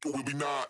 will be not.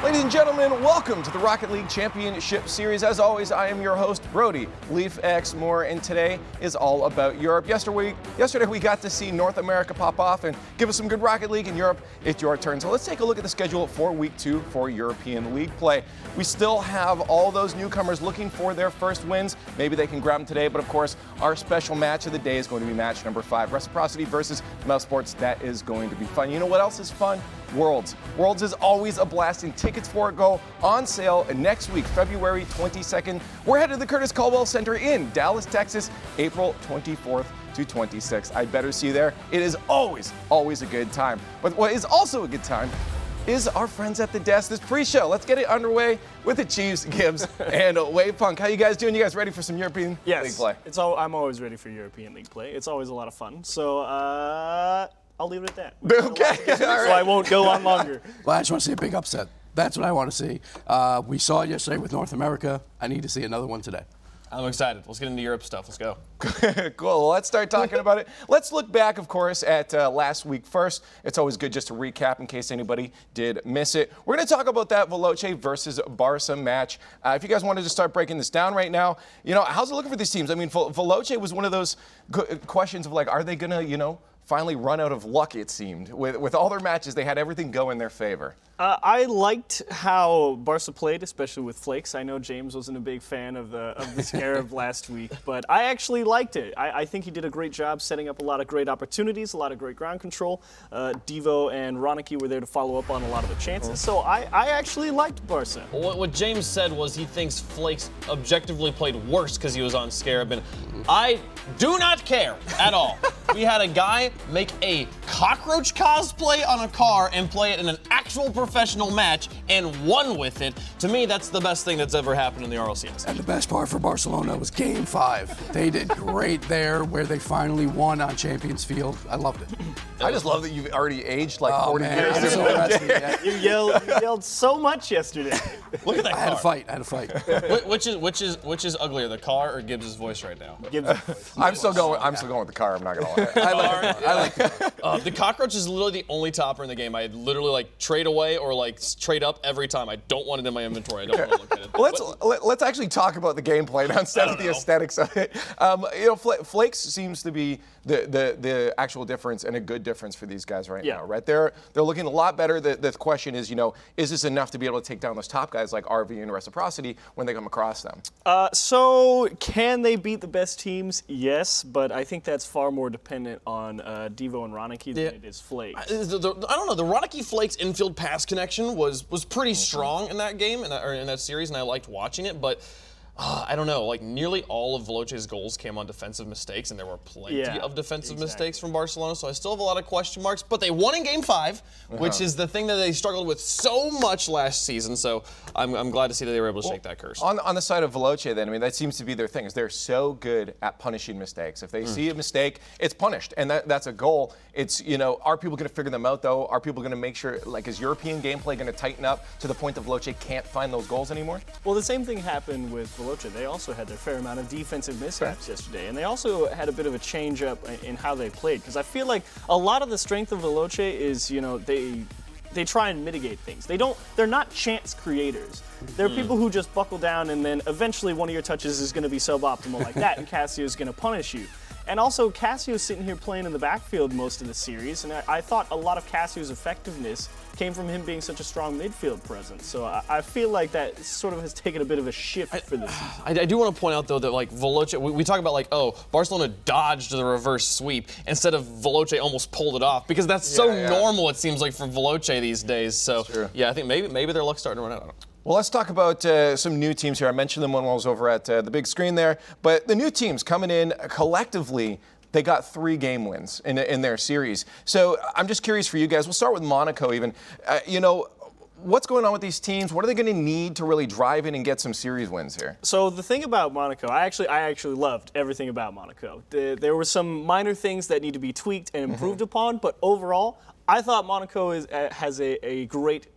Ladies and gentlemen, welcome to the Rocket League Championship Series. As always, I am your host, Brody Leaf X Moore, and today is all about Europe. Yesterday we got to see North America pop off and give us some good Rocket League. In Europe, it's your turn. So let's take a look at the schedule for Week 2 for European League play. We still have all those newcomers looking for their first wins. Maybe they can grab them today, but of course, our special match of the day is going to be match number 5, Reciprocity versus Mousesports. That is going to be fun. You know what else is fun? Worlds. Worlds is always a blast, and tickets for it go on sale next week, February 22nd. We're headed to the Curtis Caldwell Center in Dallas, Texas, April 24th to 26th. I better see you there. It is always a good time. But what is also a good time is our friends at the desk, this pre-show. Let's get it underway with the Chiefs, Gibbs, and Wave Punk. How you guys doing? You guys ready for some European League play? I'm always ready for European League play. It's always a lot of fun. So, I'll leave it at that. Okay. So I won't go on longer. Well, I just want to see a big upset. That's what I want to see. We saw it yesterday with North America. I need to see another one today. I'm excited. Let's get into Europe stuff. Let's go. Cool. Well, let's start talking about it. Let's look back, of course, at last week first. It's always good just to recap in case anybody did miss it. We're going to talk about that Veloce versus Barça match. If you guys wanted to start breaking this down right now, how's it looking for these teams? I mean, Veloce was one of those questions of like, are they going to, finally run out of luck, it seemed. With all their matches, they had everything go in their favor. I liked how Barça played, especially with Flakes. I know James wasn't a big fan of the Scarab last week, but I actually liked it. I think he did a great job setting up a lot of great opportunities, a lot of great ground control. Devo and Ronicky were there to follow up on a lot of the chances, so I actually liked Barça. What James said was he thinks Flakes objectively played worse because he was on Scarab, and I do not care at all. We had a guy make a cockroach cosplay on a car and play it in an actual professional match and won with it. To me, that's the best thing that's ever happened in the RLCS. And the best part for Barcelona was Game 5. They did great there where they finally won on Champions Field. I loved it. I just love that you've already aged like 40 years. I'm so rusty, yeah. You yelled so much yesterday. Look at that car. I had a fight. Which is uglier, the car or Gibbs' voice right now? I'm still going with the car. I'm not gonna lie. I like it. The cockroach is literally the only topper in the game. I literally traded trade away or like trade up every time. I don't want it in my inventory. I don't want to look at it. Let's actually talk about the gameplay now instead of the aesthetics of it. Flakes seems to be the actual difference and a good difference for these guys right now, right? They're looking a lot better. The question is, is this enough to be able to take down those top guys like RV and Reciprocity when they come across them? So can they beat the best teams? Yes, but I think that's far more dependent on Devo and Ronicky than it is Flakes. I don't know. The Ronicky Flakes infield pass connection was pretty strong in that game, or in that series, and I liked watching it, but I don't know, like nearly all of Veloce's goals came on defensive mistakes, and there were plenty of defensive mistakes from Barcelona, so I still have a lot of question marks, but they won in Game 5, which is the thing that they struggled with so much last season, so I'm glad to see that they were able to shake that curse. On the side of Veloce then, I mean, that seems to be their thing, is they're so good at punishing mistakes. If they see a mistake, it's punished, and that's a goal. It's, are people going to figure them out, though? Are people going to make sure, like, is European gameplay going to tighten up to the point that Veloce can't find those goals anymore? Well, the same thing happened with Veloce. They also had their fair amount of defensive mishaps yesterday, and they also had a bit of a change up in how they played, because I feel like a lot of the strength of Veloce is, they try and mitigate things. They're not chance creators. They're people who just buckle down, and then eventually one of your touches is going to be suboptimal like that, and Cassio's going to punish you. And also, Cassio's sitting here playing in the backfield most of the series, and I thought a lot of Cassio's effectiveness came from him being such a strong midfield presence. So I feel like that sort of has taken a bit of a shift for this season. I do want to point out, though, that like Veloce, we talk about like, Barcelona dodged the reverse sweep instead of Veloce almost pulled it off, because that's so normal, it seems like, for Veloce these days. So, yeah, I think maybe their luck's starting to run out. I don't know. Well, let's talk about some new teams here. I mentioned them when I was over at the big screen there. But the new teams coming in collectively, they got 3 game wins in their series. So I'm just curious for you guys. We'll start with Monaco even. What's going on with these teams? What are they going to need to really drive in and get some series wins here? So the thing about Monaco, I actually loved everything about Monaco. There were some minor things that need to be tweaked and improved upon, but overall, I thought Monaco has a great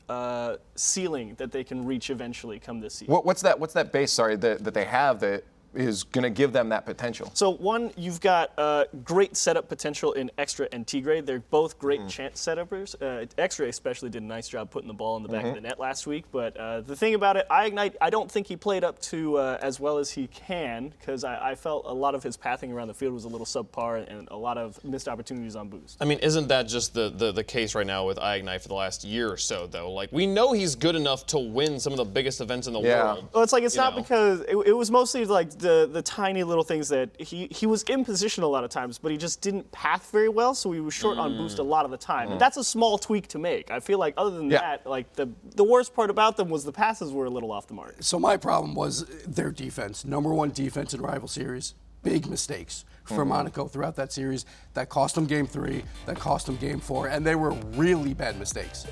ceiling that they can reach eventually come this season. What's that base, that they have that is going to give them that potential? So one, you've got great setup potential in Extra and Tigre. They're both great chance setuppers. Extra especially did a nice job putting the ball in the back of the net last week. But the thing about it, Ignite, I don't think he played up to as well as he can, because I felt a lot of his pathing around the field was a little subpar and a lot of missed opportunities on boost. I mean, isn't that just the case right now with Ignite for the last year or so, though? Like, we know he's good enough to win some of the biggest events in the world. Well, it's like, it's not because, it was mostly like the tiny little things that he was in position a lot of times, but he just didn't path very well, so he was short on boost a lot of the time. And that's a small tweak to make. I feel like other than that, like the worst part about them was the passes were a little off the mark. So my problem was their defense. #1 defense in rival series. Big mistakes for Monaco throughout that series. That cost them Game 3, that cost them Game 4, and they were really bad mistakes.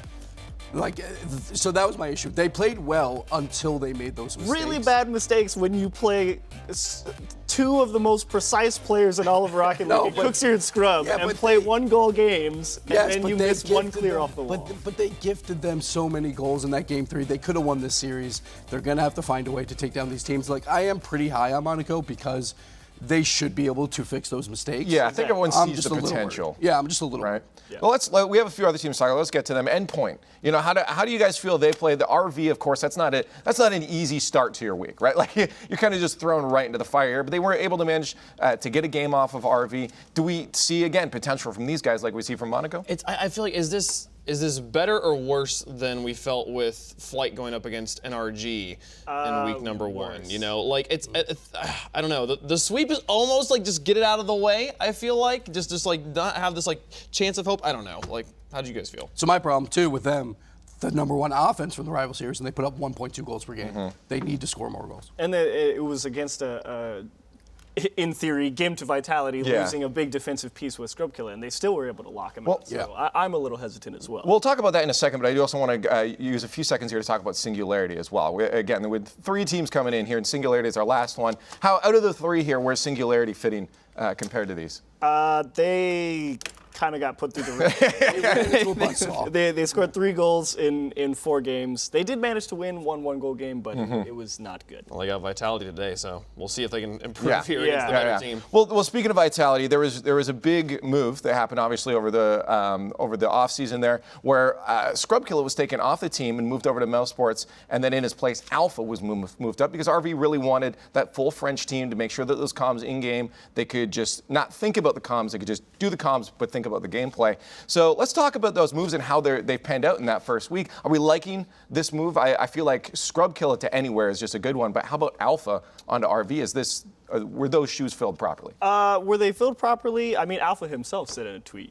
So that was my issue. They played well until they made those mistakes. Really bad mistakes when you play 2 of the most precise players in all of Rocket League, Cooksier and Scrub, and play 1-goal games, and then you miss one clear off the wall. But they gifted them so many goals in that Game 3. They could have won this series. They're going to have to find a way to take down these teams. Like, I am pretty high on Monaco because they should be able to fix those mistakes. Yeah, I think everyone sees the potential. Yeah, I'm just a little right. Yeah. Well, we have a few other teams to talk about. Let's get to them. Endpoint. How do you guys feel they played? The RV, of course, that's not an easy start to your week, right? Like, you're kind of just thrown right into the fire here. But they were able to manage to get a game off of RV. Do we see again potential from these guys like we see from Monaco? I feel like is this better or worse than we felt with Flight going up against NRG in week number 1? Like it's I don't know. The sweep is almost like just get it out of the way. I feel like just like not have this like chance of hope. I don't know. Like, how do you guys feel? So my problem too with them, the #1 offense from the rival series, and they put up 1.2 goals per game. They need to score more goals. And it was against in theory, game to vitality, losing a big defensive piece with Scrub Killer, and they still were able to lock him out. So I'm a little hesitant as well. We'll talk about that in a second, but I do also want to use a few seconds here to talk about Singularity as well. Again, with 3 teams coming in here, and Singularity is our last one. How, out of the 3 here, where's Singularity fitting compared to these? kind of got put through the Buzzsaw. They scored 3 goals in 4 games. They did manage to win one 1-goal game, but it was not good. Well, they got Vitality today, so we'll see if they can improve Yeah. here against the better team. Well, speaking of Vitality, there was a big move that happened obviously over the offseason there, where Scrubkilla was taken off the team and moved over to Mousesports, and then in his place, Alpha was moved up because RV really wanted that full French team to make sure that those comms in game, they could just not think about the comms, they could just do the comms, but think about the gameplay. So let's talk about those moves and how they've panned out in that first week. Are we liking this move? I feel like Scrubkilla to anywhere is just a good one, but how about Alpha onto RV? Were those shoes filled properly? Were they filled properly? I mean, Alpha himself said in a tweet,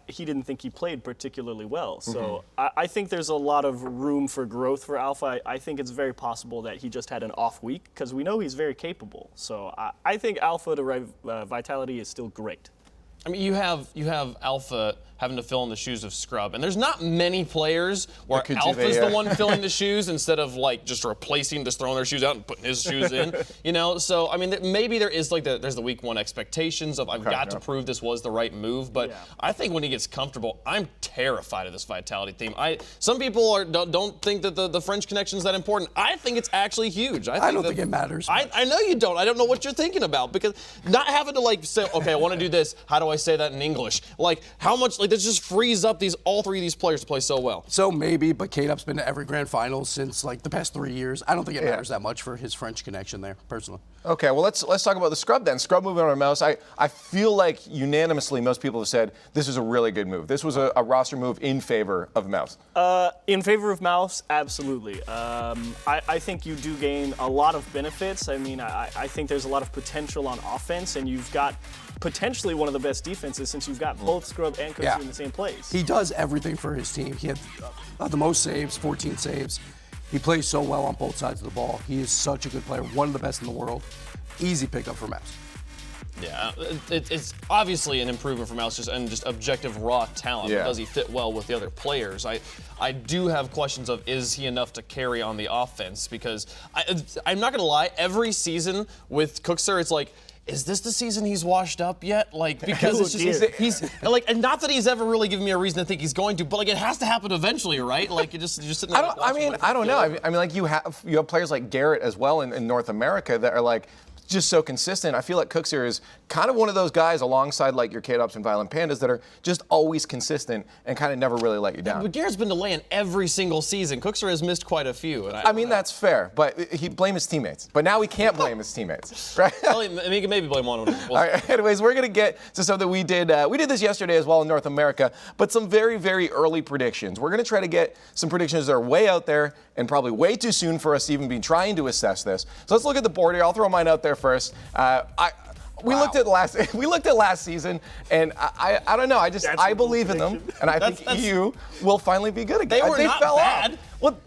he didn't think he played particularly well. So I think there's a lot of room for growth for Alpha. I think it's very possible that he just had an off week because we know he's very capable. So I think Alpha to Vitality is still great. I mean, you have Alpha having to fill in the shoes of Scrub, and there's not many players where Alpha's the one filling the shoes instead of like just replacing, just throwing their shoes out and putting his shoes in. So I mean, maybe there is there's the week 1 expectations of I've got to prove this was the right move, but I think when he gets comfortable, I'm terrified of this Vitality team. Some people don't think that the French connection is that important. I think it's actually huge. I don't think it matters. I know you don't. I don't know what you're thinking about because not having to say, okay, I want to do this. How do I say that in English? How much this just frees up all 3 of these players to play so well. So maybe, but K-Dub's been to every grand final since the past 3 years. I don't think it matters that much for his French connection there, personally. Okay, well let's talk about the Scrub then. Scrub moving on to Mouse. I feel like unanimously most people have said this is a really good move. This was a roster move in favor of Mouse. In favor of Mouse, absolutely. I think you do gain a lot of benefits. I mean, I think there's a lot of potential on offense, and you've got potentially one of the best defenses since you've got both Scrub and Coach in the same place. He does everything for his team. He had the most saves, 14 saves. He plays so well on both sides of the ball. He is such a good player, one of the best in the world. Easy pickup for Mouse. Yeah, it's obviously an improvement for Mouse and just objective raw talent. But does he fit well with the other players? I do have questions of is he enough to carry on the offense? Because I'm not gonna lie, every season with Cookser, it's like, is this the season he's washed up yet? Because it's just he's and not that he's ever really given me a reason to think he's going to, but it has to happen eventually, right? You're just sitting there. I don't know. I mean, you have players like Garrett as well in North America that are just so consistent. I feel like Cookser is kind of one of those guys alongside your K-Dubs and Violent Pandas that are just always consistent and kind of never really let you down. But Garrett's been delaying every single season. Cookser has missed quite a few. I mean, that's fair, but he blamed his teammates. But now he can't blame his teammates, right? Well, he can maybe blame one of them. All right, anyways, we're going to get to something we did. We did this yesterday as well in North America, but some very, very early predictions. We're going to try to get some predictions that are way out there and probably way too soon for us to even be trying to assess this. So let's look at the board here. I'll throw mine out there first. We looked at last season, and I don't know. I believe in them, and I think EU will finally be good again. They fell bad. Well,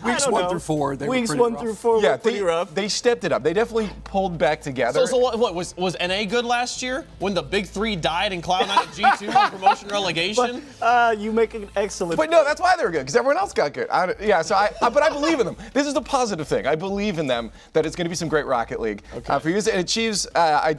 Weeks 1 through 4, they Weeks were 1 rough. through 4 were pretty rough. They stepped it up. They definitely pulled back together. So what was NA good last year when the big 3 died and Cloud9 at G2 on promotion relegation? You make an excellent. But no, that's why they're good because everyone else got good. But I believe in them. This is the positive thing. I believe in them that it's going to be some great Rocket League for you. And achieves. I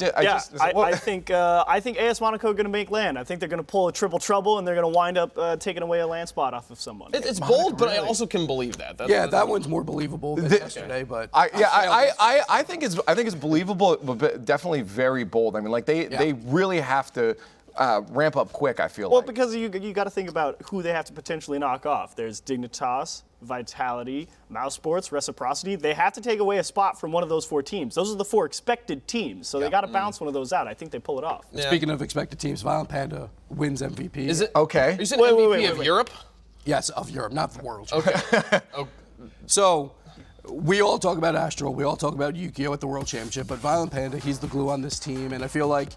think AS Monaco are going to make land. I think they're going to pull a triple trouble and they're going to wind up taking away a land spot off of someone. It's bold, but I also can believe that. That one's more believable than yesterday. But I think it's believable, but definitely very bold. I mean, they really have to ramp up quick. I feel well because you got to think about who they have to potentially knock off. There's Dignitas, Vitality, Mousesports, Reciprocity. They have to take away a spot from one of those 4 teams. Those are the 4 expected teams, so they got to bounce one of those out. I think they pull it off. Yeah. Speaking of expected teams, Violent Panda wins MVP. Is it okay? Are you saying MVP of Europe? Yes, of Europe, not the world. Okay. So, we all talk about Astral, we all talk about Yukio at the World Championship, but Violent Panda, he's the glue on this team, and I feel like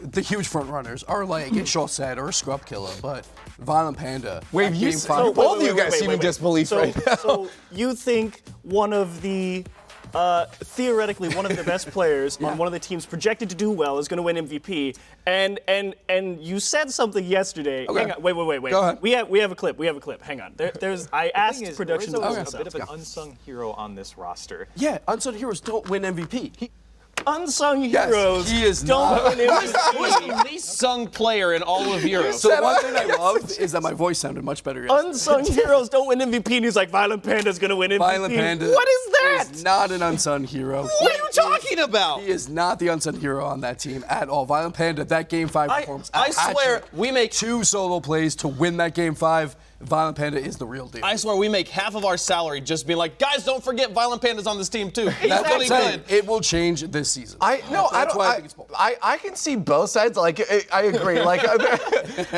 the huge front runners are like a Shawset or a Scrubkilla, but Violent Panda. Both of you guys seem in disbelief right now. So you think one of the theoretically one of the best players on one of the teams projected to do well is going to win MVP, and you said something yesterday. Okay. Hang on, wait. Go ahead. We have a clip. Hang on. I asked production to Rizzo's look this a bit up. of an unsung hero on this roster. Yeah, unsung heroes don't win MVP. Unsung Yes, heroes he is don't not. win Who's MVP. the least sung player in all of Europe? So the one thing I loved is that my voice sounded much better yesterday. Unsung heroes don't win MVP, and he's like, Violent Panda's gonna win MVP. Violent Panda. What is that? Is not an unsung hero. What are you talking about? He is not the unsung hero on that team at all. Violent Panda, that Game 5 performance. I swear, we make 2 solo plays to win that Game 5. Violent Panda is the real deal. I swear we make half of our salary just being like, guys, don't forget Violent Panda's on this team too. He's That's what I'm really saying. good. It will change this season. I That's why I think it's bold. can see both sides. Like I agree. Like,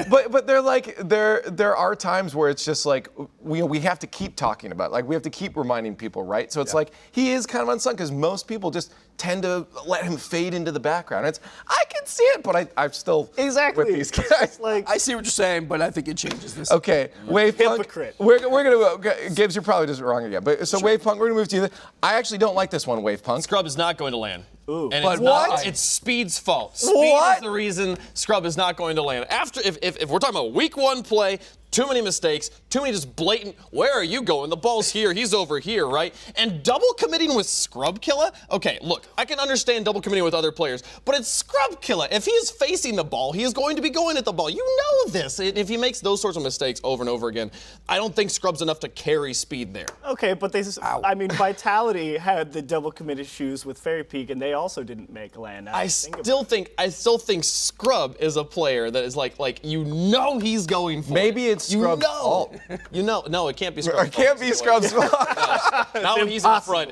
but they're like there are times where it's just like we have to keep talking about it. Like we have to keep reminding people, right? So it's like he is kind of unsung because most people just tend to let him fade into the background. I can see it, but I'm still Exactly. with these guys. Like, I see what you're saying, but I think it changes this. Okay, Wave Punk. Hypocrite. We're gonna Gibbs. You're probably just wrong again. But so Wave Punk, we're gonna move to you. I actually don't like this one, Wave Punk. Scrub is not going to land. Ooh. And But it's not, what? it's Speed's fault. Speed What? is the reason Scrub is not going to land. If we're talking about week 1 play, too many mistakes, too many just blatant, where are you going? The ball's here, he's over here, right? And double committing with Scrub Killer? Okay, look, I can understand double committing with other players, but it's Scrub Killer. If he is facing the ball, he is going to be going at the ball. You know this. If he makes those sorts of mistakes over and over again, I don't think Scrub's enough to carry Speed there. okay, but I mean, Vitality had the double committed shoes with Fairy Peak, and they also didn't make a land. I still think Scrub is a player that is like you know he's going for Maybe it. it's Scrub's fault. No, it can't be Scrub's It can't be Scrub's fault. Not when he's in front.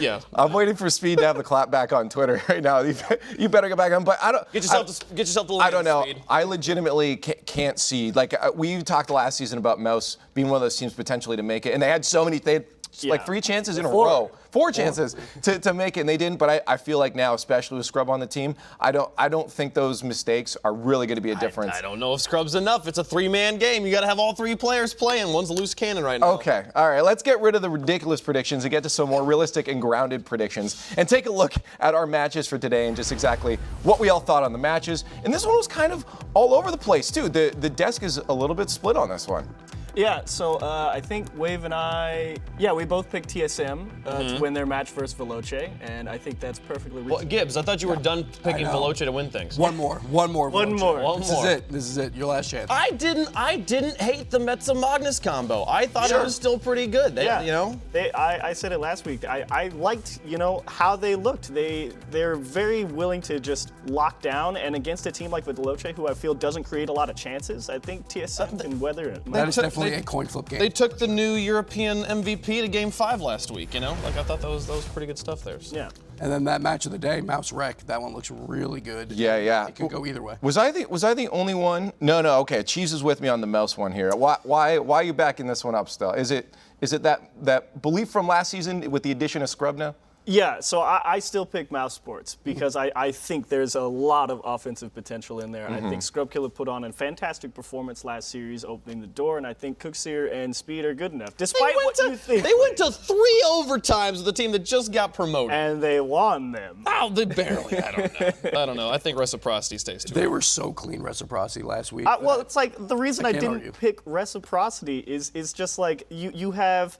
Yeah. I'm waiting for Speed to have the clap back on Twitter right now. You better get back on. But I don't Get yourself to land, I don't know. Speed. I legitimately can't see. Like we talked last season about Mouse being one of those teams potentially to make it, and they had so many. They had like 3 chances in a row. 4 chances to make it, and they didn't. But I feel like now, especially with Scrub on the team, I don't think those mistakes are really going to be a difference. I don't know if Scrub's enough. It's a 3-man game. You got to have all 3 players playing. One's a loose cannon right now. Okay, all right, let's get rid of the ridiculous predictions and get to some more realistic and grounded predictions and take a look at our matches for today and just exactly what we all thought on the matches. And this one was kind of all over the place, too. The desk is a little bit split on this one. Yeah, so I think Wave and I, we both picked TSM to win their match versus Veloce, and I think that's perfectly reasonable. Well, Gibbs, I thought you were done picking Veloce to win things. One more. More. This is it. Your last chance. I didn't hate the Metza Magnus combo. I thought it was still pretty good. I said it last week. I liked, how they looked. They're very willing to just lock down, and against a team like Veloce, who I feel doesn't create a lot of chances, I think TSM can weather it. That is definitely a coin flip game. They took the new European MVP to Game 5 last week. I thought that was pretty good stuff there. So. Yeah. And then that match of the day, Mouse Wreck, that one looks really good. Yeah. It could go either way. Was I the only one? No. Okay, Cheese is with me on the Mouse one here. Why are you backing this one up still? Is it that belief from last season with the addition of Scrub now? Yeah, so I still pick Mousesports because I think there's a lot of offensive potential in there. I think Scrub Killer put on a fantastic performance last series, opening the door, and I think Cookseer and Speed are good enough, despite what you think. They went to 3 overtimes with the team that just got promoted. And they won them. Oh, they barely. I don't know. I think Reciprocity stays too. They were so clean, Reciprocity, last week. Well, it's like the reason I can't didn't argue. pick Reciprocity is just like you have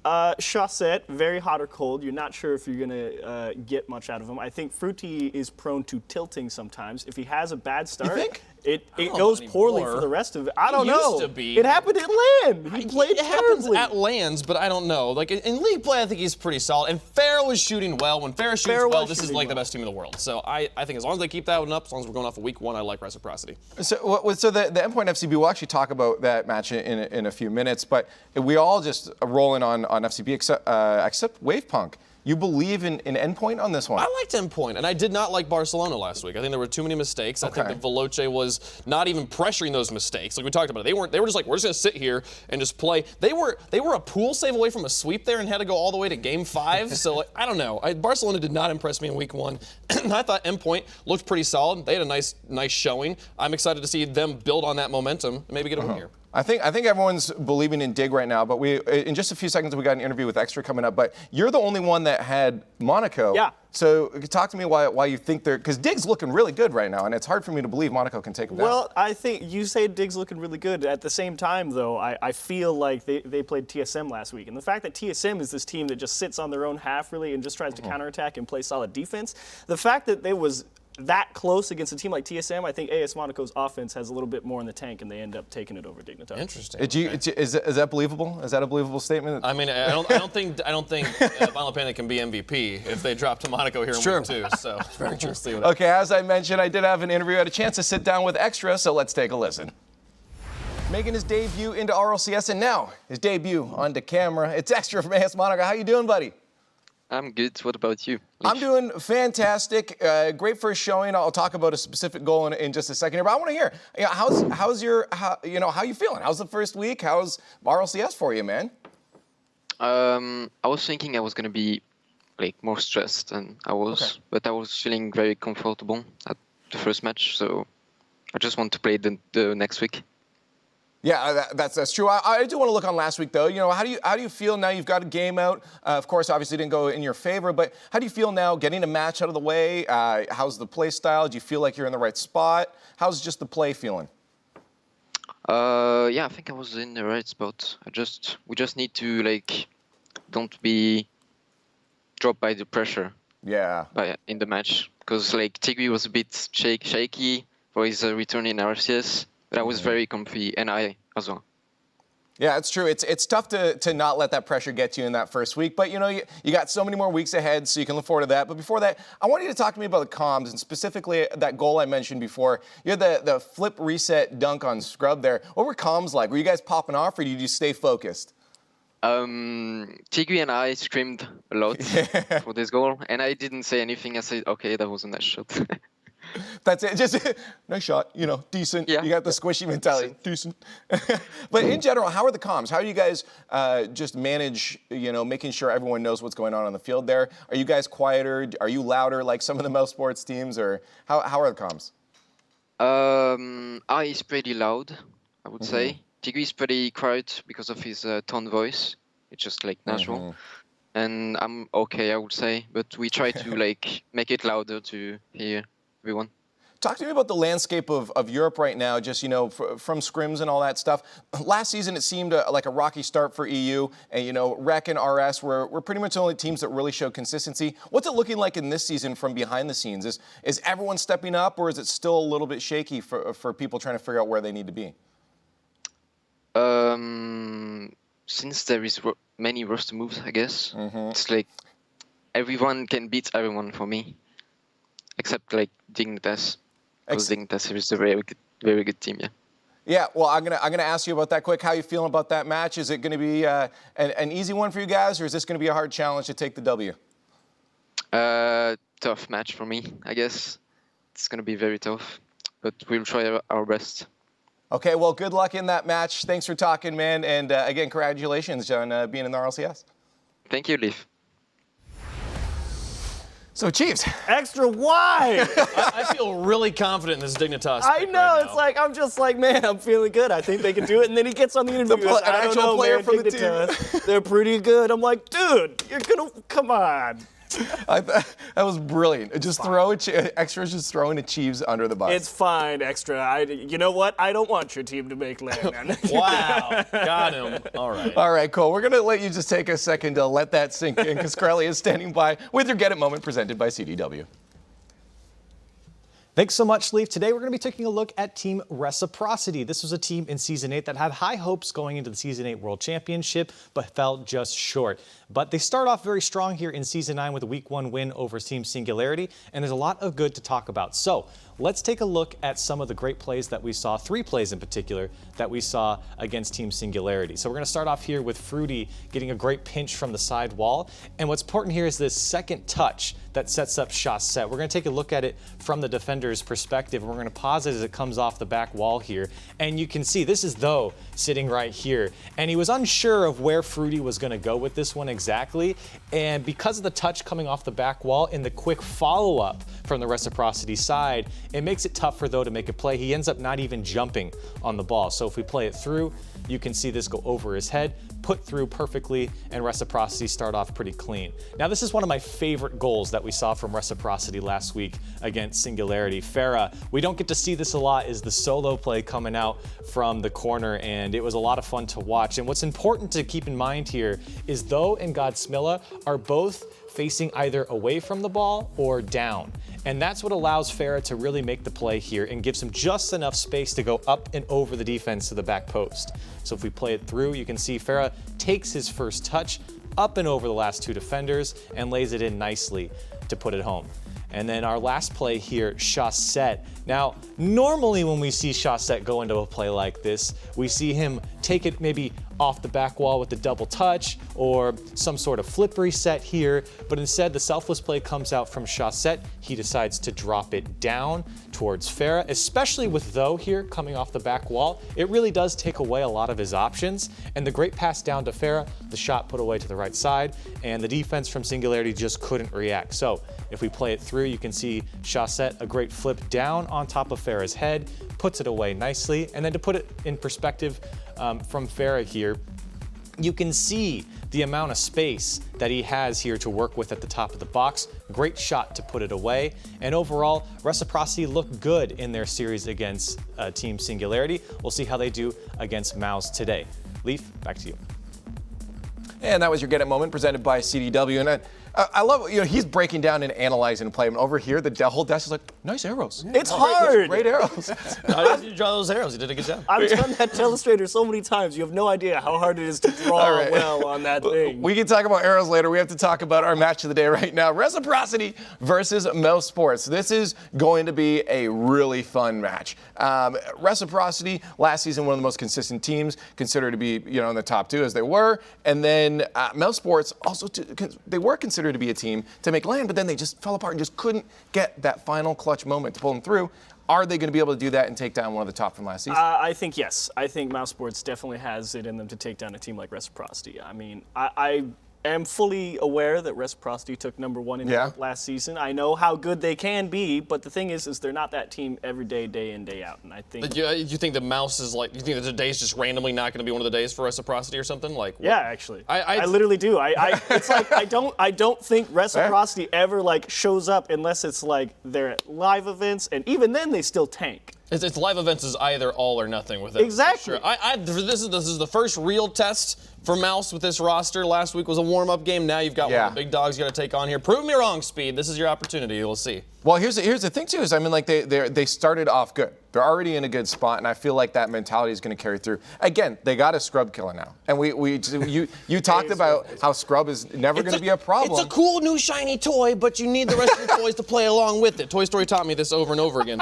Chaussette, very hot or cold. You're not sure if you're going to get much out of him. I think Fruity is prone to tilting sometimes. If he has a bad start, think? it don't goes know poorly anymore. for the rest of it. I don't He know. used to be. It happened at LAN. He played It happens terribly. at lands, but I don't know. Like in league play, I think he's pretty solid. And Farrell is shooting well. When Farrell shoots Farrell well, was this is shooting like the well. best team in the world. So I think as long as they keep that one up, as long as we're going off of week 1, I like Reciprocity. So the Endpoint FCB, we'll actually talk about that match in a few minutes, but we all just rolling on FCB except Wave Punk. You believe in Endpoint on this one? I liked Endpoint, and I did not like Barcelona last week. I think there were too many mistakes. I think that Veloce was not even pressuring those mistakes. Like we talked about it. They were just like, we're just going to sit here and just play. They were a pool save away from a sweep there and had to go all the way to Game 5. So I don't know. Barcelona did not impress me in week 1. I thought Endpoint looked pretty solid. They had a nice showing. I'm excited to see them build on that momentum and maybe get a win here. I think everyone's believing in Dig right now, but in just a few seconds we got an interview with Extra coming up. But you're the only one that had Monaco. Yeah. So talk to me why you think they're, because Dig's looking really good right now, and it's hard for me to believe Monaco can take him down. Well, I think you say Dig's looking really good. At the same time, though, I feel like they played TSM last week. And the fact that TSM is this team that just sits on their own half, really, and just tries to counterattack and play solid defense, the fact that they was that close against a team like TSM, I think AS Monaco's offense has a little bit more in the tank, and they end up taking it over Dignitas. Interesting. Is that believable? Is that a believable statement? I mean, I don't think Violent Panda can be MVP if they drop to Monaco here in week 2. So Very true. we'll see what Okay, as I mentioned, I did have an interview. I had a chance to sit down with Extra, so let's take a listen. Making his debut into RLCS, and now his debut onto camera. It's Extra from AS Monaco. How you doing, buddy? I'm good. What about you? I'm doing fantastic. Great first showing. I'll talk about a specific goal in just a second here, but I want to hear, how you feeling? How's the first week? How's RLCS for you, man? I was thinking I was gonna be like more stressed than I was, but I was feeling very comfortable at the first match, so I just want to play the next week. Yeah, that's true. I do want to look on last week, though. You know, how do you feel now? You've got a game out. Of course, obviously didn't go in your favor, but how do you feel now getting a match out of the way? How's the play style? Do you feel like you're in the right spot? How's just the play feeling? Yeah, I think I was in the right spot. We just need to don't be dropped by the pressure. Yeah. In the match, because Tigui was a bit shaky for his return in RCS. But I was very comfy, and I as well. Yeah, it's true. It's tough to not let that pressure get to you in that first week, but you got so many more weeks ahead, so you can look forward to that. But before that, I want you to talk to me about the comms, and specifically that goal I mentioned before. You had the flip reset dunk on Scrub there. What were comms like? Were you guys popping off, or did you stay focused? Tigui and I screamed a lot for this goal, and I didn't say anything. I said, okay, that was a nice shot. That's it. Just nice shot. Decent. Yeah. You got the squishy mentality. Decent. But in general, how are the comms? How do you guys just manage, making sure everyone knows what's going on the field there? Are you guys quieter? Are you louder like some of the Mousesports teams? Or how are the comms? I is pretty loud, I would say. Tigui is pretty quiet because of his tone voice. It's just natural. And I'm okay, I would say. But we try to make it louder to hear everyone. Talk to me about the landscape of Europe right now, just, from scrims and all that stuff. Last season, it seemed like a rocky start for EU, and, Rec and RS were pretty much the only teams that really showed consistency. What's it looking like in this season from behind the scenes? Is everyone stepping up, or is it still a little bit shaky for people trying to figure out where they need to be? Since there is many roster moves, I guess, it's everyone can beat everyone for me, except Dignitas. Because Dignitas is a very good team, yeah. Yeah, well, I'm gonna ask you about that quick. How you feeling about that match? Is it going to be an easy one for you guys, or is this going to be a hard challenge to take the W? Tough match for me, I guess. It's going to be very tough, but we'll try our best. Okay, well, good luck in that match. Thanks for talking, man, and again, congratulations on being in the RLCS. Thank you, Leaf. So, Chiefs. Extra, why? I feel really confident in this Dignitas. I know, right it's I'm just man, I'm feeling good. I think they can do it. And then he gets on the interview. An actual player from the team. They're pretty good. I'm like, dude, you're going to, come on. That was brilliant. Just Extra's just throwing the Chiefs under the bus. It's fine, Extra. You know what? I don't want your team to make land, man. Wow. Got him. All right. All right, cool. We're going to let you just take a second to let that sink in, because Crowley is standing by with your Get It moment presented by CDW. Thanks so much, Leaf. Today we're going to be taking a look at Team Reciprocity. This was a team in Season 8 that had high hopes going into the Season 8 World Championship, but fell just short. But they start off very strong here in Season 9 with a Week 1 win over Team Singularity, and there's a lot of good to talk about. So let's take a look at some of the great plays that we saw, 3 plays in particular, that we saw against Team Singularity. So we're going to start off here with Fruity getting a great pinch from the side wall. And what's important here is this second touch that sets up Chassette. We're going to take a look at it from the defender's perspective. We're going to pause it as it comes off the back wall here. And you can see this is Tho sitting right here. And he was unsure of where Fruity was going to go with this one exactly. And because of the touch coming off the back wall and the quick follow-up from the Reciprocity side, it makes it tough for Tho to make a play. He ends up not even jumping on the ball. So if we play it through, you can see this go over his head. put through perfectly, and Reciprocity start off pretty clean. Now, this is one of my favorite goals that we saw from Reciprocity last week against Singularity. Farah, we don't get to see this a lot, is the solo play coming out from the corner, and it was a lot of fun to watch. And what's important to keep in mind here is Though and Godsmilla are both facing either away from the ball or down. And that's what allows Farah to really make the play here and gives him just enough space to go up and over the defense to the back post. So if we play it through, you can see Farah takes his first touch up and over the last two defenders and lays it in nicely to put it home. And then our last play here, Chaussette. Now, normally when we see Chaussette go into a play like this, we see him take it maybe off the back wall with the double touch or some sort of flip reset here, but instead the selfless play comes out from Chaussette. He decides to drop it down towards Farah, especially with Though here coming off the back wall. It really does take away a lot of his options, and the great pass down to Farah, the shot put away to the right side, and the defense from Singularity just couldn't react. So if we play it through, you can see Chaussette, a great flip down on top of Farah's head, puts it away nicely, and then to put it in perspective from Farah here, you can see the amount of space that he has here to work with at the top of the box. Great shot to put it away. And overall, Reciprocity looked good in their series against Team Singularity. We'll see how they do against Mouse today. Leaf, back to you. And that was your Get It moment presented by CDW. And I love, he's breaking down and analyzing play. And over here, the whole desk is like, nice arrows. It's hard. Great arrows. How did you draw those arrows? You did a good job. I've done that to Illustrator so many times. You have no idea how hard it is to draw well on that thing. We can talk about arrows later. We have to talk about our match of the day right now. Reciprocity versus Mousesports. This is going to be a really fun match. Reciprocity, last season, one of the most consistent teams, considered to be, in the top two as they were. And then Mousesports also, they were considered to be a team to make land, but then they just fell apart and just couldn't get that final clutch moment to pull them through. Are they going to be able to do that and take down one of the top from last season? I think yes. I think Mousesports definitely has it in them to take down a team like Reciprocity. I mean, I am fully aware that Reciprocity took #1 in Europe last season. I know how good they can be, but the thing is they're not that team every day, day in, day out. And I think you think the Mouse is like, you think that today's just randomly not going to be one of the days for Reciprocity or something? Like, what? Yeah, actually, I literally do. It's like I don't think Reciprocity ever like shows up unless it's like they're at live events, and even then they still tank. It's live events is either all or nothing with it. Exactly. Sure. This is the first real test for Mouse with this roster. Last week was a warm-up game. Now you've got one of the big dogs you got to take on here. Prove me wrong, Speed. This is your opportunity. We'll see. Well, here's the thing too is they started off good. They're already in a good spot, and I feel like that mentality is going to carry through. Again, they got a scrub killer now, and you talked about how scrub is never going to be a problem. It's a cool new shiny toy, but you need the rest of the toys to play along with it. Toy Story taught me this over and over again.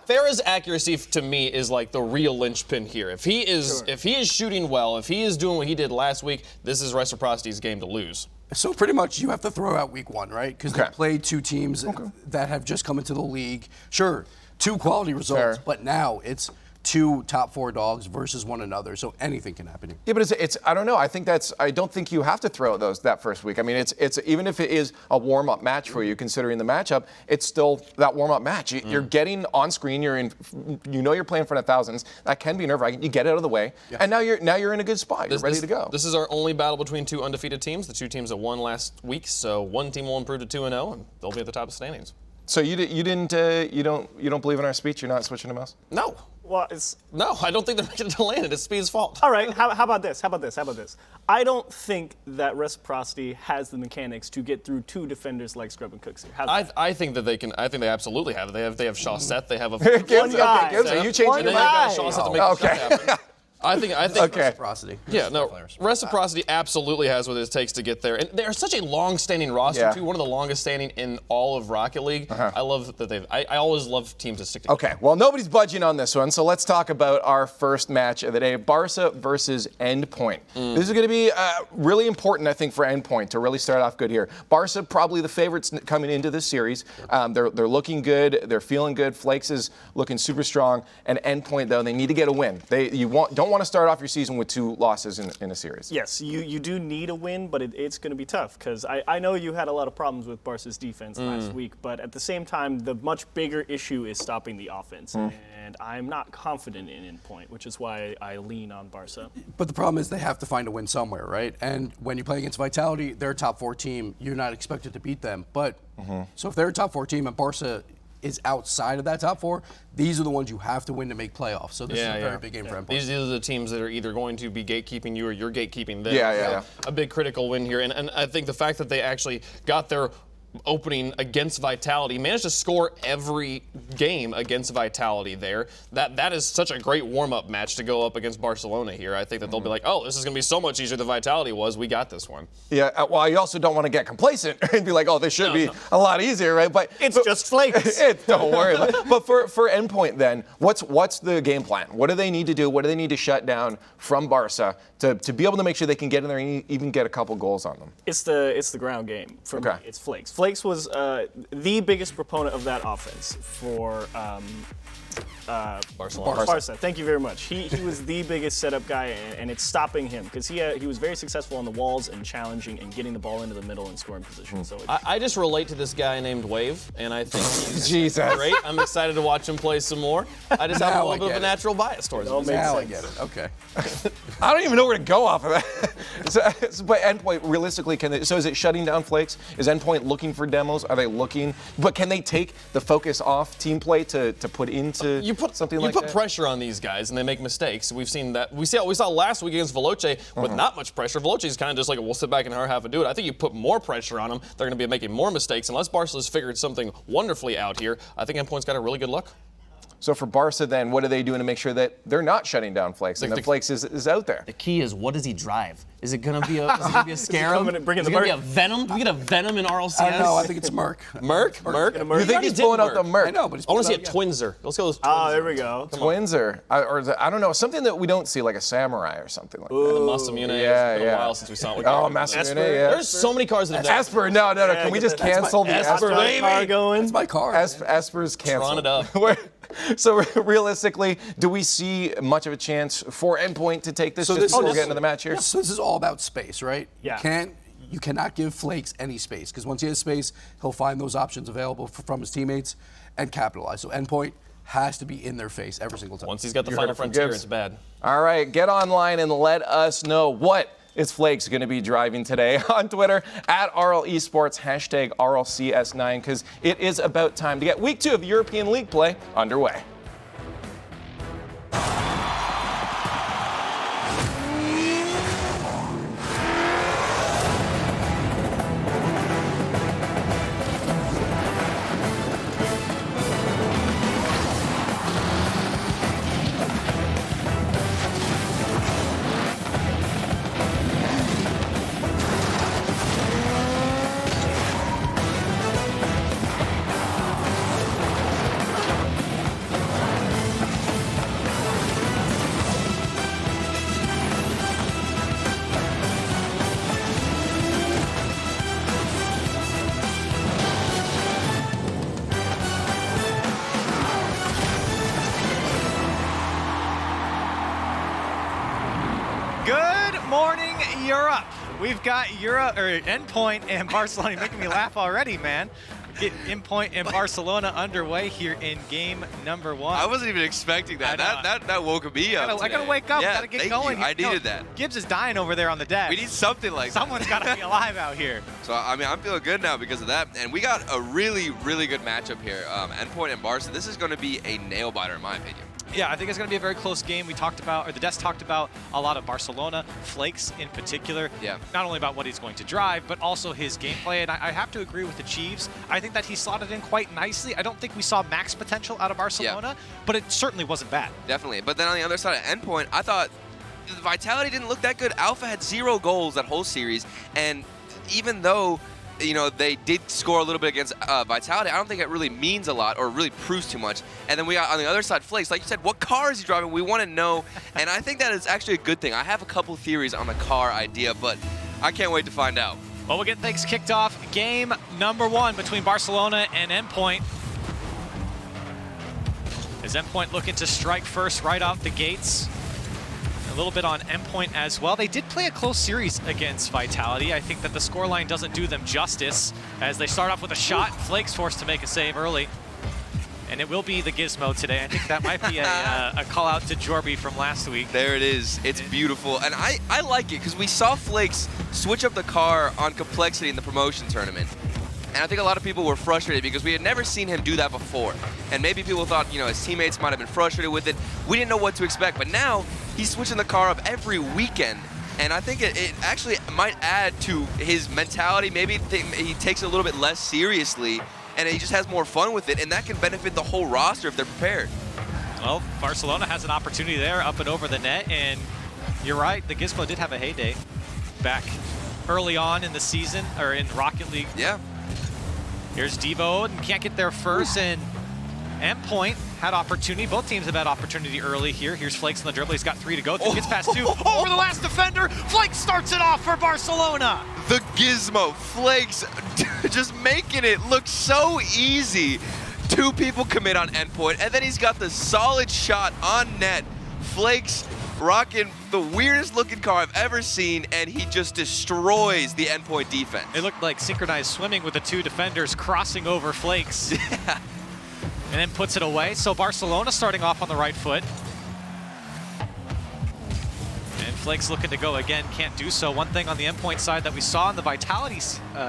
Farah's accuracy to me is like the real linchpin here. If he is shooting well, if he is doing what he did last week, this is Reciprocity's game to lose. So pretty much you have to throw out week 1, right? Because they played two teams that have just come into the league. Sure, 2 quality results, but now it's 2 top 4 dogs versus one another, so anything can happen here. Yeah, but it's I don't know. I don't think you have to throw that first week. I mean, it's even if it is a warm-up match for you, considering the matchup, it's still that warm-up match. You're getting on screen. You're playing in front of thousands. That can be nerve-wracking. You get it out of the way, and now you're in a good spot. You're ready to go. This is our only battle between 2 undefeated teams. The 2 teams that won last week. So one team will improve to 2-0, and they'll be at the top of standings. So you don't believe in our speech? You're not switching to Mouse? No. Well, No, I don't think they're making it to land. It's Speed's fault. All right, how about this? I don't think that Reciprocity has the mechanics to get through 2 defenders like Scrub and Cooks here. I think that they can. I think they absolutely have it. They have Chaussette. They have a Gibbs, you changing and then they've got Chaussette to make the shot happen. I think Reciprocity. Yeah, no. Reciprocity absolutely has what it takes to get there, and they're such a long-standing roster too. One of the longest-standing in all of Rocket League. I love that I always love teams that stick together. Okay, well, nobody's budging on this one, so let's talk about our first match of the day: Barça versus Endpoint. This is going to be really important, I think, for Endpoint to really start off good here. Barça probably the favorites coming into this series. They're looking good. They're feeling good. Flakes is looking super strong, and Endpoint though they need to get a win. Don't don't want to start off your season with 2 losses in a series. Yes, you do need a win, but it's going to be tough because I know you had a lot of problems with Barca's defense last week, but at the same time, the much bigger issue is stopping the offense. And I'm not confident in Endpoint, which is why I lean on Barca. But the problem is they have to find a win somewhere, right? And when you play against Vitality, they're a top 4 team. You're not expected to beat them. But so if they're a top 4 team and Barca is outside of that top 4, these are the ones you have to win to make playoffs. So this is a very big game for Endpoint. These are the teams that are either going to be gatekeeping you or you're gatekeeping them. Yeah. A big critical win here. And I think the fact that they actually got their opening against Vitality, managed to score every game against Vitality there. That is such a great warm-up match to go up against Barcelona here. I think that they'll be like, oh, this is going to be so much easier than Vitality was. We got this one. Yeah, well, you also don't want to get complacent and be like, oh, this should be a lot easier, right? But It's just flakes. Don't worry. But for Endpoint then, what's the game plan? What do they need to do? What do they need to shut down from Barca to be able to make sure they can get in there and even get a couple goals on them? It's the ground game for me. It's Flakes. Flakes was the biggest proponent of that offense for Barcelona. Barca. Thank you very much. He was the biggest setup guy, and it's stopping him because he was very successful on the walls and challenging and getting the ball into the middle and scoring position. So I just relate to this guy named Wave, and I think he's Jesus. great. I'm excited to watch him play some more. I just have a little bit of a natural bias towards him. Now I get it. Okay. I don't even know where to go off of that. But Endpoint, realistically, so is it shutting down Flakes? Is Endpoint looking for demos? Are they looking? But can they take the focus off team play to put into something like that? You put pressure on these guys, and they make mistakes. We've seen that. We saw last week against Veloce with not much pressure. Veloce's kind of just like, we'll sit back and our half and do it. I think you put more pressure on them, they're going to be making more mistakes. Unless Barca's figured something wonderfully out here, I think Endpoint's got a really good look. So for Barca then, what are they doing to make sure that they're not shutting down Flakes and that Flakes is out there? The key is, what does he drive? Is it gonna be a Scarab? coming and bringing is it the gonna be Merc? a Venom? Do we get a Venom in RLCS? I don't know. I think it's Merc. Merc? You think he's pulling out the Merc? I know, but he's I want to see a pulling out Twinzer. Let's go with Twinzer. there we go. Twinzer, I don't know, something that we don't see, like a Samurai or something like that. The Masamune. Yeah, It's been yeah. a while since we saw it. Oh, Masamune, yeah. There's so many cars that have done Esper, no. Can we just cancel the Esper, Esper? baby. Car going. That's my car. Esper's canceled. Drawn it up. So realistically, do we see much of a chance for Endpoint to take this So just this before we is- get into the match here? So this is all about space, right? Yeah. You cannot give Flakes any space because once he has space, he'll find those options available from his teammates and capitalize. So Endpoint has to be in their face every single time. Once he's got the You Final heard it from Frontier, Gibbs. it's bad. All right, get online and let us know what is Flakes going to be driving today on Twitter at RL Esports, hashtag RLCS9, because it is about time to get week 2 of the European League play underway. Good morning, Europe. We've got Endpoint and Barcelona. You're making me laugh already, man. Get Endpoint and Barcelona underway here in game number 1. I wasn't even expecting that. That woke me up. I gotta wake up. Yeah, Gotta get thank going. you. I needed that. Gibbs is dying over there on the deck. We need something like Someone's gotta be alive out here. So, I mean, I'm feeling good now because of that. And we got a really, really good matchup here. Endpoint and Barca. This is going to be a nail-biter, in my opinion. Yeah, I think it's going to be a very close game. We talked about, or the desk talked about a lot of Barcelona, Flakes in particular. Yeah. Not only about what he's going to drive, but also his gameplay. And I have to agree with the Chiefs. I think that he slotted in quite nicely. I don't think we saw max potential out of Barcelona, but it certainly wasn't bad. Definitely. But then on the other side of Endpoint, I thought the Vitality didn't look that good. Alpha had 0 goals that whole series. And even though, you know, they did score a little bit against Vitality, I don't think it really means a lot or really proves too much. And then we got on the other side, Flakes. Like you said, what car is he driving? We want to know. And I think that is actually a good thing. I have a couple theories on the car idea, but I can't wait to find out. Well, we'll get things kicked off. Game number 1 between Barcelona and Endpoint. Is Endpoint looking to strike first right off the gates? a little bit on Endpoint as well. They did play a close series against Vitality. I think that the scoreline doesn't do them justice as they start off with a shot. Flake's forced to make a save early. And it will be the Gizmo today. I think that might be a call out to Jorby from last week. There it is. It's beautiful. And I like it because we saw Flakes switch up the car on Complexity in the promotion tournament. And I think a lot of people were frustrated because we had never seen him do that before. And maybe people thought, you know, his teammates might have been frustrated with it. We didn't know what to expect. But now he's switching the car up every weekend. And I think it actually might add to his mentality. Maybe he takes it a little bit less seriously. And he just has more fun with it, and that can benefit the whole roster if they're prepared. Well, Barcelona has an opportunity there, up and over the net, and you're right, the Gizmo did have a heyday back early on in the season, or in Rocket League. Yeah. Here's Devo, and can't get there first, and Endpoint had opportunity. Both teams have had opportunity early here. Here's Flakes on the dribble. He's got 3 to go. Gets past 2. Over the last defender. Flakes starts it off for Barcelona. The Gizmo, Flakes, just making it look so easy. 2 people commit on Endpoint, and then he's got the solid shot on net. Flakes rocking the weirdest looking car I've ever seen, and he just destroys the Endpoint defense. It looked like synchronized swimming with the 2 defenders crossing over Flakes. Yeah. And then puts it away. So Barcelona starting off on the right foot. And Flakes looking to go again, can't do so. One thing on the Endpoint side that we saw in the Vitality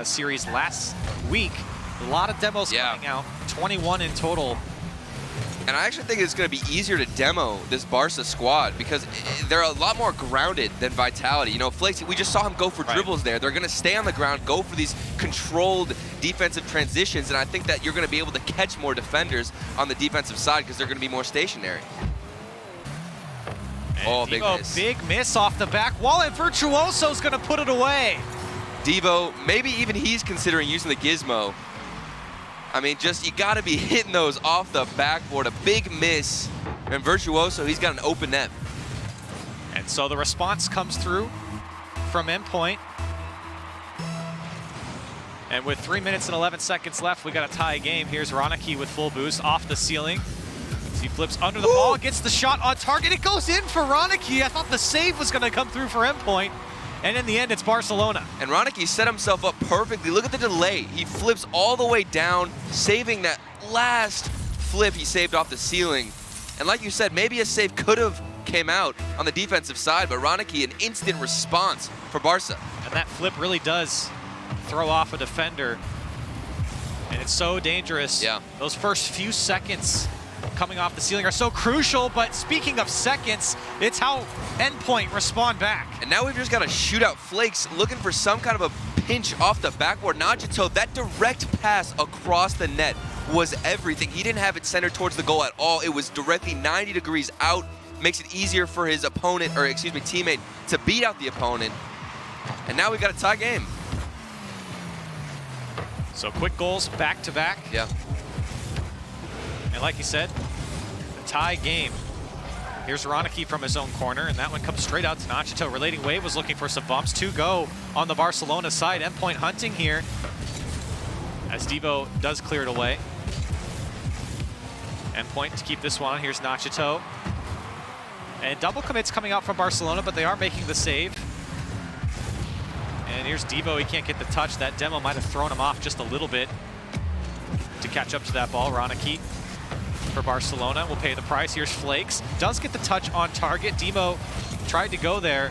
series last week, a lot of demos coming out, 21 in total. And I actually think it's going to be easier to demo this Barca squad because they're a lot more grounded than Vitality. You know, Flakes, we just saw him go for dribbles there. They're going to stay on the ground, go for these controlled defensive transitions, and I think that you're going to be able to catch more defenders on the defensive side because they're going to be more stationary. And oh, Devo, big miss off the back wall, and Virtuoso's going to put it away. Devo, maybe even he's considering using the Gizmo. I mean, just, you got to be hitting those off the backboard. A big miss. And Virtuoso, he's got an open net. And so the response comes through from Endpoint. And with 3 minutes and 11 seconds left, we got a tie game. Here's Ranaki with full boost off the ceiling. As he flips under the ball, gets the shot on target. It goes in for Ranaki. I thought the save was going to come through for Endpoint. And in the end, it's Barcelona. And Ranaki set himself up perfectly. Look at the delay. He flips all the way down, saving that last flip he saved off the ceiling. And like you said, maybe a save could have came out on the defensive side, but Ranaki, an instant response for Barca. And that flip really does throw off a defender. And it's so dangerous. Yeah. Those first few seconds coming off the ceiling are so crucial, but speaking of seconds, it's how Endpoint respond back. And now we've just got a shootout. Flakes looking for some kind of a pinch off the backboard. Nachito, that direct pass across the net was everything. He didn't have it centered towards the goal at all. It was directly 90 degrees out. Makes it easier for his opponent, or excuse me, teammate, to beat out the opponent. And now we've got a tie game. So quick goals back to back. Yeah. And like you said, a tie game. Here's Ranaki from his own corner, and that one comes straight out to Nachito. Relating Wave was looking for some bumps. 2 go on the Barcelona side. Endpoint hunting here as Devo does clear it away. Endpoint to keep this one on. Here's Nachito. And double commits coming out from Barcelona, but they are making the save. And here's Devo. He can't get the touch. That demo might have thrown him off just a little bit to catch up to that ball. Ranaki for Barcelona will pay the price. Here's Flakes. Does get the touch on target. Demo tried to go there.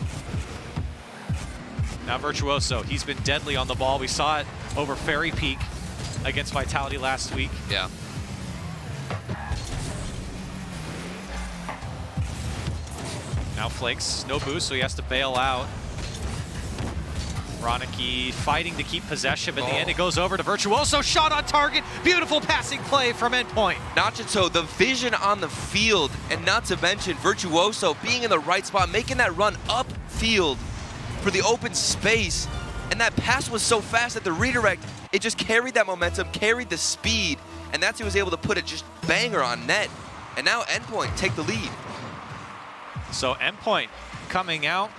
Now Virtuoso, he's been deadly on the ball. We saw it over Ferry Peak against Vitality last week. Yeah. Now Flakes, no boost, so he has to bail out. Ranaki fighting to keep possession, but in the end it goes over to Virtuoso. Shot on target. Beautiful passing play from Endpoint. Nachito, the vision on the field, and not to mention Virtuoso being in the right spot, making that run upfield for the open space. And that pass was so fast that the redirect, it just carried that momentum, carried the speed, and that's who was able to put it just banger on net. And now Endpoint take the lead. So Endpoint coming out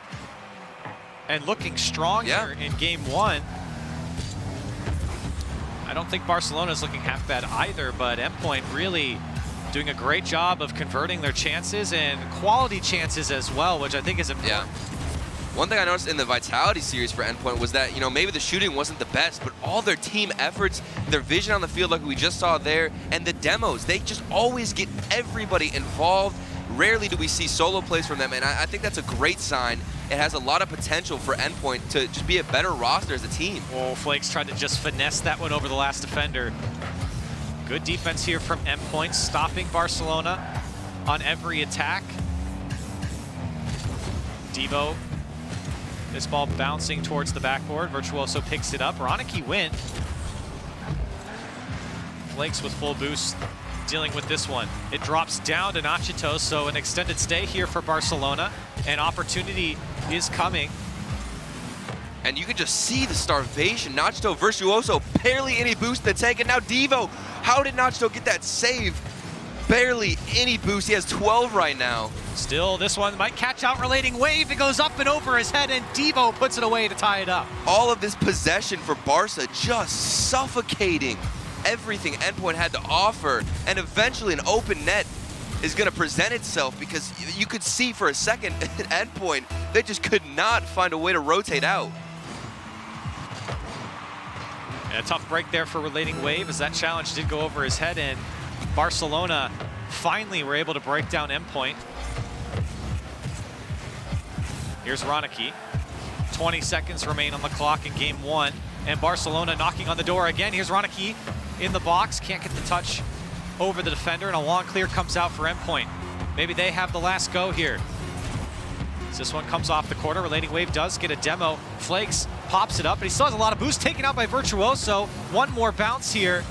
and looking strong here in game 1. I don't think Barcelona's looking half bad either, but Endpoint really doing a great job of converting their chances and quality chances as well, which I think is important. Yeah. One thing I noticed in the Vitality series for Endpoint was that, maybe the shooting wasn't the best, but all their team efforts, their vision on the field like we just saw there, and the demos, they just always get everybody involved. Rarely do we see solo plays from them, and I think that's a great sign. It has a lot of potential for Endpoint to just be a better roster as a team. Oh, Flakes tried to just finesse that one over the last defender. Good defense here from Endpoint, stopping Barcelona on every attack. Devo, this ball bouncing towards the backboard. Virtuoso picks it up. Ronicky win. Flakes with full boost, dealing with this one. It drops down to Nachito, so an extended stay here for Barcelona. An opportunity is coming. And you can just see the starvation. Nachito, Virtuoso, barely any boost in the tank, and now Devo. How did Nachito get that save? Barely any boost. He has 12 right now. Still, this one might catch out Relating Wave. It goes up and over his head, and Devo puts it away to tie it up. All of this possession for Barca just suffocating everything Endpoint had to offer, and eventually an open net is going to present itself, because you could see for a second at Endpoint, they just could not find a way to rotate out. And a tough break there for Relating Wave, as that challenge did go over his head, and Barcelona finally were able to break down Endpoint. Here's Ronicky. 20 seconds remain on the clock in game one, and Barcelona knocking on the door again. Here's Ronicky in the box, can't get the touch over the defender, and a long clear comes out for Endpoint. Maybe they have the last go here. As this one comes off the corner, Relating Wave does get a demo. Flakes pops it up, and he still has a lot of boost taken out by Virtuoso. One more bounce here,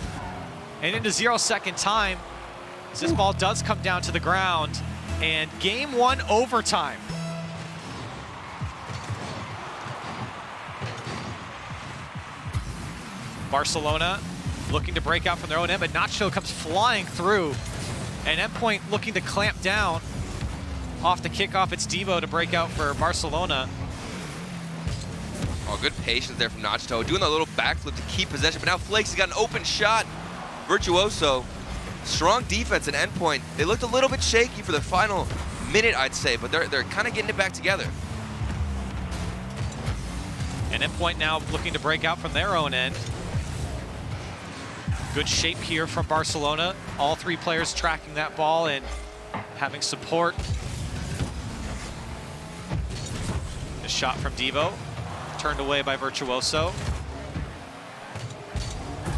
and into 0-second time. As this ball does come down to the ground, and game one overtime. Barcelona looking to break out from their own end, but Nacho comes flying through, and Endpoint looking to clamp down. Off the kickoff, it's Devo to break out for Barcelona. Oh, good patience there from Nachito, doing that little backflip to keep possession, but now Flakes has got an open shot. Virtuoso, strong defense at Endpoint. They looked a little bit shaky for the final minute, I'd say, but they're kind of getting it back together. And Endpoint now looking to break out from their own end. Good shape here from Barcelona. All three players tracking that ball and having support. A shot from Devo, turned away by Virtuoso.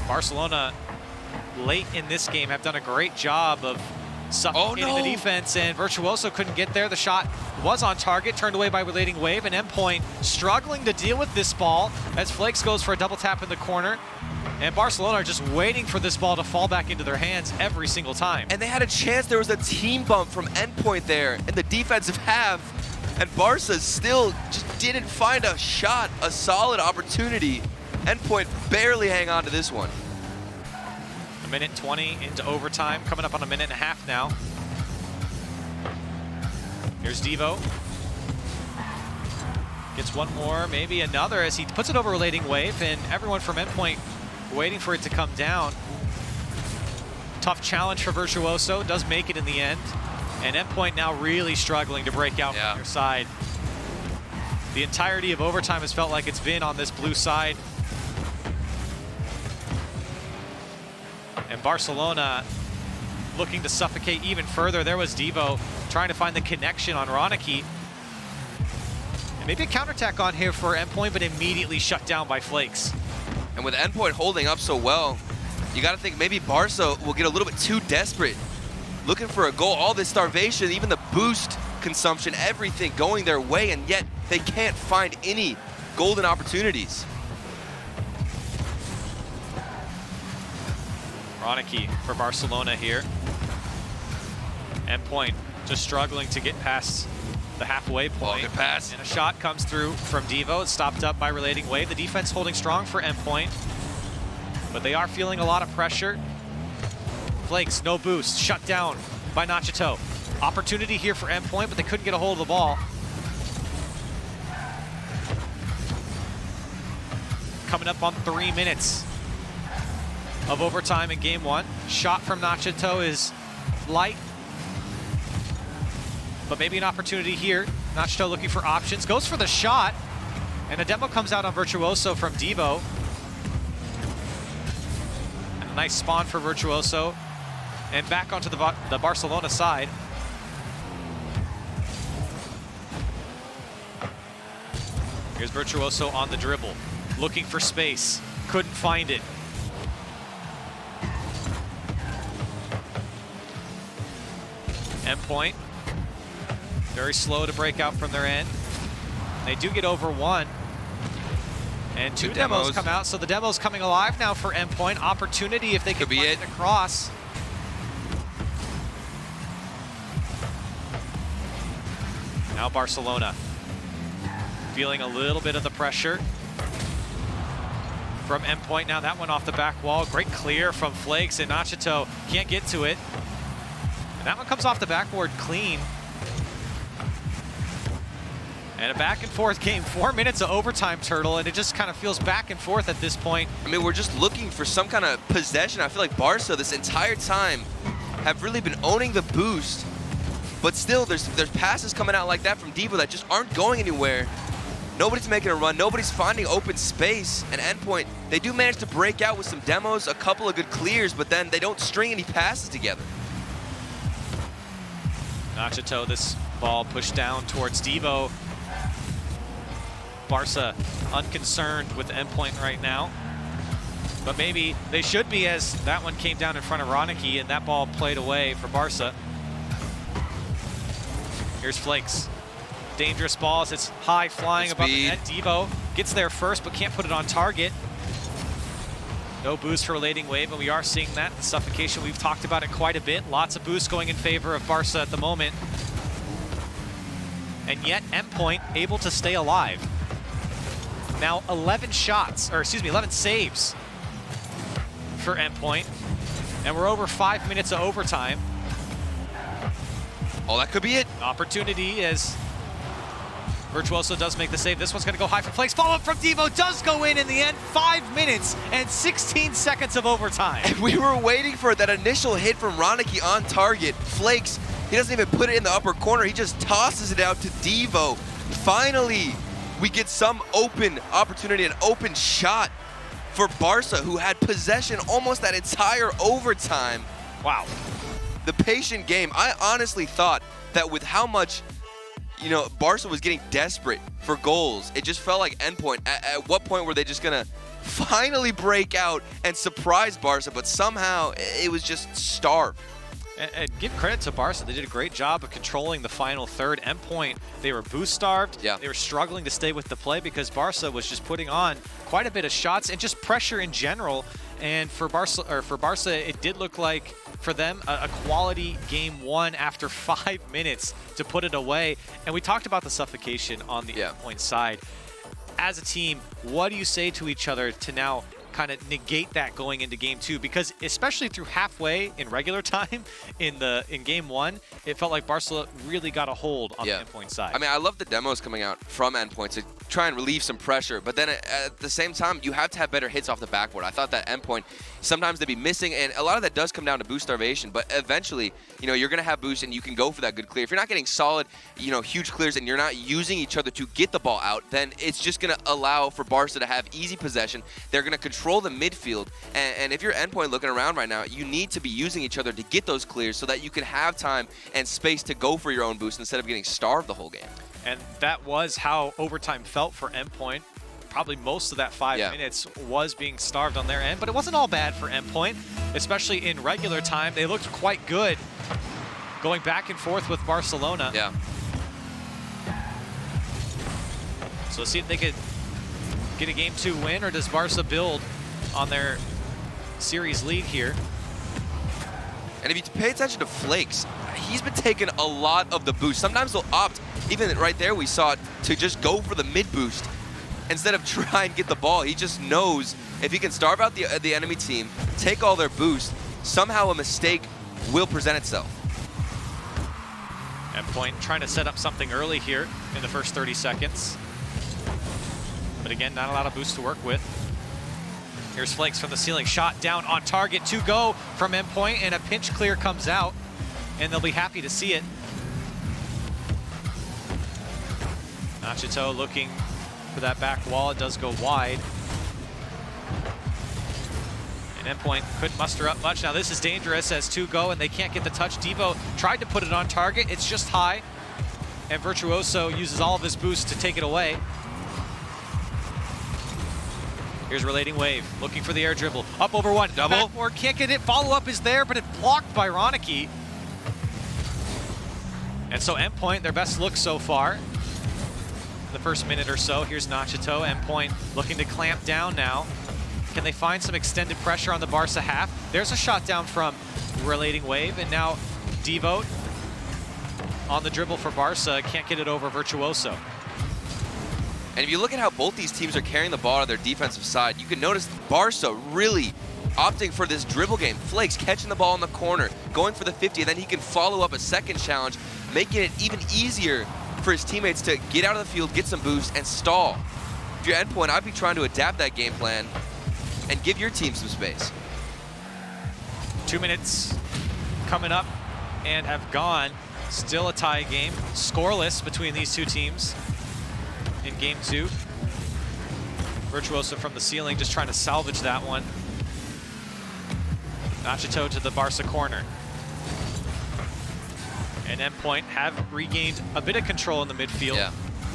Barcelona, late in this game, have done a great job of suffocating the defense, and Virtuoso couldn't get there. The shot was on target, turned away by Relating Wave, and Endpoint struggling to deal with this ball as Flakes goes for a double tap in the corner. And Barcelona are just waiting for this ball to fall back into their hands every single time. And they had a chance. There was a team bump from Endpoint there in the defensive half, and Barca still just didn't find a shot, a solid opportunity. Endpoint barely hang on to this one. A minute 20 into overtime, coming up on a minute and a half now. Here's Devo. Gets one more, maybe another, as he puts it over Relating Wave, and everyone from Endpoint waiting for it to come down. Tough challenge for Virtuoso, does make it in the end. And Endpoint now really struggling to break out from their side. The entirety of overtime has felt like it's been on this blue side. And Barcelona looking to suffocate even further. There was Devo trying to find the connection on Ronicky. And maybe a counterattack on here for Endpoint, but immediately shut down by Flakes. And with Endpoint holding up so well, you got to think maybe Barca will get a little bit too desperate, looking for a goal. All this starvation, even the boost consumption, everything going their way, and yet they can't find any golden opportunities. Ronicky for Barcelona here. Endpoint just struggling to get past the halfway point. Good pass. And a shot comes through from Devo. It's stopped up by Relating Wave. The defense holding strong for Endpoint, but they are feeling a lot of pressure. Flakes, no boost, shut down by Nachito. Opportunity here for Endpoint, but they couldn't get a hold of the ball. Coming up on 3 minutes of overtime in game one. Shot from Nachito is light. But maybe an opportunity here. Nachito looking for options, goes for the shot, and a demo comes out on Virtuoso from Devo. And a nice spawn for Virtuoso, and back onto the Barcelona side. Here's Virtuoso on the dribble, looking for space, couldn't find it. Endpoint, very slow to break out from their end. They do get over one. And two demos come out, so the demo's coming alive now for Endpoint. Opportunity if they can find it across. Now Barcelona feeling a little bit of the pressure from Endpoint. Now that one off the back wall. Great clear from Flakes, and Nachito can't get to it. And that one comes off the backboard clean. And a back and forth game, 4 minutes of overtime, Turtle, and it just kind of feels back and forth at this point. I mean, we're just looking for some kind of possession. I feel like Barça this entire time have really been owning the boost, but still there's passes coming out like that from Devo that just aren't going anywhere. Nobody's making a run, nobody's finding open space. And Endpoint, they do manage to break out with some demos, a couple of good clears, but then they don't string any passes together. Nachito, this ball pushed down towards Devo. Barça unconcerned with Endpoint right now, but maybe they should be, as that one came down in front of Ronicky and that ball played away for Barça. Here's Flakes. Dangerous balls, it's high flying above the net. Devo gets there first but can't put it on target. No boost for Relating Wave, and we are seeing that. The suffocation, we've talked about it quite a bit. Lots of boosts going in favor of Barça at the moment. And yet Endpoint able to stay alive. Now 11 shots, or excuse me, 11 saves for Endpoint. And we're over 5 minutes of overtime. Oh, that could be it. Opportunity as Virtuoso does make the save. This one's gonna go high for Flakes. Follow up from Devo does go in the end. 5 minutes and 16 seconds of overtime. And we were waiting for that initial hit from Ronicky on target. Flakes, he doesn't even put it in the upper corner. He just tosses it out to Devo. Finally, we get some open opportunity, an open shot for Barça, who had possession almost that entire overtime. Wow. The patient game. I honestly thought that with how much, you know, Barça was getting desperate for goals, it just felt like Endpoint. At what point were they just gonna finally break out and surprise Barça? But somehow it was just starved. And give credit to Barça. They did a great job of controlling the final third. Endpoint, they were boost starved. Yeah. They were struggling to stay with the play because Barça was just putting on quite a bit of shots and just pressure in general. And for Barça, it did look like for them a quality game one after 5 minutes to put it away. And we talked about the suffocation on the Endpoint side. As a team, what do you say to each other to now kind of negate that going into game two? Because especially through halfway in regular time in game one, it felt like Barcelona really got a hold on the Endpoint side. I mean, I love the demos coming out from Endpoint to try and relieve some pressure, but then at the same time, you have to have better hits off the backboard. I thought that Endpoint, sometimes they'd be missing, and a lot of that does come down to boost starvation, but eventually, you know, you're going to have boost and you can go for that good clear. If you're not getting solid, you know, huge clears and you're not using each other to get the ball out, then it's just going to allow for Barça to have easy possession. They're going to control the midfield, and if you're Endpoint looking around right now, you need to be using each other to get those clears so that you can have time and space to go for your own boost instead of getting starved the whole game. And that was how overtime felt for Endpoint. Probably most of that 5 minutes was being starved on their end, but it wasn't all bad for Endpoint, especially in regular time. They looked quite good going back and forth with Barcelona. Yeah. So let's see if they could get a game two win, or does Barça build on their series lead here? And if you pay attention to Flakes, he's been taking a lot of the boost. Sometimes he'll opt, even right there we saw it, to just go for the mid boost instead of try and get the ball. He just knows if he can starve out the enemy team, take all their boost, somehow a mistake will present itself. Endpoint trying to set up something early here in the first 30 seconds. But again, not a lot of boost to work with. Here's Flakes from the ceiling, shot down on target, to go from Endpoint, and a pinch clear comes out. and they'll be happy to see it. Nachito looking for that back wall. It does go wide. And Endpoint couldn't muster up much. Now this is dangerous as 2 go and they can't get the touch. Devo tried to put it on target. It's just high. And Virtuoso uses all of his boost to take it away. Here's Relating Wave, looking for the air dribble. Up over 1, double. Backboard, can't get it. Follow-up is there, but it's blocked by Ronicky. And so Endpoint, their best look so far. The first minute or so. Here's Nachito. Endpoint looking to clamp down now. Can they find some extended pressure on the Barça half? There's a shot down from Relating Wave, and now Devo on the dribble for Barça. Can't get it over Virtuoso. And if you look at how both these teams are carrying the ball on their defensive side, you can notice Barça really opting for this dribble game. Flakes catching the ball in the corner, going for the 50, and then he can follow up a second challenge, making it even easier for his teammates to get out of the field, get some boost, and stall. If you're Endpoint, I'd be trying to adapt that game plan and give your team some space. 2 minutes coming up and have gone. Still a tie game, scoreless between these two teams in game 2. Virtuoso from the ceiling, just trying to salvage that one. Nachito to the Barça corner. And Endpoint have regained a bit of control in the midfield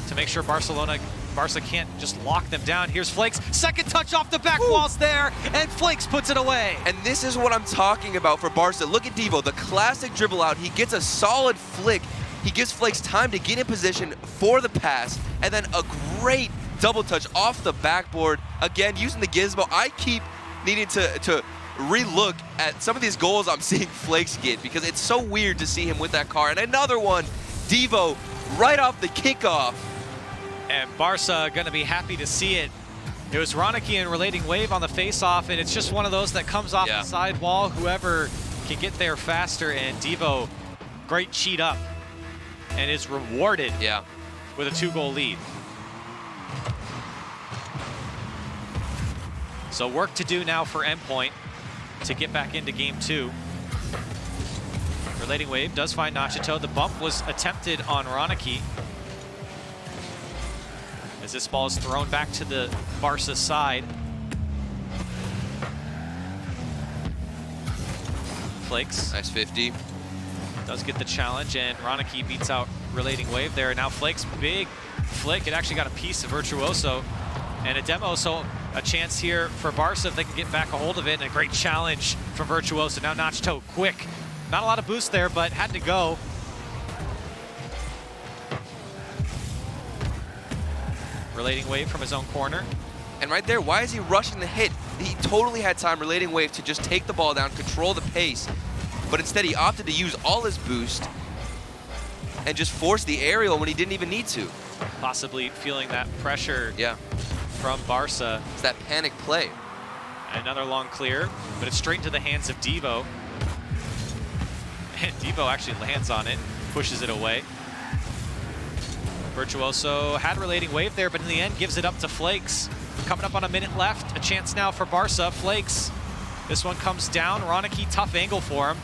to make sure Barça can't just lock them down. Here's Flakes, second touch off the back walls there, and Flakes puts it away. And this is what I'm talking about for Barça. Look at Devo, the classic dribble out. He gets a solid flick. He gives Flakes time to get in position for the pass, and then a great double touch off the backboard. Again, using the gizmo. I keep needing to re-look at some of these goals I'm seeing Flakes get, because it's so weird to see him with that car. And another one, Devo, right off the kickoff. And Barça gonna be happy to see it. It was Ronicky and Relating Wave on the face-off, and it's just one of those that comes off the side wall. Whoever can get there faster, and Devo, great cheat up, and is rewarded with a 2-goal lead. So work to do now for Endpoint to get back into game 2. Relating Wave does find Nachito. The bump was attempted on Ronicky. As this ball is thrown back to the Barça side. Flakes. Nice 50. Does get the challenge, and Ronicky beats out Relating Wave there. Now Flakes, big flick. It actually got a piece of Virtuoso and a demo, so a chance here for Barça if they can get back a hold of it, and a great challenge from Virtuoso. Now Nachito, quick. Not a lot of boost there, but had to go. Relating Wave from his own corner. And right there, why is he rushing the hit? He totally had time, Relating Wave, to just take the ball down, control the pace, but instead he opted to use all his boost and just force the aerial when he didn't even need to. Possibly feeling that pressure from Barça. It's that panic play. Another long clear, but it's straight into the hands of Devo. And Devo actually lands on it, pushes it away. Virtuoso had Relating Wave there, but in the end gives it up to Flakes. Coming up on a minute left, a chance now for Barça. Flakes, this one comes down. Ronicky, tough angle for him.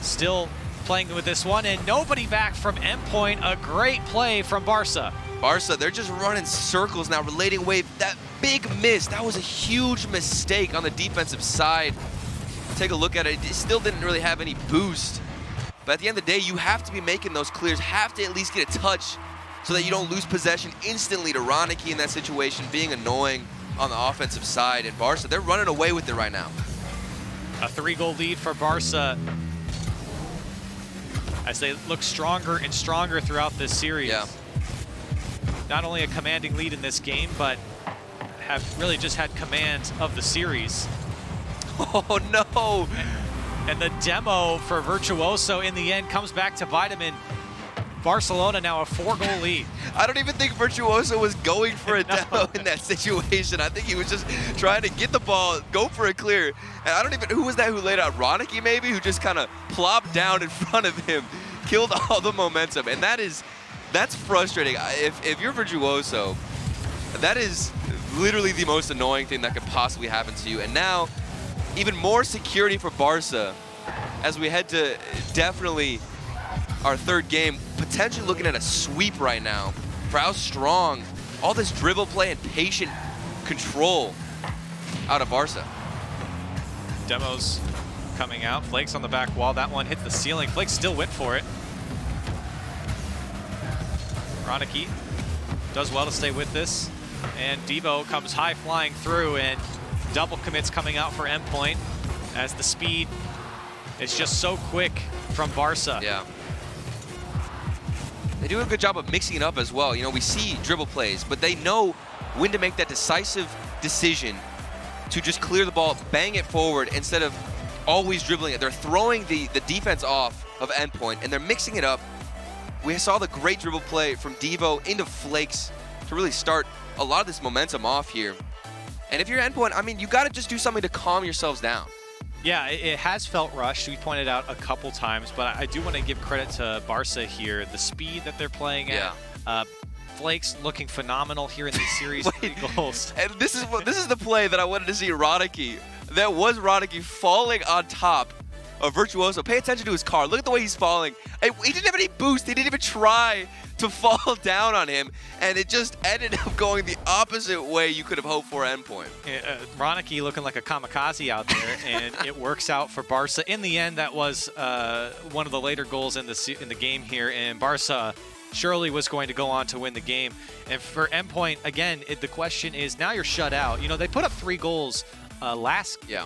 Still playing with this one, and nobody back from Endpoint. A great play from Barça. Barça, they're just running circles now. Relating Wave, that big miss, that was a huge mistake on the defensive side. Take a look at it, it still didn't really have any boost. But at the end of the day, you have to be making those clears, have to at least get a touch so that you don't lose possession instantly to Ronicky in that situation, being annoying on the offensive side. And Barça, they're running away with it right now. A 3-goal lead for Barça as they look stronger and stronger throughout this series. Not only a commanding lead in this game, but have really just had command of the series. Oh no! And the demo for Virtuoso in the end comes back to bite him in. Barcelona now a 4-goal lead. I don't even think Virtuoso was going for a demo in that situation. I think he was just trying to get the ball, go for a clear. And I don't even, who was that who laid out? Ronicky maybe, who just kind of plopped down in front of him, killed all the momentum. And that's frustrating. If you're Virtuoso, that is literally the most annoying thing that could possibly happen to you. And now, even more security for Barça as we head to definitely our third game, potentially looking at a sweep right now for how strong all this dribble play and patient control out of Barça. Demos coming out. Flakes on the back wall. That one hit the ceiling. Flakes still went for it. Ronicky does well to stay with this. And Devo comes high flying through, and double commits coming out for Endpoint as the speed is just so quick from Barça. Yeah. They do a good job of mixing it up as well. You know, we see dribble plays, but they know when to make that decisive decision to just clear the ball, bang it forward instead of always dribbling it. They're throwing the defense off of Endpoint, and they're mixing it up. We saw the great dribble play from Devo into Flakes to really start a lot of this momentum off here. And if you're Endpoint, I mean, you got to just do something to calm yourselves down. Yeah, it has felt rushed. We pointed out a couple times, but I do want to give credit to Barça here. The speed that they're playing at. Flakes looking phenomenal here in these series. 3 goals. And this is the play that I wanted to see Ronicky. That was Ronicky falling on top of Virtuoso. Pay attention to his car. Look at the way he's falling. He didn't have any boost. He didn't even try to fall down on him, and it just ended up going the opposite way you could have hoped for Endpoint. Ronicky looking like a kamikaze out there, and it works out for Barça. In the end, that was one of the later goals in the game here, and Barça surely was going to go on to win the game. And for Endpoint, again, the question is, now you're shut out. You know, they put up 3 goals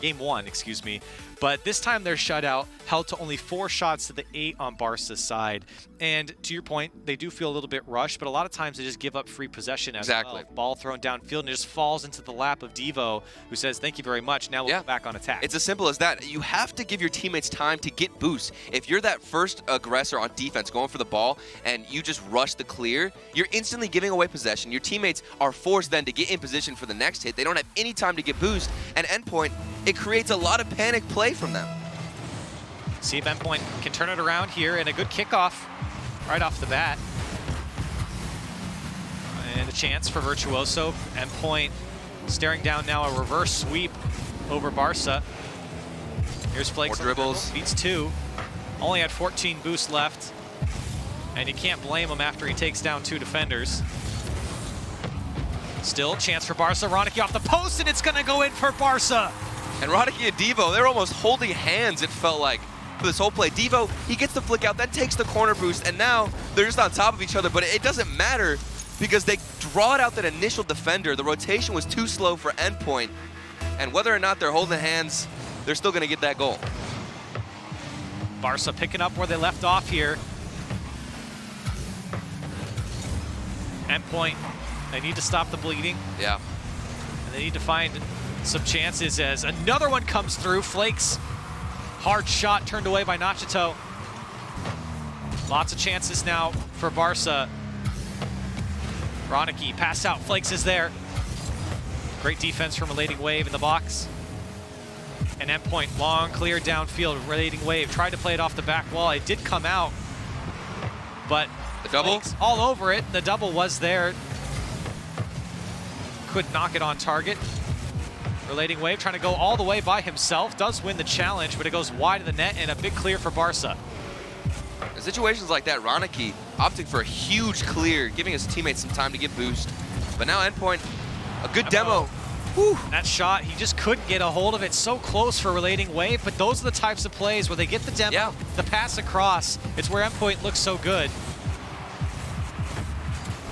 game 1, excuse me. But this time they're shut out, held to only 4 shots to the 8 on Barca's side. And to your point, they do feel a little bit rushed, but a lot of times they just give up free possession as well. Ball thrown downfield, and it just falls into the lap of Devo, who says, thank you very much, now we'll go back on attack. It's as simple as that. You have to give your teammates time to get boosts. If you're that first aggressor on defense going for the ball and you just rush the clear, you're instantly giving away possession. Your teammates are forced then to get in position for the next hit. They don't have any time to get boost, and Endpoint, it creates a lot of panic play from them. See if Endpoint can turn it around here, and a good kickoff right off the bat. And a chance for Virtuoso. Endpoint staring down now a reverse sweep over Barça. Here's Flakes. More dribbles. Beats 2. Only had 14 boosts left. And you can't blame him after he takes down 2 defenders. Still, chance for Barça. Ronicky off the post, and it's going to go in for Barça. And Ronicky and Devo, they're almost holding hands, it felt like, for this whole play. Devo, he gets the flick out, then takes the corner boost, and now they're just on top of each other, but it doesn't matter because they draw it out that initial defender. The rotation was too slow for Endpoint, and whether or not they're holding hands, they're still going to get that goal. Barça picking up where they left off here. Endpoint, they need to stop the bleeding. Yeah. And they need to find some chances as another one comes through. Flakes, hard shot turned away by Nachito. Lots of chances now for Barça. Ronicky, pass out, Flakes is there. Great defense from Relating Wave in the box. And Endpoint, long clear downfield, Relating Wave. Tried to play it off the back wall, it did come out. But the double? Flakes all over it, the double was there. Could knock it on target. Relating Wave trying to go all the way by himself, does win the challenge, but it goes wide of the net and a big clear for Barça. In situations like that, Ronicky opting for a huge clear, giving his teammates some time to get boost. But now Endpoint, a good demo. Whew. That shot, he just couldn't get a hold of it. So close for Relating Wave, but those are the types of plays where they get the demo, the pass across. It's where Endpoint looks so good.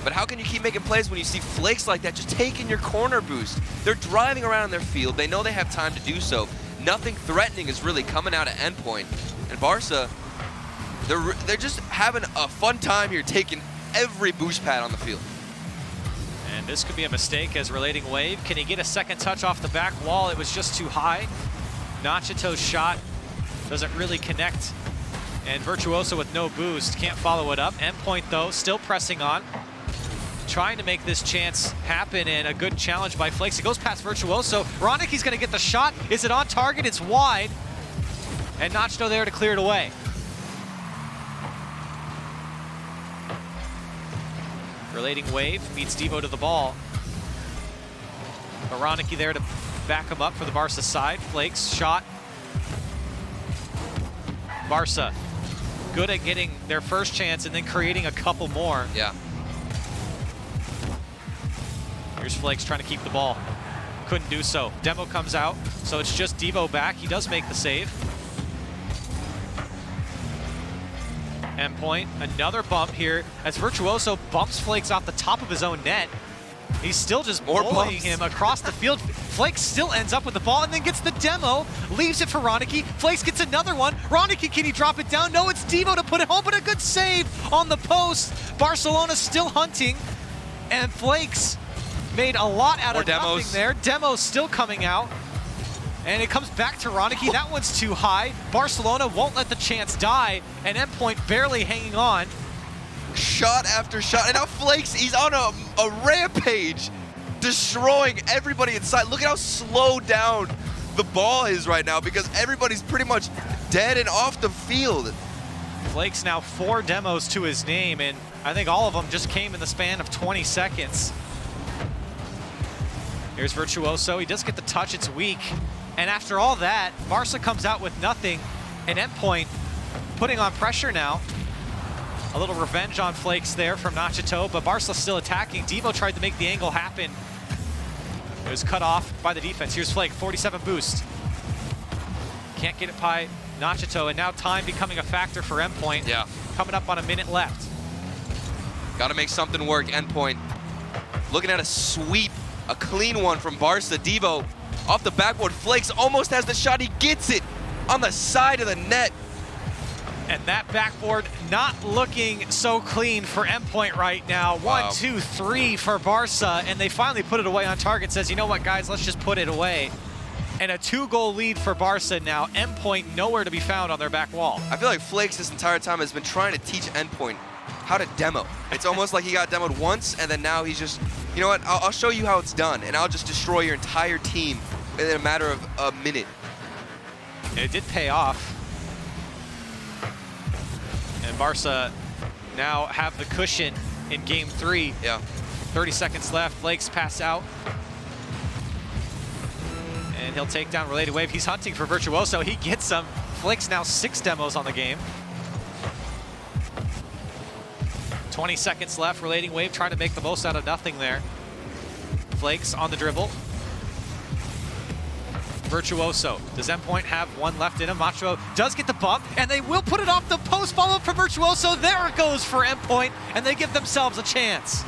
But how can you keep making plays when you see Flakes like that just taking your corner boost? They're driving around in their field. They know they have time to do so. Nothing threatening is really coming out of Endpoint. And Barça, they're just having a fun time here, taking every boost pad on the field. And this could be a mistake as Relating Wave. Can he get a second touch off the back wall? It was just too high. Nachito's shot doesn't really connect. And Virtuoso with no boost can't follow it up. Endpoint, though, still pressing on, trying to make this chance happen, and a good challenge by Flakes. It goes past Virtuoso. Ronicky's going to get the shot. Is it on target? It's wide. And Nachito there to clear it away. Relating Wave meets Devo to the ball. But Ronicky there to back him up for the Barca side. Flakes, shot. Barça, good at getting their first chance and then creating a couple more. Yeah. Here's Flakes trying to keep the ball. Couldn't do so. Demo comes out, so it's just Devo back. He does make the save. Endpoint, another bump here as Virtuoso bumps Flakes off the top of his own net. He's still just bullying him across the field. Flakes still ends up with the ball and then gets the demo, leaves it for Ronicky. Flakes gets another one. Ronicky, can he drop it down? No, it's Devo to put it home, but a good save on the post. Barcelona still hunting, and Flakes made a lot out of nothing there. Demo still coming out, and it comes back to Ronicky. That one's too high. Barcelona won't let the chance die, and Endpoint barely hanging on. Shot after shot, and now Flakes, he's on a rampage, destroying everybody inside. Look at how slowed down the ball is right now because everybody's pretty much dead and off the field. Flakes now 4 demos to his name, and I think all of them just came in the span of 20 seconds. Here's Virtuoso, he does get the touch, it's weak. And after all that, Barça comes out with nothing, and Endpoint putting on pressure now. A little revenge on Flakes there from Nachito, but Barça still attacking. Devo tried to make the angle happen. It was cut off by the defense. Here's Flake, 47 boost. Can't get it by Nachito, and now time becoming a factor for Endpoint. Yeah. Coming up on a minute left. Gotta make something work, Endpoint. Looking at a sweep, a clean one from Barça. Devo off the backboard. Flakes almost has the shot. He gets it on the side of the net. And that backboard not looking so clean for Endpoint right now. Wow. 1, 2, 3 for Barça, and they finally put it away on target. Says, you know what, guys, let's just put it away. And a 2-goal lead for Barça now. Endpoint nowhere to be found on their back wall. I feel like Flakes this entire time has been trying to teach Endpoint how to demo. It's almost like he got demoed once, and then now he's just, you know what, I'll show you how it's done, and I'll just destroy your entire team in a matter of a minute. And it did pay off. And Barça now have the cushion in game 3. Yeah. 30 seconds left. Flakes pass out. And he'll take down Related Wave. He's hunting for Virtuoso. He gets some. Flakes now 6 demos on the game. 20 seconds left. Relating Wave trying to make the most out of nothing there. Flakes on the dribble. Virtuoso. Does Endpoint have one left in him? Macho does get the bump, and they will put it off the post. Follow up for Virtuoso. There it goes for Endpoint, and they give themselves a chance.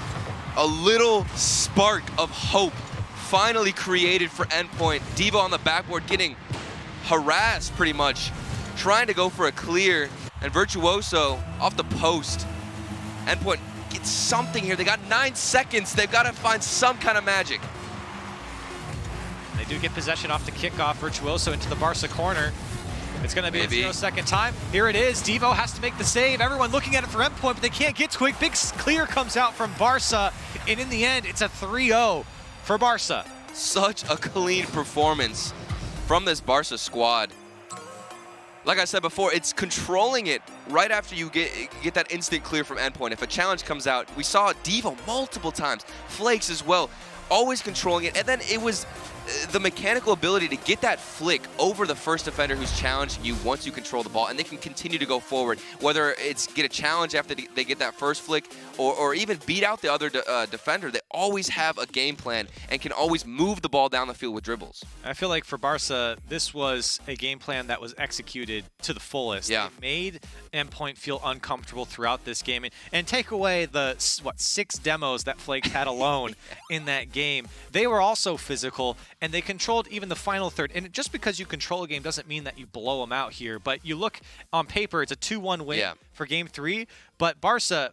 A little spark of hope finally created for Endpoint. Devo on the backboard getting harassed pretty much, trying to go for a clear, and Virtuoso off the post. Endpoint gets something here. They got 9 seconds. They've got to find some kind of magic. They do get possession off the kickoff. Virtuoso into the Barça corner. It's going to be a 0-second time. Here it is. Devo has to make the save. Everyone looking at it for Endpoint, but they can't get to it. Big clear comes out from Barça, and in the end, it's a 3-0 for Barça. Such a clean performance from this Barça squad. Like I said before, it's controlling it right after you get that instant clear from Endpoint. If a challenge comes out, we saw Devo multiple times, Flakes as well, always controlling it, and then it was the mechanical ability to get that flick over the first defender who's challenging you once you control the ball, and they can continue to go forward, whether it's get a challenge after they get that first flick or even beat out the other defender. They always have a game plan and can always move the ball down the field with dribbles. I feel like for Barça, this was a game plan that was executed to the fullest. Yeah. It made Endpoint feel uncomfortable throughout this game, and take away the 6 demos that Flakes had alone in that game. They were also physical, and they controlled even the final third. And just because you control a game doesn't mean that you blow them out here. But you look on paper, it's a 2-1 win for game 3. But Barça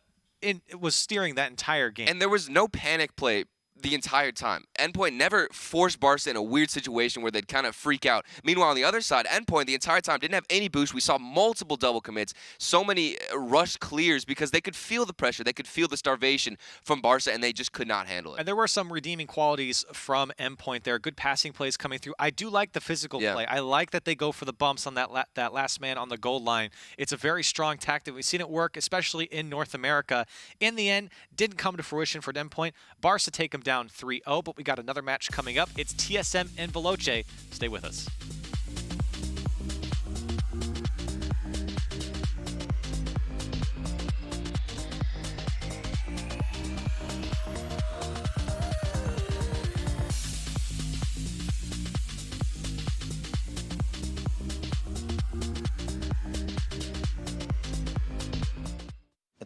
was steering that entire game. And there was no panic play the entire time. Endpoint never forced Barça in a weird situation where they'd kind of freak out. Meanwhile, on the other side, Endpoint the entire time didn't have any boost. We saw multiple double commits, so many rushed clears because they could feel the pressure, they could feel the starvation from Barça, and they just could not handle it. And there were some redeeming qualities from Endpoint there. Good passing plays coming through. I do like the physical play. I like that they go for the bumps on that last man on the goal line. It's a very strong tactic. We've seen it work, especially in North America. In the end, didn't come to fruition for Endpoint. Barça take them down 3-0, but we got another match coming up. It's TSM and Veloce. Stay with us.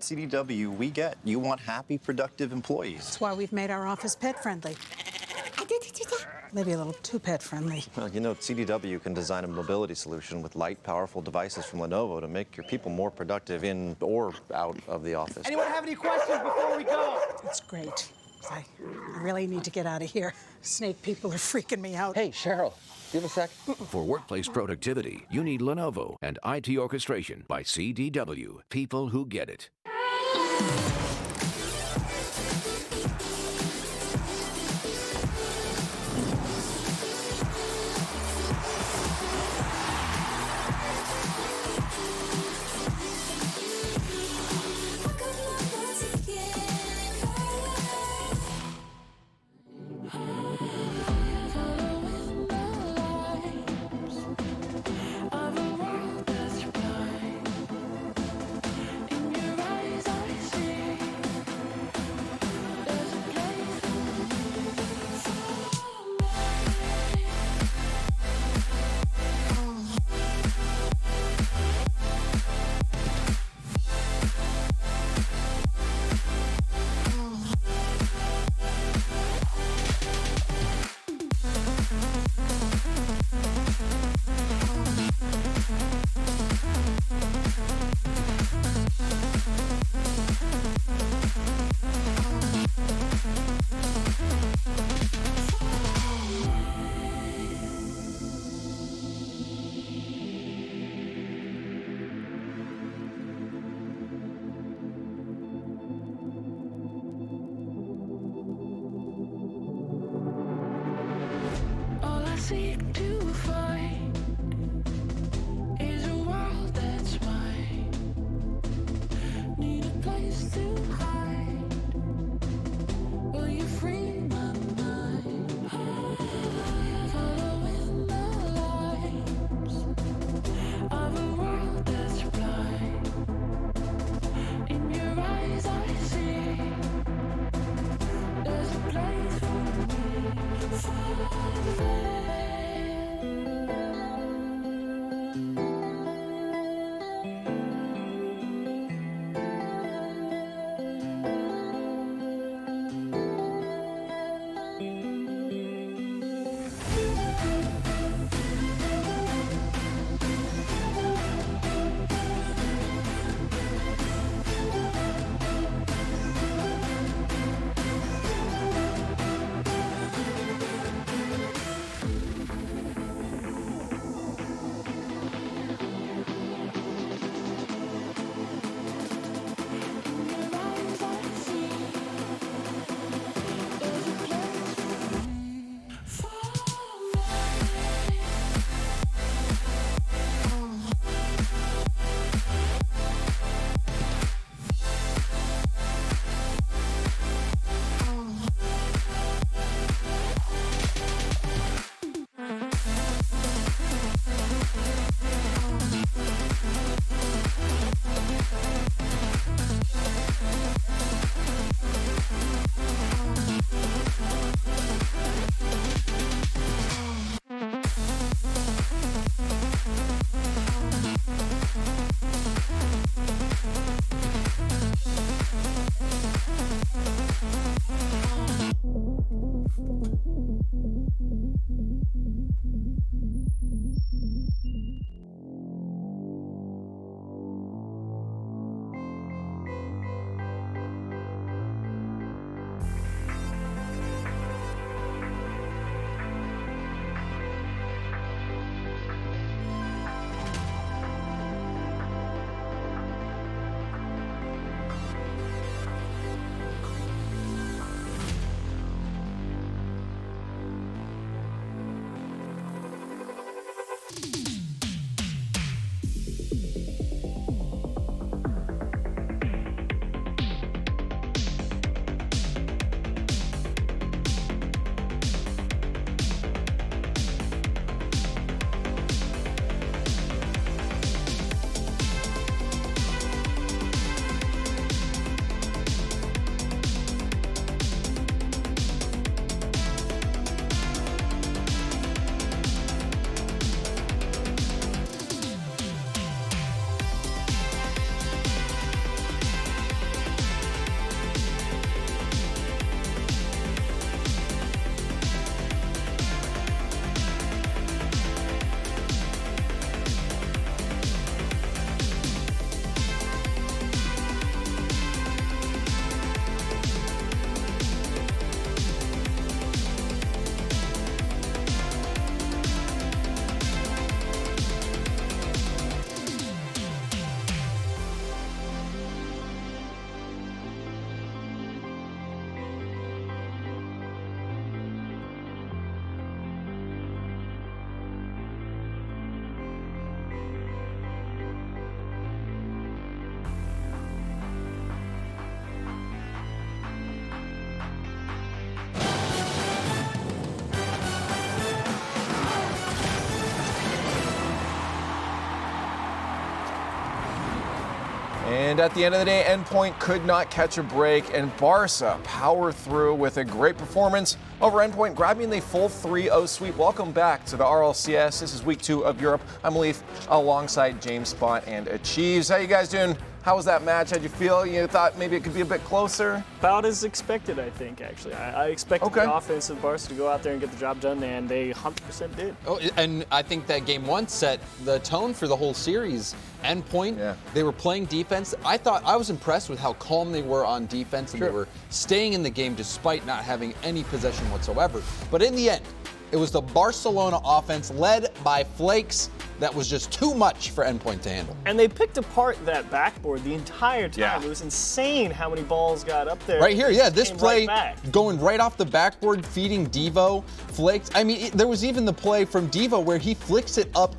CDW, we get you want happy, productive employees. That's why we've made our office pet-friendly. Maybe a little too pet-friendly. Well, you know, CDW can design a mobility solution with light, powerful devices from Lenovo to make your people more productive in or out of the office. Anyone have any questions before we go? It's great. I really need to get out of here. Snake people are freaking me out. Hey, Cheryl, do you have a sec? For workplace productivity, you need Lenovo and IT orchestration by CDW. People who get it. seek to find is a world that's mine. Need a place to hide. Will you free my mind? Following the lights of a world that's blind. In your eyes I see there's a place for me. And at the end of the day, Endpoint could not catch a break, and Barça power through with a great performance over Endpoint, grabbing the full 3-0 sweep. Welcome back to the RLCS. This is week 2 of Europe. I'm Leaf alongside James Spot and Achieves. How you guys doing? How was that match? How'd you feel? You thought maybe it could be a bit closer? About as expected, I think, actually. I expected the offense of Barça to go out there and get the job done, and they 100% did. Oh, and I think that game 1 set the tone for the whole series. Endpoint, they were playing defense. I was impressed with how calm they were on defense, and they were staying in the game despite not having any possession whatsoever. But in the end, it was the Barcelona offense led by Flakes that was just too much for Endpoint to handle. And they picked apart that backboard the entire time. It was insane how many balls got up there. Right here, this play going right off the backboard, feeding Devo, Flakes. I mean, there was even the play from Devo where he flicks it up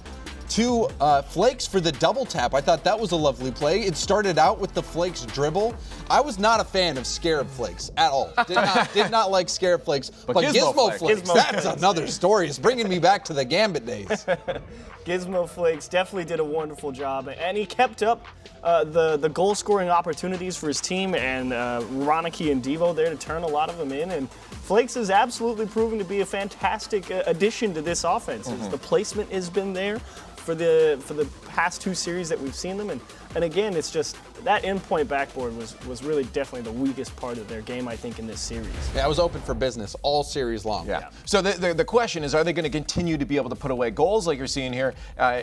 to Flakes for the double tap. I thought that was a lovely play. It started out with the Flakes dribble. I was not a fan of Scarab Flakes at all. Did not like Scarab Flakes. But Gizmo Flakes, that's another story. It's bringing me back to the Gambit days. Gizmo Flakes definitely did a wonderful job, and he kept up the goal-scoring opportunities for his team, and Ronicky and Devo there to turn a lot of them in, and Flakes is absolutely proving to be a fantastic addition to this offense. The placement has been there for the past 2 series that we've seen them, and again, it's just that Endpoint backboard was really definitely the weakest part of their game, I think, in this series. Yeah, it was open for business all series long. Yeah. So the question is, are they going to continue to be able to put away goals like you're seeing here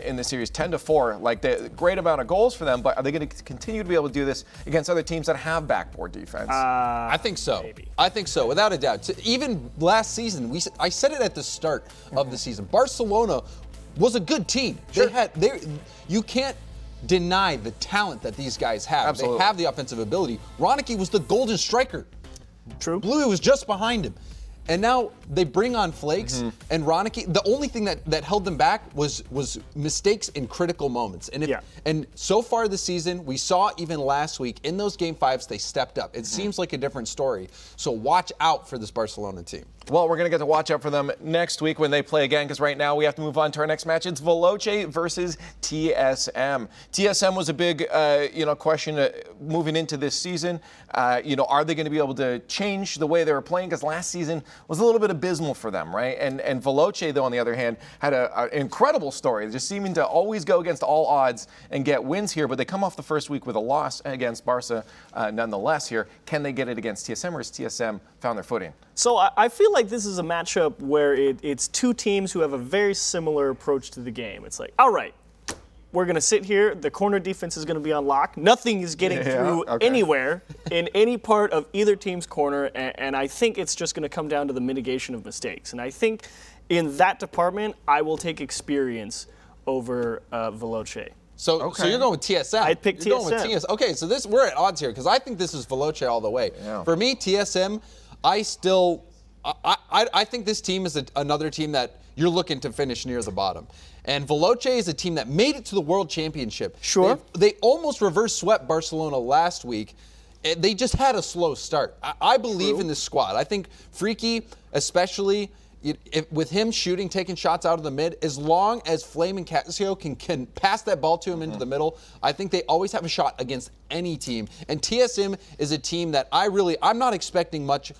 in the series, 10-4, like the great amount of goals for them, but are they going to continue to be able to do this against other teams that have backboard defense? I think so. Maybe. I think so, without a doubt. Even last season, I said it at the start of the season, Barcelona was a good team. Sure. You can't deny the talent that these guys have. Absolutely. They have the offensive ability. Ronicky was the golden striker. True. Bluey was just behind him. And now they bring on Flakes and Ronicky. The only thing that held them back was mistakes in critical moments. And so far this season, we saw even last week in those game 5s, they stepped up. It seems like a different story. So watch out for this Barcelona team. Well, we're going to get to watch out for them next week when they play again, because right now we have to move on to our next match. It's Veloce versus TSM. TSM was a big question moving into this season. Are they going to be able to change the way they were playing? Because last season was a little bit abysmal for them, right? And Veloce, though, on the other hand, had an incredible story, just seeming to always go against all odds and get wins here. But they come off the first week with a loss against Barça nonetheless here. Can they get it against TSM, or has TSM found their footing? So I feel like this is a matchup where it's 2 teams who have a very similar approach to the game. It's like, all right, we're going to sit here. The corner defense is going to be on lock. Nothing is getting through anywhere in any part of either team's corner, and I think it's just going to come down to the mitigation of mistakes. And I think in that department, I will take experience over Veloce. So you're going with TSM. I'd pick TSM. You're going with TSM. Okay, so we're at odds here, because I think this is Veloce all the way. Yeah. For me, TSM, I think this team is another team that you're looking to finish near the bottom. And Veloce is a team that made it to the World Championship. Sure. They almost reverse swept Barcelona last week. They just had a slow start. I believe in this squad. I think Freaky, especially, with him shooting, taking shots out of the mid, as long as Flame and Casio can pass that ball to him into the middle, I think they always have a shot against any team. And TSM is a team that I'm not expecting much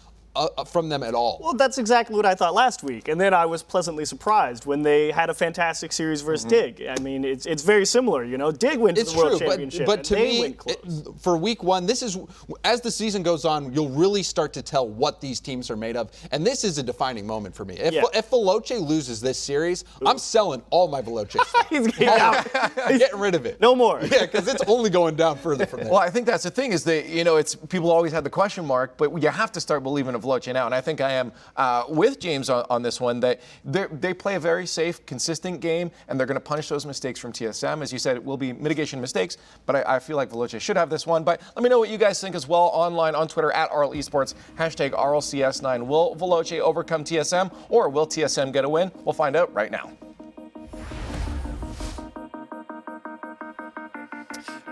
from them at all. Well, that's exactly what I thought last week, and then I was pleasantly surprised when they had a fantastic series versus Dig. I mean, it's very similar, Dig went to the World Championship, but to and me, they went close. For week 1, this is, as the season goes on, you'll really start to tell what these teams are made of, and this is a defining moment for me. If Veloce loses this series, I'm selling all my Veloce stuff. He's getting out. He's getting rid of it. No more. Yeah, because it's only going down further from there. Well, I think that's the thing, is that, it's people always had the question mark, but you have to start believing in Veloce now, and I think I am with James on this one, that they play a very safe, consistent game, and they're going to punish those mistakes from TSM. As you said, it will be mitigation mistakes, but I feel like Veloce should have this one. But let me know what you guys think as well online on Twitter at RL Esports, #RLCS9. Will Veloce overcome TSM, or will TSM get a win? We'll find out right now.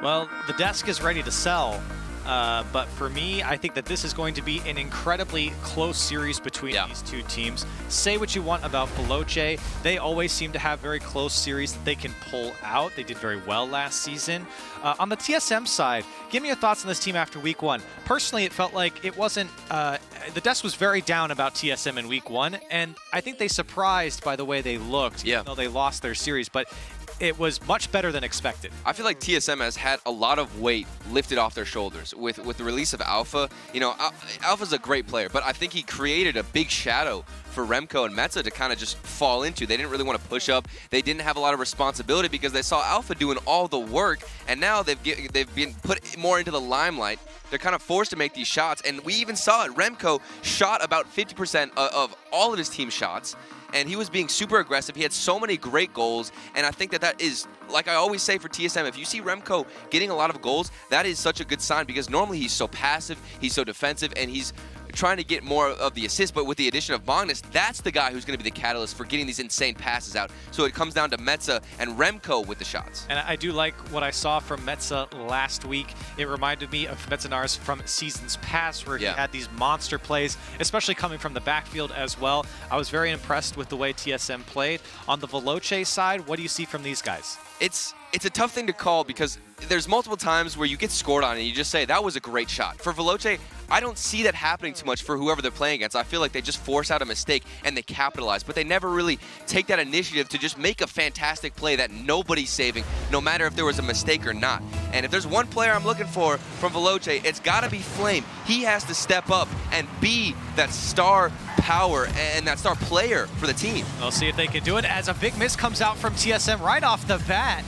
Well, the desk is ready to sell But for me, I think that this is going to be an incredibly close series between these two teams. Say what you want about Veloce. They always seem to have very close series that they can pull out. They did very well last season. On the TSM side, give me your thoughts on this team after week 1. Personally, it felt like it wasn't, the dust was very down about TSM in week 1, and I think they surprised by the way they looked, even though they lost their series, but it was much better than expected. I feel like TSM has had a lot of weight lifted off their shoulders with the release of Alpha. You know, Alpha's a great player, but I think he created a big shadow for Remco and Metza to kind of just fall into. They didn't really want to push up. They didn't have a lot of responsibility because they saw Alpha doing all the work, and now they've been put more into the limelight. They're kind of forced to make these shots, and we even saw it. Remco shot about 50% of all of his team shots, and he was being super aggressive. He had so many great goals, and I think that is, like I always say for TSM, if you see Remco getting a lot of goals, that is such a good sign because normally he's so passive, he's so defensive, and he's trying to get more of the assist, but with the addition of Magnus, that's the guy who's going to be the catalyst for getting these insane passes out. So it comes down to Metza and Remco with the shots. And I do like what I saw from Metza last week. It reminded me of Metzanaris from seasons past where he had these monster plays, especially coming from the backfield as well. I was very impressed with the way TSM played. On the Veloce side, what do you see from these guys? It's a tough thing to call because there's multiple times where you get scored on and you just say, that was a great shot. For Veloce, I don't see that happening too much for whoever they're playing against. I feel like they just force out a mistake and they capitalize, but they never really take that initiative to just make a fantastic play that nobody's saving, no matter if there was a mistake or not. And if there's one player I'm looking for from Veloce, it's got to be Flame. He has to step up and be that star power and that star player for the team. We'll see if they can do it as a big miss comes out from TSM right off the bat.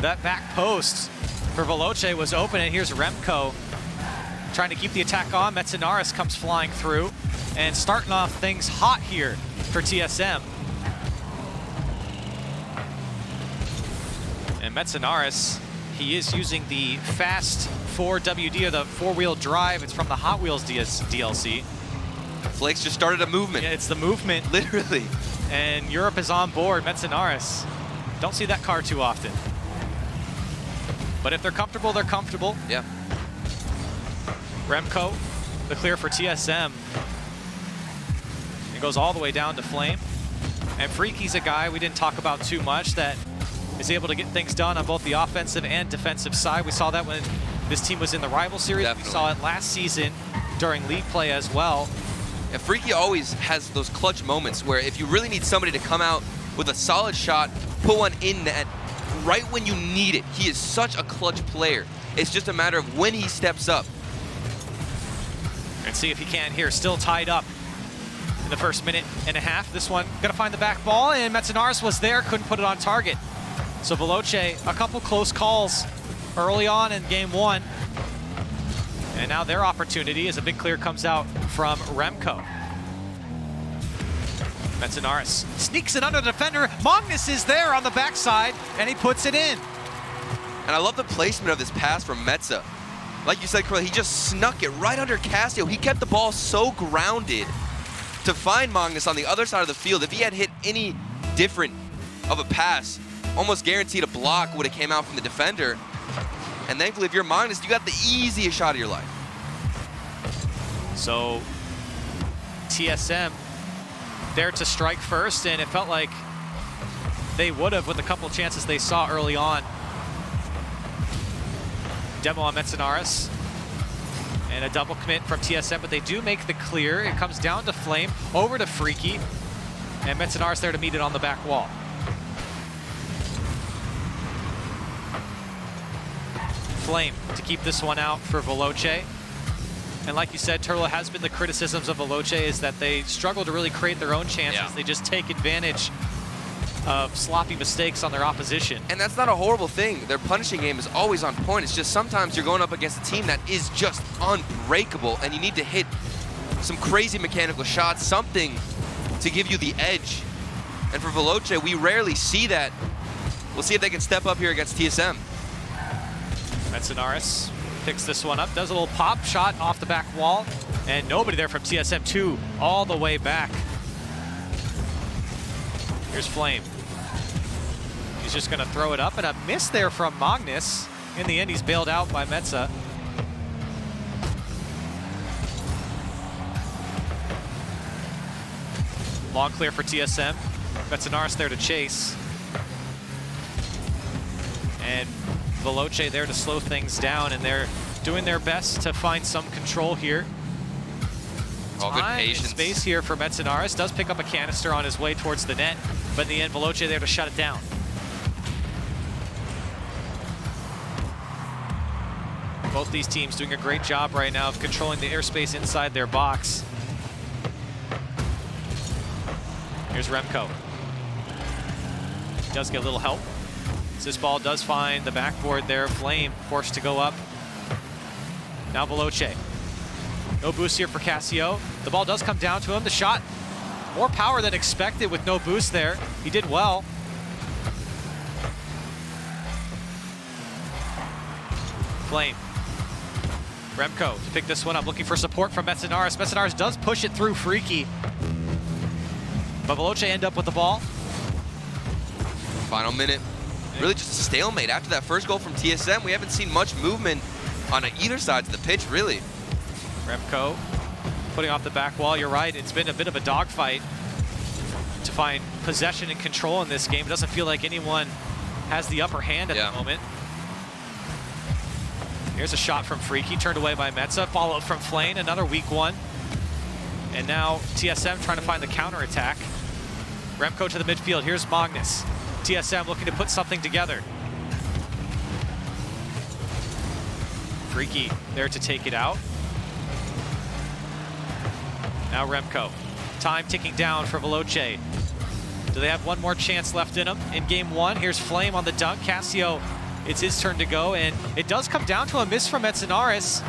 That back post for Veloce was open, and here's Remco trying to keep the attack on. Metzanaris comes flying through and starting off things hot here for TSM. And Metzanaris, he is using the Fast 4WD, or the four-wheel drive. It's from the Hot Wheels DLC. Flakes just started a movement. Yeah, it's the movement. Literally. And Europe is on board. Metzanaris. Don't see that car too often. But if they're comfortable, they're comfortable. Yeah. Remco, the clear for TSM. It goes all the way down to Flame. And Freaky's a guy we didn't talk about too much that is able to get things done on both the offensive and defensive side. We saw that when this team was in the rival series. Definitely. We saw it last season during league play as well. And Freaky always has those clutch moments where if you really need somebody to come out with a solid shot, put one in net, right when you need it. He is such a clutch player. It's just a matter of when he steps up. And see if he can here. Still tied up in the first minute and a half. This one gonna find the back ball, and Metzanaris was there, couldn't put it on target. So Veloce, a couple close calls early on in game 1. And now their opportunity as a big clear comes out from Remco. Metzanaris sneaks it under the defender. Magnus is there on the backside, and he puts it in. And I love the placement of this pass from Metza. Like you said, Curly, he just snuck it right under Castillo. He kept the ball so grounded to find Magnus on the other side of the field. If he had hit any different of a pass, almost guaranteed a block would have came out from the defender. And thankfully, if you're Magnus, you got the easiest shot of your life. So TSM there to strike first, and it felt like they would have with a couple chances they saw early on. Demo on Metzanaris, and a double commit from TSM, but they do make the clear. It comes down to Flame, over to Freaky, and Metzanaris there to meet it on the back wall. Flame to keep this one out for Veloce. And like you said, Turlo, has been the criticisms of Veloce is that they struggle to really create their own chances. Yeah. They just take advantage of sloppy mistakes on their opposition. And that's not a horrible thing. Their punishing game is always on point. It's just sometimes you're going up against a team that is just unbreakable, and you need to hit some crazy mechanical shots, something to give you the edge. And for Veloce, we rarely see that. We'll see if they can step up here against TSM. Metzanaris picks this one up, does a little pop shot off the back wall, and nobody there from TSM 2 all the way back. Here's Flame. He's just gonna throw it up, and a miss there from Magnus. In the end, he's bailed out by Metza. Long clear for TSM. Metzenaris there to chase. And Veloce there to slow things down, and they're doing their best to find some control here. All good Time and patience. space here for Metzenaris. Does pick up a canister on his way towards the net, but in the end, Veloce there to shut it down. Both these teams doing a great job right now of controlling the airspace inside their box. Here's Remco. Does get a little help. This ball does find the backboard there. Flame forced to go up. Now Veloce. No boost here for Cassio. The ball does come down to him. The shot, more power than expected with no boost there. He did well. Flame. Remco to pick this one up, looking for support from Metzenaris. Metzenaris does push it through Freaky. But Veloce end up with the ball. Final minute. Really just a stalemate. After that first goal from TSM, we haven't seen much movement on either side of the pitch, really. Remco putting off the back wall. You're right, it's been a bit of a dogfight to find possession and control in this game. It doesn't feel like anyone has the upper hand at the moment. Here's a shot from Freaky, turned away by Metza. Follow-up from Flame, another weak one. And now TSM trying to find the counterattack. Remco to the midfield. Here's Magnus. TSM looking to put something together. Freaky there to take it out. Now Remco. Time ticking down for Veloce. Do they have one more chance left in them in game one? Here's Flame on the dunk. Cassio, it's his turn to go, and it does come down to a miss from Metzenaris.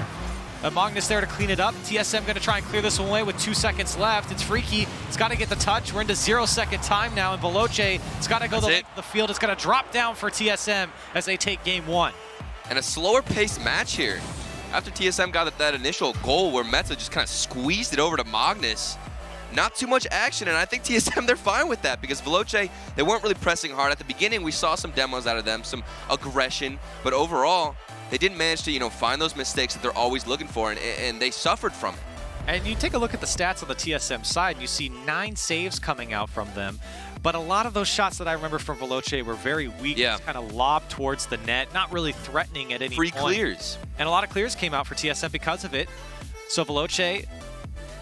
Magnus there to clean it up. TSM going to try and clear this one away with 2 seconds left. It's Freaky. It's got to get the touch. We're into 0-second time now, and Veloce, it's got to go the length of the field. It's going to drop down for TSM as they take game one. And a slower paced match here. After TSM got that initial goal where Metza just kind of squeezed it over to Magnus, not too much action, and I think TSM, they're fine with that because Veloce, they weren't really pressing hard. At the beginning, we saw some demos out of them, some aggression, but overall, they didn't manage to, find those mistakes that they're always looking for, and they suffered from it. And you take a look at the stats on the TSM side, and you see 9 saves coming out from them. But a lot of those shots that I remember from Veloce were very weak, just kind of lobbed towards the net, not really threatening at any point. Free clears. And a lot of clears came out for TSM because of it. So Veloce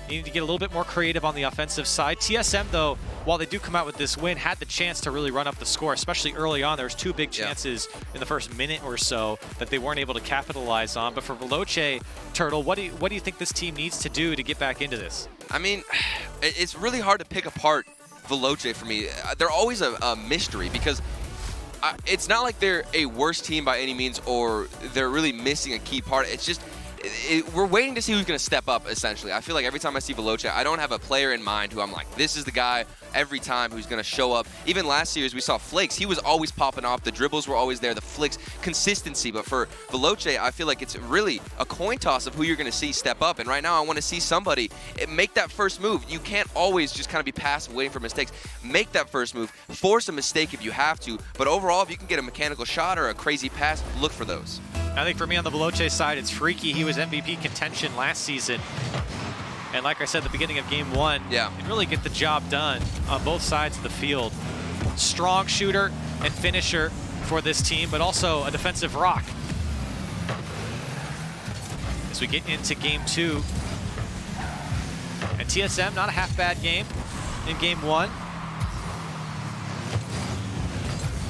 needed to get a little bit more creative on the offensive side. TSM, though, while they do come out with this win, had the chance to really run up the score, especially early on. There was 2 big chances in the first minute or so that they weren't able to capitalize on. But for Veloce, Turtle, what do you think this team needs to do to get back into this? I mean, it's really hard to pick apart Veloce for me. They're always a mystery because it's not like they're a worse team by any means or they're really missing a key part. It's just we're waiting to see who's going to step up, essentially. I feel like every time I see Veloce, I don't have a player in mind who I'm like, this is the guy every time who's going to show up. Even last series, we saw Flakes. He was always popping off. The dribbles were always there. The flicks, consistency. But for Veloce, I feel like it's really a coin toss of who you're going to see step up. And right now, I want to see somebody make that first move. You can't always just kind of be passive, waiting for mistakes. Make that first move. Force a mistake if you have to. But overall, if you can get a mechanical shot or a crazy pass, look for those. I think for me on the Veloce side, it's Freaky. He was MVP contention last season. And like I said at the beginning of game one, can really get the job done on both sides of the field. Strong shooter and finisher for this team, but also a defensive rock. As we get into game two. And TSM, not a half bad game in game one.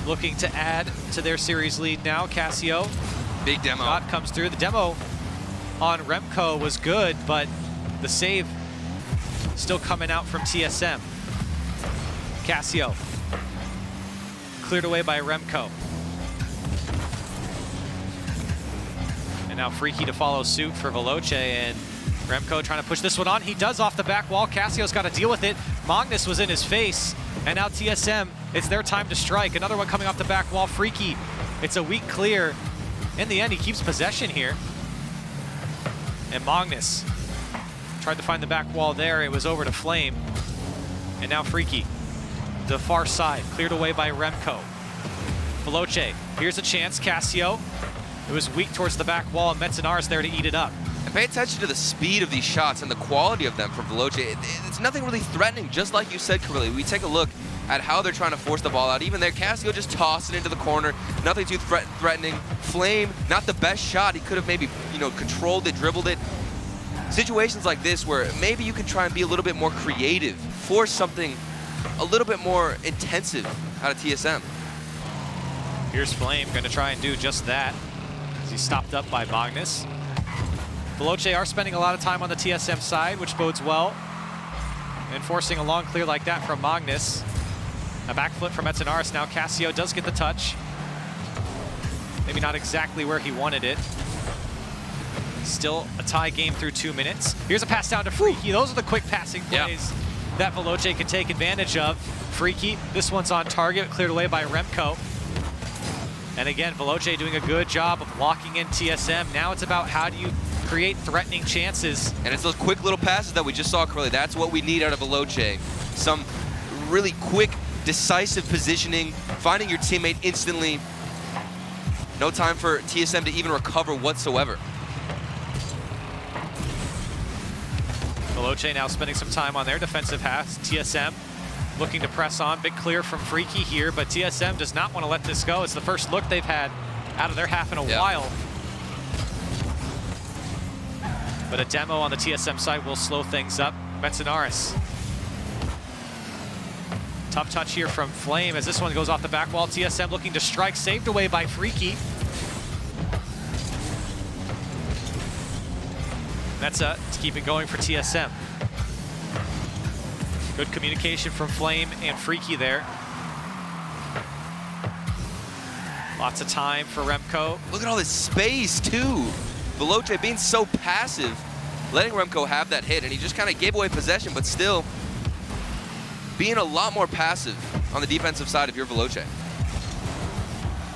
Looking to add to their series lead now, Cassio. Big demo. Shot comes through. The demo on Remco was good, but the save still coming out from TSM. Cassio cleared away by Remco. And now Freaky to follow suit for Veloce, and Remco trying to push this one on. He does off the back wall. Cassio's got to deal with it. Magnus was in his face, and now TSM, it's their time to strike. Another one coming off the back wall. Freaky, it's a weak clear. In the end, he keeps possession here. And Magnus tried to find the back wall there. It was over to Flame. And now Freaky, the far side, cleared away by Remco. Veloce, here's a chance. Cassio, it was weak towards the back wall, and Metzenaris there to eat it up. And pay attention to the speed of these shots and the quality of them from Veloce. It's nothing really threatening, just like you said, Carilli. We take a look at how they're trying to force the ball out. Even there, Cassio just tossing it into the corner. Nothing too threatening. Flame, not the best shot. He could have maybe, controlled it, dribbled it. Situations like this where maybe you can try and be a little bit more creative, force something a little bit more intensive out of TSM. Here's Flame going to try and do just that as he's stopped up by Magnus. Veloce are spending a lot of time on the TSM side, which bodes well. And forcing a long clear like that from Magnus. A backflip from Metzinaris. Now Cassio does get the touch. Maybe not exactly where he wanted it. Still a tie game through 2 minutes. Here's a pass down to Freaky. Those are the quick passing plays that Veloce can take advantage of. Freaky, this one's on target, cleared away by Remco. And again, Veloce doing a good job of locking in TSM. Now it's about how do you create threatening chances. And it's those quick little passes that we just saw, Curly. That's what we need out of Veloce. Some really quick, decisive positioning, finding your teammate instantly. No time for TSM to even recover whatsoever. Veloce now spending some time on their defensive half. TSM looking to press on. Big clear from Freaky here, but TSM does not want to let this go. It's the first look they've had out of their half in a while. But a demo on the TSM side will slow things up. Metzinaris. Tough touch here from Flame as this one goes off the back wall. TSM looking to strike, saved away by Freaky. That's to keep it going for TSM. Good communication from Flame and Freaky there. Lots of time for Remco. Look at all this space too. Veloce being so passive, letting Remco have that hit, and he just kind of gave away possession, but still being a lot more passive on the defensive side if you're Veloce.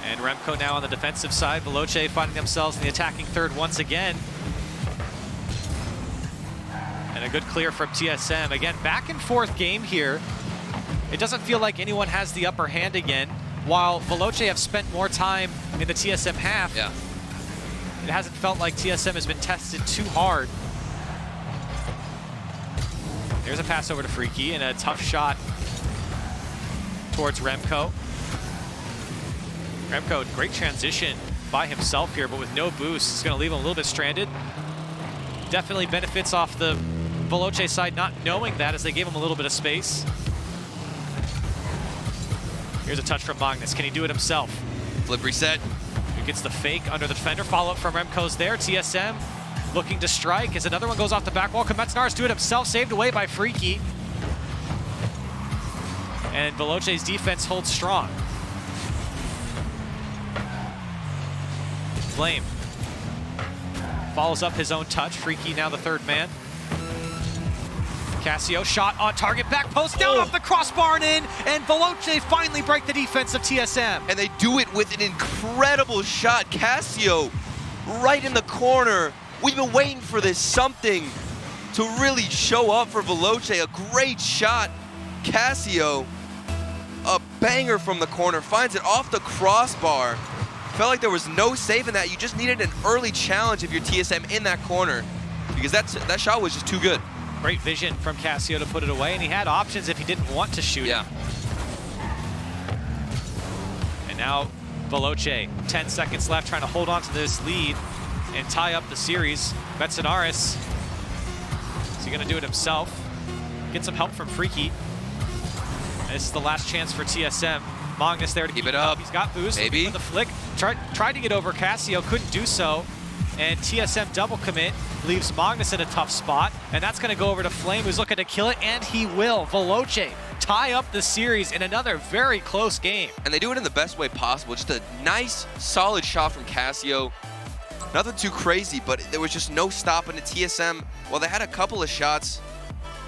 And Remco now on the defensive side. Veloce finding themselves in the attacking third once again. And a good clear from TSM. Again, back and forth game here. It doesn't feel like anyone has the upper hand again. While Veloce have spent more time in the TSM half, it hasn't felt like TSM has been tested too hard. There's a pass over to Freaky and a tough shot towards Remco. Remco, great transition by himself here, but with no boost, it's going to leave him a little bit stranded. Definitely benefits off the Veloce side not knowing that as they gave him a little bit of space. Here's a touch from Magnus. Can he do it himself? Flip reset. He gets the fake under the defender. Follow-up from Remco's there. TSM looking to strike as another one goes off the back wall. Can Metzinaris do it himself? Saved away by Freaky. And Veloce's defense holds strong. Flame follows up his own touch. Freaky now the third man. Cassio shot on target, back post, down off the crossbar and in, and Veloce finally break the defense of TSM. And they do it with an incredible shot. Cassio right in the corner. We've been waiting for this, something to really show up for Veloce. A great shot. Cassio, a banger from the corner, finds it off the crossbar. Felt like there was no saving that. You just needed an early challenge if you're TSM in that corner, because that shot was just too good. Great vision from Cassio to put it away, and he had options if he didn't want to shoot it. And now Veloce, 10 seconds left, trying to hold on to this lead and tie up the series. Metzinaris, is he gonna do it himself? Get some help from Freaky. And this is the last chance for TSM. Magnus there to keep it up. He's got boost. Maybe. The flick. Tried to get over Cassio, couldn't do so. And TSM double commit leaves Magnus in a tough spot. And that's going to go over to Flame, who's looking to kill it, and he will. Veloce tie up the series in another very close game. And they do it in the best way possible. Just a nice, solid shot from Cassio. Nothing too crazy, but there was just no stopping the TSM. Well, they had a couple of shots,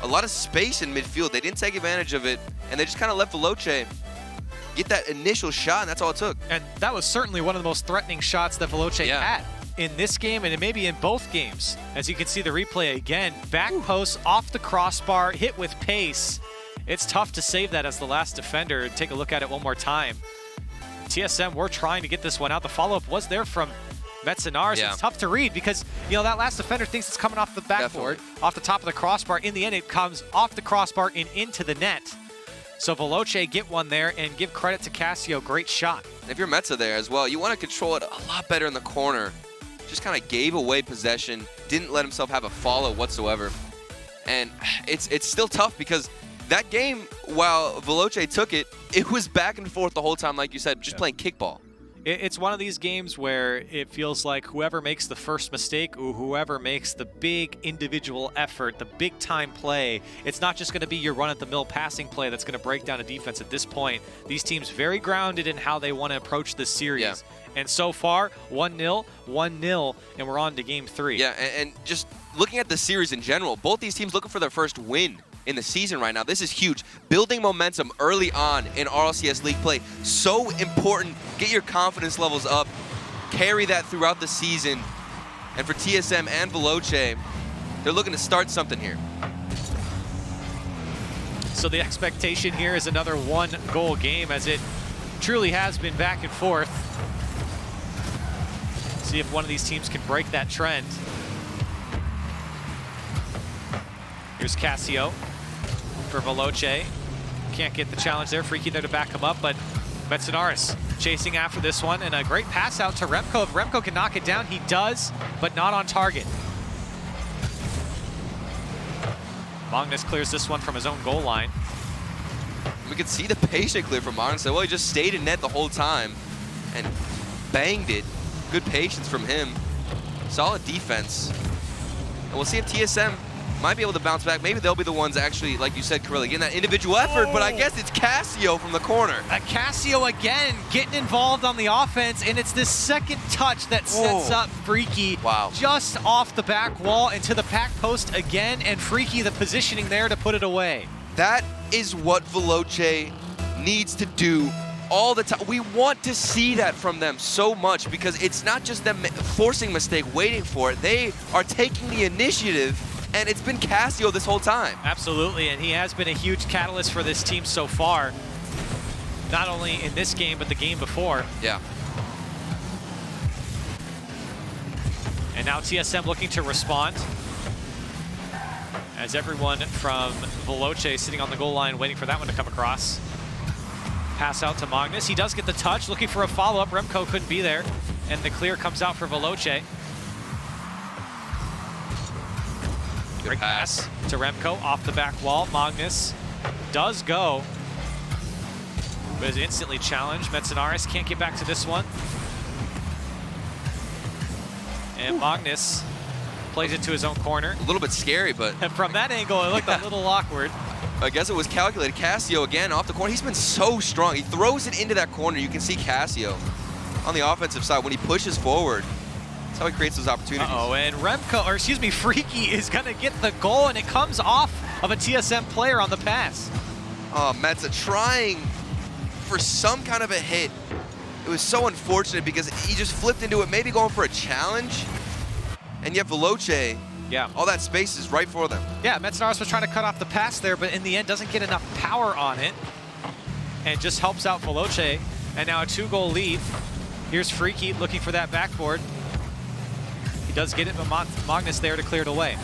a lot of space in midfield. They didn't take advantage of it, and they just kind of let Veloce get that initial shot, and that's all it took. And that was certainly one of the most threatening shots that Veloce had in this game, and maybe in both games. As you can see the replay again, back post off the crossbar, hit with pace. It's tough to save that as the last defender. Take a look at it one more time. TSM were trying to get this one out. The follow-up was there from Metzenaars. Yeah. It's tough to read because, that last defender thinks it's coming off the backboard, off the top of the crossbar. In the end, it comes off the crossbar and into the net. So Veloce get one there, and give credit to Cassio. Great shot. And if you're Metza there as well, you want to control it a lot better in the corner. Just kind of gave away possession, didn't let himself have a follow whatsoever. And it's still tough because that game, while Veloce took it, it was back and forth the whole time, like you said, just playing kickball. It's one of these games where it feels like whoever makes the first mistake or whoever makes the big individual effort, the big time play, it's not just going to be your run-at-the-mill passing play that's going to break down a defense at this point. These teams very grounded in how they want to approach this series. Yeah. And so far, 1-0, 1-0, and we're on to game 3. Yeah, and just looking at the series in general, both these teams looking for their first win in the season right now. This is huge. Building momentum early on in RLCS League play, so important. Get your confidence levels up. Carry that throughout the season. And for TSM and Veloce, they're looking to start something here. So the expectation here is another 1-goal game, as it truly has been back and forth. See if one of these teams can break that trend. Here's Cassio for Veloce. Can't get the challenge there. Freaky there to back him up, but Metzenaars chasing after this one, and a great pass out to Remco. If Remco can knock it down, he does, but not on target. Magnus clears this one from his own goal line. We can see the patient clear from Magnus. Well, he just stayed in net the whole time and banged it. Good patience from him. Solid defense. And we'll see if TSM might be able to bounce back. Maybe they'll be the ones actually, like you said, Corelli, getting that individual effort, but I guess it's Cassio from the corner. Cassio again getting involved on the offense, and it's this second touch that sets up Freaky just off the back wall into the back post again, and Freaky the positioning there to put it away. That is what Veloce needs to do all the time. We want to see that from them so much because it's not just them forcing mistake, waiting for it. They are taking the initiative, and it's been Cassio this whole time. Absolutely, and he has been a huge catalyst for this team so far. Not only in this game, but the game before. Yeah. And now TSM looking to respond, as everyone from Veloce sitting on the goal line waiting for that one to come across. Pass out to Magnus. He does get the touch, looking for a follow-up. Remco couldn't be there, and the clear comes out for Veloce. Great pass to Remco off the back wall. Magnus does go, but is instantly challenged. Metzenaars can't get back to this one. And Magnus plays it to his own corner. A little bit scary, but and from that angle, it looked a little awkward. I guess it was calculated. Cassio again off the corner. He's been so strong. He throws it into that corner. You can see Cassio on the offensive side when he pushes forward. That's how he creates those opportunities. And Remco, or excuse me, Freaky is gonna get the goal, and it comes off of a TSM player on the pass. Oh, Metza trying for some kind of a hit. It was so unfortunate because he just flipped into it, maybe going for a challenge. And yet Veloce, all that space is right for them. Yeah, Metzenaars was trying to cut off the pass there, but in the end doesn't get enough power on it. And just helps out Veloce. And now a 2-goal lead. Here's Freaky looking for that backboard. He does get it, but Magnus there to clear it away.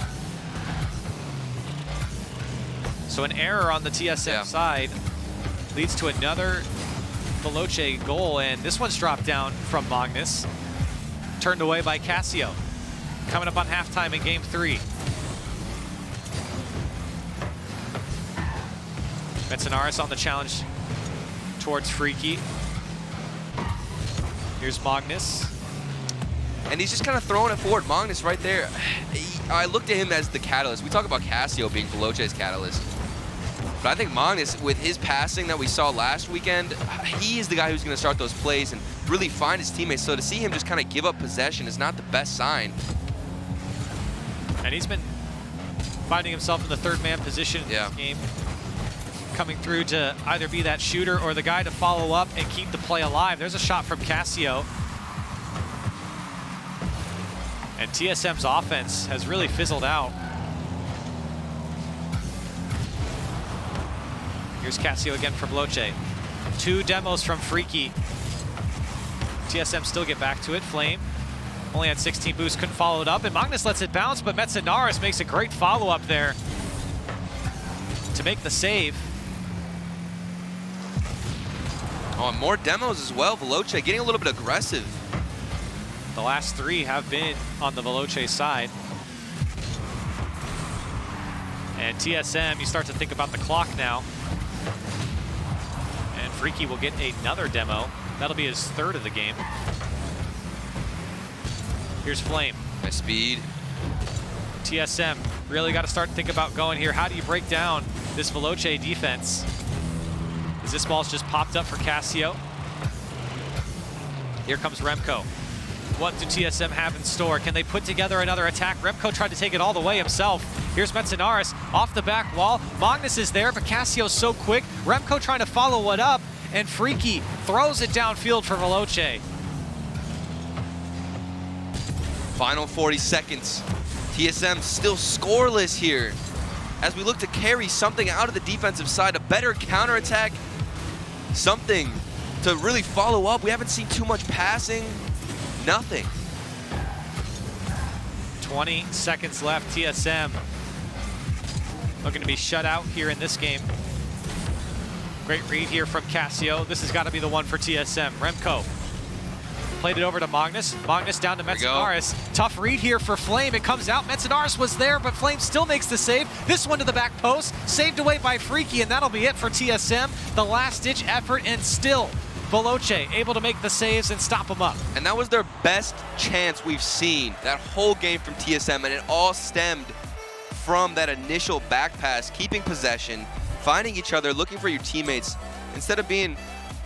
So an error on the TSM side leads to another Veloce goal, and this one's dropped down from Magnus. Turned away by Cassio. Coming up on halftime in game 3. Metzenaars on the challenge towards Freaky. Here's Magnus. And he's just kind of throwing it forward. Magnus right there. I looked at him as the catalyst. We talk about Cassio being Veloce's catalyst. But I think Magnus, with his passing that we saw last weekend, he is the guy who's going to start those plays and really find his teammates. So to see him just kind of give up possession is not the best sign. And he's been finding himself in the third-man position in this game. Coming through to either be that shooter or the guy to follow up and keep the play alive. There's a shot from Cassio. And TSM's offense has really fizzled out. Here's Cassio again from Veloce. 2 demos from Freaky. TSM still get back to it. Flame Only had 16 boosts, couldn't follow it up, and Magnus lets it bounce, but Metsinaris makes a great follow-up there to make the save. Oh, and more demos as well. Veloce getting a little bit aggressive. The last 3 have been on the Veloce side. And TSM, you start to think about the clock now. And Freaky will get another demo. That'll be his 3rd of the game. Here's Flame. Nice speed. TSM really got to start to think about going here. How do you break down this Veloce defense? As this ball's just popped up for Cassio. Here comes Remco. What do TSM have in store? Can they put together another attack? Remco tried to take it all the way himself. Here's Metsinaris off the back wall. Magnus is there, but Cassio's so quick. Remco trying to follow it up, and Freaky throws it downfield for Veloce. Final 40 seconds. TSM still scoreless here. As we look to carry something out of the defensive side, a better counterattack, something to really follow up. We haven't seen too much passing. Nothing. 20 seconds left. TSM looking to be shut out here in this game. Great read here from Cassio. This has got to be the one for TSM. Remco played it over to Magnus. Magnus down to Metsinaris. Tough read here for Flame. It comes out. Metsinaris was there, but Flame still makes the save. This one to the back post. Saved away by Freaky, and that'll be it for TSM. The last-ditch effort, and still Veloce able to make the saves and stop him up. And that was their best chance we've seen that whole game from TSM, and it all stemmed from that initial back pass, keeping possession, finding each other, looking for your teammates, instead of being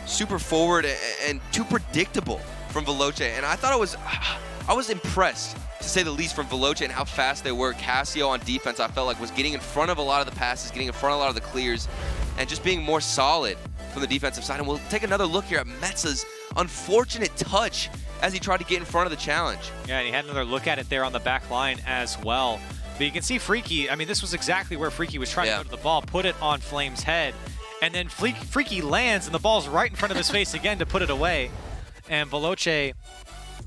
super forward and too predictable from Veloce. And I thought I was impressed, to say the least, from Veloce and how fast they were. Cassio on defense, I felt like, was getting in front of a lot of the passes, getting in front of a lot of the clears, and just being more solid from the defensive side. And we'll take another look here at Metsa's unfortunate touch as he tried to get in front of the challenge. Yeah, and he had another look at it there on the back line as well. But you can see Freaky, I mean, this was exactly where Freaky was trying to go to the ball, put it on Flame's head, and then Freaky lands, and the ball's right in front of his face again to put it away. And Veloce,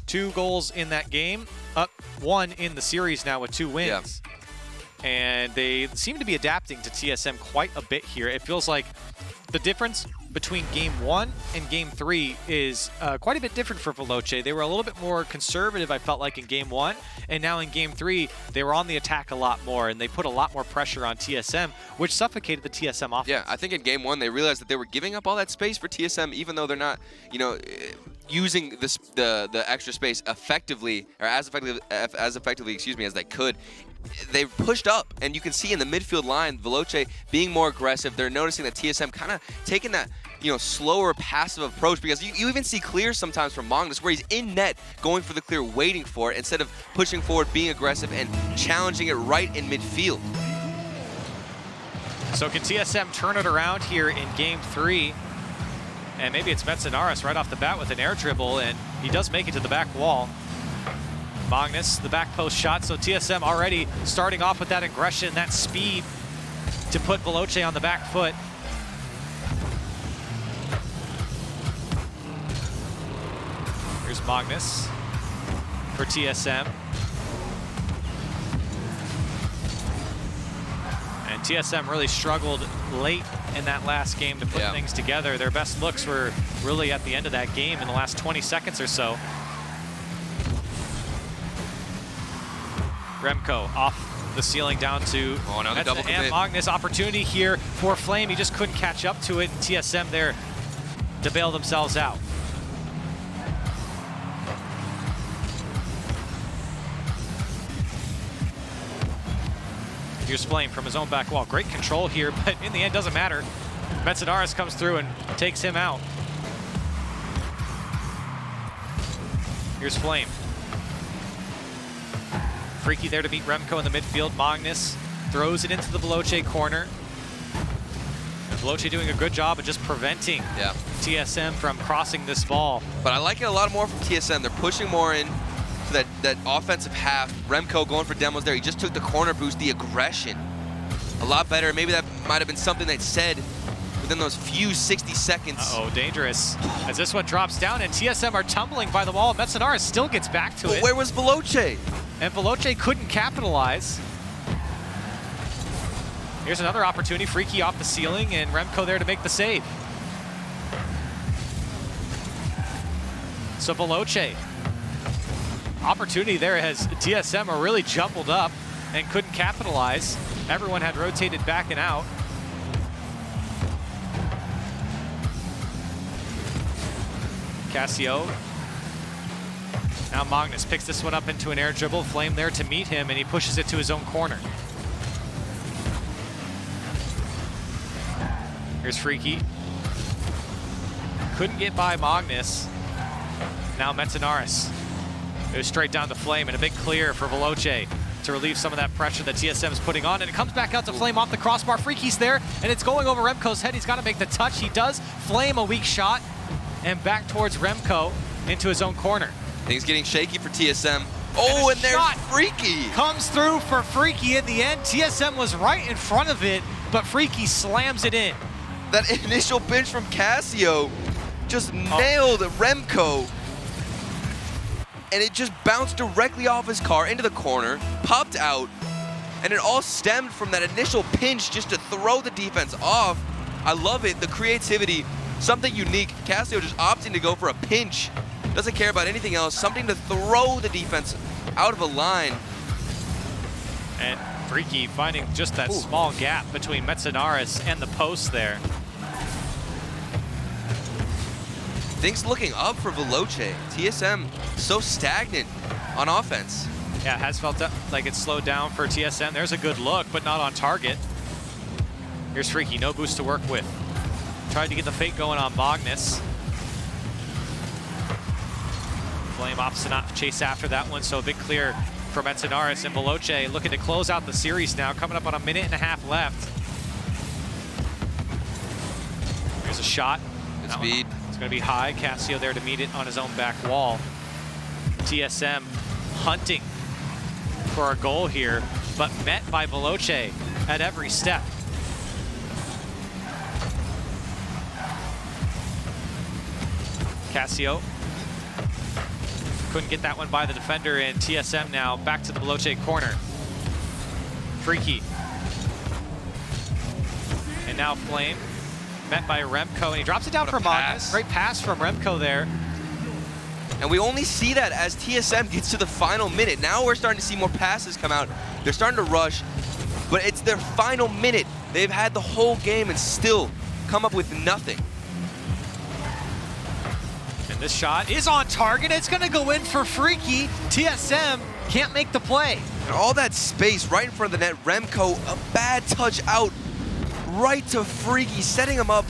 2 goals in that game, up 1 in the series now with 2 wins. And they seem to be adapting to TSM quite a bit here. It feels like the difference between Game 1 and Game 3 is quite a bit different for Veloce. They were a little bit more conservative, I felt like, in Game 1. And now in Game 3, they were on the attack a lot more, and they put a lot more pressure on TSM, which suffocated the TSM offense. Yeah, I think in Game 1, they realized that they were giving up all that space for TSM, even though they're not, using the extra space effectively, or as effectively, excuse me, as they could. They pushed up, and you can see in the midfield line, Veloce being more aggressive. They're noticing that TSM kind of taking that, slower, passive approach, because you even see clears sometimes from Magnus where he's in net going for the clear, waiting for it, instead of pushing forward, being aggressive, and challenging it right in midfield. So can TSM turn it around here in Game 3? And maybe it's Metsinaris right off the bat with an air dribble, and he does make it to the back wall. Magnus, the back post shot, so TSM already starting off with that aggression, that speed to put Veloce on the back foot. Here's Magnus for TSM. And TSM really struggled late in that last game to put things together. Their best looks were really at the end of that game in the last 20 seconds or so. Remco off the ceiling down to double and Magnus. Opportunity here for Flame. He just couldn't catch up to it. And TSM there to bail themselves out. Here's Flame from his own back wall. Great control here, but in the end, doesn't matter. Metsinaris comes through and takes him out. Here's Flame. Freaky there to meet Remco in the midfield. Magnus throws it into the Veloce corner. And Veloce doing a good job of just preventing TSM from crossing this ball. But I like it a lot more from TSM. They're pushing more in to that offensive half. Remco going for demos there. He just took the corner boost, the aggression. A lot better. Maybe that might have been something they said with within those few 60 seconds. Uh-oh, dangerous. As this one drops down and TSM are tumbling by the wall. Metsanaris still gets back to it. Where was Veloce? And Veloce couldn't capitalize. Here's another opportunity. Freaky off the ceiling and Remco there to make the save. So Veloce. Opportunity there as TSM are really jumbled up and couldn't capitalize. Everyone had rotated back and out. Cassio. Now Magnus picks this one up into an air dribble. Flame there to meet him, and he pushes it to his own corner. Here's Freaky. Couldn't get by Magnus. Now Metsanaris. Goes straight down to Flame, and a big clear for Veloce to relieve some of that pressure that TSM is putting on. And it comes back out to Flame off the crossbar. Freaky's there, and it's going over Remco's head. He's got to make the touch. He does. Flame, a weak shot, and back towards Remco into his own corner. Things getting shaky for TSM. Oh, and there's Freaky. Comes through for Freaky in the end. TSM was right in front of it, but Freaky slams it in. That initial pinch from Cassio just nailed Remco. And it just bounced directly off his car into the corner, popped out, and it all stemmed from that initial pinch just to throw the defense off. I love it, the creativity, something unique. Cassio just opting to go for a pinch, doesn't care about anything else, something to throw the defense out of a line. And Freaky finding just that small gap between Metsanaris and the post there. Things looking up for Veloce. TSM so stagnant on offense. Yeah, it has felt like it's slowed down for TSM. There's a good look, but not on target. Here's Freaky, no boost to work with. Tried to get the fake going on Magnus. Flame opts to not chase after that one, so a big clear for Metsanaris. And Veloce looking to close out the series now, coming up on 1.5 minutes left. Here's a shot. Good speed. It's going to be high. Cassio there to meet it on his own back wall. TSM hunting for a goal here, but met by Veloce at every step. Cassio couldn't get that one by the defender, and TSM now back to the Veloce corner. Freaky. And now Flame, met by Remco, and he drops it down for Magnus. Great pass from Remco there. And we only see that as TSM gets to the final minute. Now we're starting to see more passes come out. They're starting to rush, but it's their final minute. They've had the whole game and still come up with nothing. And this shot is on target. It's going to go in for Freaky. TSM can't make the play. And all that space right in front of the net. Remco, a bad touch out right to Freaky, setting him up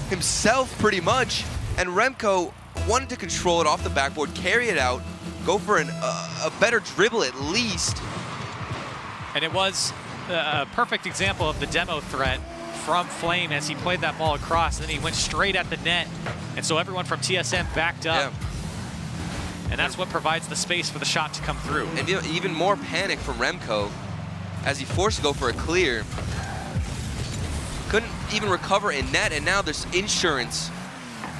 himself pretty much. And Remco wanted to control it off the backboard, carry it out, go for a better dribble at least. And it was a perfect example of the demo threat from Flame as he played that ball across, and then he went straight at the net. And so everyone from TSM backed up. Yeah. And that's what provides the space for the shot to come through. And even more panic from Remco as he forced to go for a clear. Couldn't even recover in net, and now there's insurance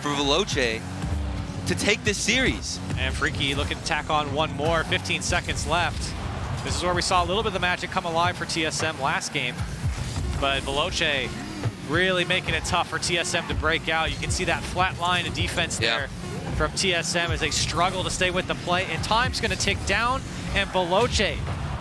for Veloce to take this series. And Freaky looking to tack on one more, 15 seconds left. This is where we saw a little bit of the magic come alive for TSM last game. But Veloce really making it tough for TSM to break out. You can see that flat line of defense there from TSM as they struggle to stay with the play. And time's gonna tick down, and Veloce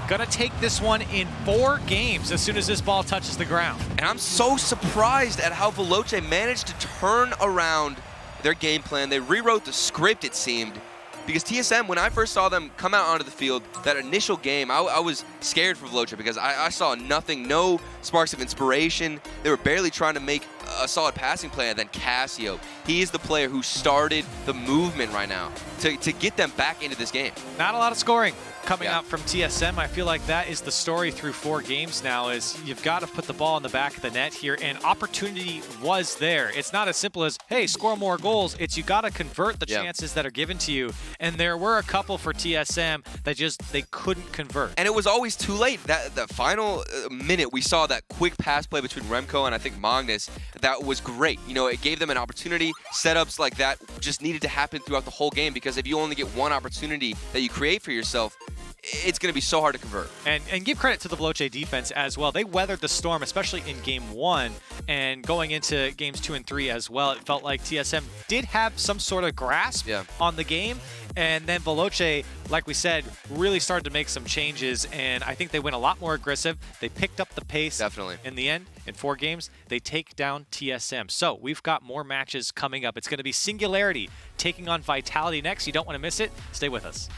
gonna take this one in 4 games as soon as this ball touches the ground. And I'm so surprised at how Veloce managed to turn around their game plan. They rewrote the script, it seemed. Because TSM, when I first saw them come out onto the field, that initial game, I was scared for Veloce because I saw nothing, no sparks of inspiration. They were barely trying to make a solid passing play. And then Cassio, he is the player who started the movement right now to get them back into this game. Not a lot of scoring coming out from TSM. I feel like that is the story through 4 games now, is you've got to put the ball in the back of the net here, and opportunity was there. It's not as simple as, hey, score more goals. It's you got to convert the chances that are given to you, and there were a couple for TSM that they couldn't convert. And it was always too late. The final minute, we saw that quick pass play between Remco and I think Magnus. That was great. You know, it gave them an opportunity. Setups like that just needed to happen throughout the whole game, because if you only get one opportunity that you create for yourself, it's going to be so hard to convert. And give credit to the Veloce defense as well. They weathered the storm, especially in Game 1, and going into Games 2 and 3 as well. It felt like TSM did have some sort of grasp on the game, and then Veloce, like we said, really started to make some changes, and I think they went a lot more aggressive. They picked up the pace. Definitely. In the end, in 4 games, they take down TSM. So we've got more matches coming up. It's going to be Singularity taking on Vitality next. You don't want to miss it. Stay with us.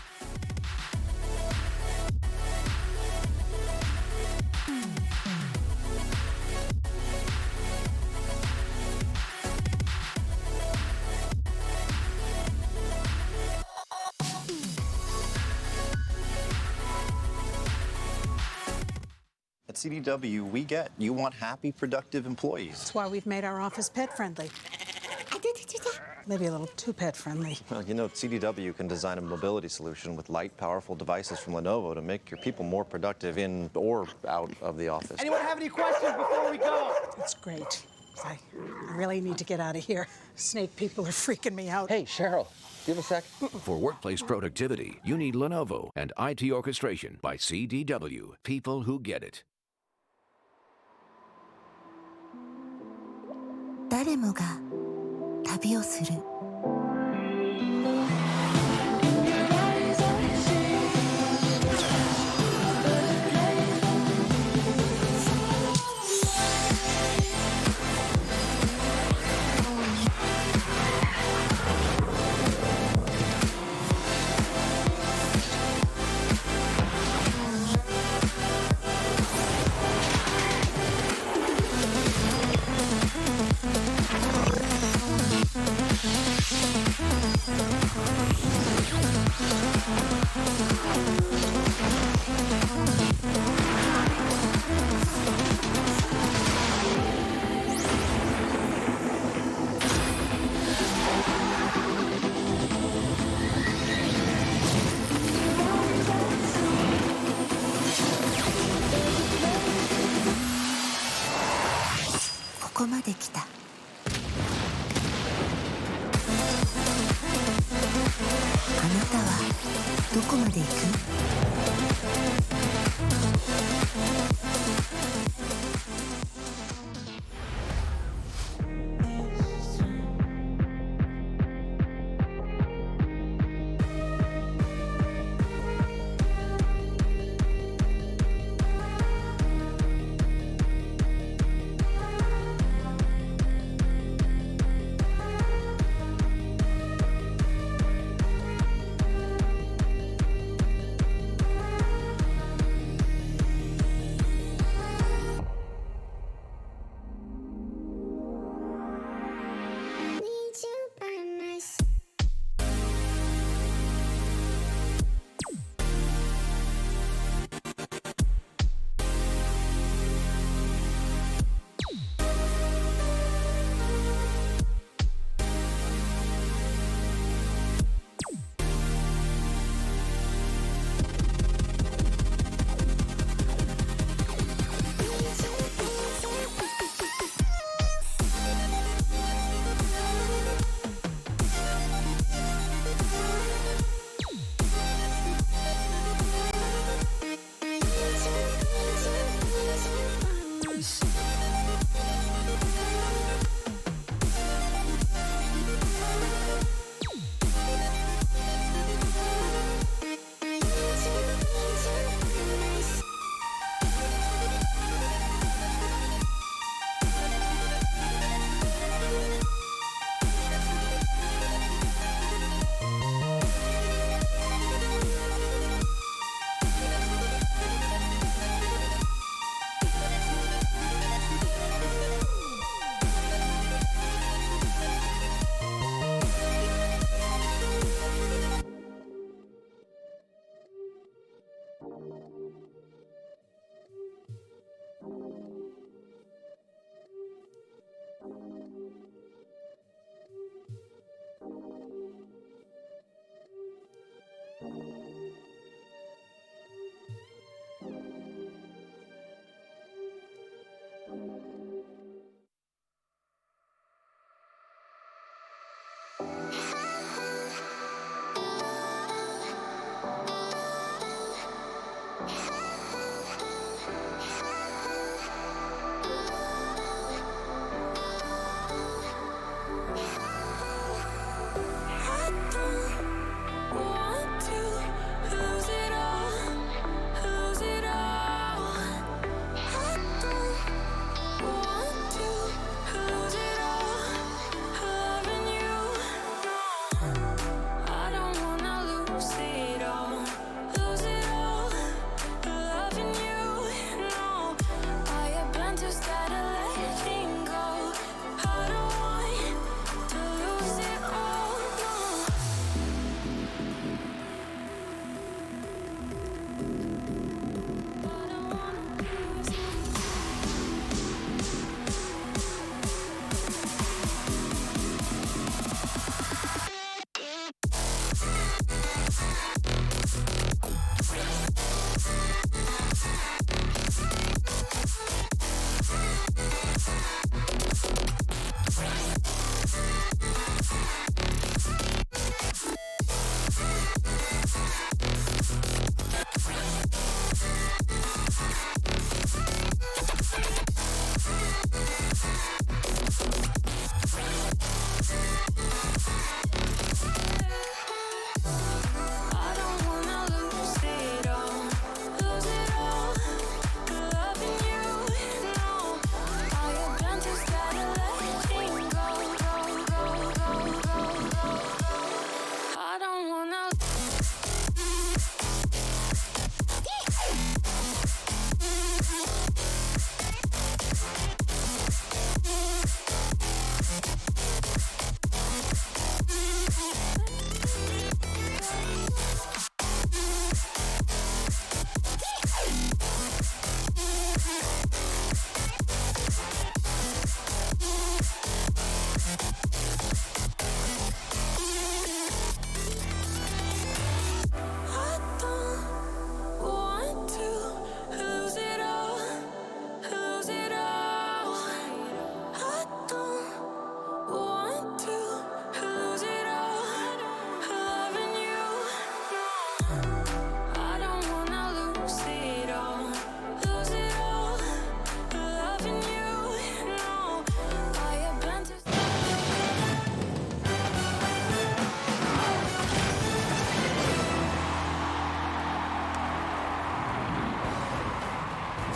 At CDW, we get you want happy, productive employees. That's why we've made our office pet-friendly. Maybe a little too pet-friendly. Well, you know, CDW can design a mobility solution with light, powerful devices from Lenovo to make your people more productive in or out of the office. Anyone have any questions before we go? It's great. I really need to get out of here. Snake people are freaking me out. Hey, Cheryl, give a sec. For workplace productivity, you need Lenovo and IT orchestration by CDW. People who get it. 誰もが旅をする。ここまで来た。あなたはどこまで行く？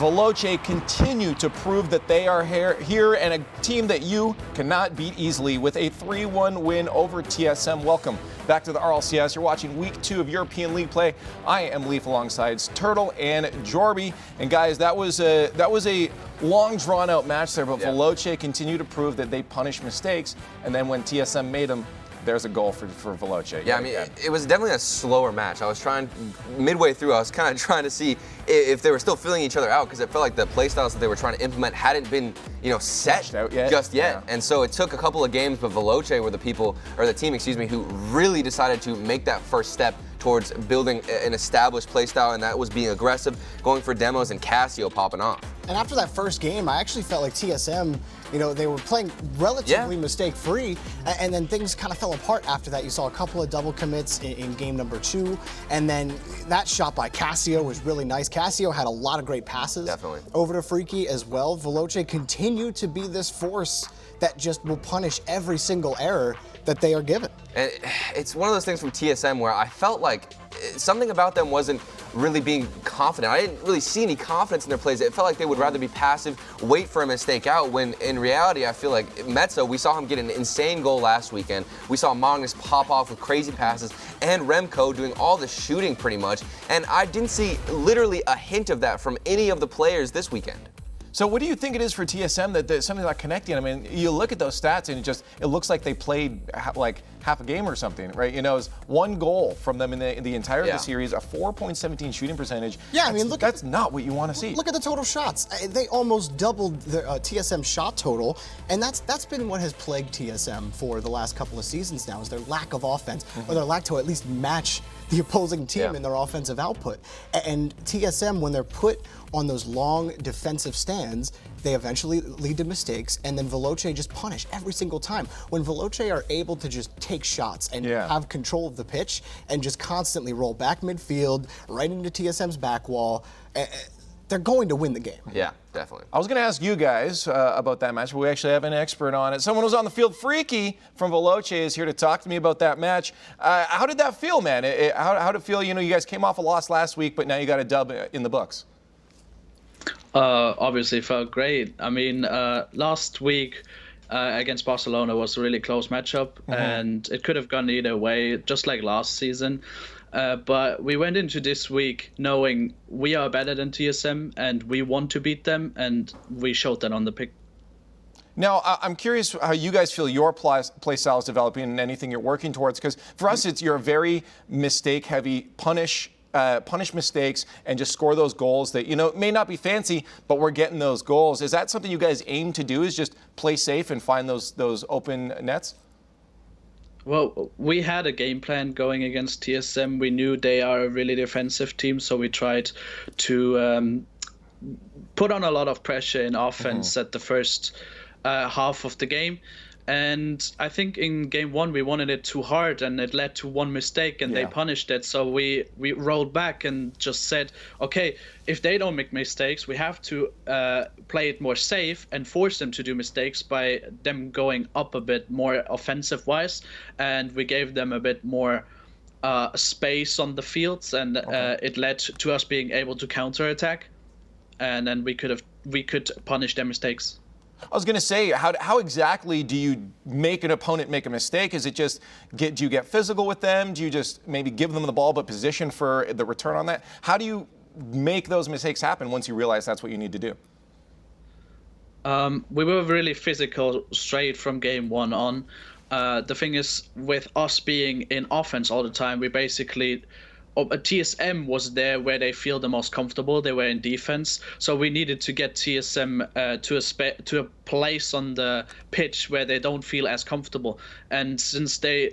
Veloce continue to prove that they are here and a team that you cannot beat easily with a 3-1 win over TSM. Welcome back to the RLCS. You're watching week 2 of European League play. I am Leaf alongside Turtle and Jorby. And guys, that was a long drawn out match there, but Veloce continued to prove that they punish mistakes. And then when TSM made them, there's a goal for Veloce. Yeah, I mean, it was definitely a slower match. I was midway through, I was kind of trying to see if they were still filling each other out, because it felt like the play styles that they were trying to implement hadn't been, set just yet. And so it took a couple of games, but Veloce were the team, who really decided to make that first step towards building an established play style, and that was being aggressive, going for demos, and Casio popping off. And after that first game, I actually felt like TSM, they were playing relatively mistake-free, and then things kind of fell apart after that. You saw a couple of double commits in game number 2, and then that shot by Casio was really nice. Casio had a lot of great passes over to Freaky as well. Veloce continued to be this force that just will punish every single error that they are given. And it's one of those things from TSM where I felt like something about them wasn't really being confident. I didn't really see any confidence in their plays. It felt like they would rather be passive, wait for a mistake out, when in reality I feel like Metso, we saw him get an insane goal last weekend. We saw Magnus pop off with crazy passes, and Remco doing all the shooting pretty much. And I didn't see literally a hint of that from any of the players this weekend. So what do you think it is for TSM that something not connecting? I mean, you look at those stats and it looks like they played like half a game or something, right? It's 1 goal from them in the entire of the series, a 4.17 shooting percentage. Yeah, I mean, that's not what you want to see. Look at the total shots. They almost doubled the TSM shot total, and that's been what has plagued TSM for the last couple of seasons now, is their lack of offense, or their lack to at least match the opposing team in their offensive output. And TSM, when they're put on those long defensive stands, they eventually lead to mistakes, and then Veloce just punish every single time. When Veloce are able to just take shots and have control of the pitch and just constantly roll back midfield, right into TSM's back wall, they're going to win the game. Yeah, definitely. I was going to ask you guys about that match, but we actually have an expert on it. Someone who's on the field. Freaky from Veloce is here to talk to me about that match. How did that feel, man? How did it feel? You guys came off a loss last week, but now you got a dub in the books. Obviously felt great. I mean, last week against Barcelona was a really close matchup, and it could have gone either way, just like last season. But we went into this week knowing we are better than TSM, and we want to beat them, and we showed that on the pitch. Now, I'm curious how you guys feel your play style is developing and anything you're working towards, because for us, you're a very mistake-heavy, punish mistakes and just score those goals that, may not be fancy, but we're getting those goals. Is that something you guys aim to do, is just play safe and find those open nets? Well, we had a game plan going against TSM. We knew they are a really defensive team, so we tried to put on a lot of pressure in offense at the first half of the game. And I think in game 1 we wanted it too hard, and it led to one mistake, and they punished it. So we rolled back and just said, okay, if they don't make mistakes, we have to play it more safe and force them to do mistakes by them going up a bit more offensive wise. And we gave them a bit more space on the fields, and it led to us being able to counterattack, and then we could punish their mistakes. I was going to say, how exactly do you make an opponent make a mistake? Is it just, do you get physical with them? Do you just maybe give them the ball but position for the return on that? How do you make those mistakes happen once you realize that's what you need to do? We were really physical straight from game 1 on. The thing is, with us being in offense all the time, we basically... TSM was there where they feel the most comfortable. They were in defense, so we needed to get TSM to a place on the pitch where they don't feel as comfortable. And since they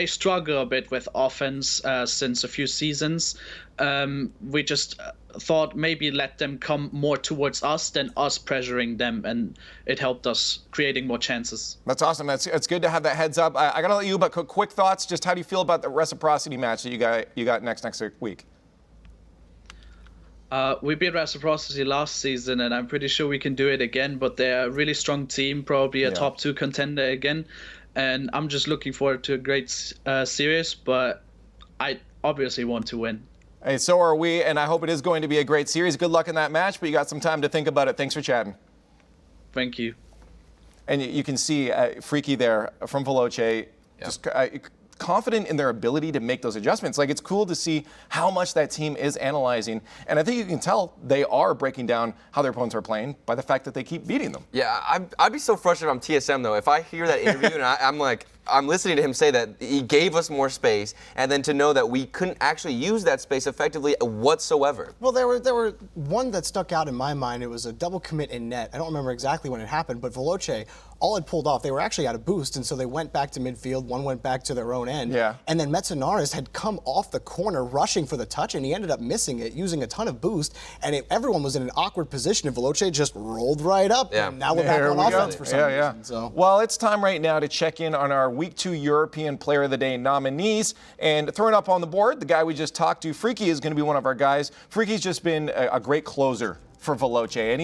struggle a bit with offense since a few seasons, we just thought maybe let them come more towards us than us pressuring them, and it helped us creating more chances. That's awesome. It's good to have that heads up. I gotta let you, but quick thoughts. Just how do you feel about the Reciprocity match that you got next week? We beat Reciprocity last season, and I'm pretty sure we can do it again. But they're a really strong team, probably a top 2 contender again. And I'm just looking forward to a great series. But I obviously want to win. Hey, so are we, and I hope it is going to be a great series. Good luck in that match, but you got some time to think about it. Thanks for chatting. Thank you. And you can see Freaky there from Veloce, just confident in their ability to make those adjustments. Like, it's cool to see how much that team is analyzing, and I think you can tell they are breaking down how their opponents are playing by the fact that they keep beating them. Yeah, I'd be so frustrated if I'm TSM though. If I hear that interview and I'm like, I'm listening to him say that he gave us more space, and then to know that we couldn't actually use that space effectively whatsoever. Well, there were one that stuck out in my mind. It was a double commit in net. I don't remember exactly when it happened, but Veloce, all it pulled off, they were actually out of boost, and so they went back to midfield. One went back to their own end. Yeah. And then Metsinaris had come off the corner rushing for the touch, and he ended up missing it, using a ton of boost, and everyone was in an awkward position, and Veloce just rolled right up. Yeah. And now we're back on offense for some reason. So. Well, it's time right now to check in on our Week 2 European Player of the Day nominees. And throwing up on the board, the guy we just talked to, Freaky, is going to be one of our guys. Freaky's just been a great closer for Veloce, and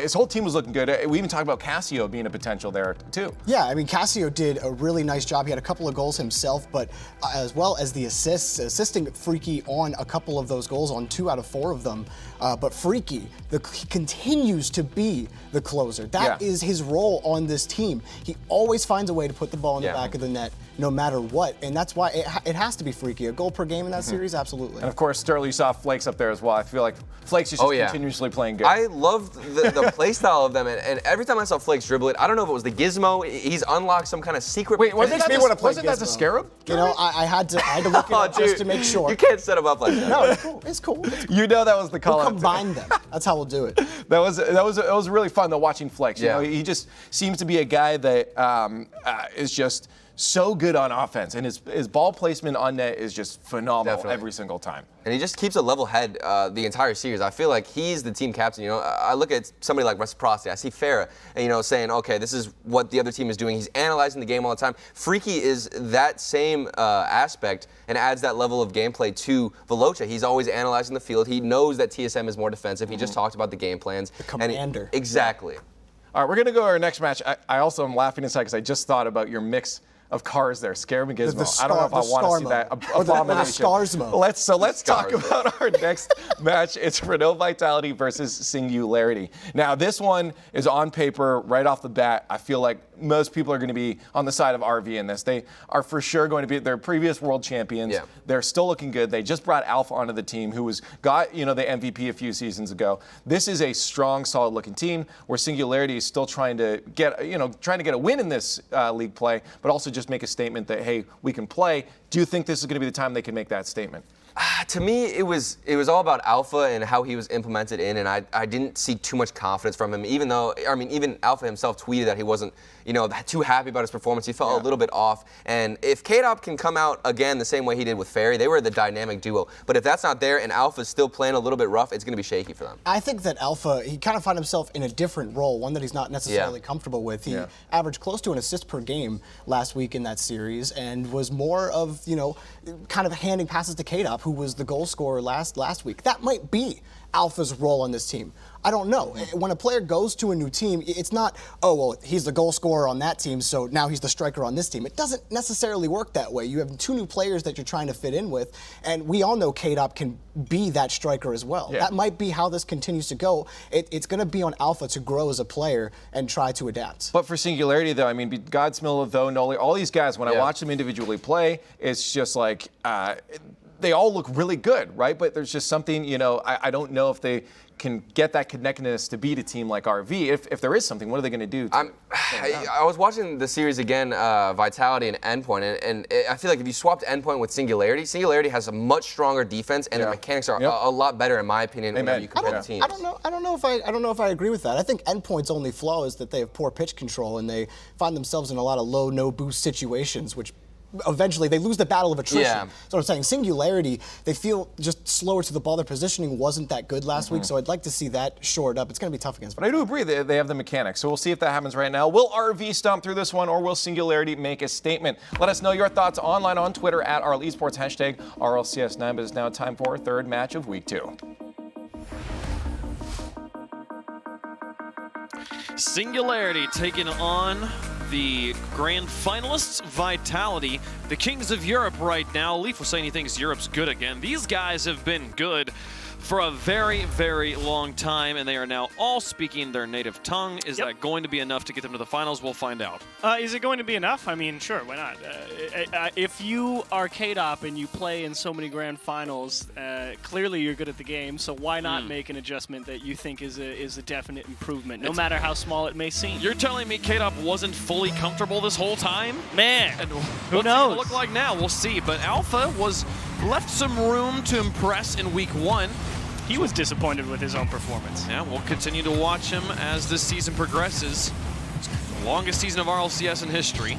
his whole team was looking good. We even talked about Cassio being a potential there too. Yeah, I mean, Cassio did a really nice job. He had a couple of goals himself, but as well as the assists, assisting Freaky on a couple of those goals, on 2 out of 4 of them. But Freaky, he continues to be the closer. That is his role on this team. He always finds a way to put the ball in the back of the net, no matter what, and that's why it has to be Freaky. A goal per game in that series, absolutely. And of course, Sterling, you saw Flakes up there as well. I feel like Flakes is just continuously playing good. I loved the play style of them, and every time I saw Flakes dribble it, I don't know if it was the gizmo, he's unlocked some kind of secret. Wait, wasn't that the Scarab? You know, I had to look it up just to make sure. You can't set him up like that. No, it's cool. It's cool. You know that was the call. We'll combine them. That's how we'll do it. That was really fun though, watching Flex. You know, he just seems to be a guy that is just so good on offense, and his ball placement on net is just phenomenal every single time. And he just keeps a level head the entire series. I feel like he's the team captain. You know, I look at somebody like Reciprocity. I see Farah, saying, okay, this is what the other team is doing. He's analyzing the game all the time. Freaky is that same aspect and adds that level of gameplay to Veloce. He's always analyzing the field. He knows that TSM is more defensive. He just talked about the game plans. The commander. Exactly. All right, we're going to go to our next match. I also am laughing inside because I just thought about your mix of cars there, Scarab and Gizmo. I don't know if I want to see that abomination. Let's talk about our next match. It's Renault Vitality versus Singularity. Now, this one is on paper right off the bat. I feel like most people are going to be on the side of RV in this. They are for sure going to be their previous world champions. Yeah. They're still looking good. They just brought Alpha onto the team, who got the MVP a few seasons ago. This is a strong, solid-looking team where Singularity is still trying to get a win in this league play, but also just make a statement that, hey, we can play. Do you think this is going to be the time they can make that statement? To me, it was all about Alpha and how he was implemented in, and I didn't see too much confidence from him. Even Alpha himself tweeted that he wasn't, too happy about his performance. He felt a little bit off. And if K-Dop can come out again the same way he did with Ferry, they were the dynamic duo. But if that's not there and Alpha's still playing a little bit rough, it's going to be shaky for them. I think that Alpha, he kind of found himself in a different role, one that he's not necessarily comfortable with. He averaged close to an assist per game last week in that series, and was more of, kind of handing passes to K-Dop, who was the goal scorer last week. That might be Alpha's role on this team. I don't know. When a player goes to a new team, it's not, oh, well, he's the goal scorer on that team, so now he's the striker on this team. It doesn't necessarily work that way. You have 2 new players that you're trying to fit in with, and we all know K-Dop can be that striker as well. That might be how this continues to go. It's going to be on Alpha to grow as a player and try to adapt. But for Singularity, though, I mean, Godsmill, though, Noli, all these guys, when I watch them individually play, it's just like, they all look really good, right? But there's just something, I don't know if they can get that connectedness to beat a team like RV. If there is something, what are they going to do? I was watching the series again, Vitality and Endpoint, and I feel like if you swapped Endpoint with Singularity has a much stronger defense, and their mechanics are a lot better, in my opinion, whenever you compare the teams. I don't know if I agree with that. I think Endpoint's only flaw is that they have poor pitch control, and they find themselves in a lot of low, no boost situations, which eventually they lose the battle of attrition. Yeah. So I'm saying Singularity, they feel just slower to the ball. Their positioning wasn't that good last week, so I'd like to see that shored up. It's going to be tough against them. But I do agree they have the mechanics, so we'll see if that happens right now. Will RV stomp through this one, or will Singularity make a statement? Let us know your thoughts online on Twitter at RL Esports, hashtag RLCS9. But it's now time for our 3rd match of Week 2. Singularity taking on the grand finalists, Vitality, the kings of Europe right now. Leaf was saying he thinks Europe's good again. These guys have been good for a very, very long time, and they are now all speaking their native tongue. Is that going to be enough to get them to the finals? We'll find out. Is it going to be enough? I mean, sure, why not? If you are KDOP and you play in so many grand finals, clearly you're good at the game, so why not make an adjustment that you think is a definite improvement, no matter how small it may seem? You're telling me KDOP wasn't fully comfortable this whole time? Man, and who knows? What's it look like now? We'll see. But Alpha was left some room to impress in week 1. He was disappointed with his own performance. Yeah, we'll continue to watch him as this season progresses. It's the longest season of RLCS in history.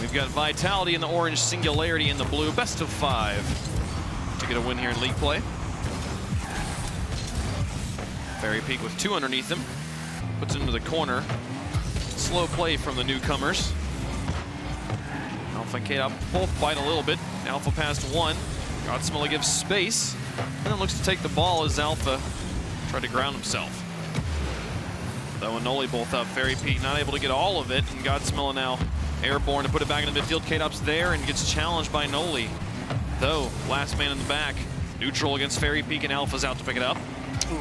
We've got Vitality in the orange, Singularity in the blue. Best of 5 to get a win here in league play. Fairy Peak with 2 underneath him. Puts it into the corner. Slow play from the newcomers. Alpha and KDOP both bite a little bit. Alpha passed 1. Godsmilla gives space. And then looks to take the ball as Alpha tried to ground himself. Though and Noli both up. Fairy Peak not able to get all of it. And Godsmilla now airborne to put it back in the midfield. KDOP's there and gets challenged by Noli. Though, last man in the back. Neutral against Fairy Peak and Alpha's out to pick it up.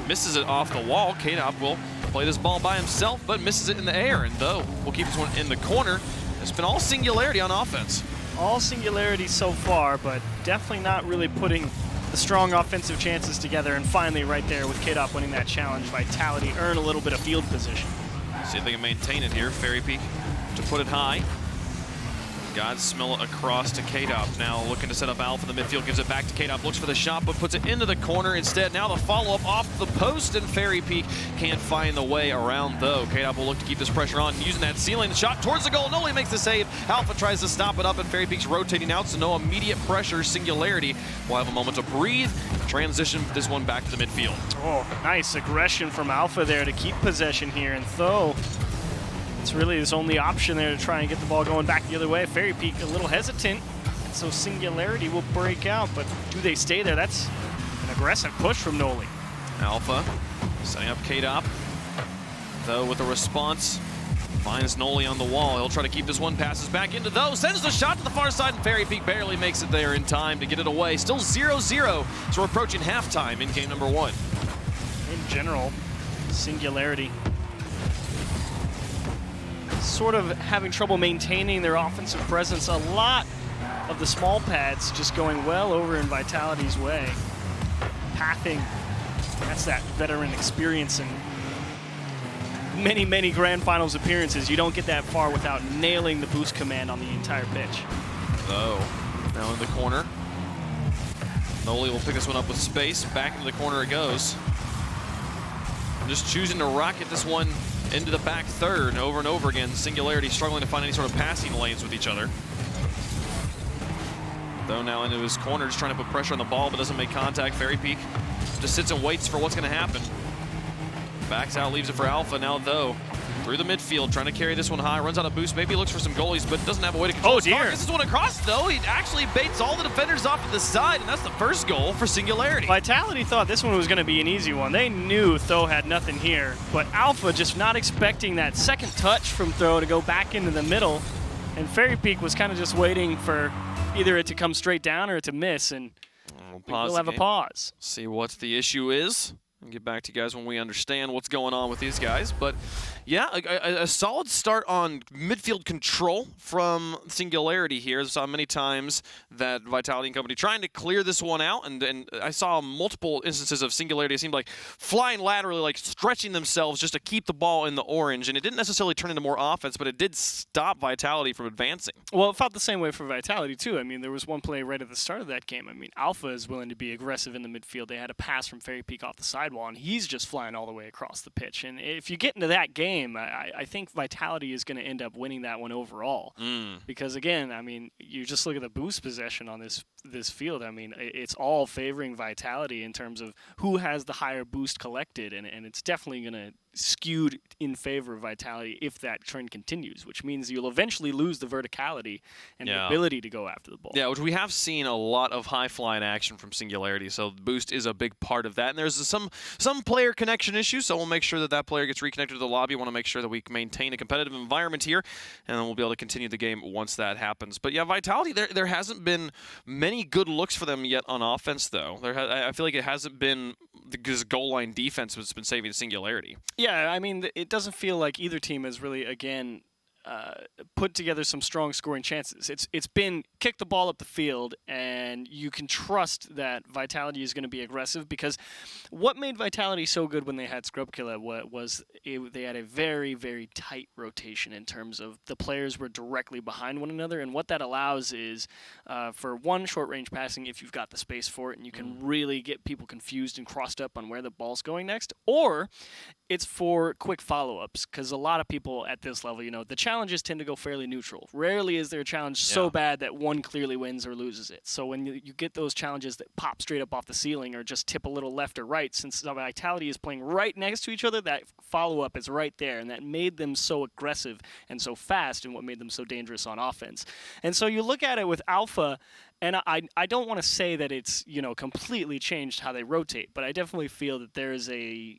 Misses it off the wall. KDOP will play this ball by himself, but misses it in the air. And though we'll keep this one in the corner. It's been all Singularity on offense. All Singularity so far, but definitely not really putting the strong offensive chances together. And finally, right there with KDOP winning that challenge, Vitality earn a little bit of field position. See if they can maintain it here. Fairy Peak to put it high. Godsmilla across to KDOP. Now looking to set up Alpha in the midfield. Gives it back to KDOP. Looks for the shot, but puts it into the corner instead. Now the follow-up off the post, and Fairy Peak can't find the way around, though. KDOP will look to keep this pressure on, using that ceiling. The shot towards the goal. Noli makes the save. Alpha tries to stop it up, and Fairy Peak's rotating out, so no immediate pressure. Singularity will have a moment to breathe. Transition this one back to the midfield. Oh, nice aggression from Alpha there to keep possession here, and though it's really his only option there to try and get the ball going back the other way. Fairy Peak a little hesitant, so Singularity will break out, but do they stay there? That's an aggressive push from Noli. Alpha setting up KDOP, though with a response, finds Noli on the wall. He'll try to keep this one, passes back into though, sends the shot to the far side, and Fairy Peak barely makes it there in time to get it away. Still 0-0, so we're approaching halftime in game number 1. In general, Singularity sort of having trouble maintaining their offensive presence. A lot of the small pads just going well over in Vitality's way. Pathing, that's that veteran experience and many, many grand finals appearances. You don't get that far without nailing the boost command on the entire pitch. Though, now in the corner. Noli will pick this one up with space. Back into the corner it goes. Just choosing to rocket this one into the back third over and over again. Singularity struggling to find any sort of passing lanes with each other. Though now into his corner, just trying to put pressure on the ball, but doesn't make contact. Fairy Peak just sits and waits for what's going to happen. Backs out, leaves it for Alpha. Now, though, through the midfield, trying to carry this one high. Runs out of boost, maybe looks for some goalies, but doesn't have a way to control. Oh, dear. This is one across, though. He actually baits all the defenders off to the side, and that's the first goal for Singularity. Vitality thought this one was going to be an easy one. They knew Tho had nothing here, but Alpha just not expecting that second touch from Tho to go back into the middle, and Fairy Peak was kind of just waiting for either it to come straight down or it to miss, and we'll have a pause. See what the issue is. And get back to you guys when we understand what's going on with these guys. But yeah, a solid start on midfield control from Singularity here. I saw many times that Vitality and company trying to clear this one out, and I saw multiple instances of Singularity. It seemed like flying laterally, like stretching themselves just to keep the ball in the orange, and it didn't necessarily turn into more offense, but it did stop Vitality from advancing. Well, it felt the same way for Vitality too. I mean, there was one play right at the start of that game. I mean, Alpha is willing to be aggressive in the midfield. They had a pass from Fairy Peak off the sidewall, and he's just flying all the way across the pitch. And if you get into that game, I think Vitality is going to end up winning that one overall. Because again, I mean, you just look at the boost possession on this field. I mean, it's all favoring Vitality in terms of who has the higher boost collected, and it's definitely going to skewed in favor of Vitality if that trend continues, which means you'll eventually lose the verticality and the ability to go after the ball. Yeah, which we have seen a lot of high-flying action from Singularity, so boost is a big part of that. And there's some player connection issues, so we'll make sure that that player gets reconnected to the lobby. We want to make sure that we maintain a competitive environment here, and then we'll be able to continue the game once that happens. But yeah, Vitality, there hasn't been many good looks for them yet on offense, though. I feel like it hasn't been the goal line defense that's been saving Singularity. Yeah, I mean, it doesn't feel like either team has really, again, put together some strong scoring chances. It's been kick the ball up the field, and you can trust that Vitality is going to be aggressive, because what made Vitality so good when they had Scrubkilla was they had a very, very tight rotation in terms of the players were directly behind one another, and what that allows is for one, short-range passing if you've got the space for it, and you can really get people confused and crossed up on where the ball's going next, or it's for quick follow-ups, because a lot of people at this level, the challenges tend to go fairly neutral. Rarely is there a challenge so bad that one clearly wins or loses it. So when you get those challenges that pop straight up off the ceiling or just tip a little left or right, since Vitality is playing right next to each other, that follow-up is right there, and that made them so aggressive and so fast, and what made them so dangerous on offense. And so you look at it with Alpha, and I don't want to say that it's completely changed how they rotate, but I definitely feel that there is a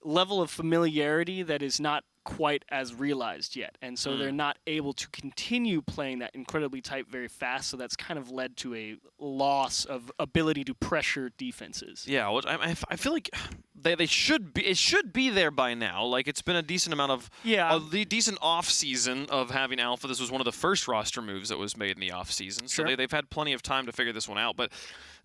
level of familiarity that is not quite as realized yet, and so they're not able to continue playing that incredibly tight very fast, so that's kind of led to a loss of ability to pressure defenses. Yeah, well, I feel like it should be there by now. Like, it's been a decent amount of a decent off season of having Alpha. This was one of the first roster moves that was made in the off season, so they've had plenty of time to figure this one out. But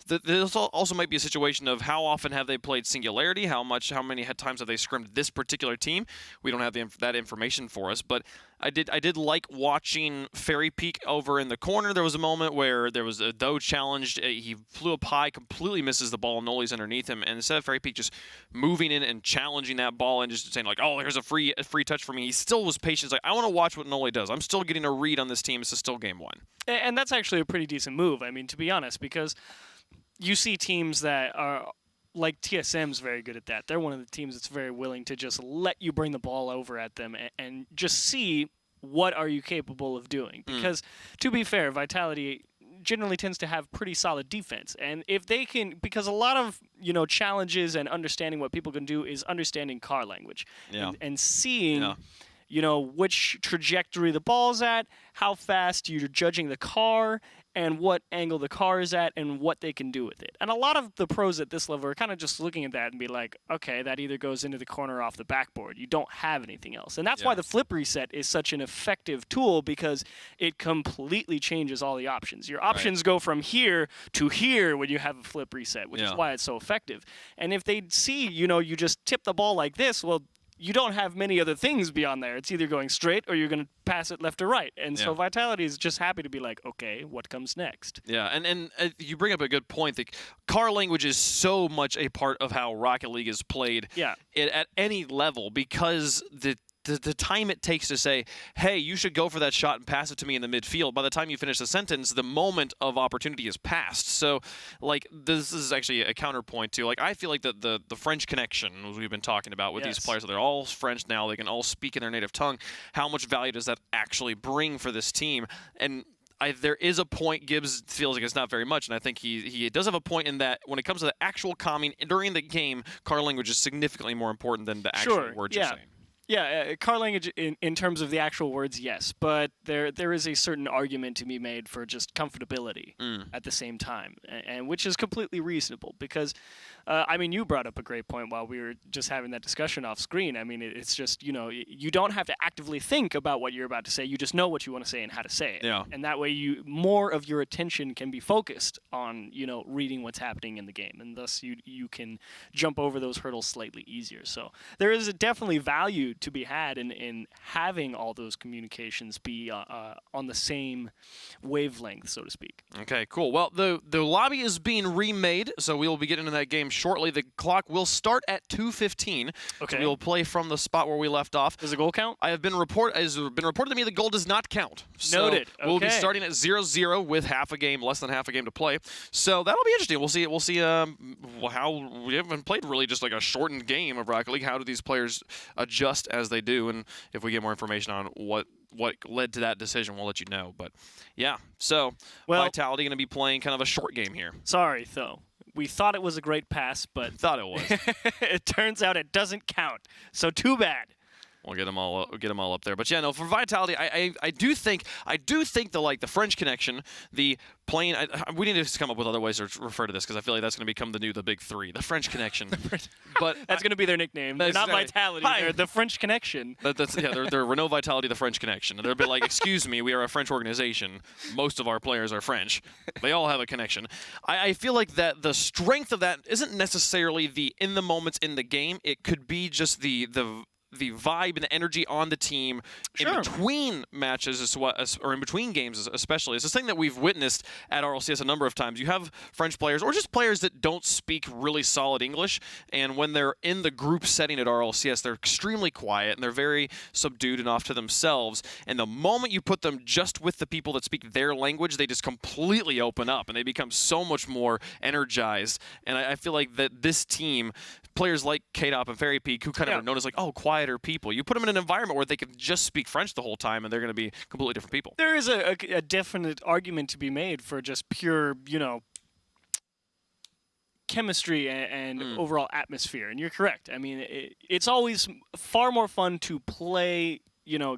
this also might be a situation of how often have they played Singularity, how many times have they scrimmed this particular team. We don't have that information for us, but I did like watching Fairy Peak over in the corner. There was a moment where there was a Doe challenged. He flew up high, completely misses the ball. Noli's underneath him, and instead of Fairy Peak just moving in and challenging that ball and just saying like, "Oh, here's a free touch for me," he still was patient. He's like, "I want to watch what Noli does. I'm still getting a read on this team. This is still game one." And that's actually a pretty decent move. I mean, to be honest, because you see teams that are like TSM's very good at that. They're one of the teams that's very willing to just let you bring the ball over at them and just see what are you capable of doing. Because to be fair, Vitality generally tends to have pretty solid defense. And if they can, because a lot of, challenges and understanding what people can do is understanding car language and seeing which trajectory the ball's at, how fast you're judging the car, and what angle the car is at, and what they can do with it. And a lot of the pros at this level are kind of just looking at that and be like, okay, that either goes into the corner or off the backboard. You don't have anything else. And that's why the flip reset is such an effective tool, because it completely changes all the options. Your options go from here to here when you have a flip reset, which is why it's so effective. And if they see, you just tip the ball like this, well, you don't have many other things beyond there. It's either going straight or you're going to pass it left or right. And so Vitality is just happy to be like, okay, what comes next? Yeah, and you bring up a good point. The car language is so much a part of how Rocket League is played at any level, because the time it takes to say, hey, you should go for that shot and pass it to me in the midfield, by the time you finish the sentence, the moment of opportunity is passed. So, like, this is actually a counterpoint to, like, I feel like the French connection, as we've been talking about with these players, they're all French now, they can all speak in their native tongue. How much value does that actually bring for this team? And there is a point. Gibbs feels like it's not very much, and I think he does have a point in that when it comes to the actual calming during the game, car language is significantly more important than the actual words you're saying. Yeah, car language in terms of the actual words, yes. But there is a certain argument to be made for just comfortability at the same time, and which is completely reasonable because, I mean, you brought up a great point while we were just having that discussion off screen. I mean, it's just, you don't have to actively think about what you're about to say. You just know what you want to say and how to say it. Yeah. And that way more of your attention can be focused on, reading what's happening in the game. And thus you can jump over those hurdles slightly easier. So there is definitely value to be had in having all those communications be on the same wavelength, so to speak. Okay, cool. Well, the lobby is being remade, so we will be getting into that game shortly. The clock will start at 2:15. Okay. So we will play from the spot where we left off. Does the goal count? Has been reported to me the goal does not count. So Noted. We'll be Okay. starting at 0-0 with less than half a game to play. So that'll be interesting. We'll see how we haven't played really just like a shortened game of Rocket League. How do these players adjust as they do? And if we get more information on what led to that decision, we'll let you know. But yeah, so Vitality going to be playing kind of a short game here. Sorry, though. We thought it was a great pass, but thought it was. It turns out it doesn't count. So too bad. We'll get them all up there. But yeah, no, for Vitality, I do think the French connection, the playing. We need to come up with other ways to refer to this because I feel like that's going to become the big three, the French connection. But that's going to be their nickname. They're not Vitality. They're the French Connection. They're Renault Vitality, the French connection. They're a bit like, excuse me, we are a French organization. Most of our players are French. They all have a connection. I feel like that the strength of that isn't necessarily the in the moments in the game. It could be just the vibe and the energy on the team in between matches or in between games especially. It's this thing that we've witnessed at RLCS a number of times. You have French players or just players that don't speak really solid English, and when they're in the group setting at RLCS, they're extremely quiet and they're very subdued and off to themselves. And the moment you put them just with the people that speak their language, they just completely open up and they become so much more energized. And I feel like that this team, players like K-Dop and Fairy Peak, who kind of are known as like, quieter people, you put them in an environment where they can just speak French the whole time and they're going to be completely different people. There is a definite argument to be made for just pure, chemistry and overall atmosphere. And you're correct. I mean, it's always far more fun to play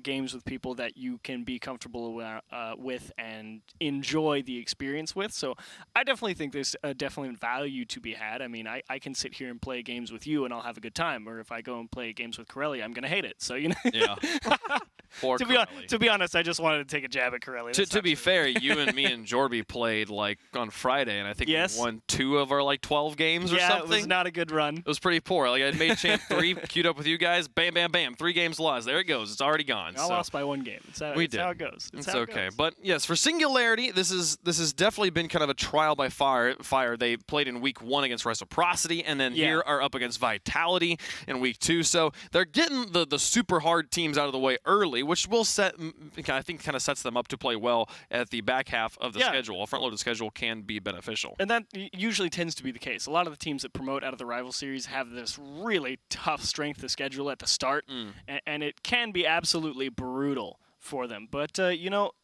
games with people that you can be comfortable with and enjoy the experience with. So I definitely think there's a definite value to be had. I mean, I can sit here and play games with you and I'll have a good time. Or if I go and play games with Corelli, I'm going to hate it. So, Yeah. To be honest, I just wanted to take a jab at Corelli. To be fair, you and me and Jorby played like on Friday, and I think we won 2 of our 12 games or something. Yeah, it was not a good run. It was pretty poor. Like I made champ 3, queued up with you guys, bam, bam, bam, 3 games lost. There it goes. It's already gone. I lost by 1 game. It's how it goes. It's okay. But yes, for Singularity, this has definitely been kind of a trial by fire. They played in week 1 against Reciprocity, and then here are up against Vitality in week 2. So they're getting the super hard teams out of the way early, which will I think kind of sets them up to play well at the back half of the schedule. A front-loaded schedule can be beneficial. And that usually tends to be the case. A lot of the teams that promote out of the rival series have this really tough strength of schedule at the start, and it can be absolutely brutal for them. But,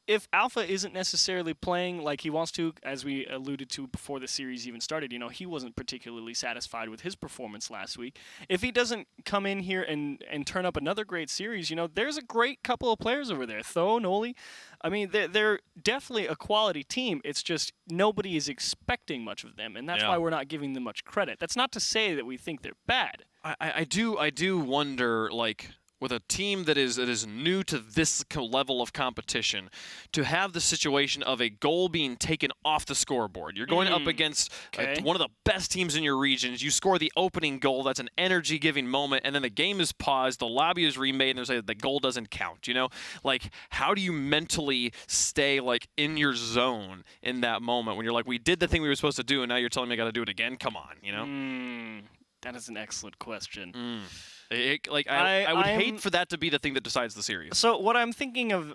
if Alpha isn't necessarily playing like he wants to, as we alluded to before the series even started, he wasn't particularly satisfied with his performance last week. If he doesn't come in here and turn up another great series, there's a great couple of players over there. Tho, Noli, I mean, they're definitely a quality team. It's just nobody is expecting much of them, and that's why we're not giving them much credit. That's not to say that we think they're bad. I do wonder, with a team that is new to this level of competition, to have the situation of a goal being taken off the scoreboard. You're going up against one of the best teams in your regions. You score the opening goal. That's an energy-giving moment, and then the game is paused, the lobby is remade, and they say the goal doesn't count. How do you mentally stay in your zone in that moment when you're like, we did the thing we were supposed to do, and now you're telling me I got to do it again? Come on, That is an excellent question. I would hate for that to be the thing that decides the series. So what I'm thinking of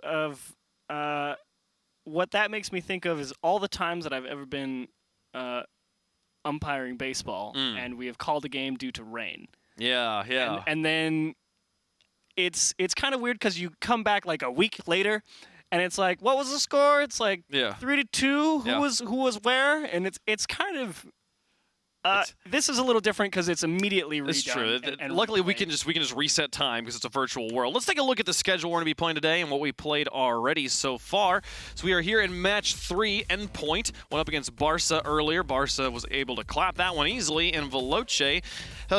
what that makes me think of is all the times that I've ever been umpiring baseball, and we have called a game due to rain. Yeah. And then it's kind of weird because you come back a week later, and it's like, what was the score? It's 3-2. Who was where? And it's kind of. This is a little different because it's immediately redone. It's true. And luckily, we can just reset time because it's a virtual world. Let's take a look at the schedule we're going to be playing today and what we played already so far. So we are here in match 3, Endpoint. Went up against Barça earlier. Barça was able to clap that one easily, and Veloce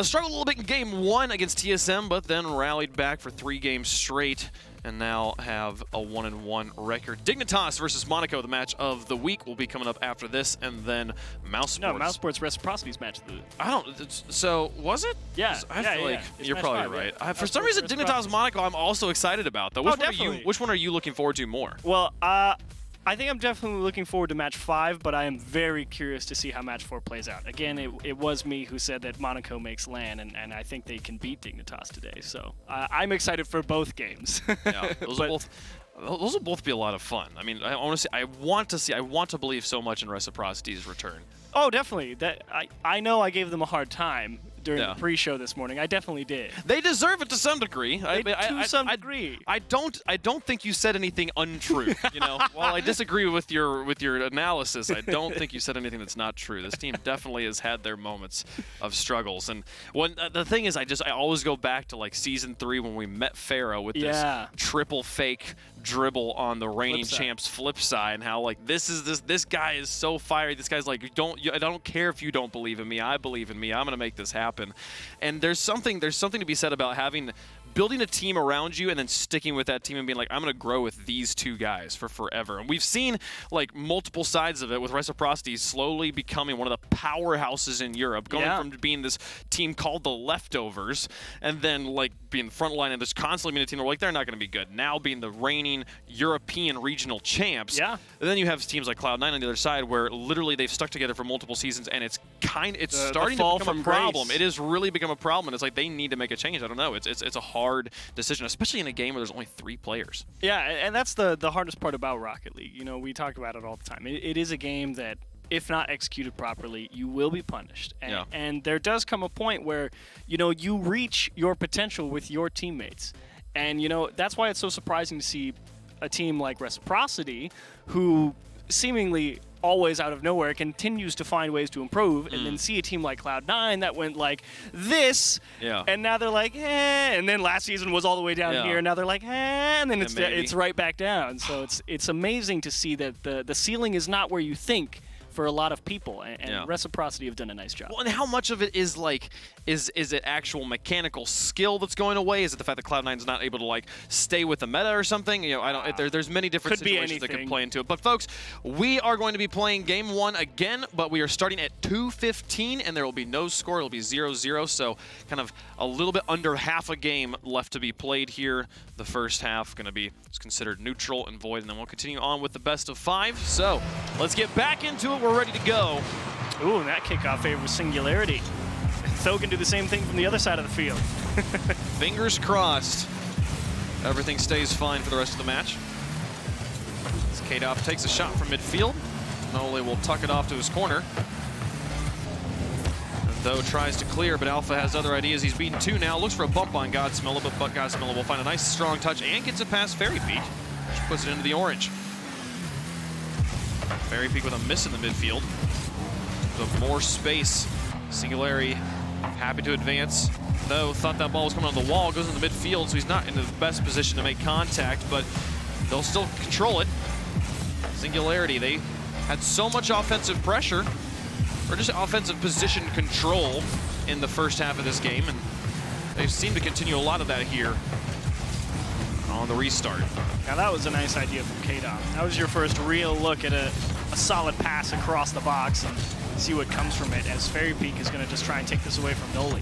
struggled a little bit in game 1 against TSM, but then rallied back for 3 games straight and now have a 1-1 record. Dignitas versus Monaco, the match of the week, will be coming up after this, and then Mousesports. No, Mousesports Reciprocity's match of the week. I don't. So was it? Yeah. I feel like you're probably right. For some reason, Dignitas Monaco, I'm also excited about. Though, which one are you looking forward to more? Well, I think I'm definitely looking forward to match 5, but I am very curious to see how match 4 plays out. Again, it was me who said that Monaco makes LAN, and I think they can beat Dignitas today. So I'm excited for both games. Yeah, those will both be a lot of fun. I mean, I want to believe so much in Reciprocity's return. Oh, definitely. I know I gave them a hard time during the pre-show this morning. I definitely did. They deserve it to some degree. To some degree. I don't think you said anything untrue. You know, while I disagree with your analysis, I don't think you said anything that's not true. This team definitely has had their moments of struggles. And when the thing is, I always go back to like season 3 when we met Pharaoh with this triple fake dribble on the reigning champs flip side, and how like this guy is so fiery. This guy's like, I don't care if you don't believe in me. I believe in me. I'm gonna make this happen. And there's something to be said about building a team around you and then sticking with that team and being like, I'm going to grow with these two guys for forever. And we've seen like multiple sides of it with Reciprocity slowly becoming one of the powerhouses in Europe, going from being this team called the Leftovers and then like being frontline and just constantly being a team where like they're not going to be good. Now being the reigning European regional champs. Yeah. And then you have teams like Cloud9 on the other side where literally they've stuck together for multiple seasons and it's starting to become a problem. It has really become a problem and it's like they need to make a change. I don't know. It's a hard decision, especially in a game where there's only 3 players. Yeah, and that's the hardest part about Rocket League. You know, we talk about it all the time. It is a game that, if not executed properly, you will be punished. And there does come a point where, you know, you reach your potential with your teammates. And, you know, that's why it's so surprising to see a team like Reciprocity, who seemingly always out of nowhere continues to find ways to improve, and then see a team like Cloud9 that went like this, and now they're like, and then last season was all the way down here, and now they're like, and then it's right back down. So it's amazing to see that the ceiling is not where you think for a lot of people, and Reciprocity have done a nice job. Well, and how much of it is like, is it actual mechanical skill that's going away? Is it the fact that Cloud9's not able to like stay with the meta or something? You know, I don't. There's many different situations that could play into it. But folks, we are going to be playing game 1 again, but we are starting at 2:15, and there will be no score. It'll be 0-0. So kind of a little bit under half a game left to be played here. The first half going to be considered neutral and void, and then we'll continue on with the best of 5. So let's get back into it. We're ready to go. Ooh, and that kickoff favors Singularity. Tho can do the same thing from the other side of the field. Fingers crossed. Everything stays fine for the rest of the match. As Kadoff takes a shot from midfield. Noli will tuck it off to his corner. And Tho tries to clear, but Alpha has other ideas. He's beaten 2 now. Looks for a bump on Godsmilla, but Godsmilla will find a nice strong touch and gets it past Fairy Peak, which puts it into the orange. Fairy Peak with a miss in the midfield. So more space. Singularity happy to advance. Tho thought that ball was coming on the wall, goes in the midfield, so he's not in the best position to make contact, but they'll still control it. Singularity, they had so much offensive pressure, or just offensive position control in the first half of this game, and they seem to continue a lot of that here on the restart. Now that was a nice idea from Kadoff. That was your first real look at a solid pass across the box and see what comes from it, as Fairy Peak is going to just try and take this away from Noli.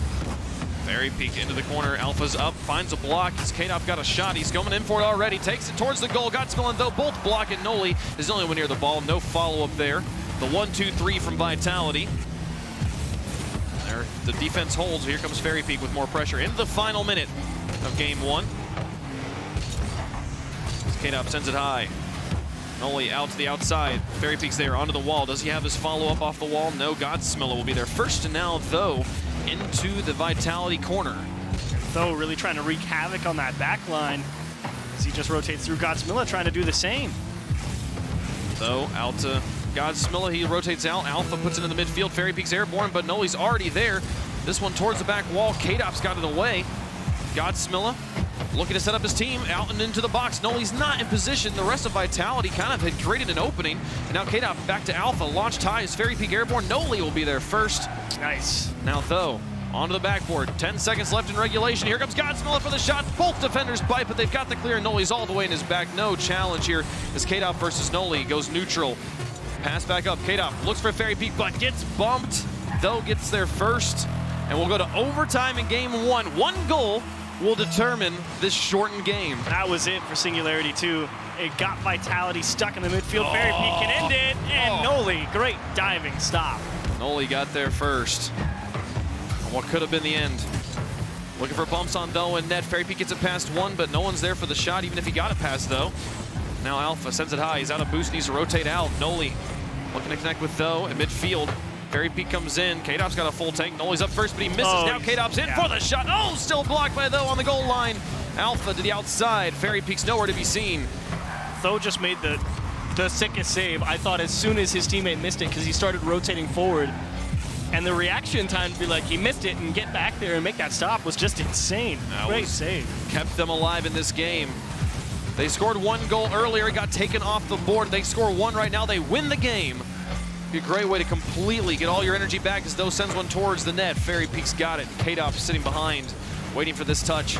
Fairy Peak into the corner. Alpha's up, finds a block. As Kadoff got a shot, he's going in for it already. Takes it towards the goal. Godsmilla and Tho both block it. Noli is the only one near the ball. No follow-up there. The 1-2-3 from Vitality. There, the defense holds. Here comes Fairy Peak with more pressure into the final minute of game 1. Kadoff sends it high. Noli out to the outside. Fairy Peak's there onto the wall. Does he have his follow-up off the wall? No. Godsmilla will be there first, and now Tho into the Vitality corner. Tho really trying to wreak havoc on that back line as he just rotates through Godsmilla, trying to do the same. Tho out to Godsmilla. He rotates out. Alpha puts it in the midfield. Fairy Peak's airborne, but Noli's already there. This one towards the back wall. Kadoff's got it away. Godsmilla looking to set up his team out and into the box. Noli's not in position. The rest of Vitality kind of had created an opening. And now Kadoff back to Alpha. Launched high as Fairy Peak airborne. Noli will be there first. Nice. Now Tho Onto the backboard, 10 seconds left in regulation. Here comes Godsmiller for the shot. Both defenders bite, but they've got the clear. Noli's all the way in his back. No challenge here as K-Dop versus Noli goes neutral. Pass back up. K-Dop looks for Fairy Peak, but gets bumped. Though gets there first. And we'll go to overtime in game 1. One goal will determine this shortened game. That was it for Singularity 2. It got Vitality stuck in the midfield. Fairy Peak can end it. And Noli, great diving stop. Noli got there first. What could have been the end. Looking for bumps on Though and net. Fairy Peak gets it past one, but no one's there for the shot, even if he got it past Though. Now Alpha sends it high. He's out of boost, needs to rotate out. Noli looking to connect with Though in midfield. Fairy Peak comes in. K-Dop's got a full tank. Noli's up first, but he misses. Now K-Dop's in for the shot. Oh, still blocked by Though on the goal line. Alpha to the outside. Fairy Peak's nowhere to be seen. Though just made the sickest save, I thought, as soon as his teammate missed it, because he started rotating forward. And the reaction time to be like, he missed it and get back there and make that stop was just insane. Great save. Kept them alive in this game. They scored one goal earlier, got taken off the board. They score one right now, they win the game. Be a great way to completely get all your energy back as Though sends one towards the net. Fairy Peak's got it. K-Dop sitting behind, waiting for this touch.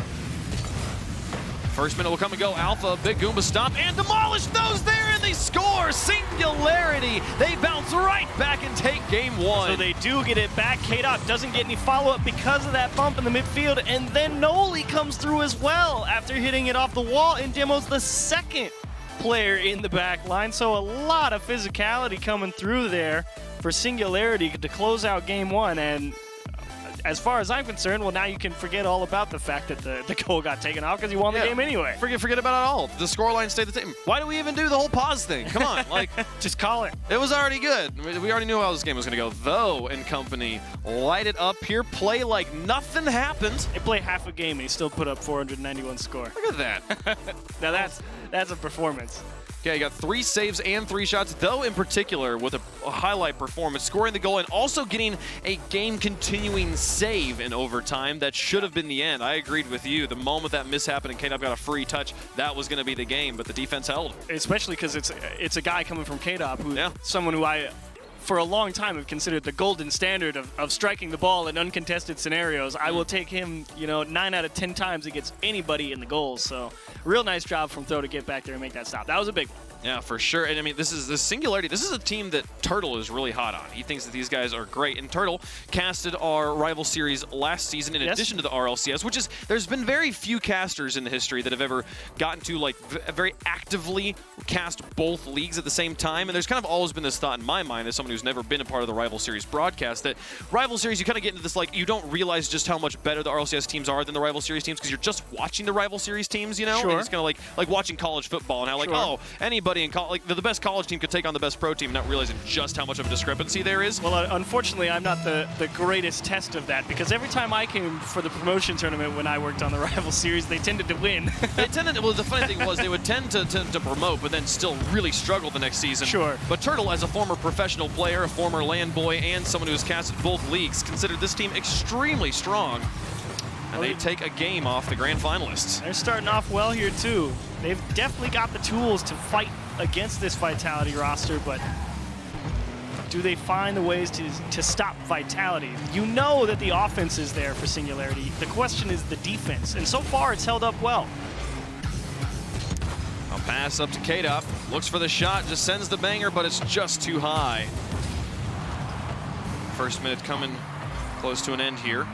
First minute will come and go. Alpha, big Goomba stomp, and demolish those there, and they score! Singularity! They bounce right back and take game 1. So they do get it back. K-Dop doesn't get any follow-up because of that bump in the midfield, and then Noli comes through as well after hitting it off the wall and demos the second player in the back line. So a lot of physicality coming through there for Singularity to close out game 1, and as far as I'm concerned, well, now you can forget all about the fact that the goal got taken off because you won the game anyway. Forget about it all. The scoreline stayed the same. Why do we even do the whole pause thing? Come on, like, just call it. It was already good. We already knew how this game was going to go. Though and company light it up here, play like nothing happened. They play half a game and he still put up 491 score. Look at that. Now that's a performance. Okay, he got 3 saves and 3 shots, Though in particular with a highlight performance, scoring the goal and also getting a game-continuing save in overtime. That should have been the end. I agreed with you. The moment that miss happened and K-Dop got a free touch, that was going to be the game, but the defense held. Especially because it's a guy coming from K-Dop, someone who I, for a long time, have considered the golden standard of striking the ball in uncontested scenarios. I will take him, 9 out of 10 times against anybody in the goals. So real nice job from Though to get back there and make that stop. That was a big one. Yeah, for sure. And I mean, this Singularity. This is a team that Turtle is really hot on. He thinks that these guys are great. And Turtle casted our rival series last season in addition to the RLCS, which is, there's been very few casters in the history that have ever gotten to like very actively cast both leagues at the same time. And there's kind of always been this thought in my mind as someone who's never been a part of the rival series broadcast that rival series, you kind of get into this like, you don't realize just how much better the RLCS teams are than the rival series teams because you're just watching the rival series teams, Sure. And it's kind of like watching college football and how like, anybody in college, like the best college team could take on the best pro team, not realizing just how much of a discrepancy there is. Well, unfortunately, I'm not the greatest test of that because every time I came for the promotion tournament when I worked on the rival series, they tended to win. Well, the funny thing was they would tend to promote, but then still really struggle the next season. Sure. But Turtle, as a former professional player, a former land boy, and someone who has casted both leagues, considered this team extremely strong. And they take a game off the grand finalists. They're starting off well here, too. They've definitely got the tools to fight against this Vitality roster, but do they find the ways to stop Vitality? You know that the offense is there for Singularity. The question is the defense, and so far it's held up well. A pass up to K-Dop. Looks for the shot, just sends the banger, but it's just too high. First minute coming close to an end here.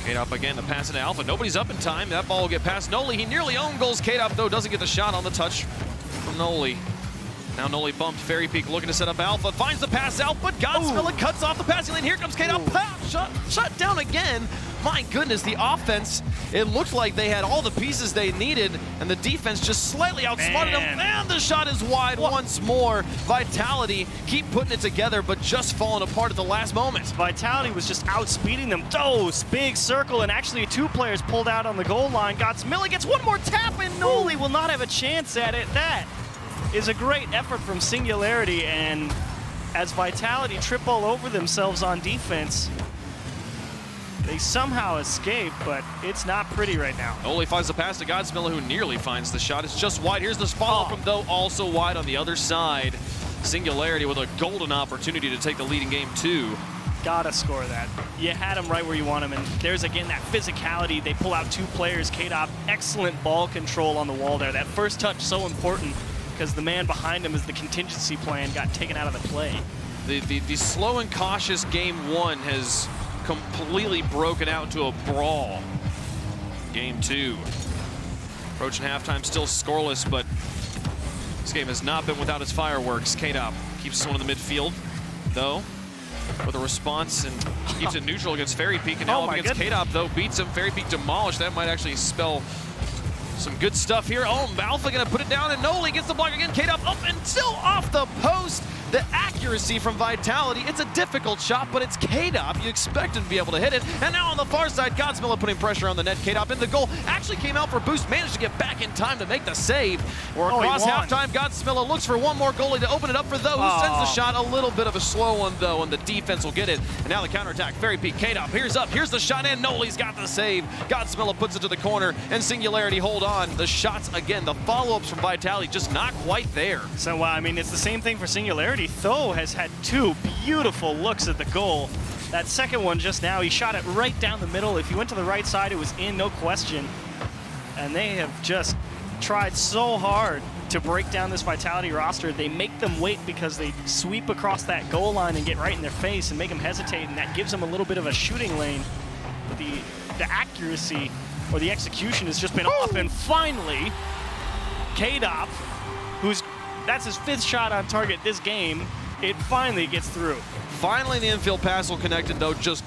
K-Dop again, the pass into Alpha. Nobody's up in time. That ball will get past Noli. He nearly own goals. K-Dop, though, doesn't get the shot on the touch from Noli. Now Noli bumped. Fairy Peak looking to set up Alpha. Finds the pass out, but Godsmiller cuts off the passing lane. Here comes K-Dop. Shut down again. My goodness, the offense, it looked like they had all the pieces they needed, and the defense just slightly outsmarted them, and the shot is wide once more. Vitality keep putting it together, but just falling apart at the last moment. Vitality was just outspeeding them. Big circle, and actually 2 players pulled out on the goal line. Godsmiller gets one more tap, and Noli will not have a chance at it. That is a great effort from Singularity, and as Vitality trip all over themselves on defense, they somehow escape, but it's not pretty right now. Noli finds the pass to Godsmiller, who nearly finds the shot. It's just wide. Here's this follow from Though, also wide on the other side. Singularity with a golden opportunity to take the lead in game 2. Gotta score that. You had him right where you want him, and there's again that physicality. They pull out 2 players. K-Dop, excellent ball control on the wall there. That first touch so important because the man behind him is the contingency plan, got taken out of the play. The slow and cautious game 1 has completely broken out into a brawl. Game 2. Approaching halftime, still scoreless, but this game has not been without its fireworks. K-Dop keeps this one in the midfield, though, with a response and keeps it neutral against Fairy Peak. And now up against K-Dop, though, beats him. Fairy Peak demolished. That might actually spell some good stuff here. Oh, Alpha gonna put it down, and Noli gets the block again. K-Dop up and still off the post. The accuracy from Vitality, it's a difficult shot, but it's K-Dop. You expect him to be able to hit it. And now on the far side, Godsmilla putting pressure on the net. K-Dop in the goal, actually came out for boost, managed to get back in time to make the save. We're across halftime. Godsmilla looks for one more goalie to open it up for Though, who sends the shot. A little bit of a slow one, though, and the defense will get it. And now the counterattack. Fairy Peak, K-Dop, here's up, here's the shot, and Noli's got the save. Godsmilla puts it to the corner, and Singularity hold on. The shots, again, the follow-ups from Vitality just not quite there. So, I mean, it's the same thing for Singularity. Though has had 2 beautiful looks at the goal. That second one just now, he shot it right down the middle. If he went to the right side, it was in, no question. And they have just tried so hard to break down this Vitality roster. They make them wait because they sweep across that goal line and get right in their face and make them hesitate, and that gives them a little bit of a shooting lane. But the accuracy or the execution has just been off, and finally, K-Dop, that's his 5th shot on target this game, it finally gets through. Finally, the infield pass will connect, and though just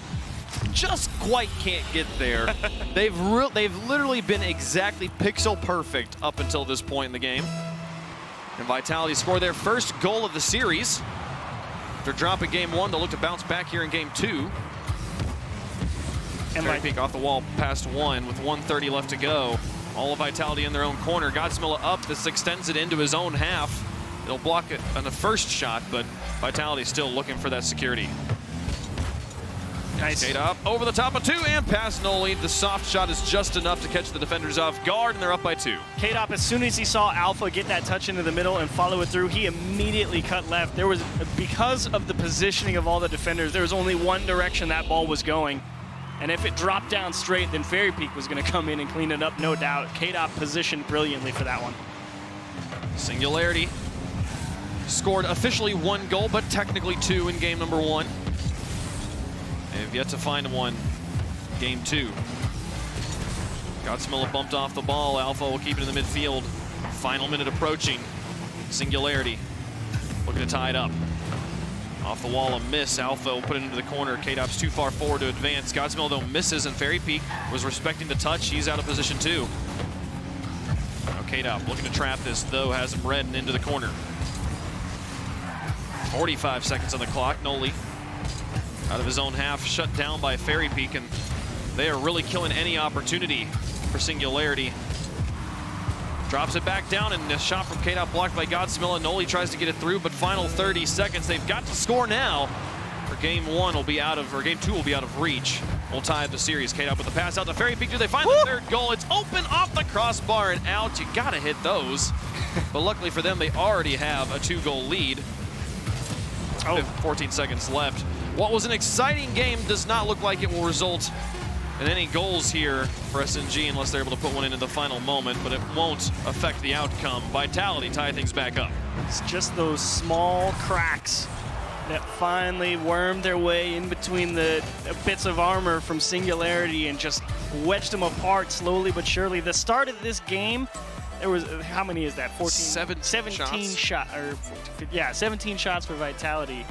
quite can't get there. They've literally been exactly pixel perfect up until this point in the game. And Vitality scored their first goal of the series. After dropping game 1, they'll look to bounce back here in game 2. And Fairy Peak off the wall past 1 with 1:30 left to go. All of Vitality in their own corner. Godsmilla up. This extends it into his own half. They'll block it on the first shot, but Vitality still looking for that security. Nice. Skate up over the top of 2 and past Noli. The soft shot is just enough to catch the defenders off guard, and they're up by 2. K-Dop, as soon as he saw Alpha get that touch into the middle and follow it through, he immediately cut left. There was, because of the positioning of all the defenders, there was only one direction that ball was going. And if it dropped down straight, then Fairy Peak was going to come in and clean it up, no doubt. K-Dop positioned brilliantly for that one. Singularity scored officially 1 goal, but technically 2 in game number 1. They've yet to find one game 2. Godsmilla bumped off the ball. Alpha will keep it in the midfield. Final minute approaching. Singularity looking to tie it up. Off the wall, a miss. Alpha will put it into the corner. K-Dop's too far forward to advance. Godsmilla, though, misses, and Fairy Peak was respecting the touch. He's out of position, too. Now K-Dop looking to trap this, though, has him red and into the corner. 45 seconds on the clock. Noli out of his own half, shut down by Fairy Peak, and they are really killing any opportunity for Singularity. Drops it back down, and a shot from K-Dop blocked by Godsmilla. Noli tries to get it through, but final 30 seconds. They've got to score now, or game 1 will be out of, or game 2 will be out of reach. We'll tie the series. K-Dop with the pass out to Fairy Peak. Do they find the 3rd goal? It's open off the crossbar and out. You gotta hit those. But luckily for them, they already have a 2-goal lead. 14 seconds left. What was an exciting game does not look like it will result in any goals here for SNG unless they're able to put one in the final moment, but it won't affect the outcome. Vitality tie things back up. It's just those small cracks that finally wormed their way in between the bits of armor from Singularity and just wedged them apart slowly but surely. The start of this game, there was, how many is that? 17 shots. 17 shots for Vitality.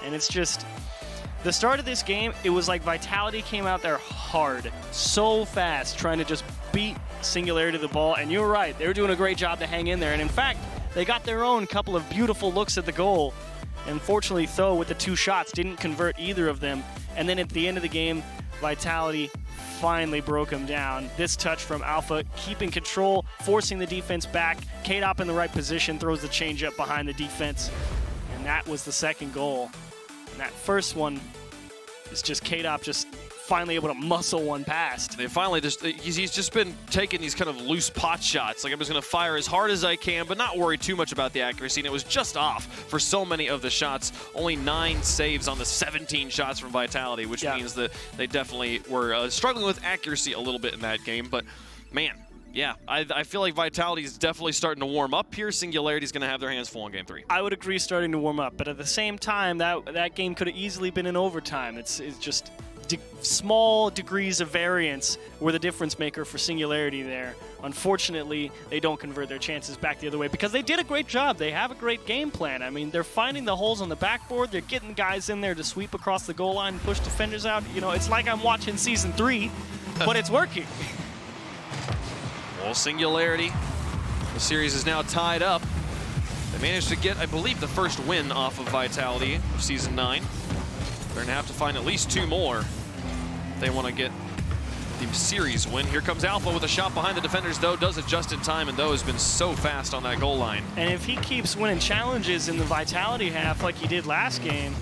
And it's just, the start of this game, it was like Vitality came out there hard, so fast, trying to just beat Singularity to the ball. And you're right, they were doing a great job to hang in there. And in fact, they got their own couple of beautiful looks at the goal. And fortunately, Though, with the 2 shots, didn't convert either of them. And then at the end of the game, Vitality finally broke him down. This touch from Alpha, keeping control, forcing the defense back. K-Dop in the right position, throws the changeup behind the defense. And that was the 2nd goal. And that first one is just K-Dop just finally able to muscle one past. They finally he's just been taking these kind of loose pot shots. Like, I'm just going to fire as hard as I can, but not worry too much about the accuracy. And it was just off for so many of the shots. Only 9 saves on the 17 shots from Vitality, which means that they definitely were struggling with accuracy a little bit in that game. But man, yeah, I feel like Vitality is definitely starting to warm up here. Singularity is going to have their hands full in Game 3. I would agree, starting to warm up, but at the same time, that game could have easily been in overtime. It's just small degrees of variance were the difference maker for Singularity there. Unfortunately, they don't convert their chances back the other way because they did a great job. They have a great game plan. I mean, they're finding the holes on the backboard. They're getting guys in there to sweep across the goal line and push defenders out. You know, it's like I'm watching Season 3, but it's working. Well, Singularity, the series is now tied up. They managed to get, I believe, the first win off of Vitality of Season 9. They're going to have to find at least 2 more if they want to get the series win. Here comes Alpha with a shot behind the defenders, though, does it just in time, and though has been so fast on that goal line. And if he keeps winning challenges in the Vitality half like he did last game,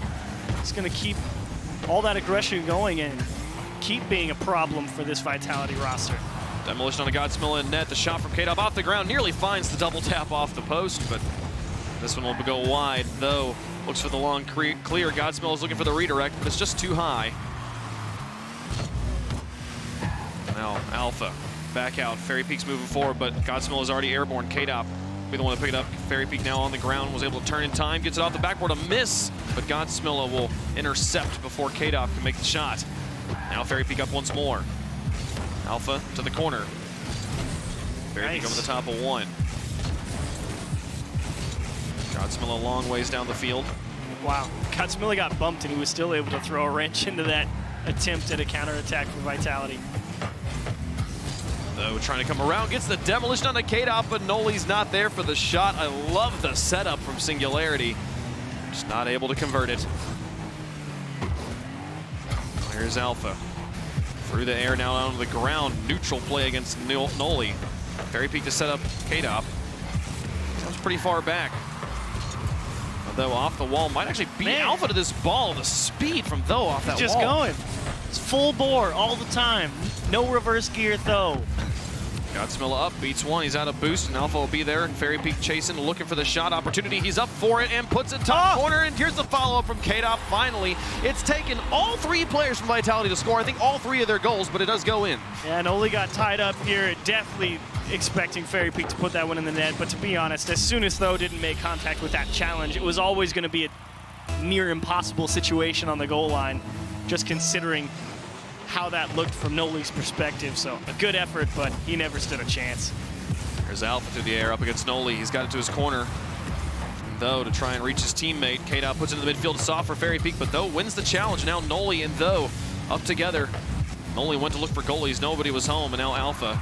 it's going to keep all that aggression going and keep being a problem for this Vitality roster. Demolition on a Godsmill in net. The shot from K-Dub off the ground nearly finds the double tap off the post, but this one will go wide, though. Looks for the long clear. Godsmill is looking for the redirect, but it's just too high. Now Alpha back out. Fairy Peak's moving forward, but Godsmill is already airborne. K-Dop be the one to pick it up. Fairy Peak now on the ground, was able to turn in time, gets it off the backboard, a miss, but Godsmill will intercept before K-Dop can make the shot. Now Fairy Peak up once more. Alpha to the corner. Fairy Peak over the top of 1. Godsmill a long ways down the field. Wow, Godsmill got bumped and he was still able to throw a wrench into that attempt at a counterattack for Vitality. Though trying to come around, gets the demolition on the K-Dop, but Noli's not there for the shot. I love the setup from Singularity. Just not able to convert it. Here's Alpha. Through the air now onto the ground. Neutral play against Noli. Fairy Peak to set up K-Dop. Comes pretty far back. Though off the wall might actually beat Alpha to this ball. The speed from Though off that wall. Just going. It's full bore all the time. No reverse gear though. Godsmill up, beats 1, he's out of boost, and Alpha will be there, and Fairy Peak chasing, looking for the shot opportunity. He's up for it and puts it top corner, and here's the follow-up from K-Dop finally. It's taken all 3 players from Vitality to score, I think all 3 of their goals, but it does go in. Yeah, and Oli got tied up here, definitely expecting Fairy Peak to put that one in the net, but to be honest, as soon as Though didn't make contact with that challenge, it was always going to be a near impossible situation on the goal line, just considering how that looked from Noli's perspective. So a good effort, but he never stood a chance. There's Alpha through the air up against Noli. He's got it to his corner. Though to try and reach his teammate. K-Dop puts it in the midfield soft for Fairy Peak, but Though wins the challenge. Now Noli and Though up together. Noli went to look for goalies. Nobody was home, and now Alpha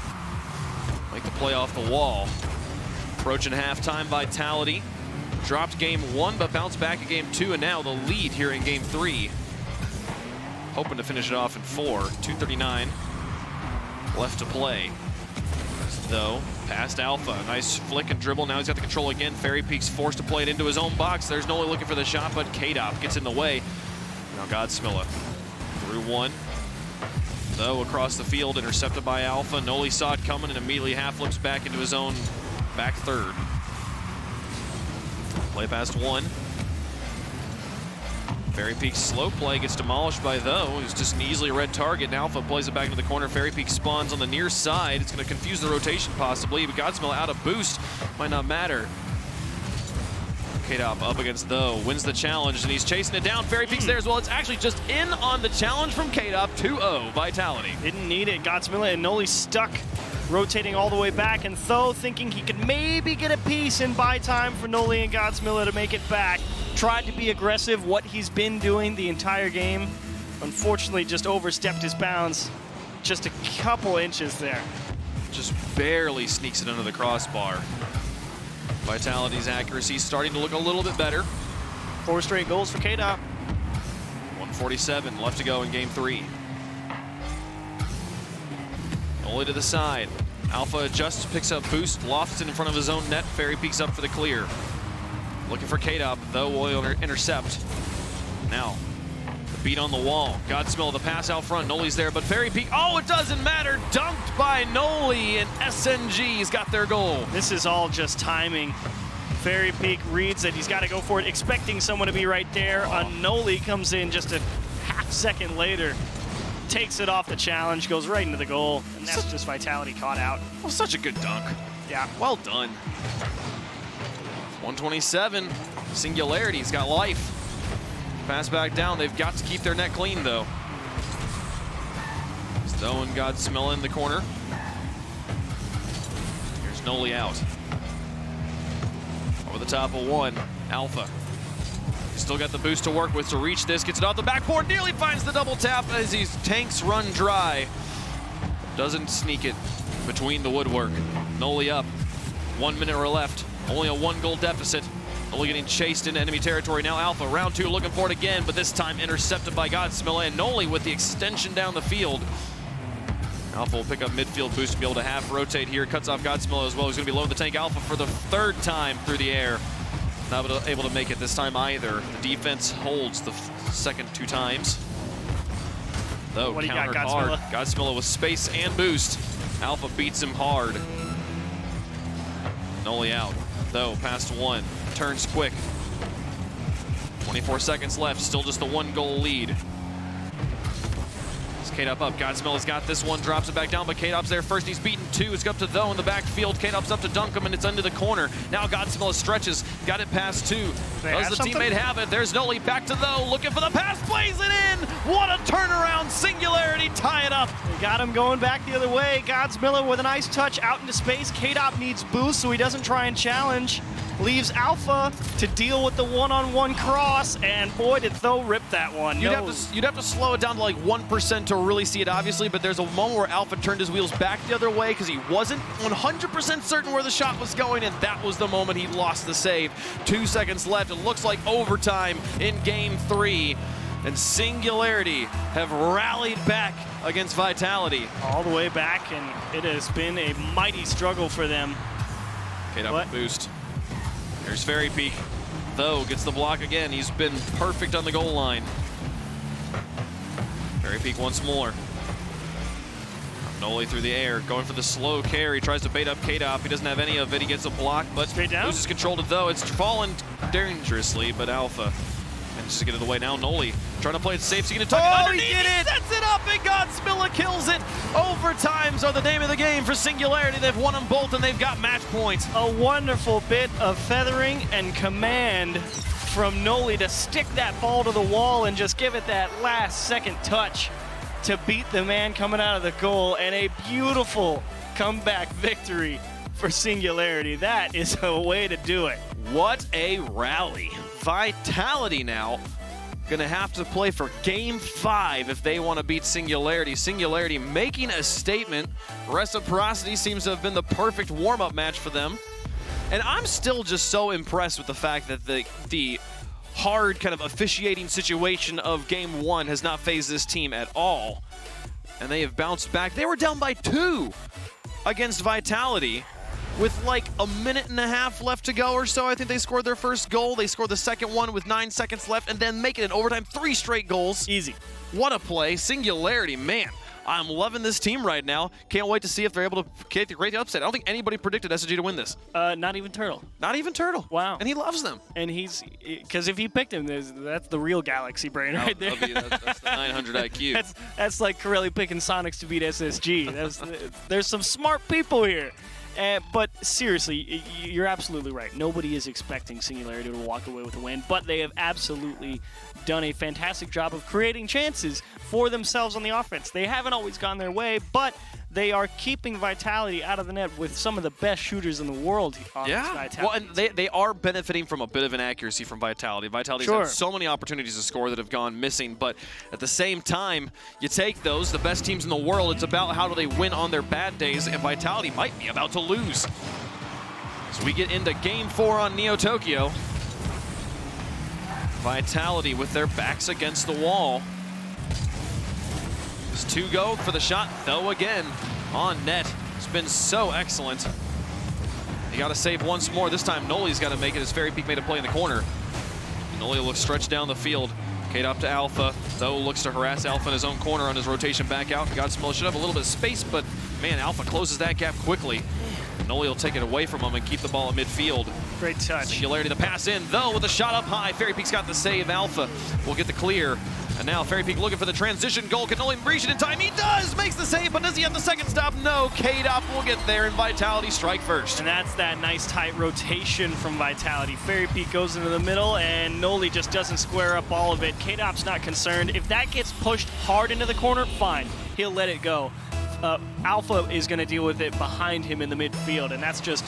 make the play off the wall. Approaching halftime, Vitality dropped game 1, but bounced back in game 2, and now the lead here in game 3. Hoping to finish it off in 4. 2:39 left to play. Though, past Alpha. Nice flick and dribble. Now he's got the control again. Fairy Peak's forced to play it into his own box. There's Noli looking for the shot, but K-Dop gets in the way. Now Godsmilla through 1. Though across the field, intercepted by Alpha. Noli saw it coming and immediately half flips back into his own back third. Play past 1. Fairy Peak's slow play gets demolished by Though. It's just an easily red target. And Alpha plays it back into the corner. Fairy Peak spawns on the near side. It's going to confuse the rotation possibly, but Godsmill out of boost. Might not matter. K-Dop up against Though. Wins the challenge, and he's chasing it down. Fairy Peak's there as well. It's actually just in on the challenge from K-Dop. 2-0 Vitality. Didn't need it. Godsmill and Noli stuck, rotating all the way back, and Though thinking he could maybe get a piece and buy time for Noli and Godsmill to make it back. Tried to be aggressive, what he's been doing the entire game. Unfortunately, just overstepped his bounds just a couple inches there. Just barely sneaks it under the crossbar. Vitality's accuracy starting to look a little bit better. 4 straight goals for K-Dop. 1:47 left to go in game 3. Noli to the side. Alpha adjusts, picks up boost, lofts it in front of his own net. Fairy Peak's up for the clear. Looking for K-Dop, Though will intercept. Now, the beat on the wall. Godsmill, the pass out front. Noli's there, but Fairy Peak, oh, it doesn't matter. Dunked by Noli, and SNG's got their goal. This is all just timing. Fairy Peak reads that he's got to go for it, expecting someone to be right there. Noli comes in just a half second later, takes it off the challenge, goes right into the goal, and that's just Vitality caught out. Oh, such a good dunk. Yeah. Well done. 127. Singularity's got life. Pass back down. They've got to keep their net clean, though. Stowe and Godsmill in the corner. Here's Noli out. Over the top of one. Alpha. Still got the boost to work with to reach this. Gets it off the backboard. Nearly finds the double tap as these tanks run dry. Doesn't sneak it between the woodwork. Noli up. 1 minute left. Only a 1-goal deficit. Noli getting chased into enemy territory. Now Alpha, round 2, looking for it again, but this time intercepted by Godsmill, and Noli with the extension down the field. Alpha will pick up midfield boost to be able to half rotate here. Cuts off Godsmill as well. He's going to be low in the tank. Alpha for the 3rd time through the air. Not able to make it this time either. The defense holds the second 2 times. Though What do you got, countered hard. Godsmill with space and boost. Alpha beats him hard. Noli out. Though, past 1. Turns quick. 24 seconds left. Still just the 1-goal lead. K-Dop up. Godsmill has got this one. Drops it back down, but K-Dop's there first. He's beaten 2. It's up to Though in the backfield. K-Dop's up to dunk him, and it's under the corner. Now Godsmill stretches. Got it past 2. Does the teammate have it? There's Noli. Back to Though. Looking for the pass. Plays it in. What a turnaround. Singularity tie it up. They got him going back the other way. Godsmill with a nice touch out into space. K-Dop needs boost, so he doesn't try and challenge. Leaves Alpha to deal with the one-on-one cross, and boy, did Though rip that one. You'd have to slow it down to like 1% to really see it, obviously, but there's a moment where Alpha turned his wheels back the other way because he wasn't 100% certain where the shot was going, and that was the moment he lost the save. 2 seconds left. It looks like overtime in Game 3, and Singularity have rallied back against Vitality. All the way back, and it has been a mighty struggle for them. K-Dop boost. There's Fairy Peak. Though gets the block again. He's been perfect on the goal line. Fairy Peak once more. Noli through the air, going for the slow carry. Tries to bait up K-Dop. He doesn't have any of it. He gets a block, but straight down. Loses control to Though. It's fallen dangerously, but Alpha manages to get it away. Now Noli trying to play it safe. So he's going to tuck it underneath. He sets it up, and Godsmill kills it. Overtimes are the name of the game for Singularity. They've won them both, and they've got match points. A wonderful bit of feathering and command from Noli to stick that ball to the wall and just give it that last second touch to beat the man coming out of the goal, and a beautiful comeback victory for Singularity. That is a way to do it. What a rally. Vitality now gonna have to play for Game 5 if they want to beat Singularity. Singularity making a statement. Reciprocity seems to have been the perfect warm-up match for them. And I'm still just so impressed with the fact that the hard kind of officiating situation of Game 1 has not fazed this team at all. And they have bounced back. They were down by 2 against Vitality with like a minute and a half left to go or so. I think they scored their first goal. They scored the second one with 9 seconds left, and then make it in overtime. 3 straight goals. Easy. What a play. Singularity, man. I'm loving this team right now. Can't wait to see if they're able to create the upset. I don't think anybody predicted SG to win this. Not even Turtle. Not even Turtle. Wow. And he loves them. And because if he picked him, that's the real Galaxy brain right there. That's the 900 IQ. That's like Corelli picking Sonics to beat SSG. There's some smart people here. But seriously, you're absolutely right. Nobody is expecting Singularity to walk away with a win, but they have absolutely done a fantastic job of creating chances for themselves on the offense. They haven't always gone their way, but they are keeping Vitality out of the net with some of the best shooters in the world on Vitality. Well, and they are benefiting from a bit of inaccuracy from Vitality. Vitality's had so many opportunities to score that have gone missing, but at the same time, you take those, the best teams in the world, it's about how do they win on their bad days, and Vitality might be about to lose. So we get into Game 4 on Neo Tokyo. Vitality with their backs against the wall. It's 2 go for the shot, Though again on net. It's been so excellent. You got to save once more. This time Noli's got to make it as Fairy Peak made a play in the corner. Noli looks stretched down the field. K-Dop to Alpha, though looks to harass Alpha in his own corner on his rotation back out. Godsmill should have a little bit of space, but man, Alpha closes that gap quickly. Noli will take it away from him and keep the ball at midfield. Great touch. Singularity the pass in, though, with a shot up high. Fairy Peak's got the save. Alpha will get the clear. And now Fairy Peak looking for the transition goal. Can Noli reach it in time? He does! Makes the save, but does he have the second stop? No. K-Dop will get there, and Vitality strike first. And that's that nice tight rotation from Vitality. Fairy Peak goes into the middle, and Noli just doesn't square up all of it. K-Dop's not concerned. If that gets pushed hard into the corner, fine. He'll let it go. Alpha is going to deal with it behind him in the midfield, and that's just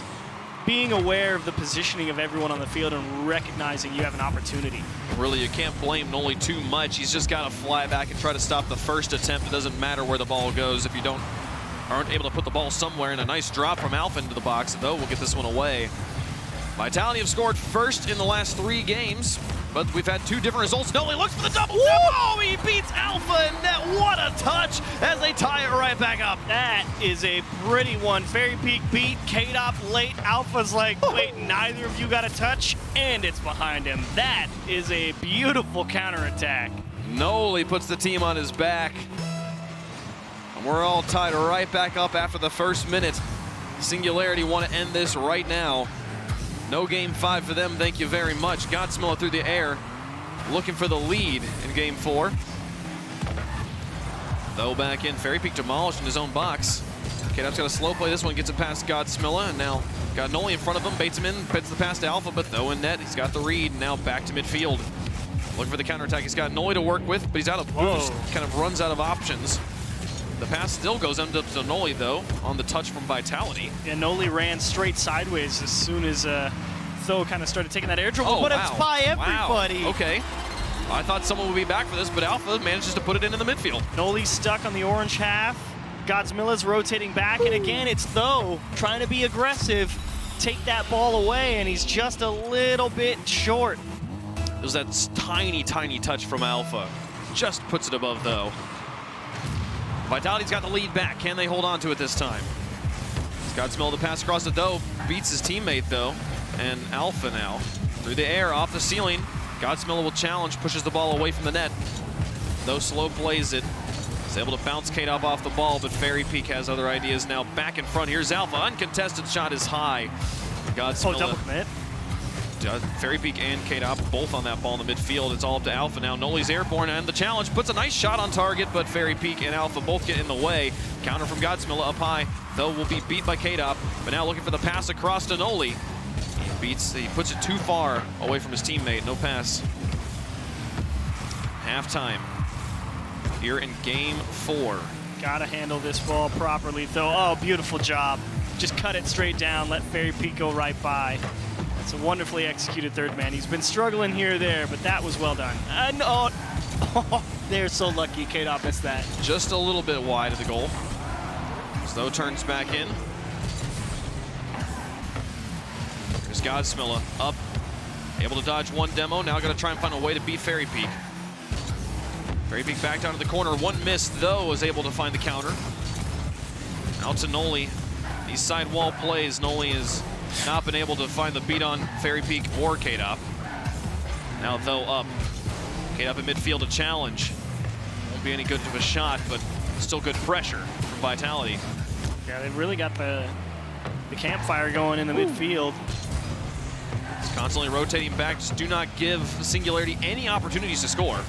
being aware of the positioning of everyone on the field and recognizing you have an opportunity. Really, you can't blame Noli too much. He's just got to fly back and try to stop the first attempt. It doesn't matter where the ball goes if you aren't able to put the ball somewhere. And a nice drop from Alpha into the box, though, will get this one away. Vitality have scored first in the last 3 games, but we've had 2 different results. Noli looks for the double step. Oh, he beats Alpha in net. What a touch as they tie it right back up. That is a pretty one. Fairy Peak beat K-Dop late. Alpha's like, wait, neither of you got a touch, and it's behind him. That is a beautiful counterattack. Noli puts the team on his back. And we're all tied right back up after the first minute. Singularity want to end this right now. No game 5 for them, thank you very much. Godsmill through the air, looking for the lead in game 4. Though back in, Fairy Peak demolished in his own box. K-Dop's got a slow play this one, gets it past Godsmilla, and now got Noli in front of him, baits him in, bits the pass to Alpha, but though in net, he's got the read, now back to midfield. Looking for the counterattack, he's got Noli to work with, but he's out of boost, kind of runs out of options. The pass still goes up to Noli, though, on the touch from Vitality. Yeah, Noli ran straight sideways as soon as Tho kind of started taking that air dribble, Oh, but wow. it's by everybody. Wow. Okay. I thought someone would be back for this, but Alpha manages to put it into the midfield. Noli's stuck on the orange half. Godsmilla's rotating back, and again, it's Tho trying to be aggressive, take that ball away, and he's just a little bit short. There's that tiny, tiny touch from Alpha. Just puts it above, though. Vitality's got the lead back. Can they hold on to it this time? Godsmill the pass across the Tho, beats his teammate, though. And Alpha now, through the air, off the ceiling. Godsmill will challenge, pushes the ball away from the net. Tho slow plays it. He's able to bounce K-Dop off the ball, but Fairy Peak has other ideas now. Back in front, here's Alpha. Uncontested shot is high. Godsmill. Oh, double commit. Fairy Peak and K-Dop both on that ball in the midfield. It's all up to Alpha now. Noli's airborne, and the challenge puts a nice shot on target, but Fairy Peak and Alpha both get in the way. Counter from Godsmilla up high, though will be beat by K-Dop, but now looking for the pass across to Noli. He puts it too far away from his teammate. No pass. Halftime here in game 4. Gotta handle this ball properly, Tho. Oh, beautiful job. Just cut it straight down, let Fairy Peak go right by. It's a wonderfully executed third man. He's been struggling here or there, but that was well done. And oh, they're so lucky K-Dop missed that. Just a little bit wide of the goal. Tho turns back in. Here's Godsmilla up, able to dodge one demo. Now got to try and find a way to beat Fairy Peak. Fairy Peak back down to the corner. One miss, though, was able to find the counter. Out to Noli. These side wall plays, Noli has not been able to find the beat on Fairy Peak or K-Dop. Now, Tho up. K-Dop in midfield, a challenge. Won't be any good of a shot, but still good pressure from Vitality. Yeah, they've really got the campfire going in the midfield. It's constantly rotating back. Just do not give Singularity any opportunities to score.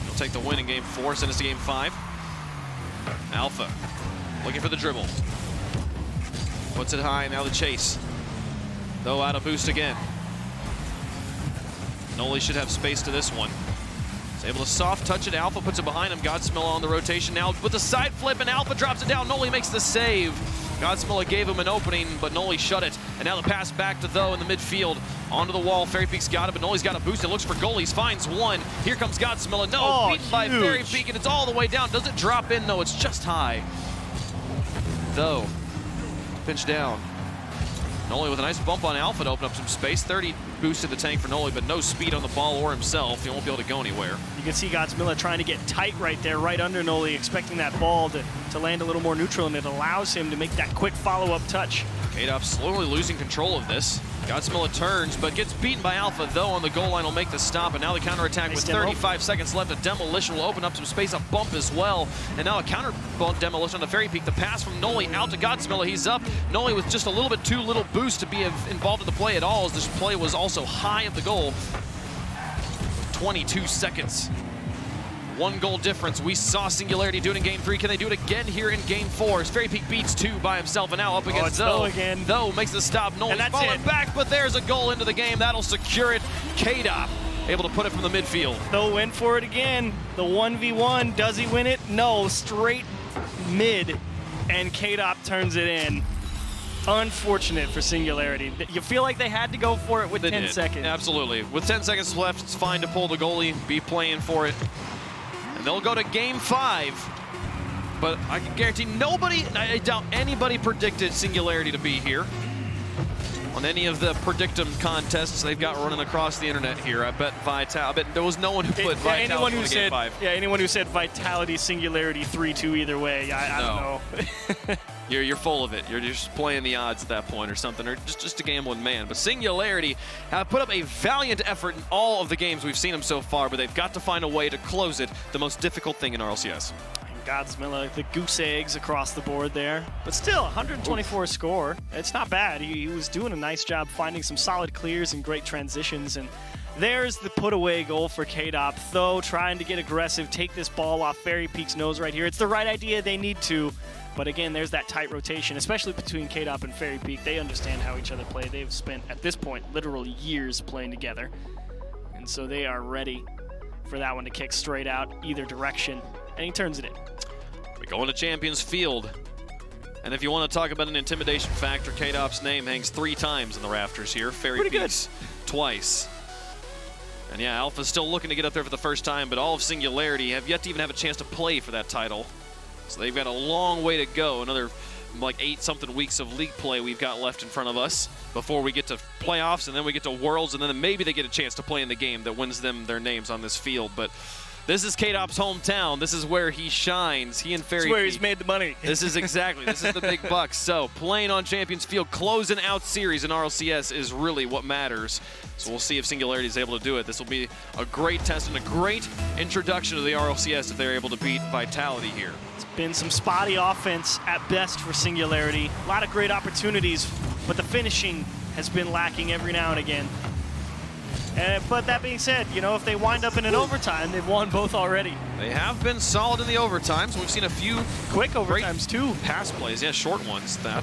He'll take the win in game 4, send us to game 5. Alpha looking for the dribble. Puts it high, now the chase. Though out of boost again. Noli should have space to this one. He's able to soft touch it. Alpha puts it behind him. Godsmilla on the rotation now with the side flip, and Alpha drops it down. Noli makes the save. Godsmilla gave him an opening, but Noli shut it. And now the pass back to Tho in the midfield. Onto the wall. Fairy Peak's got it, but Noli's got a boost. It looks for goalies. Finds one. Here comes Godsmilla. No, beaten by Fairy Peak, and it's all the way down. Does it drop in? No, it's just high. Tho pinch down. Noli with a nice bump on Alpha to open up some space. 30 boosted the tank for Noli, but no speed on the ball or himself. He won't be able to go anywhere. You can see Godsmilla trying to get tight right there, right under Noli, expecting that ball to land a little more neutral, and it allows him to make that quick follow-up touch. K-Dop slowly losing control of this. Godsmilla turns, but gets beaten by Alpha, though, on the goal line will make the stop, and now the counterattack with 35 seconds left. A demolition will open up some space, a bump as well, and now a counter demolition on the Fairy Peak. The pass from Noli out to Godsmilla. He's up. Noli with just a little bit too little boost to be involved in the play at all, as this play was also high of the goal. 22 seconds. 1 goal difference. We saw Singularity do it in Game 3. Can they do it again here in Game 4? As Fairy Peak beats 2 by himself, and now up against Zoe. Again. Zoe makes the stop. Noli's falling back, but there's a goal into the game. That'll secure it. K-Dop able to put it from the midfield. Zoe went for it again. The 1v1. Does he win it? No. Straight mid, and K-Dop turns it in. Unfortunate for Singularity. You feel like they had to go for it with 10 seconds. Absolutely. With 10 seconds left, it's fine to pull the goalie, be playing for it. And they'll go to Game 5. But I can guarantee nobody, I doubt anybody predicted Singularity to be here. On any of the Predictum contests they've got running across the internet here, I bet there was no one who put Vitality in Game 5. Yeah, anyone who said Vitality, Singularity 3-2 either way, I don't know. You're full of it. You're just playing the odds at that point or something, or just a gambling man. But Singularity have put up a valiant effort in all of the games we've seen them so far, but they've got to find a way to close it, the most difficult thing in RLCS. Godsmilla, the goose eggs across the board there. But still, 124 score. It's not bad. He was doing a nice job finding some solid clears and great transitions. And there's the put-away goal for K-Dop. Though trying to get aggressive, take this ball off Fairy Peak's nose right here. It's the right idea. They need to. But again, there's that tight rotation, especially between K-Dop and Fairy Peak. They understand how each other play. They've spent, at this point, literal years playing together. And so they are ready for that one to kick straight out either direction. And he turns it in. We go into Champions Field. And if you want to talk about an intimidation factor, K-Dop's name hangs 3 times in the rafters here. Fairy Peaks twice. And yeah, Alpha's still looking to get up there for the first time, but all of Singularity have yet to even have a chance to play for that title. So they've got a long way to go. Another like 8-something weeks of league play we've got left in front of us before we get to playoffs, and then we get to Worlds, and then maybe they get a chance to play in the game that wins them their names on this field. But this is K-Dop's hometown. This is where he shines. He and Fairy Peak. This is where he's made the money. This is the big bucks. So playing on Champions Field, closing out series in RLCS is really what matters. So we'll see if Singularity is able to do it. This will be a great test and a great introduction to the RLCS if they're able to beat Vitality here. It's been some spotty offense at best for Singularity. A lot of great opportunities, but the finishing has been lacking every now and again. But that being said, you know, if they wind up in an overtime, they've won both already. They have been solid in the overtimes. We've seen a few quick overtimes too. Pass plays, yeah, short ones. That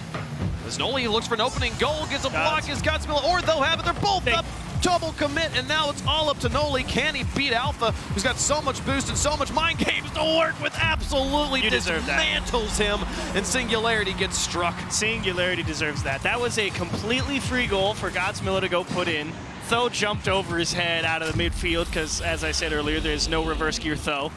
as Noli looks for an opening goal, gets a block as Godsmilla, or they'll have it. They're both up. Double commit, and now it's all up to Noli. Can he beat Alpha, who's got so much boost and so much mind games to work with? Absolutely dismantles him, and Singularity gets struck. Singularity deserves that. That was a completely free goal for Godsmilla to go put in. Tho jumped over his head out of the midfield because, as I said earlier, there's no reverse gear Tho.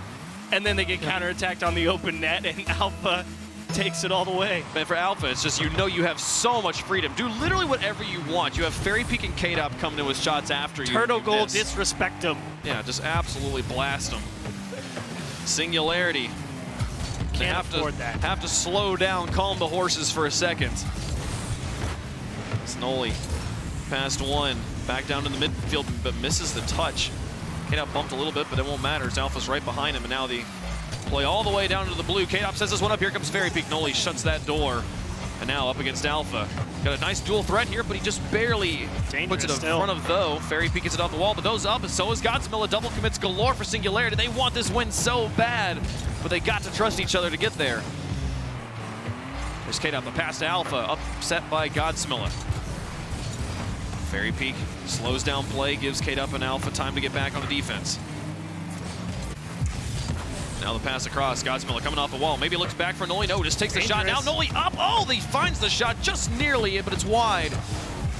And then they get counterattacked on the open net, and Alpha takes it all the way. But for Alpha, it's just, you know, you have so much freedom. Do literally whatever you want. You have Fairy Peak and K-Dop coming in with shots after you. Turtle goal, disrespect them. Yeah, just absolutely blast them. Singularity. Can't afford that. Have to slow down, calm the horses for a second. It's Noli. Past one. Back down to the midfield, but misses the touch. K-Dop bumped a little bit, but it won't matter. Alpha's right behind him, and now the play all the way down to the blue. K-Dop sends this one up. Here comes Fairy Peak. Noli shuts that door. And now up against Alpha. Got a nice dual threat here, but he just barely puts it in front of Tho. Fairy Peak gets it off the wall, but Tho's up, and so is Godsmilla. Double commits galore for Singularity. They want this win so bad, but they got to trust each other to get there. There's K-Dop, the pass to Alpha, upset by Godsmilla. Fairy Peak slows down play, gives K-Dop and Alpha time to get back on the defense. Now the pass across, Godsmilla coming off the wall. Maybe looks back for Noli. No, just takes the shot. Now Noli up. Oh, he finds the shot just nearly, but it's wide.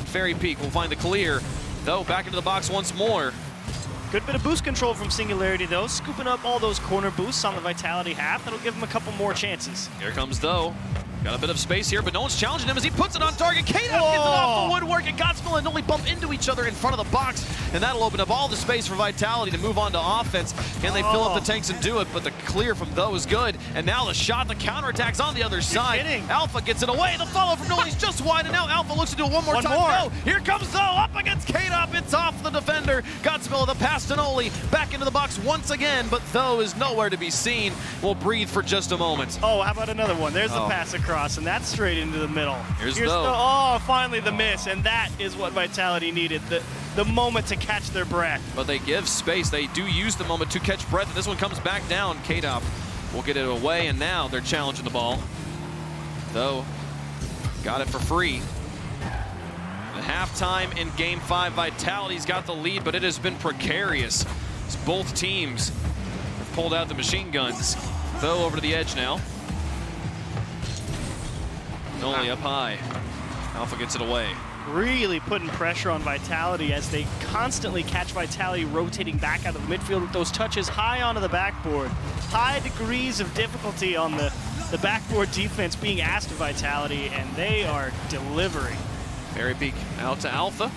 Fairy Peak will find the clear. Tho back into the box once more. Good bit of boost control from Singularity, though, scooping up all those corner boosts on the Vitality half. That'll give them a couple more chances. Here comes Tho. Got a bit of space here, but no one's challenging him as he puts it on target. K-Dop gets it off the woodwork, and Godsmill and only bump into each other in front of the box, and that'll open up all the space for Vitality to move on to offense. Can they fill up the tanks and do it? But the clear from Though is good, and now the shot, the counterattack's on the other side. Alpha gets it away. The follow from Noli's just wide, and now Alpha looks to do it one more time. No, here comes Though up against K-Dop. It's off the defender. Godsmill the pass to Noli, back into the box once again, but Though is nowhere to be seen. We'll breathe for just a moment. Oh, how about another one? There's the pass across, and that's straight into the middle. Here's the, Though. oh, finally the miss, and that is what Vitality needed, the moment to catch their breath. But they give space. They do use the moment to catch breath, and this one comes back down. K-Dop will get it away, and now they're challenging the ball. Though got it for free. The halftime in Game 5, Vitality's got the lead, but it has been precarious as both teams have pulled out the machine guns. Though over to the edge now. Noli up high. Alpha gets it away. Really putting pressure on Vitality as they constantly catch Vitality rotating back out of the midfield with those touches high onto the backboard. High degrees of difficulty on the backboard defense being asked of Vitality, and they are delivering. Fairy Peak out to Alpha.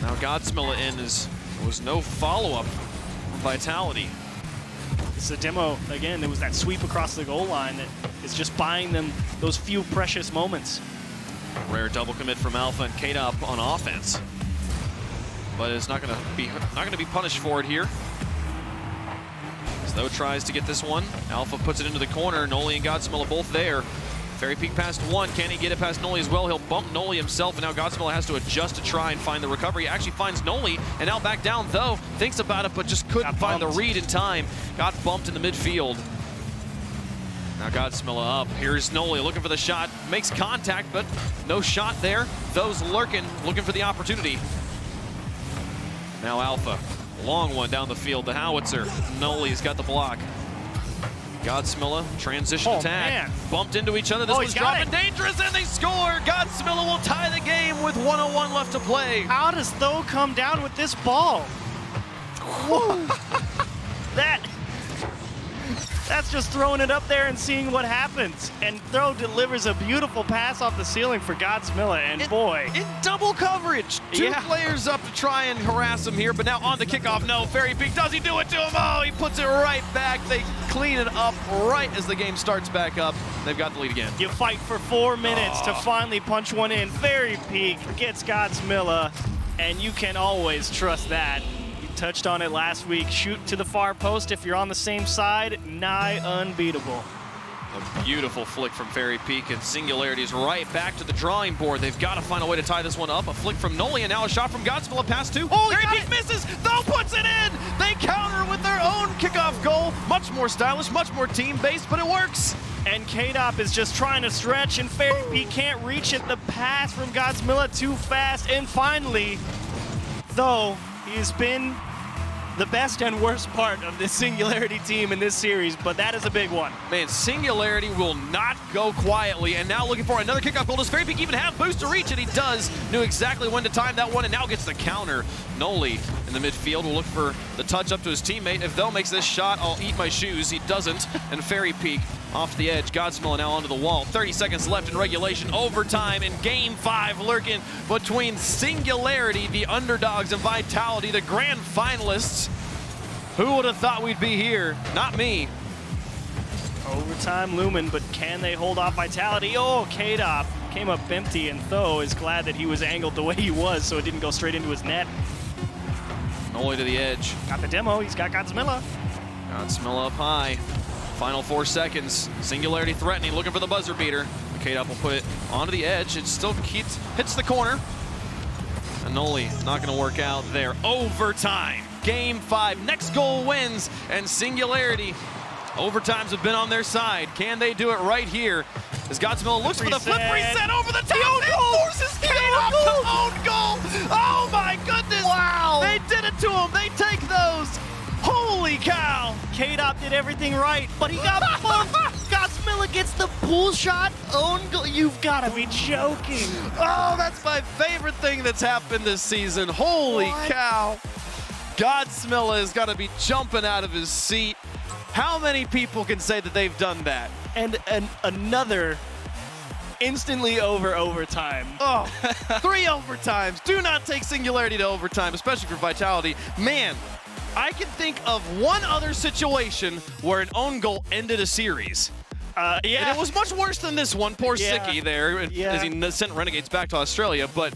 Now Godsmill in was no follow-up from Vitality. It's a demo, again, it was that sweep across the goal line that is just buying them those few precious moments. Rare double commit from Alpha and K-Dop on offense. But it's not gonna be punished for it here. As Though tries to get this one. Alpha puts it into the corner. Noli and Godsmill are both there. Fairy Peak past one. Can he get it past Noli as well? He'll bump Noli himself, and now Godsmill has to adjust to try and find the recovery. He actually finds Noli, and now back down. Though thinks about it, but just couldn't find the read in time. Got bumped in the midfield. Now Godsmill up. Here's Noli looking for the shot. Makes contact, but no shot there. Though's lurking, looking for the opportunity. Now Alpha. Long one down the field. The howitzer. Noli's got the block. Godsmill, transition attack. Man. Bumped into each other. This was dropping dangerous, and they score. Godsmill will tie the game with 1:01 left to play. How does Though come down with this ball? That's just throwing it up there and seeing what happens. And Though delivers a beautiful pass off the ceiling for Godsmill, and boy. In double coverage. Two players up to try and harass him here, but now on the kickoff, no. Fairy Peak, does he do it to him? Oh, he puts it right back. They clean it up right as the game starts back up. They've got the lead again. You fight for 4 minutes to finally punch one in. Fairy Peak gets Godsmill, and you can always trust that. Touched on it last week. Shoot to the far post if you're on the same side. Nigh unbeatable. A beautiful flick from Fairy Peak, and Singularity's right back to the drawing board. They've got to find a way to tie this one up. A flick from Noli, and now a shot from Godsmill. A pass to Fairy Peak misses. Though puts it in. They counter with their own kickoff goal. Much more stylish, much more team-based, but it works. And K-Dop is just trying to stretch, and Fairy Peak can't reach it. The pass from Godsmill too fast, and finally, Though he's been the best and worst part of this Singularity team in this series, but that is a big one. Man, Singularity will not go quietly, and now looking for another kickoff goal. Does Fairy Peak even have boost to reach it? He does. Knew exactly when to time that one, and now gets the counter. Noli in the midfield will look for the touch up to his teammate. If Though makes this shot, I'll eat my shoes. He doesn't, and Fairy Peak off the edge. Godsmill now onto the wall. 30 seconds left in regulation. Overtime in Game 5, lurking between Singularity, the underdogs, and Vitality, the grand finalists. Who would have thought we'd be here? Not me. Overtime looming, but can they hold off Vitality? Oh, K-Dop came up empty, and Though is glad that he was angled the way he was so it didn't go straight into his net. Noli to the edge. Got the demo. He's got Godsmill. Godsmill up high. Final 4 seconds. Singularity threatening, looking for the buzzer beater. K-Dop will put it onto the edge. It still hits the corner. And Noli not going to work out there. Overtime. Game 5. Next goal wins. And Singularity, overtimes have been on their side. Can they do it right here? As Godsmill looks for the flip reset over the top. It forces K-Dop to own goal. Oh my goodness. Wow. They did it to him. They take those. Holy cow! K-Dop did everything right, but he got bumped. Godsmill gets the pull shot. Own goal. You've got to be joking. Oh, that's my favorite thing that's happened this season. Holy cow! Godsmill has got to be jumping out of his seat. How many people can say that they've done that? and another instantly over overtime. Oh, 3 overtimes. Do not take Singularity to overtime, especially for Vitality. Man, I can think of one other situation where an own goal ended a series. Yeah. And it was much worse than this one. Poor Sicky there, as he sent Renegades back to Australia. But,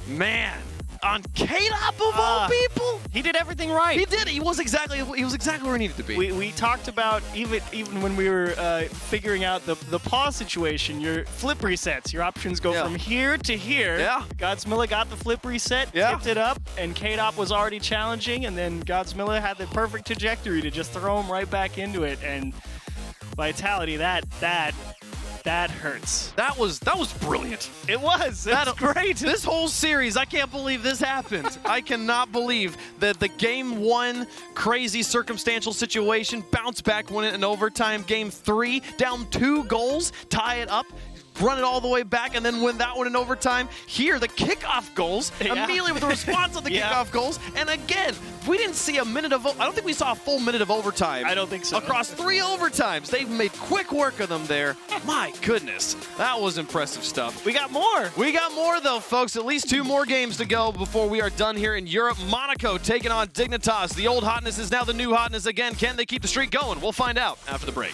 man, on K-Dop of all people, he did everything right. He did. He was exactly where he needed to be. We talked about even when we were figuring out the pause situation, your flip resets. Your options go from here to here. Yeah. Godsmilla got the flip reset, tipped it up, and K-Dop was already challenging, and then Godsmilla had the perfect trajectory to just throw him right back into it. And Vitality, that hurts. That was brilliant. It was. That's great. This whole series, I can't believe this happened. I cannot believe that the game 1 crazy circumstantial situation, bounce back, win it in overtime. Game 3, down 2 goals, tie it up, run it all the way back, and then win that one in overtime. Here, the kickoff goals, immediately with the response of the kickoff goals. And again, we didn't see a minute of, I don't think we saw a full minute of overtime. I don't think so. Across 3 overtimes. They've made quick work of them there. My goodness, that was impressive stuff. We got more. We got more though, folks. At least 2 more games to go before we are done here in Europe. Monaco taking on Dignitas. The old hotness is now the new hotness again. Can they keep the streak going? We'll find out after the break.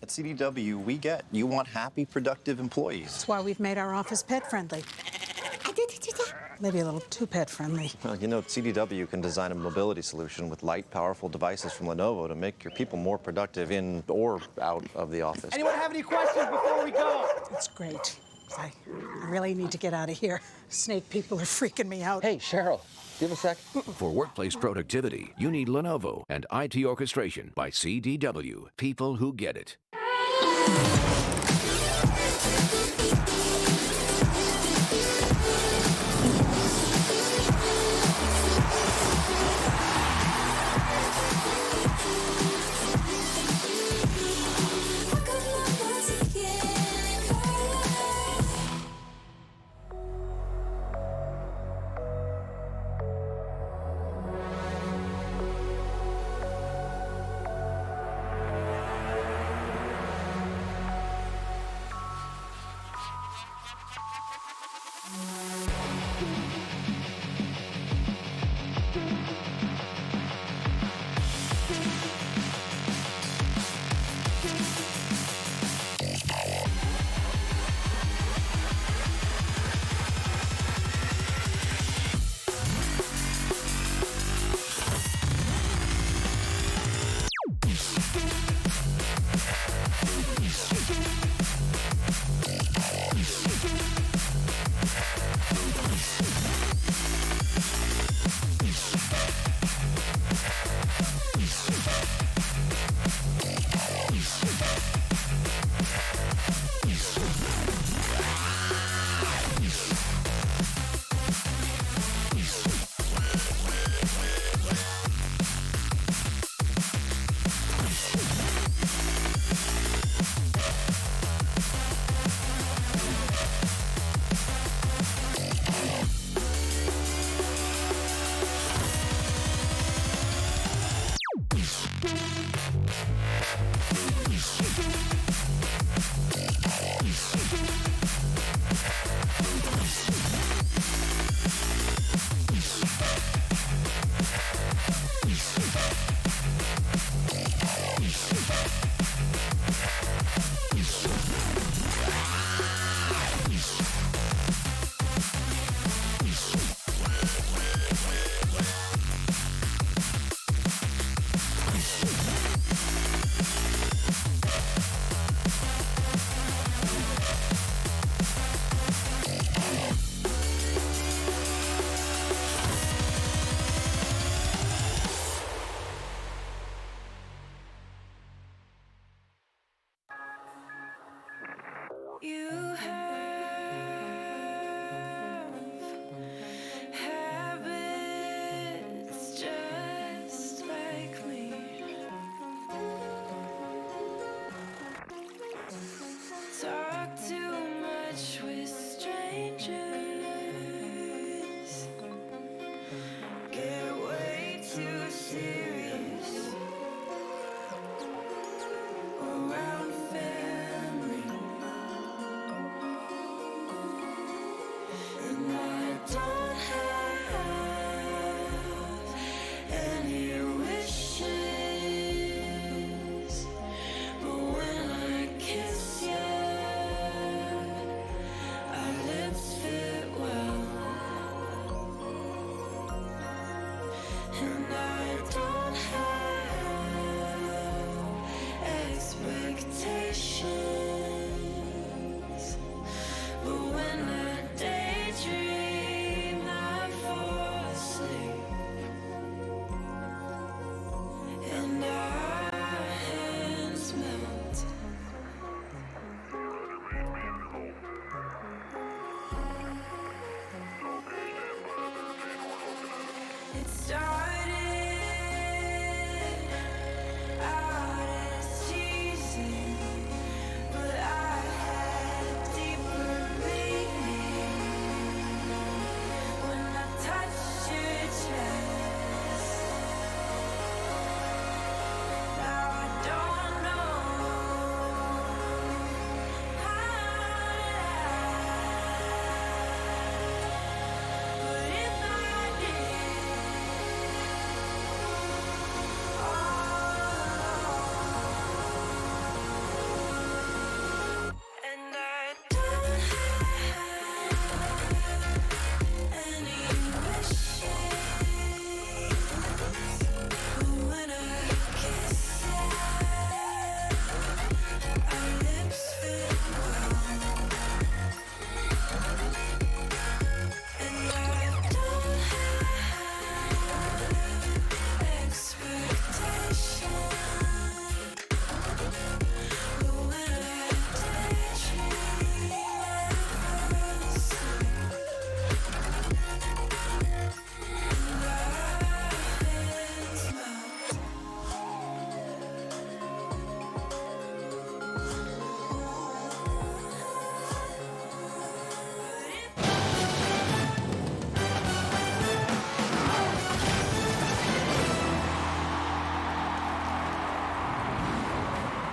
At CDW, we get you want happy, productive employees. That's why we've made our office pet friendly. Maybe a little too pet friendly. Well, you know, CDW can design a mobility solution with light, powerful devices from Lenovo to make your people more productive in or out of the office. Anyone have any questions before we go? It's great. I really need to get out of here. Snake people are freaking me out. Hey, Cheryl, do you have a sec? For workplace productivity, you need Lenovo and IT orchestration by CDW. People who get it.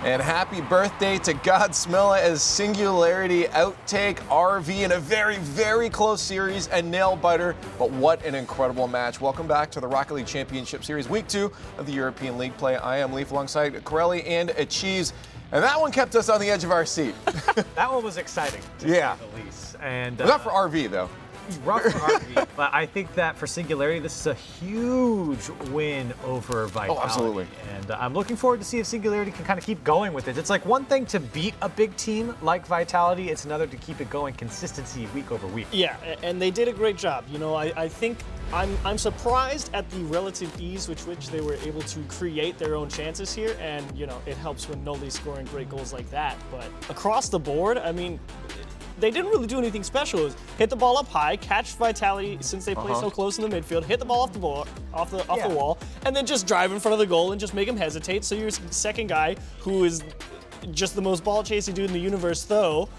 And happy birthday to Godsmilla as Singularity outtake RV in a very, very close series and nail biter. But what an incredible match. Welcome back to the Rocket League Championship Series, Week 2 of the European League play. I am Leaf alongside Corelli and Cheese. And that one kept us on the edge of our seat. That one was exciting, to say the least. And not for RV, though. Rough for RV, but I think that for Singularity, this is a huge win over Vitality. Oh, absolutely. And I'm looking forward to see if Singularity can kind of keep going with it. It's like one thing to beat a big team like Vitality, it's another to keep it going, consistency week over week. Yeah, and they did a great job. You know, I think I'm surprised at the relative ease with which they were able to create their own chances here, and you know, it helps when Noli's scoring great goals like that. But across the board, I mean, they didn't really do anything special. It was hit the ball up high, catch Vitality since they play so close in the midfield, hit the ball off the wall, and then just drive in front of the goal and just make him hesitate. So your second guy, who is just the most ball chasing dude in the universe, though,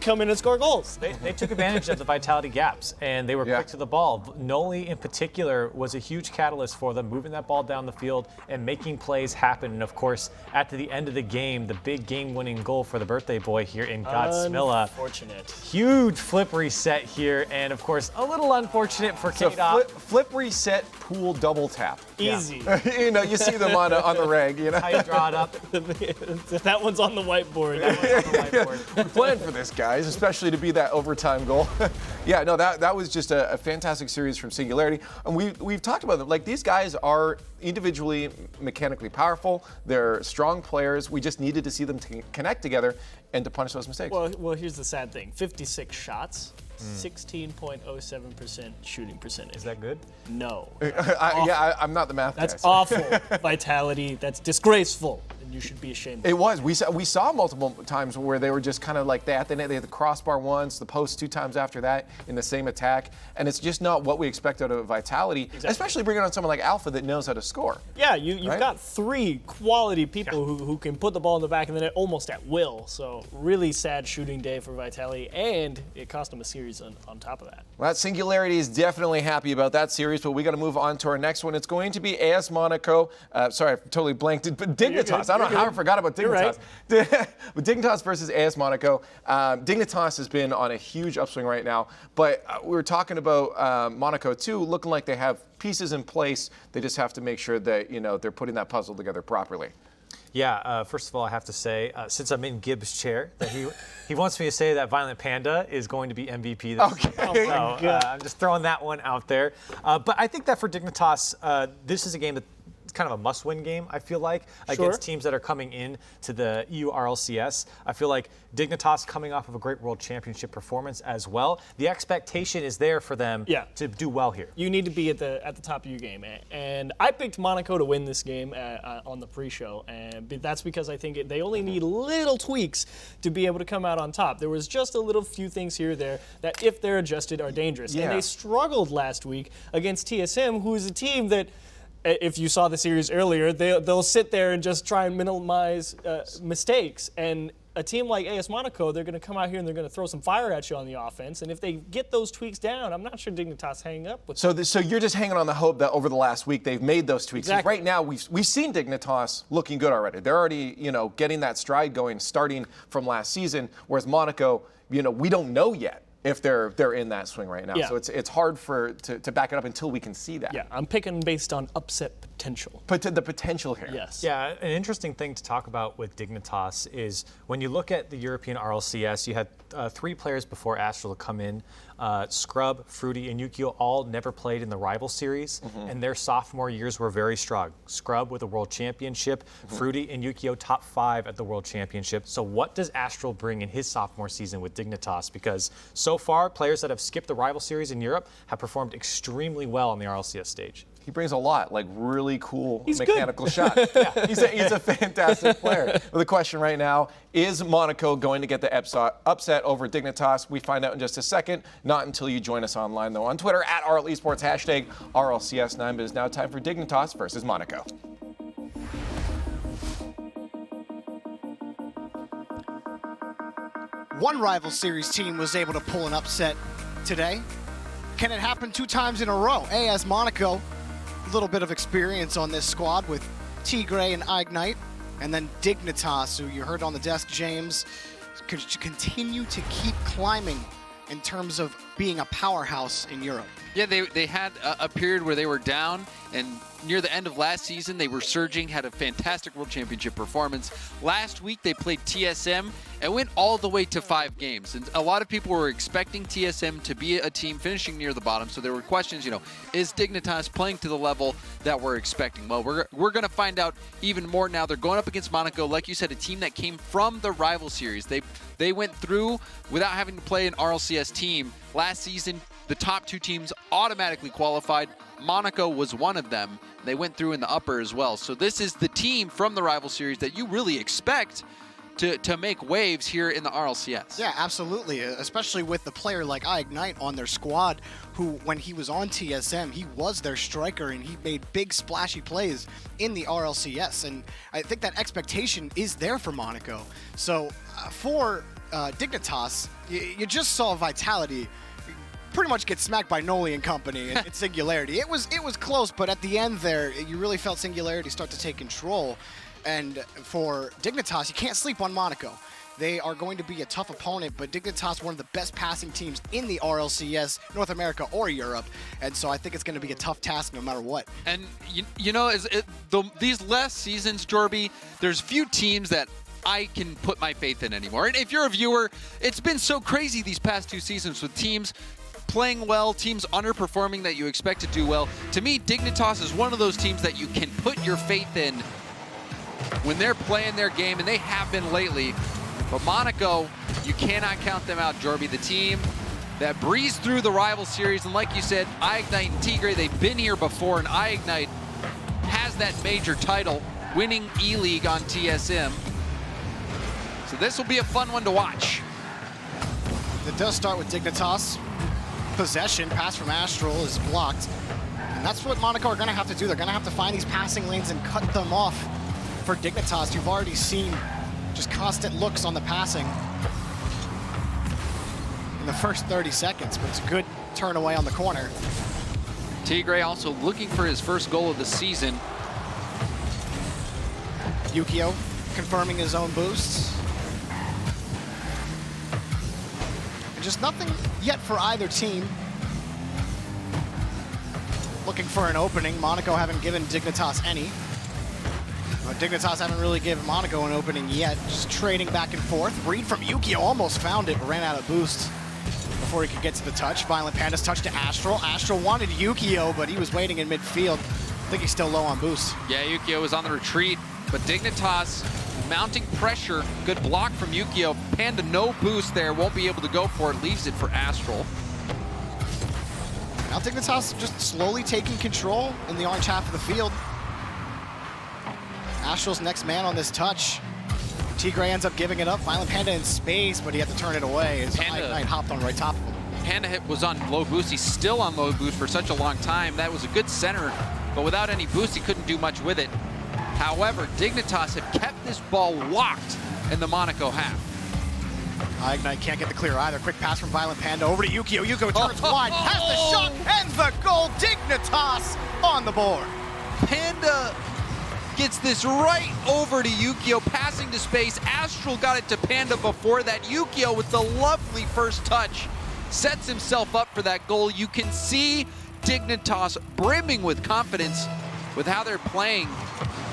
come in and score goals. They took advantage of the Vitality gaps, and they were quick to the ball. Noli, in particular, was a huge catalyst for them, moving that ball down the field and making plays happen. And, of course, at the end of the game, the big game-winning goal for the birthday boy here in Godsmilla. Unfortunate. Huge flip reset here, and, of course, a little unfortunate for K-Dot. Flip reset, pool, double tap. Easy. You know, you see them on the reg, you know. How you draw it up. That one's on the whiteboard. We planned for this, guys, especially to be that overtime goal. Yeah, no, that was just a fantastic series from Singularity. And we've talked about them. Like, these guys are individually mechanically powerful. They're strong players. We just needed to see them connect together and to punish those mistakes. Well, here's the sad thing. 56 shots. 16.07% shooting percentage. Is that good? No. I'm not the math guy. That's awful. Vitality, that's disgraceful. And you should be ashamed of it. Was. We saw multiple times where they were just kind of like that. They had the crossbar once, the post 2 times after that in the same attack. And it's just not what we expect out of Vitality, especially bringing on someone like Alpha that knows how to score. Yeah, you've got 3 quality people who can put the ball in the back of the net almost at will. So really sad shooting day for Vitality, and it cost them a series on top of that. Well, that Singularity is definitely happy about that series, but we got to move on to our next one. It's going to be AS Monaco. Sorry, I totally blanked it, but Dignitas. I don't know how I forgot about Dignitas. Right. But Dignitas versus AS Monaco. Dignitas has been on a huge upswing right now, but we were talking about Monaco too, looking like they have pieces in place. They just have to make sure that they're putting that puzzle together properly. Yeah, first of all, I have to say, since I'm in Gibbs' chair, that he wants me to say that Violent Panda is going to be MVP this season. So I'm just throwing that one out there. But I think that for Dignitas, this is a game that kind of a must-win game, I feel like, against teams that are coming in to the EU RLCS. I feel like Dignitas coming off of a great World Championship performance as well. The expectation is there for them to do well here. You need to be at the top of your game. And I picked Monaco to win this game on the pre-show, and that's because I think they only need little tweaks to be able to come out on top. There was just a little few things here or there that, if they're adjusted, are dangerous. And they struggled last week against TSM, who is a team that, if you saw the series earlier, they'll sit there and just try and minimize mistakes. And a team like AS Monaco, they're going to come out here and they're going to throw some fire at you on the offense. And if they get those tweaks down, I'm not sure Dignitas hang up with them. So you're just hanging on the hope that over the last week th've made those tweaks. Exactly. Right now, we've seen Dignitas looking good already. They're already getting that stride going, starting from last season. Whereas Monaco, we don't know yet if they're in that swing right now. Yeah. So it's hard to back it up until we can see that. Yeah, I'm picking based on upset potential. But the potential here. Yes. Yeah, an interesting thing to talk about with Dignitas is when you look at the European RLCS, you had 3 players before Astral to come in. Scrub, Fruity, and Yukio all never played in the rival series, and their sophomore years were very strong. Scrub with a World Championship, Fruity and Yukio top 5 at the World Championship. So what does Astral bring in his sophomore season with Dignitas? Because so far, players that have skipped the rival series in Europe have performed extremely well on the RLCS stage. He brings a lot, like really cool mechanical shot. Yeah, he's a fantastic player. But the question right now, is Monaco going to get the upset over Dignitas? We find out in just a second. Not until you join us online, though, on Twitter at RL Esports, hashtag RLCS9. But it's now time for Dignitas versus Monaco. One rival series team was able to pull an upset today. Can it happen 2 times in a row? AS Monaco, a little bit of experience on this squad with Tigray and Ignite. And then Dignitas, who you heard on the desk, James, could continue to keep climbing in terms of being a powerhouse in Europe. Yeah, they had a period where they were down, and near the end of last season, they were surging, had a fantastic World Championship performance. Last week, they played TSM and went all the way to 5 games. And a lot of people were expecting TSM to be a team finishing near the bottom, so there were questions, is Dignitas playing to the level that we're expecting? Well, we're going to find out even more now. They're going up against Monaco, like you said, a team that came from the rival series. They went through without having to play an RLCS team. Last season, the top 2 teams automatically qualified. Monaco was one of them. They went through in the upper as well. So this is the team from the rival series that you really expect to make waves here in the RLCS. Yeah, absolutely, especially with the player like Ignite on their squad, who, when he was on TSM, he was their striker, and he made big splashy plays in the RLCS, and I think that expectation is there for Monaco. So for Dignitas, you just saw Vitality pretty much get smacked by Noli and company in Singularity. It was close, but at the end there, you really felt Singularity start to take control. And for Dignitas, you can't sleep on Monaco. They are going to be a tough opponent, but Dignitas, one of the best passing teams in the RLCS, North America or Europe, and so I think it's going to be a tough task no matter what. And these last seasons, Jorby, there's few teams that I can put my faith in anymore. And if you're a viewer, it's been so crazy these past 2 seasons with teams playing well, teams underperforming that you expect to do well. To me, Dignitas is one of those teams that you can put your faith in when they're playing their game, and they have been lately. But Monaco, you cannot count them out, Jorby. The team that breezed through the rival series, and like you said, Ignite and Tigre, they've been here before, and Ignite has that major title, winning E-League on TSM. So this will be a fun one to watch. It does start with Dignitas. Possession, pass from Astral is blocked. And that's what Monaco are going to have to do. They're going to have to find these passing lanes and cut them off. For Dignitas, you've already seen just constant looks on the passing in the first 30 seconds, but it's a good turn away on the corner. Tigre also looking for his first goal of the season. Yukio confirming his own boosts. And just nothing yet for either team. Looking for an opening. Monaco haven't given Dignitas any. But Dignitas haven't really given Monaco an opening yet. Just trading back and forth. Read from Yukio almost found it, ran out of boost before he could get to the touch. Violent Panda's touch to Astral. Astral wanted Yukio, but he was waiting in midfield. I think he's still low on boost. Yeah, Yukio was on the retreat, but Dignitas mounting pressure. Good block from Yukio. Panda no boost there, won't be able to go for it, leaves it for Astral. Now Dignitas just slowly taking control in the orange half of the field. Astral's next man on this touch. Tigre ends up giving it up. Violent Panda in space, but he had to turn it away as Ignite hopped on right top of him. Panda was on low boost. He's still on low boost for such a long time. That was a good center, but without any boost, he couldn't do much with it. However, Dignitas have kept this ball locked in the Monaco half. Ignite can't get the clear either. Quick pass from Violent Panda over to Yukio. Yukio turns wide, has the shot, and the goal. Dignitas on the board. Panda gets this right over to Yukio, passing to space. Astral got it to Panda before that. Yukio with the lovely first touch sets himself up for that goal. You can see Dignitas brimming with confidence with how they're playing.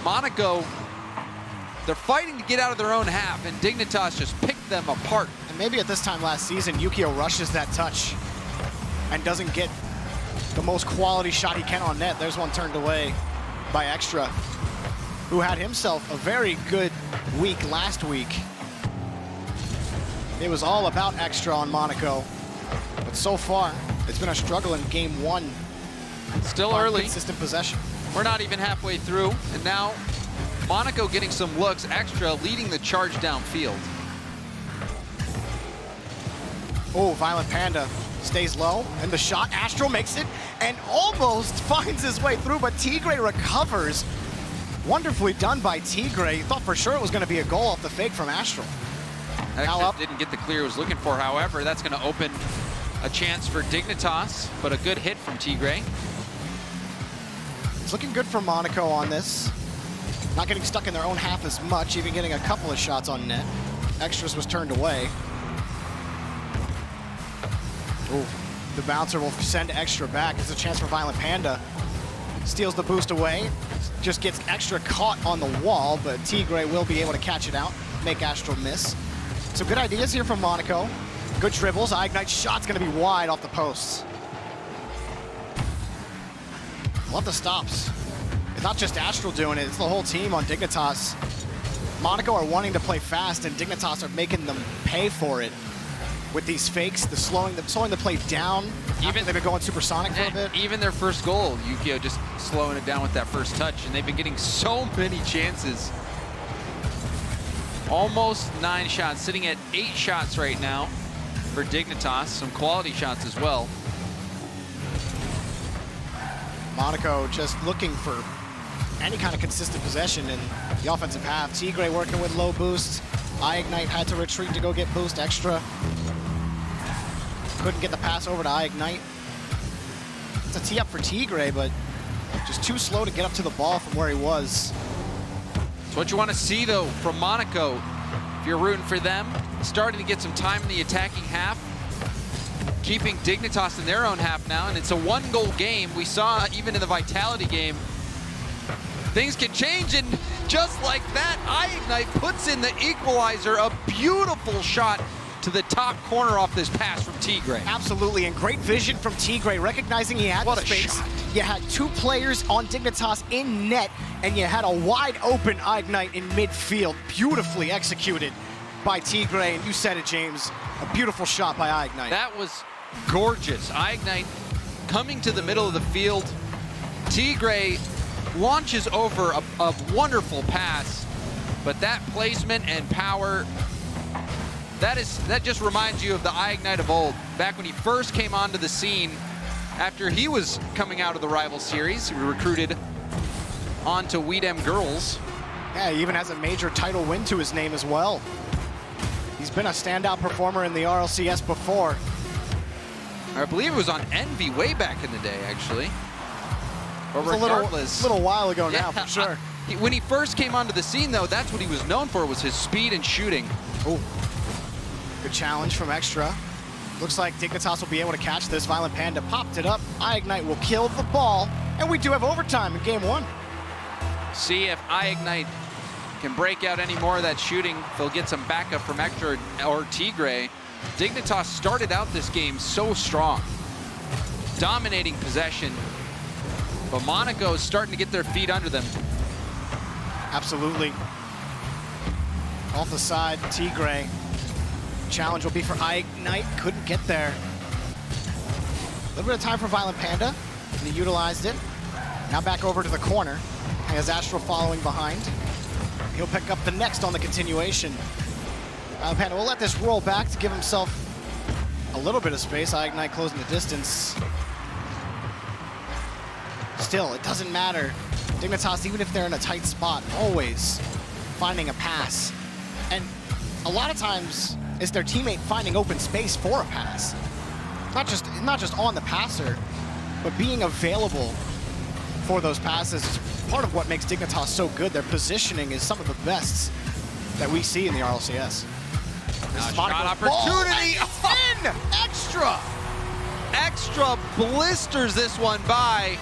Monaco, they're fighting to get out of their own half, and Dignitas just picked them apart. And maybe at this time last season, Yukio rushes that touch and doesn't get the most quality shot he can on net. There's one turned away by Extra, who had himself a very good week last week. It was all about Extra on Monaco, but so far, it's been a struggle in game 1. Still early. Consistent possession. We're not even halfway through, and now Monaco getting some looks. Extra leading the charge downfield. Oh, Violent Panda stays low, and the shot, Astral makes it, and almost finds his way through, but Tigre recovers. Wonderfully done by Tigre. Thought for sure it was going to be a goal off the fake from Astral. Extra didn't get the clear he was looking for, however, that's going to open a chance for Dignitas, but a good hit from Tigre. It's looking good for Monaco on this. not getting stuck in their own half as much, even getting a couple of shots on net. Extras was turned away. Ooh, the bouncer will send Extra back. It's a chance for Violent Panda. Steals the boost away. Just gets Extra caught on the wall, but Tigre will be able to catch it out, make Astral miss. So good ideas here from Monaco. Good dribbles. Ignite shot's gonna be wide off the posts. Love the stops. It's not just Astral doing it, it's the whole team on Dignitas. Monaco are wanting to play fast, and Dignitas are making them pay for it with these fakes, slowing the play down. Even they've been going supersonic for a bit. Even their first goal, Yukio just slowing it down with that first touch, and they've been getting so many chances. Almost 9 shots, sitting at 8 shots right now for Dignitas. Some quality shots as well. Monaco just looking for any kind of consistent possession in the offensive half. Tigre working with low boosts. Ignite had to retreat to go get boost Extra. Couldn't get the pass over to Ignite. It's a tee up for Tigre, but just too slow to get up to the ball from where he was. It's what you want to see, though, from Monaco. If you're rooting for them, starting to get some time in the attacking half, keeping Dignitas in their own half now, and it's a 1-goal game. We saw even in the Vitality game, things can change, and just like that, Ignite puts in the equalizer. A beautiful shot to the top corner off this pass from Tigre. Absolutely, and great vision from Tigre, recognizing he had the space. You had 2 players on Dignitas in net, and you had a wide open Ignite in midfield. Beautifully executed by Tigre, and you said it, James. A beautiful shot by Ignite. That was gorgeous. Ignite coming to the middle of the field. Tigre launches over a wonderful pass, but that placement and power, that just reminds you of the Ignite of old. Back when he first came onto the scene, after he was coming out of the rival series, he was recruited onto Weedem Girls. Yeah, he even has a major title win to his name as well. He's been a standout performer in the RLCS before. I believe it was on Envy way back in the day, actually. Or it was regardless. a little while ago now, for sure. When he first came onto the scene, though, that's what he was known for, was his speed and shooting. Oh, good challenge from Extra. Looks like Dignitas will be able to catch this. Violent Panda popped it up. Ignite will kill the ball, and we do have overtime in game 1. See if Ignite can break out any more of that shooting. They'll get some backup from Extra or Tigre. Dignitas started out this game so strong, dominating possession, but Monaco is starting to get their feet under them. Absolutely. Off the side, Tigre. Challenge will be for Ignite. Couldn't get there. A little bit of time for Violent Panda, and he utilized it. Now back over to the corner. He has Astral following behind. He'll pick up the next on the continuation. Violent Panda will let this roll back to give himself a little bit of space. Ignite closing the distance. Still, it doesn't matter. Dignitas, even if they're in a tight spot, always finding a pass. And a lot of times, it's their teammate finding open space for a pass. Not just on the passer, but being available for those passes is part of what makes Dignitas so good. Their positioning is some of the best that we see in the RLCS. Shot opportunity. In! Extra! Extra blisters this one by.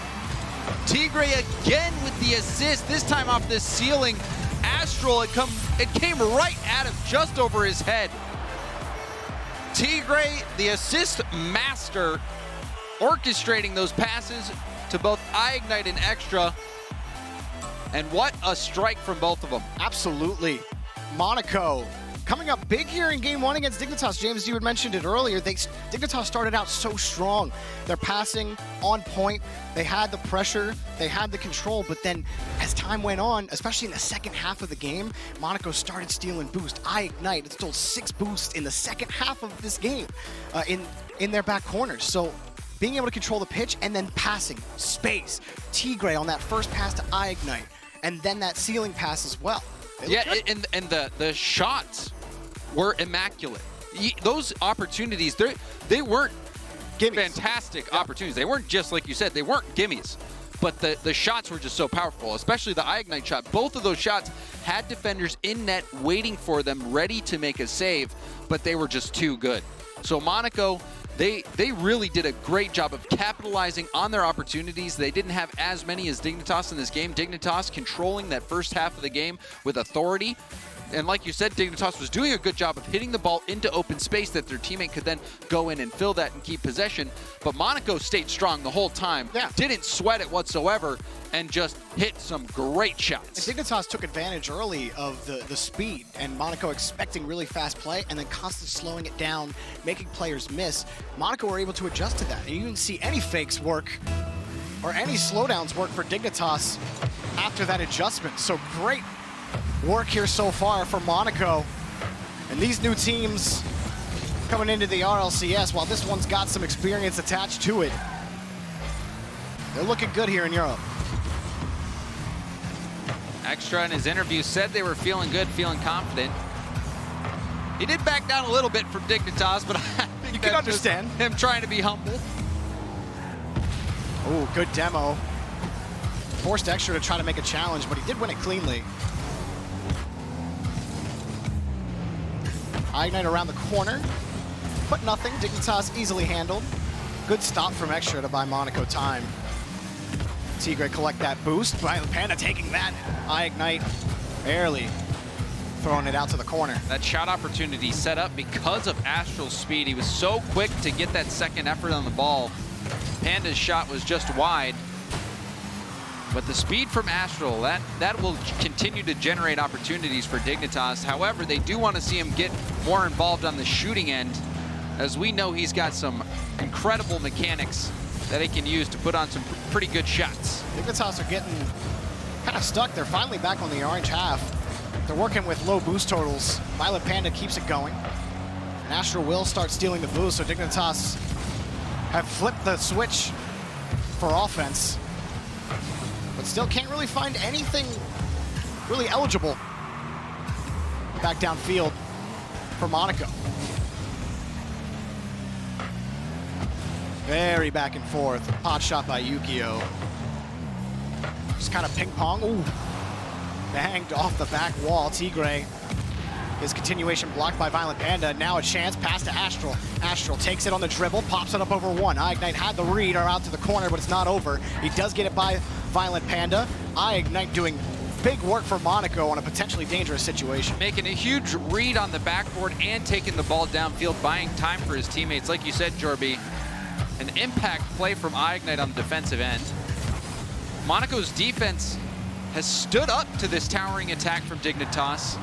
Tigre again with the assist, this time off the ceiling. Astral, it came right at him, just over his head. Tigre, the assist master, orchestrating those passes to both Ignite and Extra. And what a strike from both of them. Absolutely. Monaco coming up big here in game 1 against Dignitas. James, you had mentioned it earlier. Dignitas started out so strong. They're passing on point. They had the pressure. They had the control. But then as time went on, especially in the second half of the game, Monaco started stealing boost. Ignite, it stole 6 boosts in the second half of this game in their back corners. So being able to control the pitch and then passing, space. Tigre on that first pass to Ignite, and then that ceiling pass as well. Yeah, and the shots were immaculate. Those opportunities, they weren't fantastic opportunities. They weren't just, like you said, they weren't gimmies. but the shots were just so powerful, especially the Ignite shot. Both of those shots had defenders in net waiting for them, ready to make a save, but they were just too good. So Monaco, they really did a great job of capitalizing on their opportunities. They didn't have as many as Dignitas in this game. Dignitas controlling that first half of the game with authority. And like you said, Dignitas was doing a good job of hitting the ball into open space that their teammate could then go in and fill that and keep possession. But Monaco stayed strong the whole time, didn't sweat it whatsoever, and just hit some great shots. And Dignitas took advantage early of the speed, and Monaco expecting really fast play, and then constantly slowing it down, making players miss. Monaco were able to adjust to that. And you didn't see any fakes work or any slowdowns work for Dignitas after that adjustment. So great work here so far for Monaco. And these new teams coming into the RLCS, while this one's got some experience attached to it, they're looking good here in Europe. Extra in his interview said they were feeling good, feeling confident. He did back down a little bit from Dignitas, but I think you can understand him trying to be humble. Oh, good demo. Forced Extra to try to make a challenge, but he did win it cleanly. Ignite around the corner, but nothing. Dignitas easily handled. Good stop from Extra to buy Monaco time. Tigre collect that boost. Violent Panda taking that. Ignite barely throwing it out to the corner. That shot opportunity set up because of Astral's speed. He was so quick to get that second effort on the ball. Panda's shot was just wide. But the speed from Astral, that will continue to generate opportunities for Dignitas. However, they do want to see him get more involved on the shooting end, as we know he's got some incredible mechanics that he can use to put on some pretty good shots. Dignitas are getting kind of stuck. They're finally back on the orange half. They're working with low boost totals. Violet Panda keeps it going. And Astral will start stealing the boost, so Dignitas have flipped the switch for offense, but still can't really find anything really eligible back downfield for Monaco. Very back and forth. Pot shot by Yukio. Just kind of ping pong. Ooh. Banged off the back wall. Tigre. His continuation blocked by Violent Panda. Now a chance, pass to Astral. Astral takes it on the dribble, pops it up over one. Ignite had the read, or out to the corner, but it's not over. He does get it by Violent Panda. Ignite doing big work for Monaco on a potentially dangerous situation. Making a huge read on the backboard and taking the ball downfield, buying time for his teammates. Like you said, Jorby, an impact play from Ignite on the defensive end. Monaco's defense has stood up to this towering attack from Dignitas.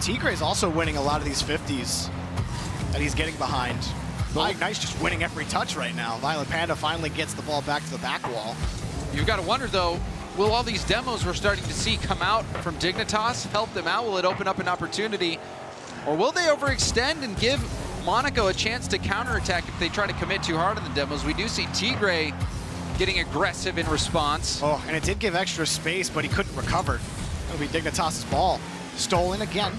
Tigre is also winning a lot of these 50s that he's getting behind. Ignite's just winning every touch right now. Violent Panda finally gets the ball back to the back wall. You've got to wonder, though, will all these demos we're starting to see come out from Dignitas help them out? Will it open up an opportunity? Or will they overextend and give Monaco a chance to counterattack if they try to commit too hard on the demos? We do see Tigre getting aggressive in response. Oh, and it did give Extra space, but he couldn't recover. It'll be Dignitas' ball. Stolen again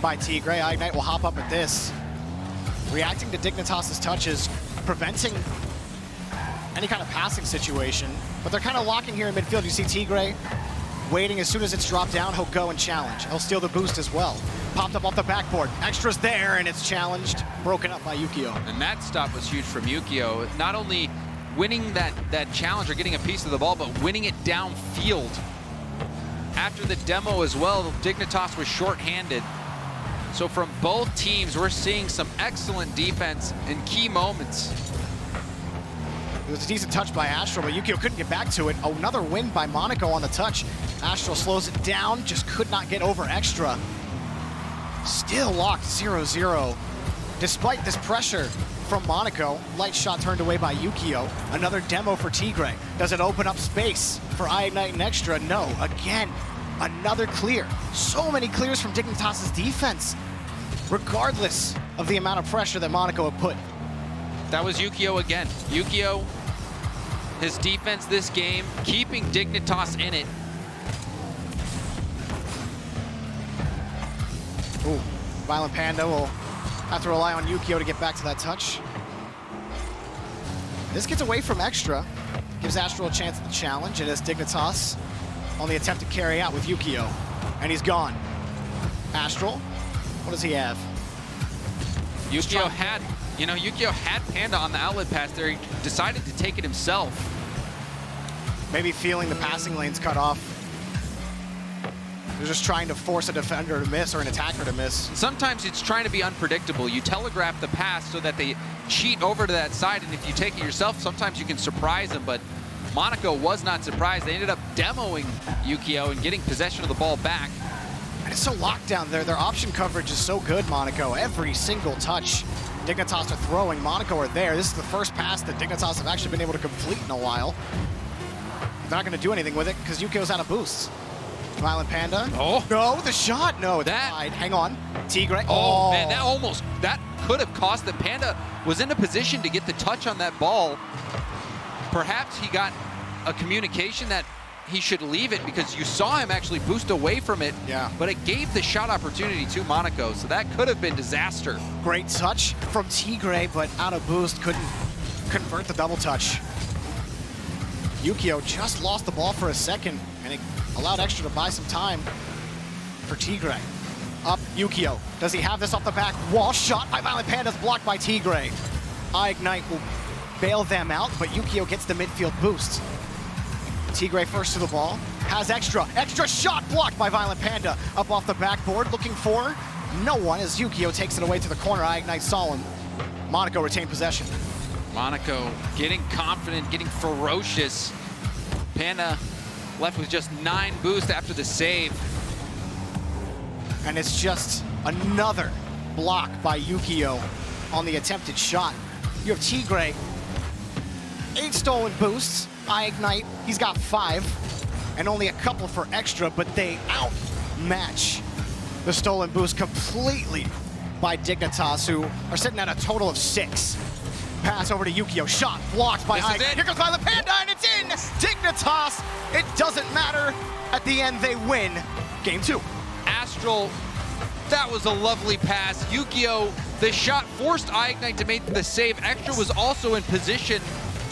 by Tigre. Ignite will hop up at this. Reacting to Dignitas' touches, preventing any kind of passing situation, but they're kind of locking here in midfield. You see Tigre waiting. As soon as it's dropped down, he'll go and challenge. He'll steal the boost as well. Popped up off the backboard. Extra's there, and it's challenged. Broken up by Yukio. And that stop was huge from Yukio. Not only winning that challenge or getting a piece of the ball, but winning it downfield. After the demo as well, Dignitas was short-handed. So from both teams, we're seeing some excellent defense in key moments. It was a decent touch by Astral, but Yukio couldn't get back to it. Another win by Monaco on the touch. Astral slows it down, just could not get over Extra. Still locked 0-0. Despite this pressure from Monaco, light shot turned away by Yukio. Another demo for Tigre. Does it open up space for Ignite and Extra? No. Again, another clear. So many clears from Dignitas' defense, regardless of the amount of pressure that Monaco had put. That was Yukio again. Yukio, his defense this game, keeping Dignitas in it. Ooh, Violent Panda will have to rely on Yukio to get back to that touch. This gets away from Extra. gives Astral a chance at the challenge, and it's Dignitas on the attempt to carry out with Yukio. And he's gone. Astral, what does he have? Yukio had Panda on the outlet pass there. He decided to take it himself. Maybe feeling the passing lanes cut off. They're just trying to force a defender to miss or an attacker to miss. Sometimes it's trying to be unpredictable. You telegraph the pass so that they cheat over to that side, and if you take it yourself, sometimes you can surprise them, but Monaco was not surprised. They ended up demoing Yukio and getting possession of the ball back. And it's so locked down there. Their option coverage is so good, Monaco. Every single touch Dignitas are throwing, Monaco are there. This is the first pass that Dignitas have actually been able to complete in a while. They're not going to do anything with it because Yukio's out of boosts. Violent Panda. Oh. No, the shot. No, it's wide. Hang on. Tigre. Oh, man, that could have cost the Panda was in a position to get the touch on that ball. Perhaps he got a communication that he should leave it because you saw him actually boost away from it. Yeah. But it gave the shot opportunity to Monaco, so that could have been disaster. Great touch from Tigre, but out of boost, couldn't convert the double touch. Yukio just lost the ball for a second, and it allowed Extra to buy some time for Tigre. Up, Yukio. Does he have this off the back wall? Shot by Violent Panda's blocked by Tigre. Ignite will bail them out, but Yukio gets the midfield boost. Tigre first to the ball, has Extra shot blocked by Violent Panda. Up off the backboard, looking for no one as Yukio takes it away to the corner. Ignite saw him. Monaco retained possession. Monaco getting confident, getting ferocious. Panda left with just 9 boost after the save. And it's just another block by Yukio on the attempted shot. You have Tigre, 8 stolen boosts. Ignite, he's got 5, and only a couple for Extra, but they outmatch the stolen boost completely by Dignitas, who are sitting at a total of 6. Pass over to Yukio, shot blocked by Ignite. Here comes Violent Panda, and it's in! Dignitas, it doesn't matter. At the end, they win game 2. Astral, that was a lovely pass. Yukio, the shot forced Ignite to make the save. Extra was also in position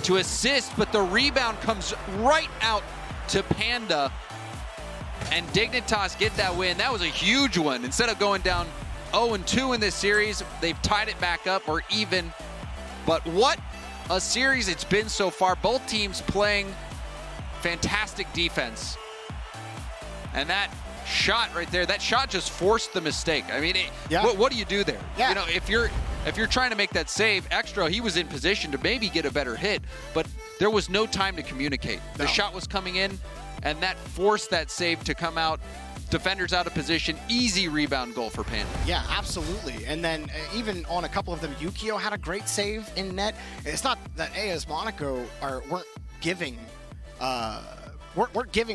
to assist, but the rebound comes right out to Panda, and Dignitas get that win. That was a huge one. Instead of going down 0-2 in this series, they've tied it back up or even. But what a series it's been so far. Both teams playing fantastic defense. And that shot right there, that shot just forced the mistake. I mean, what do you do there? Yeah. You know, if you're trying to make that save, Extra, he was in position to maybe get a better hit, but there was no time to communicate. No. The shot was coming in, and that forced that save to come out. Defenders out of position, easy rebound goal for Panda. Yeah, absolutely. And then even on a couple of them, Yukio had a great save in net. It's not that AS Monaco weren't giving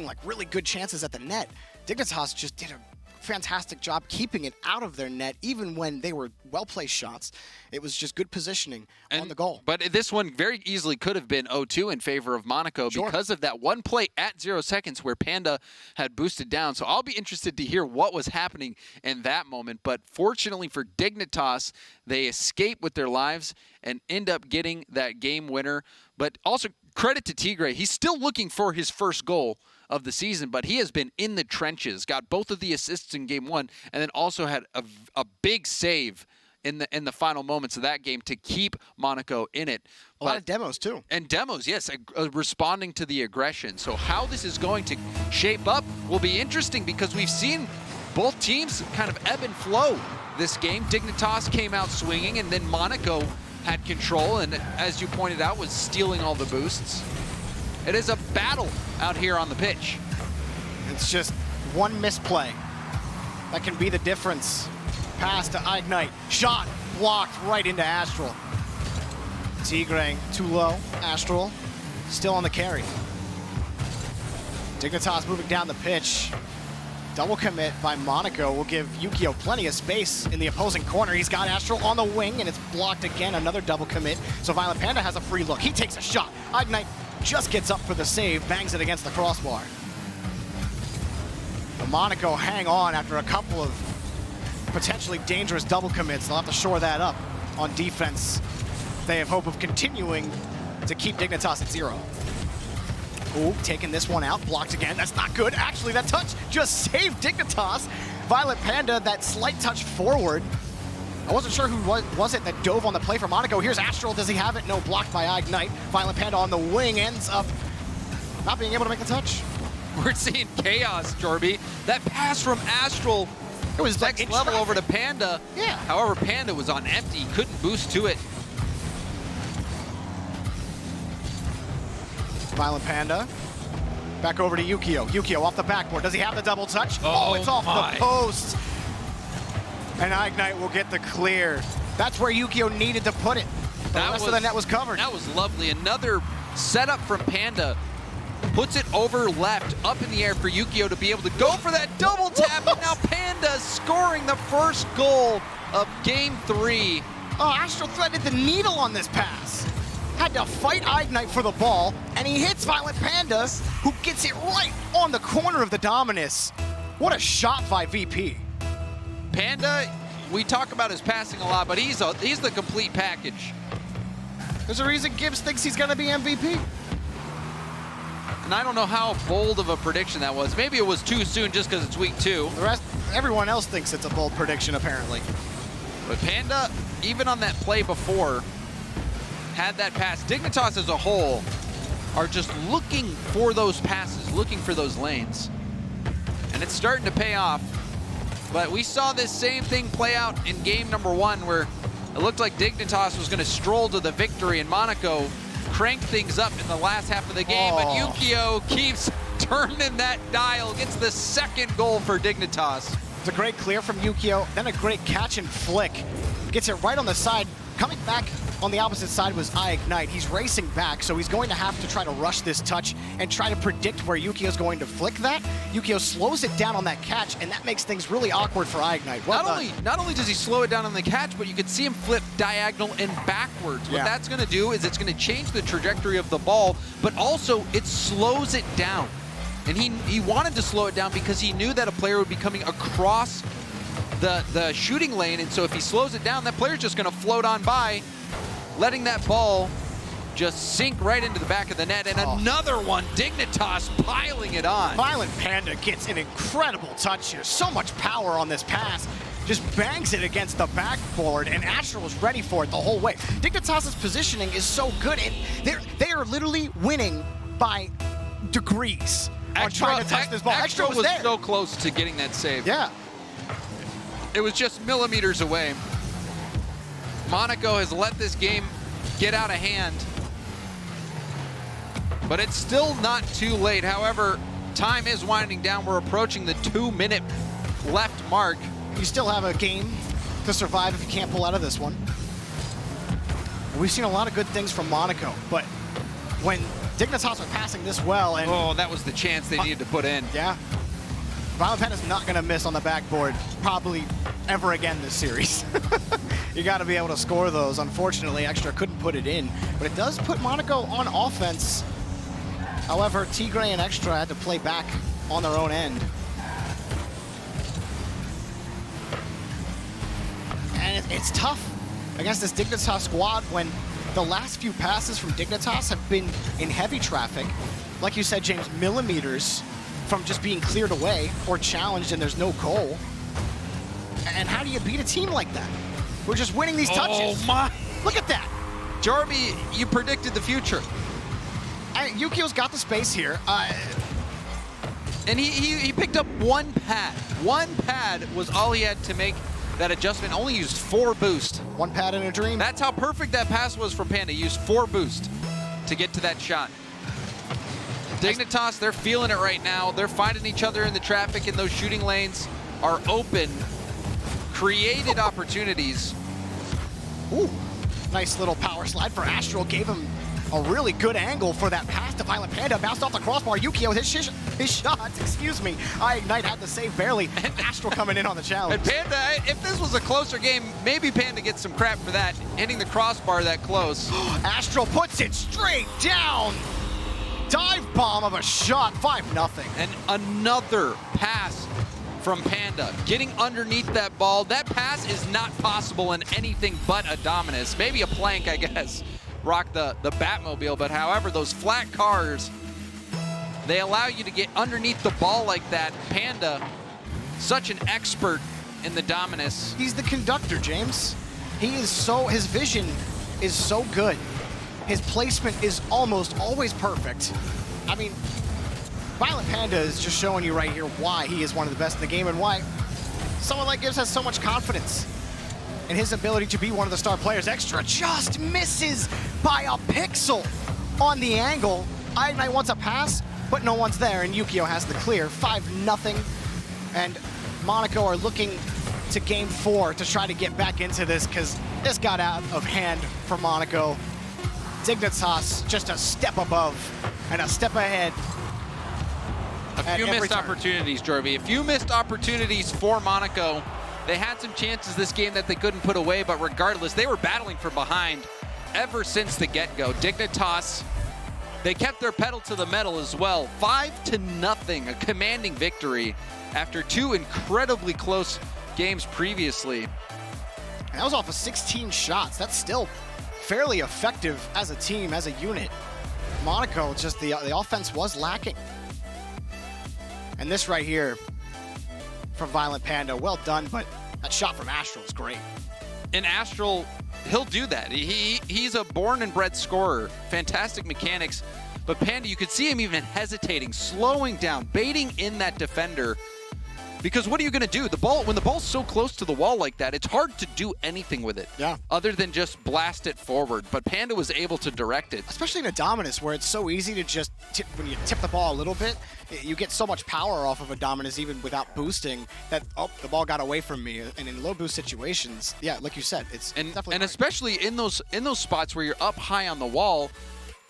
like really good chances at the net. Dignitas just did a fantastic job keeping it out of their net, even when they were well-placed shots. It was just good positioning on the goal. But this one very easily could have been 0-2 in favor of Monaco because of that one play at 0 seconds where Panda had boosted down. So I'll be interested to hear what was happening in that moment. But fortunately for Dignitas, they escape with their lives and end up getting that game winner. But also credit to Tigre. He's still looking for his first goal of the season, but he has been in the trenches, got both of the assists in game 1, and then also had a big save in the final moments of that game to keep Monaco in it. A lot of demos too. And demos, yes, responding to the aggression. So how this is going to shape up will be interesting because we've seen both teams kind of ebb and flow this game. Dignitas came out swinging, and then Monaco had control, and as you pointed out, was stealing all the boosts. It is a battle out here on the pitch. It's just one misplay that can be the difference. Pass to Ignite. Shot blocked right into Astral. Tigre too low. Astral still on the carry. Dignitas moving down the pitch. Double commit by Monaco will give Yukio plenty of space in the opposing corner. He's got Astral on the wing, and it's blocked again. Another double commit. So Violent Panda has a free look. He takes a shot. Ignite just gets up for the save, bangs it against the crossbar. The Monaco hang on after a couple of potentially dangerous double commits. They'll have to shore that up on defense. They have hope of continuing to keep Dignitas at 0. Ooh, taking this one out, blocked again. That's not good. Actually, that touch just saved Dignitas. Violet Panda, that slight touch forward. I wasn't sure who was it that dove on the play for Monaco. Here's Astral. Does he have it? No, blocked by Ignite. Violent Panda on the wing ends up not being able to make the touch. We're seeing chaos, Jorby. That pass from Astral, it was next level over to Panda. Yeah. However, Panda was on empty. He couldn't boost to it. Violent Panda. Back over to Yukio. Yukio off the backboard. Does he have the double touch? Oh, it's off the post. And Ignite will get the clear. That's where Yukio needed to put it. The rest of the net was covered. That was lovely. Another setup from Panda. Puts it over left, up in the air for Yukio to be able to go for that double tap. And now Panda scoring the first goal of Game 3. Oh, Astral threaded the needle on this pass. Had to fight Ignite for the ball, and he hits Violent Panda, who gets it right on the corner of the Dominus. What a shot by VP. Panda, we talk about his passing a lot, but he's the complete package. There's a reason Gibbs thinks he's gonna be MVP. And I don't know how bold of a prediction that was. Maybe it was too soon just because it's week 2. Everyone else thinks it's a bold prediction, apparently. But Panda, even on that play before, had that pass. Dignitas as a whole are just looking for those passes, looking for those lanes. And it's starting to pay off. But we saw this same thing play out in game number 1 where it looked like Dignitas was going to stroll to the victory and Monaco cranked things up in the last half of the game. But Yukio keeps turning that dial, gets the second goal for Dignitas. It's a great clear from Yukio, then a great catch and flick. Gets it right on the side. Coming back on the opposite side was Ignite. He's racing back, so he's going to have to try to rush this touch and try to predict where Yukio's going to flick that. Yukio slows it down on that catch, and that makes things really awkward for Ignite. Well not only does he slow it down on the catch, but you can see him flip diagonal and backwards. What that's going to do is it's going to change the trajectory of the ball, but also it slows it down. And he wanted to slow it down because he knew that a player would be coming across the shooting lane, and so if he slows it down, that player's just going to float on by, letting that ball just sink right into the back of the net. And another one, Dignitas piling it on. Violent Panda gets an incredible touch here. So much power on this pass. Just bangs it against the backboard, and Astral was ready for it the whole way. Dignitas' positioning is so good, and they are literally winning by degrees on trying to touch this ball. Extra was there. So close to getting that save. Yeah. It was just millimeters away. Monaco has let this game get out of hand, but it's still not too late. However, time is winding down. We're approaching the 2-minute left mark. You still have a game to survive if you can't pull out of this one. We've seen a lot of good things from Monaco, but when Dignitas are passing this well and... Oh, that was the chance they needed to put in. Yeah. Violent Panda's not going to miss on the backboard probably ever again this series. You got to be able to score those. Unfortunately, Extra couldn't put it in, but it does put Monaco on offense. However, Tigre and Extra had to play back on their own end. And it's tough against this Dignitas squad when the last few passes from Dignitas have been in heavy traffic. Like you said, James, millimeters from just being cleared away or challenged and there's no goal. And how do you beat a team like that? We're just winning these touches. Oh my! Look at that. Jarby, you predicted the future. Yukio's got the space here. And he picked up one pad. One pad was all he had to make that adjustment. Only used 4 boost. One pad in a dream. That's how perfect that pass was from Panda. He used 4 boost to get to that shot. Dignitas, they're feeling it right now. They're finding each other in the traffic, and those shooting lanes are open. Created opportunities. Ooh, nice little power slide for Astral. Gave him a really good angle for that pass to Violent Panda. Bounced off the crossbar. Yukio with his shots, excuse me. Ignite had the save barely. And Astral coming in on the challenge. And Panda, if this was a closer game, maybe Panda gets some crap for that, hitting the crossbar that close. Astral puts it straight down. Dive bomb of a shot, 5-0. And another pass from Panda, getting underneath that ball. That pass is not possible in anything but a Dominus. Maybe a plank, I guess. Rock the Batmobile, but however, those flat cars They allow you to get underneath the ball like that. Panda, such an expert in the Dominus. He's the conductor, James. His vision is so good. His placement is almost always perfect. I mean, Violent Panda is just showing you right here why he is one of the best in the game and why someone like Gibbs has so much confidence in his ability to be one of the star players. Extra just misses by a pixel on the angle. Ignite wants a pass, but no one's there, and Yukio has the clear. 5-0, and Monaco are looking to game 4 to try to get back into this because this got out of hand for Monaco. Dignitas just a step above and a step ahead. A few missed opportunities, Jorby. A few missed opportunities for Monaco. They had some chances this game that they couldn't put away, but regardless, they were battling from behind ever since the get-go. Dignitas, they kept their pedal to the metal as well. 5-0, a commanding victory after 2 incredibly close games previously. And that was off of 16 shots. That's still fairly effective as a team, as a unit. Monaco, just the offense was lacking. And this right here from Violent Panda, well done, but that shot from Astral is great. And Astral, he'll do that. He's a born and bred scorer. Fantastic mechanics. But Panda, you could see him even hesitating, slowing down, baiting in that defender. Because what are you going to do? When the ball's so close to the wall like that, it's hard to do anything with it. Yeah. Other than just blast it forward. But Panda was able to direct it. Especially in a Dominus where it's so easy to just, when you tip the ball a little bit, you get so much power off of a Dominus even without boosting that, oh, the ball got away from me. And in low boost situations, yeah, like you said, it's definitely And especially in those spots where you're up high on the wall,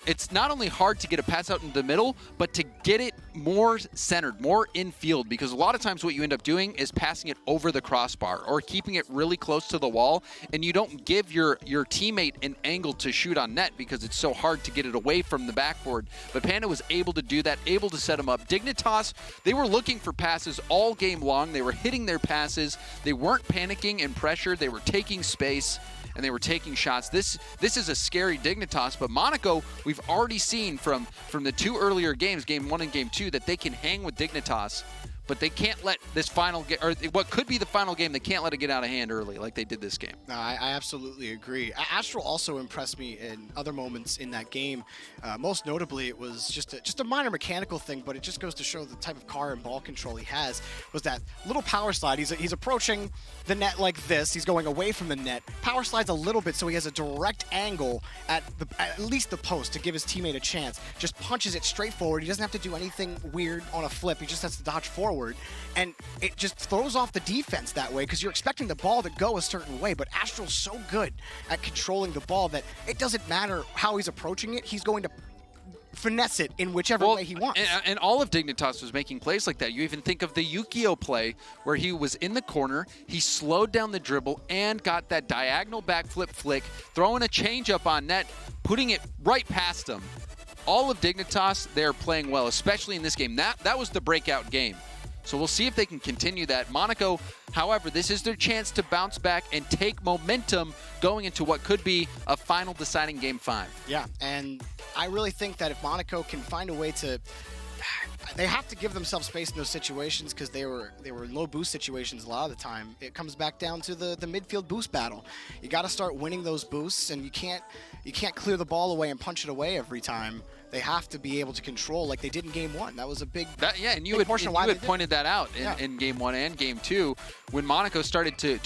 it's not only hard to get a pass out in the middle, but to get it more centered, more infield, because a lot of times what you end up doing is passing it over the crossbar or keeping it really close to the wall, and you don't give your teammate an angle to shoot on net because it's so hard to get it away from the backboard. But Panda was able to do that, able to set him up. Dignitas, they were looking for passes all game long. They were hitting their passes. They weren't panicking and pressured. They were taking space, and they were taking shots. This is a scary Dignitas, but Monaco, we've already seen from the 2 earlier games, game 1 and game 2, that they can hang with Dignitas, but they can't let this final game, or what could be the final game, they can't let it get out of hand early like they did this game. No, I absolutely agree. Astral also impressed me in other moments in that game. Most notably, it was just a minor mechanical thing, but it just goes to show the type of car and ball control he has, was that little power slide. He's approaching the net like this. He's going away from the net. Power slides a little bit so he has a direct angle at least the post to give his teammate a chance. Just punches it straight forward. He doesn't have to do anything weird on a flip. He just has to dodge forward. And it just throws off the defense that way because you're expecting the ball to go a certain way, but Astral's so good at controlling the ball that it doesn't matter how he's approaching it. He's going to finesse it in whichever way he wants. And all of Dignitas was making plays like that. You even think of the Yukio play where he was in the corner, he slowed down the dribble and got that diagonal backflip flick, throwing a changeup on net, putting it right past him. All of Dignitas, they're playing well, especially in this game. That was the breakout game. So we'll see if they can continue that. Monaco, however, this is their chance to bounce back and take momentum going into what could be a final deciding game 5. Yeah, and I really think that if Monaco can find a way to, they have to give themselves space in those situations because they were in low boost situations a lot of the time. It comes back down to the midfield boost battle. You got to start winning those boosts, and you can't clear the ball away and punch it away every time. They have to be able to control like they did in game 1. That was a big and you had pointed that out in game 1 and game 2. When Monaco started to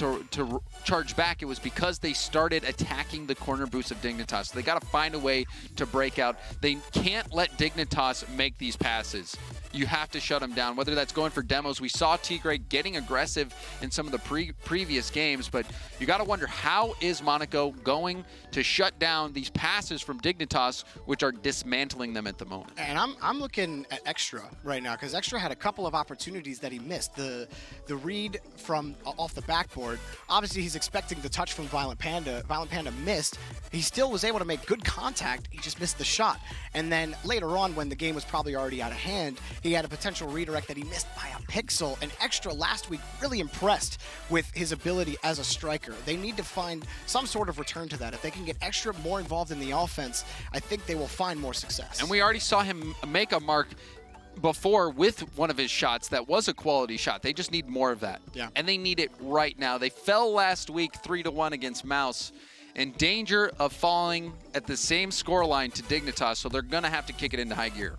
charge back, it was because they started attacking the corner boost of Dignitas. So they got to find a way to break out. They can't let Dignitas make these passes. You have to shut them down, whether that's going for demos. We saw Tigre getting aggressive in some of the previous games, but you got to wonder, how is Monaco going to shut down these passes from Dignitas, which are dismantling them at the moment? And I'm looking at Extra right now because Extra had a couple of opportunities that he missed. The read from off the backboard. Obviously, he's expecting the touch from Violent Panda. Violent Panda missed. He still was able to make good contact. He just missed the shot. And then later on, when the game was probably already out of hand, he had a potential redirect that he missed by a pixel. And Extra last week really impressed with his ability as a striker. They need to find some sort of return to that. If they can get Extra more involved in the offense, I think they will find more success. And we already saw him make a mark before with one of his shots that was a quality shot. They just need more of that. Yeah. And they need it right now. They fell last week 3-1 against Mouse, in danger of falling at the same scoreline to Dignitas, so they're going to have to kick it into high gear.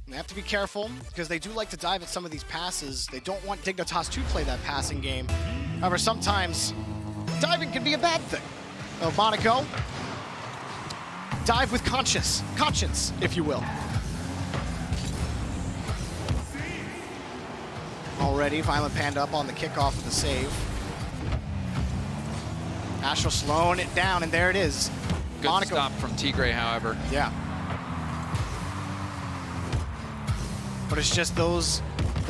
They have to be careful because they do like to dive at some of these passes. They don't want Dignitas to play that passing game. However, sometimes diving can be a bad thing. Monaco, dive with conscience, if you will. Already, Violent Panda up on the kickoff of the save. Astral slowing it down, and there it is. Good Monaco. stop from Tigre, however. Yeah. But it's just those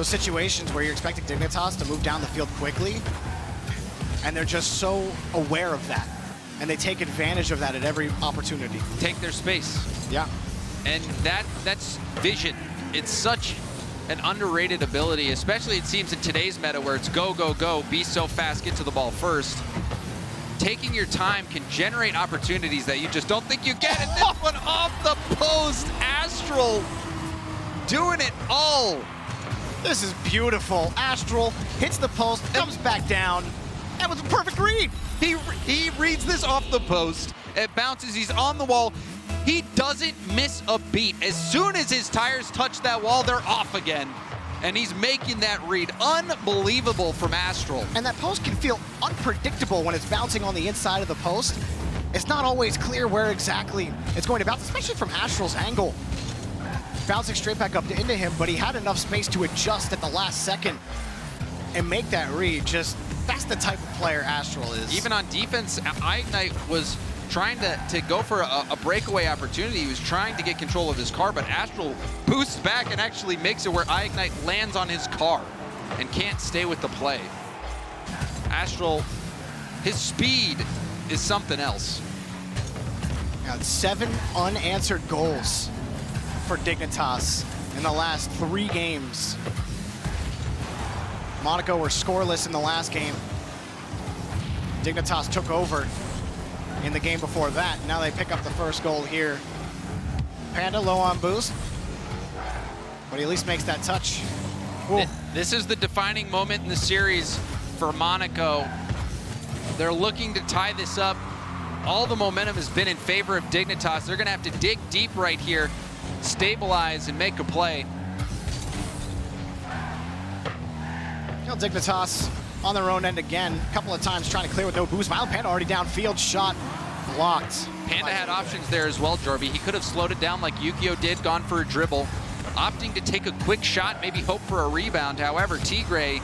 situations where you're expecting Dignitas to move down the field quickly, and they're just so aware of that. And they take advantage of that at every opportunity. Take their space. Yeah. And that's vision. It's such an underrated ability, especially it seems in today's meta where it's go, go, go, be so fast, get to the ball first. Taking your time can generate opportunities that you just don't think you get. And this one off the post. Astral doing it all. This is beautiful. Astral hits the post, comes back down. That was a perfect read. He reads this off the post. It bounces. He's on the wall. He doesn't miss a beat. As soon as his tires touch that wall, they're off again. And he's making that read. Unbelievable from Astral. And that post can feel unpredictable when it's bouncing on the inside of the post. It's not always clear where exactly it's going to bounce, especially from Astral's angle. Bouncing straight back up into him, but he had enough space to adjust at the last second and make that read. Just, that's the type of player Astral is. Even on defense, Ignite was trying to go for a breakaway opportunity. He was trying to get control of his car, but Astral boosts back and actually makes it where Ignite lands on his car and can't stay with the play. Astral, his speed is something else. Now, 7 unanswered goals for Dignitas in the last 3 games. Monaco were scoreless in the last game. Dignitas took over in the game before that. Now they pick up the first goal here. Panda low on boost, but he at least makes that touch. This is the defining moment in the series for Monaco. They're looking to tie this up. All the momentum has been in favor of Dignitas. They're going to have to dig deep right here, stabilize, and make a play. You know, Dignitas on their own end again, a couple of times trying to clear with no boost. Violent Panda already downfield, shot blocked. Panda had options there as well, Jorby. He could have slowed it down like Yukio did, gone for a dribble, opting to take a quick shot, maybe hope for a rebound. However, Tigre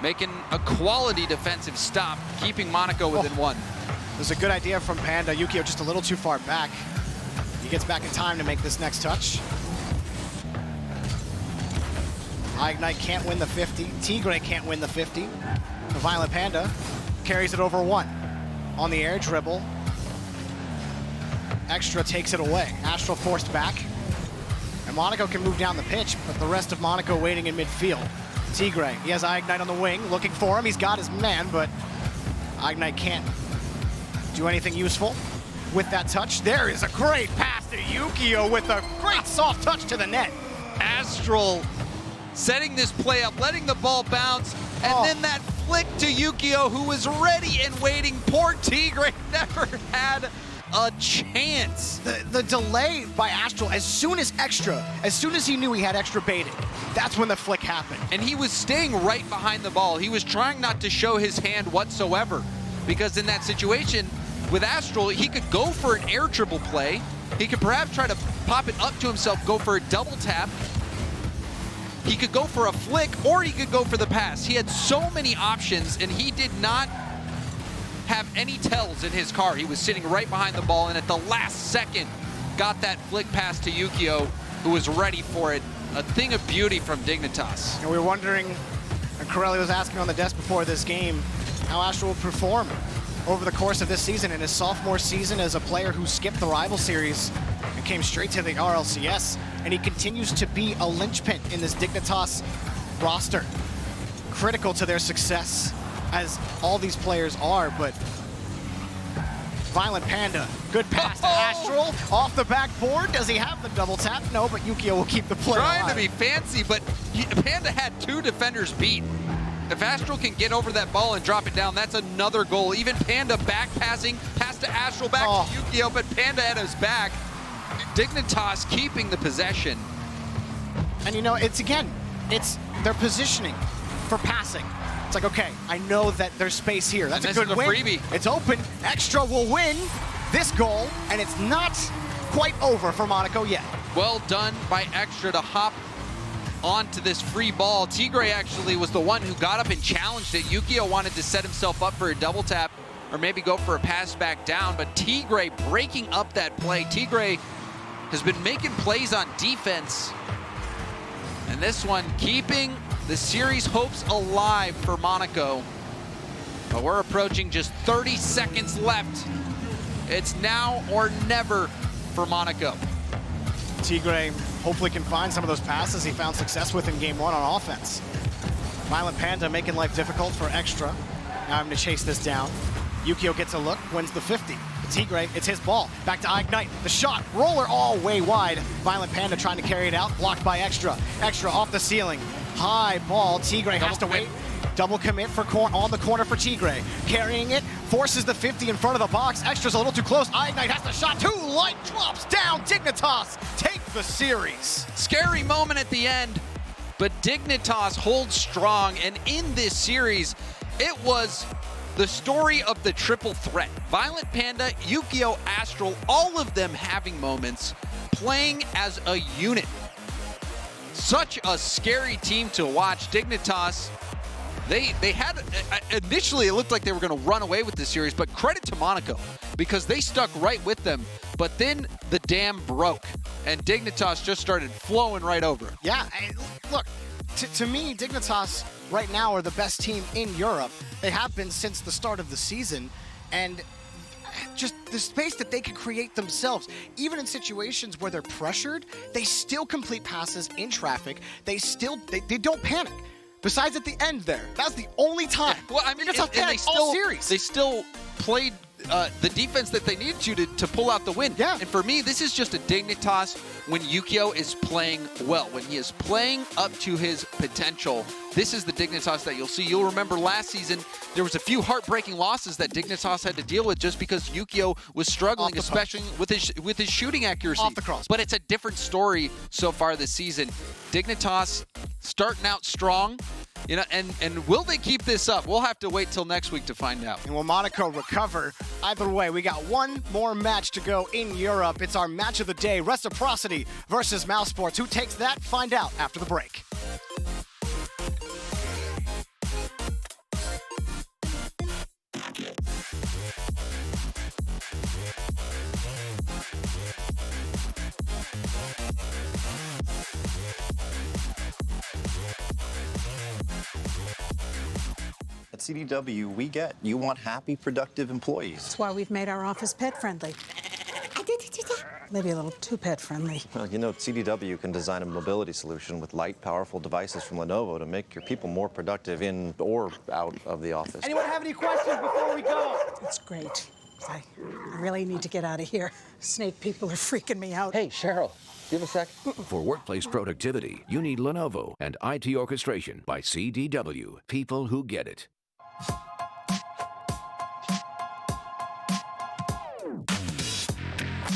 making a quality defensive stop, keeping Monaco within 1. It was a good idea from Panda. Yukio just a little too far back. He gets back in time to make this next touch. Ignite can't win the 50. Tigre can't win the 50. The Violent Panda carries it over 1. On the air dribble. Extra takes it away. Astral forced back. And Monaco can move down the pitch, but the rest of Monaco waiting in midfield. Tigre, he has Ignite on the wing, looking for him. He's got his man, but Ignite can't do anything useful with that touch. There is a great pass to Yukio with a great soft touch to the net. Astral setting this play up, letting the ball bounce, and then that flick to Yukio, who was ready and waiting. Poor Tigre never had a chance. The delay by Astral, as soon as he knew he had extra baited, that's when the flick happened. And he was staying right behind the ball. He was trying not to show his hand whatsoever, because in that situation, with Astral, he could go for an air dribble play. He could perhaps try to pop it up to himself, go for a double tap. He could go for a flick, or he could go for the pass. He had so many options, and he did not have any tells in his car. He was sitting right behind the ball, and at the last second, got that flick pass to Yukio, who was ready for it. A thing of beauty from Dignitas. And we were wondering, and Corelli was asking on the desk before this game, how Astral would perform over the course of this season, in his sophomore season as a player who skipped the rival series and came straight to the RLCS. And he continues to be a linchpin in this Dignitas roster. Critical to their success, as all these players are, but Violent Panda, good pass to Astral, off the backboard. Does he have the double tap? No, but Yukio will keep the play Trying alive. to be fancy, but Panda had 2 defenders beat. If Astral can get over that ball and drop it down, that's another goal. Even Panda back passing, pass to Astral, back to Yukio, but Panda at his back. Dignitas keeping the possession. And you know, it's their positioning for passing. It's like, okay, I know that there's space here. That's a good win. Freebie. It's open. Extra will win this goal, and it's not quite over for Monaco yet. Well done by Extra to hop onto this free ball. Tigre actually was the one who got up and challenged it. Yukio wanted to set himself up for a double tap or maybe go for a pass back down, but Tigre breaking up that play. Tigre has been making plays on defense, and this one keeping the series hopes alive for Monaco. But we're approaching just 30 seconds left. It's now or never for Monaco. Tigre hopefully can find some of those passes he found success with in game 1 on offense. Violent Panda making life difficult for Extra. Now having to chase this down. Yukio gets a look, wins the 50. Tigre, it's his ball. Back to Ignite. The shot, roller all way wide. Violent Panda trying to carry it out, blocked by Extra. Extra off the ceiling. High ball, Tigre has to wait. Double commit for on the corner for Tigre. Carrying it, forces the 50 in front of the box. Extra's a little too close. Ignite has the shot, too light, drops down. Dignitas take the series. Scary moment at the end, but Dignitas holds strong, and in this series, it was the story of the triple threat. Violent Panda, Yukio, Astral, all of them having moments, playing as a unit. Such a scary team to watch. Dignitas, they had, initially it looked like they were going to run away with this series, but credit to Monaco because they stuck right with them. But then the dam broke and Dignitas just started flowing right over. Yeah, look, to me, Dignitas right now are the best team in Europe. They have been since the start of the season, and just the space that they can create themselves. Even in situations where they're pressured, they still complete passes in traffic. They don't panic. Besides at the end there. That's the only time. Well, I mean, they still played the defense that they needed to pull out the win. Yeah. And for me, this is just a Dignitas when Yukio is playing well, when he is playing up to his potential. This is the Dignitas that you'll see. You'll remember last season, there was a few heartbreaking losses that Dignitas had to deal with just because Yukio was struggling, especially with his shooting accuracy. Off the cross. But it's a different story so far this season. Dignitas starting out strong. You know, and will they keep this up? We'll have to wait till next week to find out. And will Monaco recover? Either way, we got one more match to go in Europe. It's our match of the day, Reciprocity versus Mousesports. Who takes that? Find out after the break. At CDW, we get you want happy, productive employees. That's why we've made our office pet-friendly. Maybe a little too pet-friendly. Well, you know, CDW can design a mobility solution with light, powerful devices from Lenovo to make your people more productive in or out of the office. Anyone have any questions before we go? It's great. I really need to get out of here. Snake people are freaking me out. Hey, Cheryl, do you have a sec? For workplace productivity, you need Lenovo and IT orchestration by CDW. People who get it.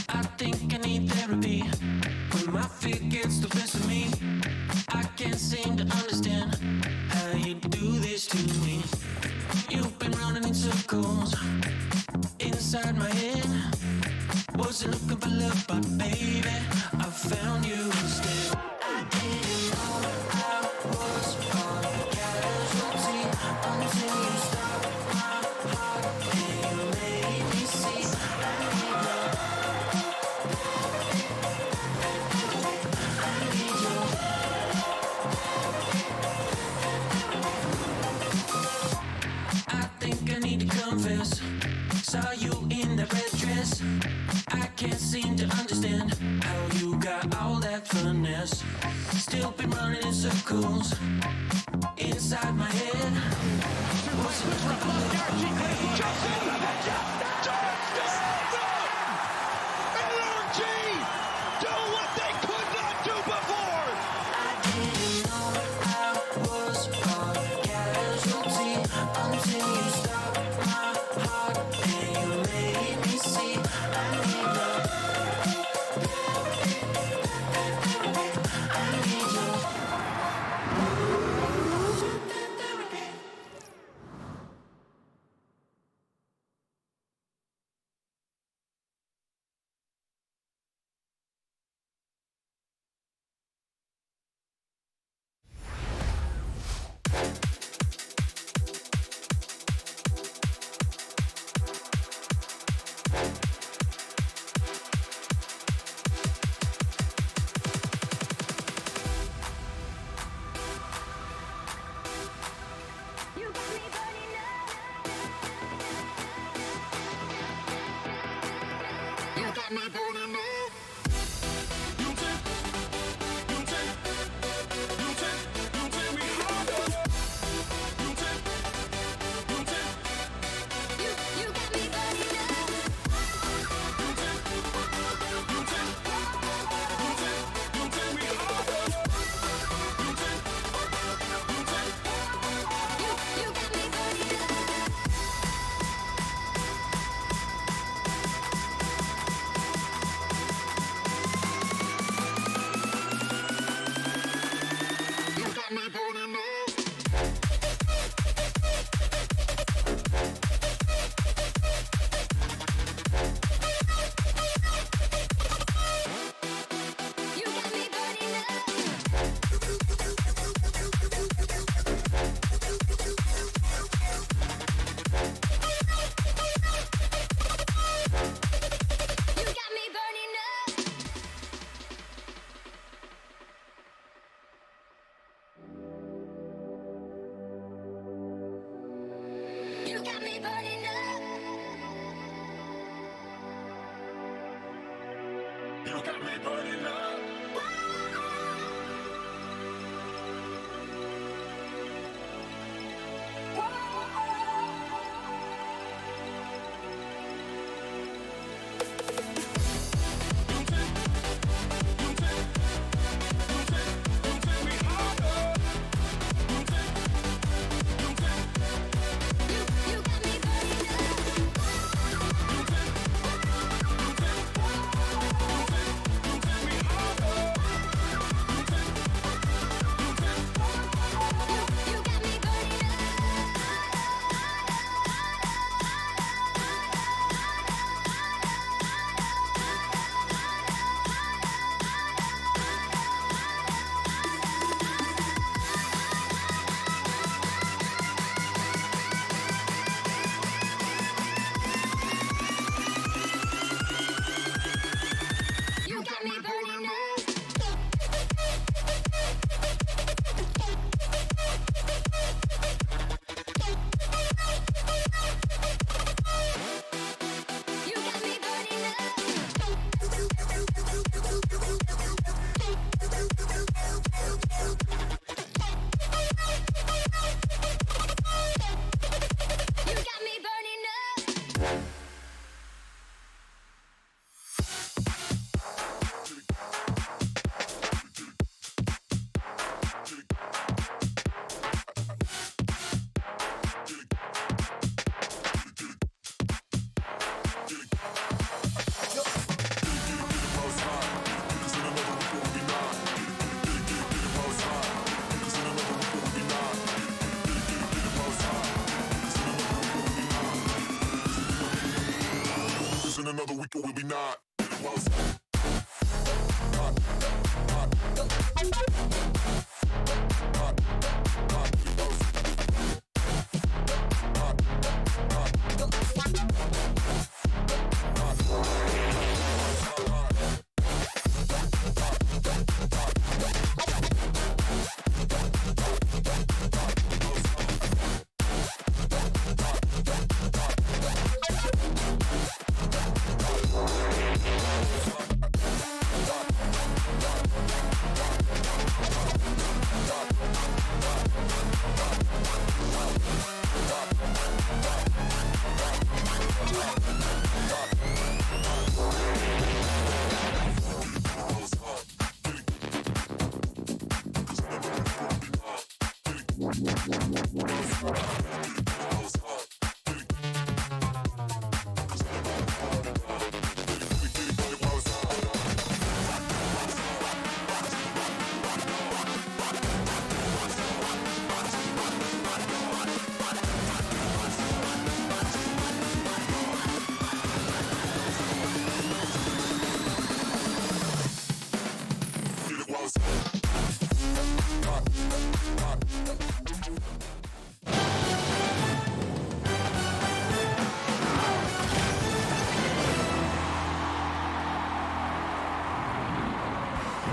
I think I need therapy. When my feet gets the best of me, I can't seem to understand how you do this to me. You've been running in circles inside my head. Wasn't looking for love, but baby, I found you instead. I didn't know I was on casualty until you stopped my heart and you made me see. I think I need to confess. Saw you in that red dress. I can't seem to understand how you got all that finesse. Still been running in circles inside my head. Another week or will be not.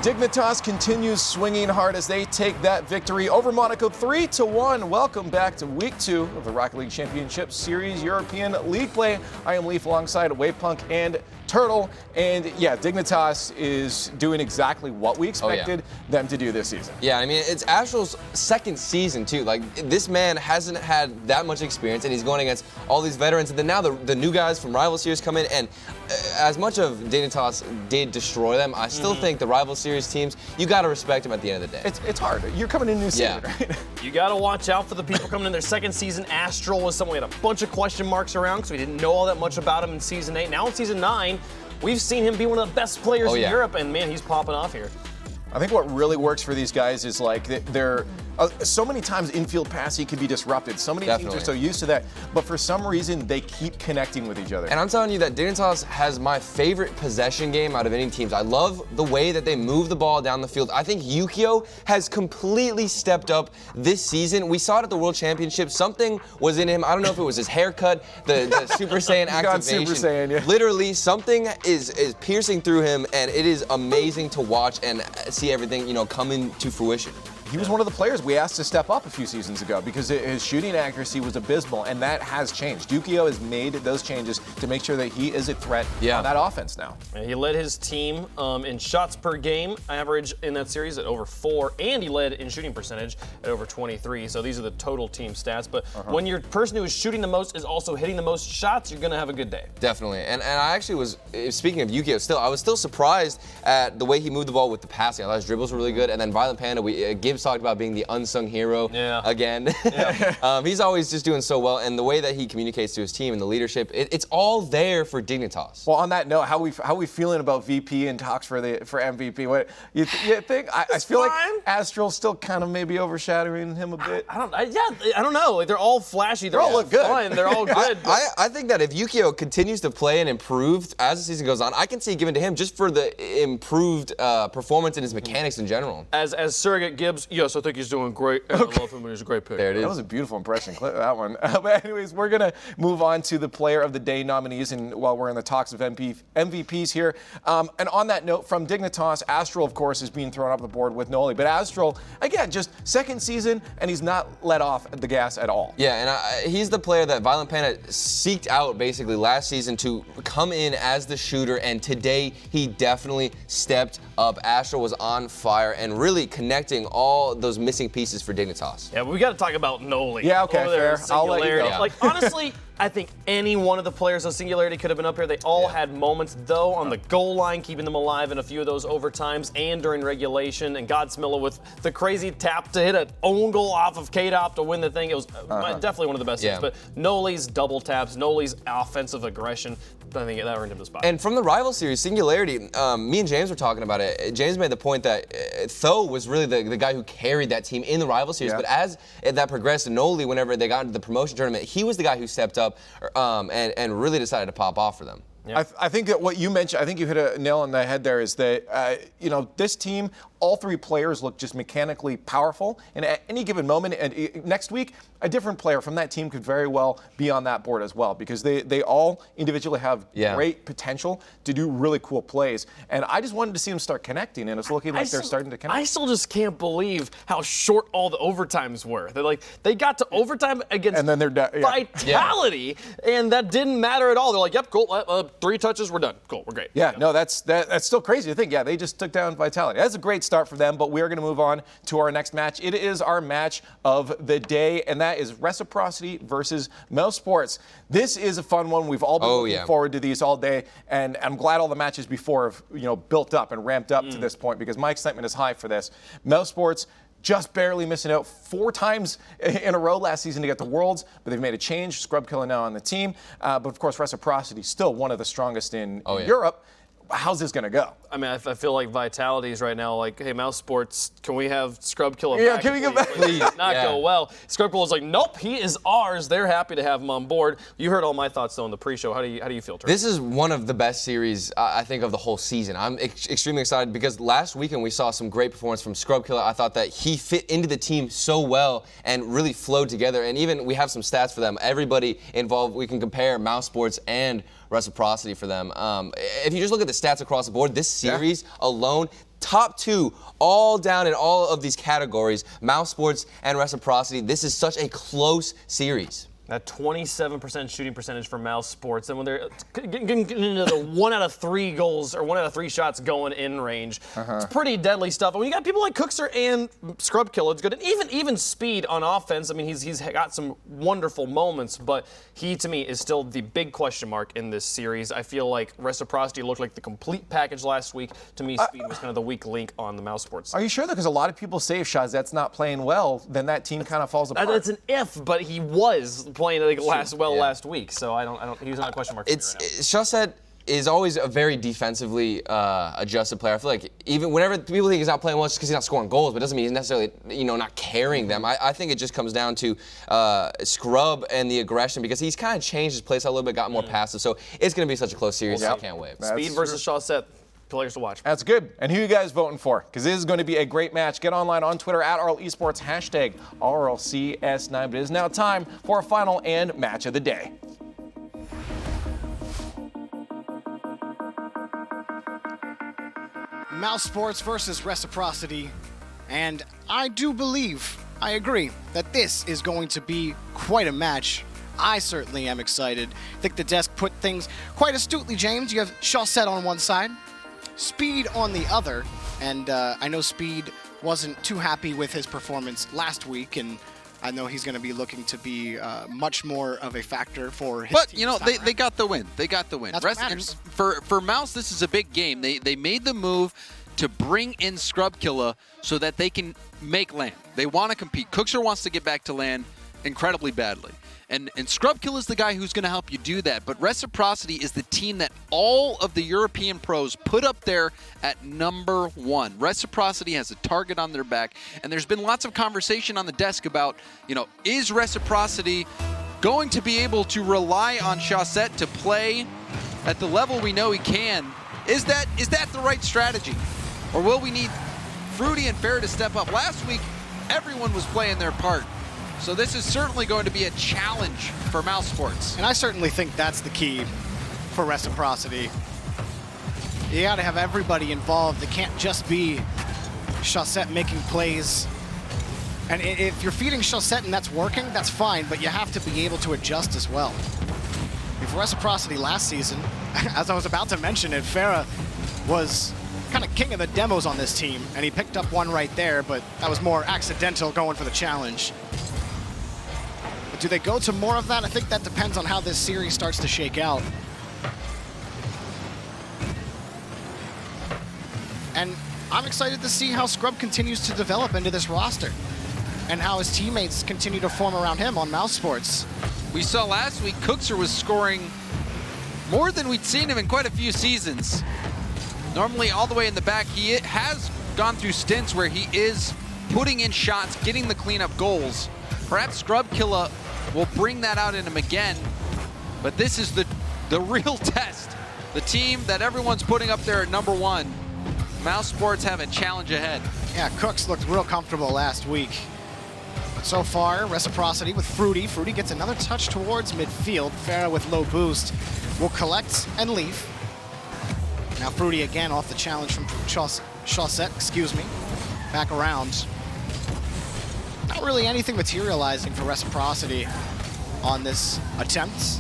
Dignitas continues swinging hard as they take that victory over Monaco 3-1. Welcome back to week 2 of the Rocket League Championship Series European League play. I am Leaf alongside Wavepunk and Turtle. And yeah, Dignitas is doing exactly what we expected them to do this season. Yeah, I mean, it's Astral's second season too. Like, this man hasn't had that much experience, and he's going against all these veterans. And then now the new guys from Rival Series come in, and as much of Dignitas did destroy them, I still think the Rival Series teams, you got to respect them at the end of the day. It's hard. You're coming in a new season, right? You got to watch out for the people coming in their second season. Astral was someone we had a bunch of question marks around because we didn't know all that much about him in Season 8. Now in Season 9, we've seen him be one of the best players in Europe, and man, he's popping off here. I think what really works for these guys is like they're so many times infield passing can be disrupted. So many teams are so used to that, but for some reason they keep connecting with each other. And I'm telling you that Dignitas has my favorite possession game out of any teams. I love the way that they move the ball down the field. I think Yukio has completely stepped up this season. We saw it at the World Championship. Something was in him. I don't know if it was his haircut, the Super Saiyan activation. Super Saiyan, yeah. Literally, something is piercing through him, and it is amazing to watch and see everything, you know, come into fruition. he was one of the players we asked to step up a few seasons ago because his shooting accuracy was abysmal, and that has changed. Yukio has made those changes to make sure that he is a threat on that offense now. And he led his team in shots per game average in that series at over 4, and he led in shooting percentage at over 23. So these are the total team stats. But when your person who is shooting the most is also hitting the most shots, you're going to have a good day. Definitely. And I actually was, speaking of Yukio, I was still surprised at the way he moved the ball with the passing. I thought his dribbles were really good. And then Violent Panda, Gibbs talked about being the unsung hero again. He's always just doing so well. And the way that he communicates to his team and the leadership, it's all there for Dignitas. Well, on that note, how we feeling about VP and talks for MVP? What you think? I feel like Astral's still kind of maybe overshadowing him a bit. I don't know. Like, they're all flashy. They all look good. Fun. They're all good. I think that if Yukio continues to play and improve as the season goes on, I can see it given to him just for the improved performance and his mechanics in general. As surrogate Gibbs, yes, I think he's doing great. I love him, and he's a great pick. There it is. That was a beautiful impression. Clip that one. But anyways, we're going to move on to the Player of the Day nominees, and while we're in the talks of MVPs here. And on that note, from Dignitas, Astral, of course, is being thrown up the board with Noli. But Astral, again, just second season, and he's not let off the gas at all. Yeah, and he's the player that Violent Panda seeked out basically last season to come in as the shooter, and today he definitely stepped up. Astral was on fire and really connecting all those missing pieces for Dignitas. Yeah, but we got to talk about Noli. Yeah, okay, over there, fair. I'll let you go. Yeah. Like, honestly, I think any one of the players of Singularity could have been up here. They all had moments, though, on the goal line, keeping them alive in a few of those overtimes and during regulation. And Godsmilla with the crazy tap to hit an own goal off of K-Dop to win the thing. It was definitely one of the best things. But Noli's double taps, Noli's offensive aggression, I think that earned him the spot. And from the rival series, Singularity, me and James were talking about it. James made the point that Tho was really the guy who carried that team in the rival series. But as that progressed, Noli, whenever they got into the promotion tournament, he was the guy who stepped up and really decided to pop off for them. Yeah. I think that what you mentioned, I think you hit a nail on the head there, is that, this team, all three players look just mechanically powerful. And at any given moment, and next week, a different player from that team could very well be on that board as well, because they all individually have great potential to do really cool plays. And I just wanted to see them start connecting, and it's looking like they're starting to connect. I still just can't believe how short all the overtimes were. They got to overtime against and then they're Vitality, and that didn't matter at all. They're like, yep, cool, 3 touches, we're done. Cool, we're great. Yeah, no, that's still crazy to think. Yeah, they just took down Vitality. That's a great start for them, but we're going to move on to our next match. It is our match of the day, and that is Reciprocity versus Mousesports. This is a fun one. We've all been looking forward to these all day, and I'm glad all the matches before have built up and ramped up to this point, because my excitement is high for this. Mousesports just barely missing out 4 times in a row last season to get the Worlds, but they've made a change. Scrubkiller now on the team. But of course, Reciprocity still one of the strongest in Europe. How's this going to go? I mean, I feel like Vitality is right now like, hey, Mousesports, can we have Scrubkiller back? Yeah, can we go back? Please. Not go well. Scrubkiller's like, nope, he is ours. They're happy to have him on board. You heard all my thoughts, though, in the pre-show. How do you feel, Turk? This is one of the best series, I think, of the whole season. I'm extremely excited because last weekend we saw some great performance from Scrubkiller. I thought that he fit into the team so well and really flowed together. And even we have some stats for them. Everybody involved, we can compare Mousesports and Reciprocity for them. If you just look at the stats across the board, this series alone, top 2 all down in all of these categories, Mousesports and Reciprocity. This is such a close series. That 27% shooting percentage for Mousesports, and when they're getting into the 1 out of 3 goals or 1 out of 3 shots going in range, it's pretty deadly stuff. And when you got people like Cookser and Scrubkiller, it's good. And even Speed on offense, I mean, he's got some wonderful moments, but he, to me, is still the big question mark in this series. I feel like Reciprocity looked like the complete package last week. To me, Speed was kind of the weak link on the Mousesports. Are you sure, though? Because a lot of people say if Shazette's not playing well, then that team kind of falls apart. That's an if, but he was playing last week, so I don't. He's not a question mark. Shazette is always a very defensively adjusted player. I feel like even whenever people think he's not playing well, it's just because he's not scoring goals, but it doesn't mean he's necessarily not carrying them. I think it just comes down to Scrub and the aggression, because he's kind of changed his play style a little bit, got more passive. So it's going to be such a close series. I can't wait. Speed versus Shazette. Players to watch. That's good. And who are you guys voting for? Because this is going to be a great match. Get online on Twitter at RL Esports, hashtag RLCS9. But it is now time for our final and match of the day. Mousesports versus Reciprocity. And I do believe, I agree, that this is going to be quite a match. I certainly am excited. I think the desk put things quite astutely, James. You have Chaussette on one side, Speed on the other, and I know Speed wasn't too happy with his performance last week, and I know he's going to be looking to be much more of a factor for his But, team you know, this time they got the win. They got the win. That's what matters. For Mouse, this is a big game. They made the move to bring in Scrubkilla so that they can make land. They want to compete. Cookser wants to get back to land incredibly badly. And Scrubkilla is the guy who's going to help you do that. But Reciprocity is the team that all of the European pros put up there at #1. Reciprocity has a target on their back. And there's been lots of conversation on the desk about, you know, is Reciprocity going to be able to rely on Chaussette to play at the level we know he can? Is that the right strategy? Or will we need Fruity and Fair to step up? Last week, everyone was playing their part. So this is certainly going to be a challenge for Mousesports. And I certainly think that's the key for Reciprocity. You got to have everybody involved. It can't just be Chaussette making plays. And if you're feeding Chaussette and that's working, that's fine, but you have to be able to adjust as well. For Reciprocity last season, as I was about to mention it, Farah was kind of king of the demos on this team, and he picked up one right there, but that was more accidental going for the challenge. Do they go to more of that? I think that depends on how this series starts to shake out. And I'm excited to see how Scrub continues to develop into this roster and how his teammates continue to form around him on Mousesports. We saw last week Cookser was scoring more than we'd seen him in quite a few seasons. Normally all the way in the back. He has gone through stints where he is putting in shots, getting the cleanup goals. Perhaps Scrubkilla will bring that out in him again, but this is the real test. The team that everyone's putting up there at #1. Mousesports have a challenge ahead. Yeah, Cooks looked real comfortable last week. But so far, Reciprocity with Fruity. Fruity gets another touch towards midfield. Farah with low boost will collect and leave. Now Fruity again off the challenge from Chaussette, excuse me. Back around. Not really anything materializing for Reciprocity on this attempt,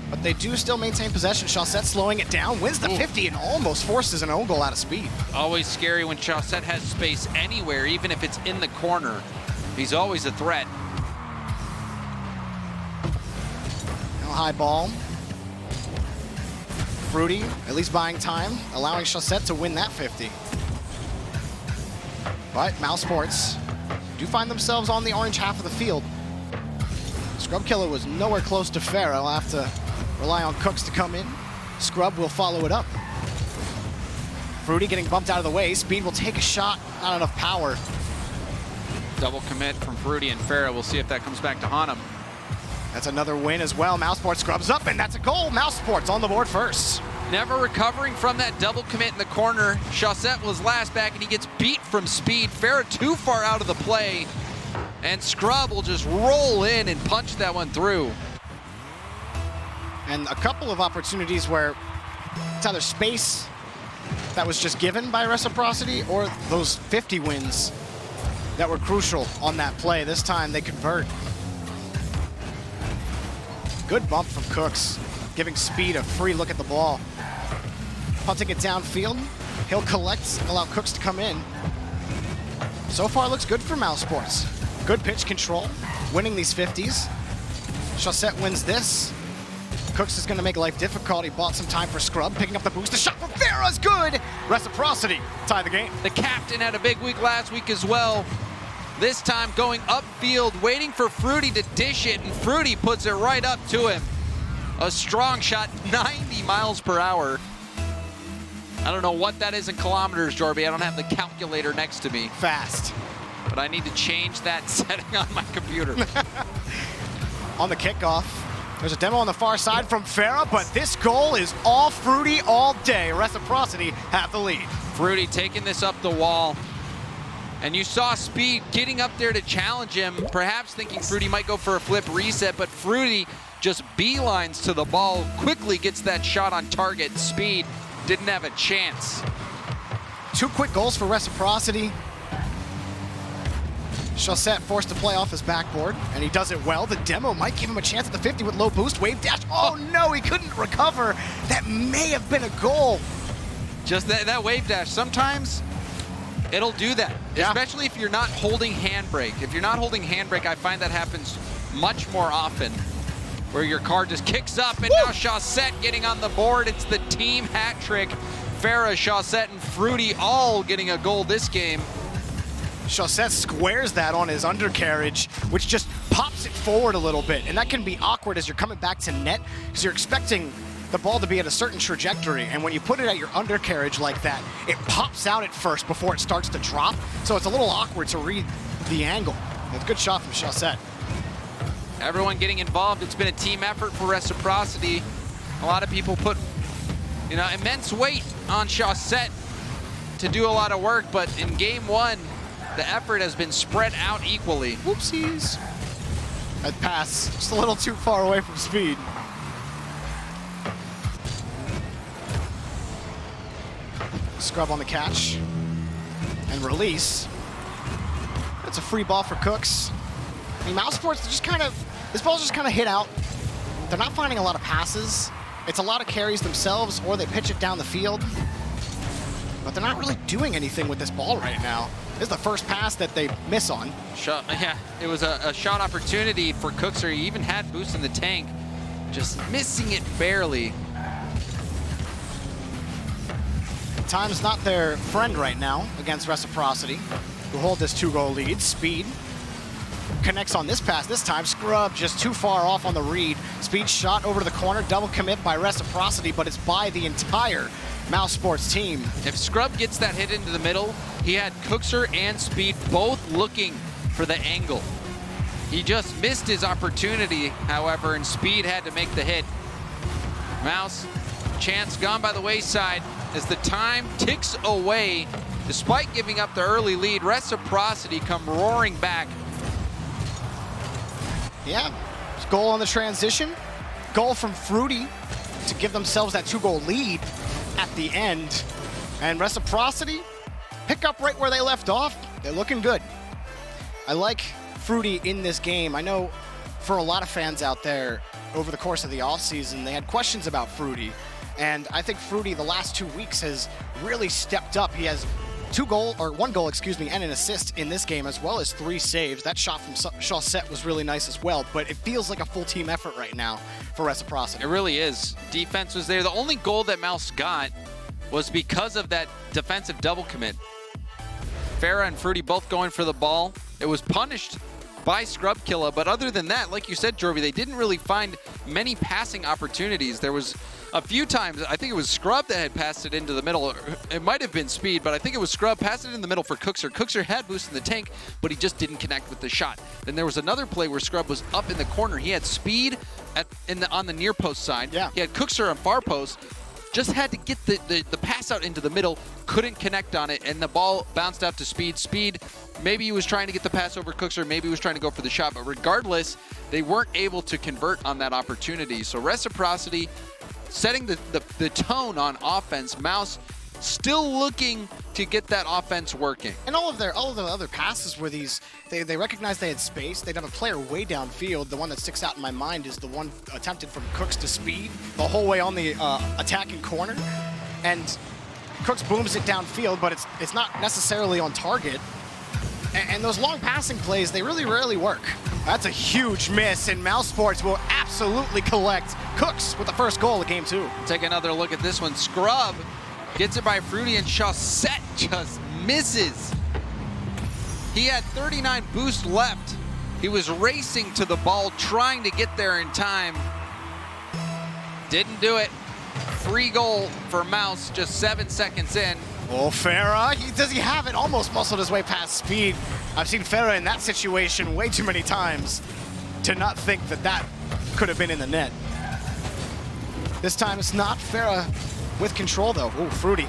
but they do still maintain possession. Chaussette slowing it down, wins the 50 and almost forces an own goal out of Speed. Always scary when Chaussette has space anywhere, even if it's in the corner. He's always a threat. Now high ball. Fruity at least buying time, allowing Chaussette to win that 50. But Mousesports do find themselves on the orange half of the field. Scrubkilla was nowhere close to Farah. I'll have to rely on Cooks to come in. Scrub will follow it up. Fruity getting bumped out of the way. Speed will take a shot, not enough power. Double commit from Fruity and Farah. We'll see if that comes back to haunt him. That's another win as well. Mousesports scrubs up, and that's a goal. Mousesports on the board first. Never recovering from that double commit in the corner. Chaussette was last back, and he gets beat from Speed. Farah too far out of the play, and Scrub will just roll in and punch that one through. And a couple of opportunities where it's either space that was just given by Reciprocity or those 50 wins that were crucial on that play. This time they convert. Good bump from Cooks, giving Speed a free look at the ball. Punting it downfield. He'll collect and allow Cooks to come in. So far looks good for Mousesports. Good pitch control, winning these 50s. Chaussette wins this. Cooks is going to make life difficult. He bought some time for Scrub, picking up the boost. The shot from Farah's good. Reciprocity tie the game. The captain had a big week last week as well. This time going upfield, waiting for Fruity to dish it, and Fruity puts it right up to him. A strong shot, 90 miles per hour. I don't know what that is in kilometers, Jorby. I don't have the calculator next to me. Fast. But I need to change that setting on my computer. On the kickoff, there's a demo on the far side from Farah, but this goal is all Fruity all day. Reciprocity have the lead. Fruity taking this up the wall. And you saw Speed getting up there to challenge him, perhaps thinking Fruity might go for a flip reset, but Fruity just beelines to the ball, quickly gets that shot on target. Speed didn't have a chance. 2 quick goals for Reciprocity. Chaussette forced to play off his backboard, and he does it well. The demo might give him a chance at the 50 with low boost. Wave dash. Oh no, he couldn't recover. That may have been a goal. Just that wave dash. Sometimes it'll do that, especially if you're not holding handbrake. If you're not holding handbrake, I find that happens much more often, where your car just kicks up, and now Chaussette getting on the board. It's the team hat trick. Farah, Chaussette, and Fruity all getting a goal this game. Chaussette squares that on his undercarriage, which just pops it forward a little bit. And that can be awkward as you're coming back to net, because you're expecting the ball to be at a certain trajectory. And when you put it at your undercarriage like that, it pops out at first before it starts to drop. So it's a little awkward to read the angle. It's a good shot from Chaussette. Everyone getting involved. It's been a team effort for Reciprocity. A lot of people put, immense weight on Chaussette to do a lot of work, but in game one, the effort has been spread out equally. Whoopsies. That pass just a little too far away from speed. Scrub on the catch and release. That's a free ball for Cooks. I mean, Mousesports just this ball's just kind of hit out. They're not finding a lot of passes. It's a lot of carries themselves, or they pitch it down the field. But they're not really doing anything with this ball right now. This is the first pass that they miss on. Yeah, it was a shot opportunity for Cooks, or he even had boost in the tank. Just missing it barely. Time's not their friend right now against Reciprocity, who hold this 2-goal lead. Speed connects on this pass this time. Scrub just too far off on the read. Speed shot over to the corner. Double commit by Reciprocity, but it's by the entire Mousesports team. If Scrub gets that hit into the middle, he had Cookser and Speed both looking for the angle. He just missed his opportunity, however, and Speed had to make the hit. Mouse, chance gone by the wayside as the time ticks away. Despite giving up the early lead, Reciprocity come roaring back. Yeah, goal on the transition. Goal from Fruity to give themselves that 2-goal lead at the end. And Reciprocity pick up right where they left off. They're looking good. I like Fruity in this game. I know for a lot of fans out there over the course of the offseason, they had questions about Fruity. And I think Fruity the last 2 weeks has really stepped up. He has one goal, and an assist in this game, as well as 3 saves. That shot from Chaussette was really nice as well, but it feels like a full team effort right now for Reciprocity. It really is. Defense was there. The only goal that Mouse got was because of that defensive double commit. Farah and Fruity both going for the ball. It was punished by Scrubkilla, but other than that, like you said, Jorvi, they didn't really find many passing opportunities. There was a few times, I think it was Scrub that had passed it into the middle. It might have been Speed, but I think it was Scrub passed it in the middle for Cookser. Cookser had boost in the tank, but he just didn't connect with the shot. Then there was another play where Scrub was up in the corner. He had Speed on the near post side. Yeah. He had Cookser on far post. Just had to get the pass out into the middle, couldn't connect on it, and the ball bounced out to Speed. Speed, maybe he was trying to get the pass over Cookser, maybe he was trying to go for the shot, but regardless, they weren't able to convert on that opportunity. So Reciprocity setting the tone on offense. Mouse still looking to get that offense working. And all of the other passes were these, they recognized they had space. They'd have a player way downfield. The one that sticks out in my mind is the one attempted from Cooks to Speed, the whole way on the attacking corner. And Cooks booms it downfield, but it's not necessarily on target. And those long passing plays, they really rarely work. That's a huge miss, and Mousesports will absolutely collect. Cooks with the first goal of game 2. Take another look at this one. Scrub gets it by Fruity, and Chaussette just misses. He had 39 boost left. He was racing to the ball, trying to get there in time. Didn't do it. Free goal for Mouse just 7 seconds in. Oh, Farah, does he have it? Almost muscled his way past Speed. I've seen Farah in that situation way too many times to not think that could have been in the net. This time it's not. Farah with control though. Ooh, Fruity.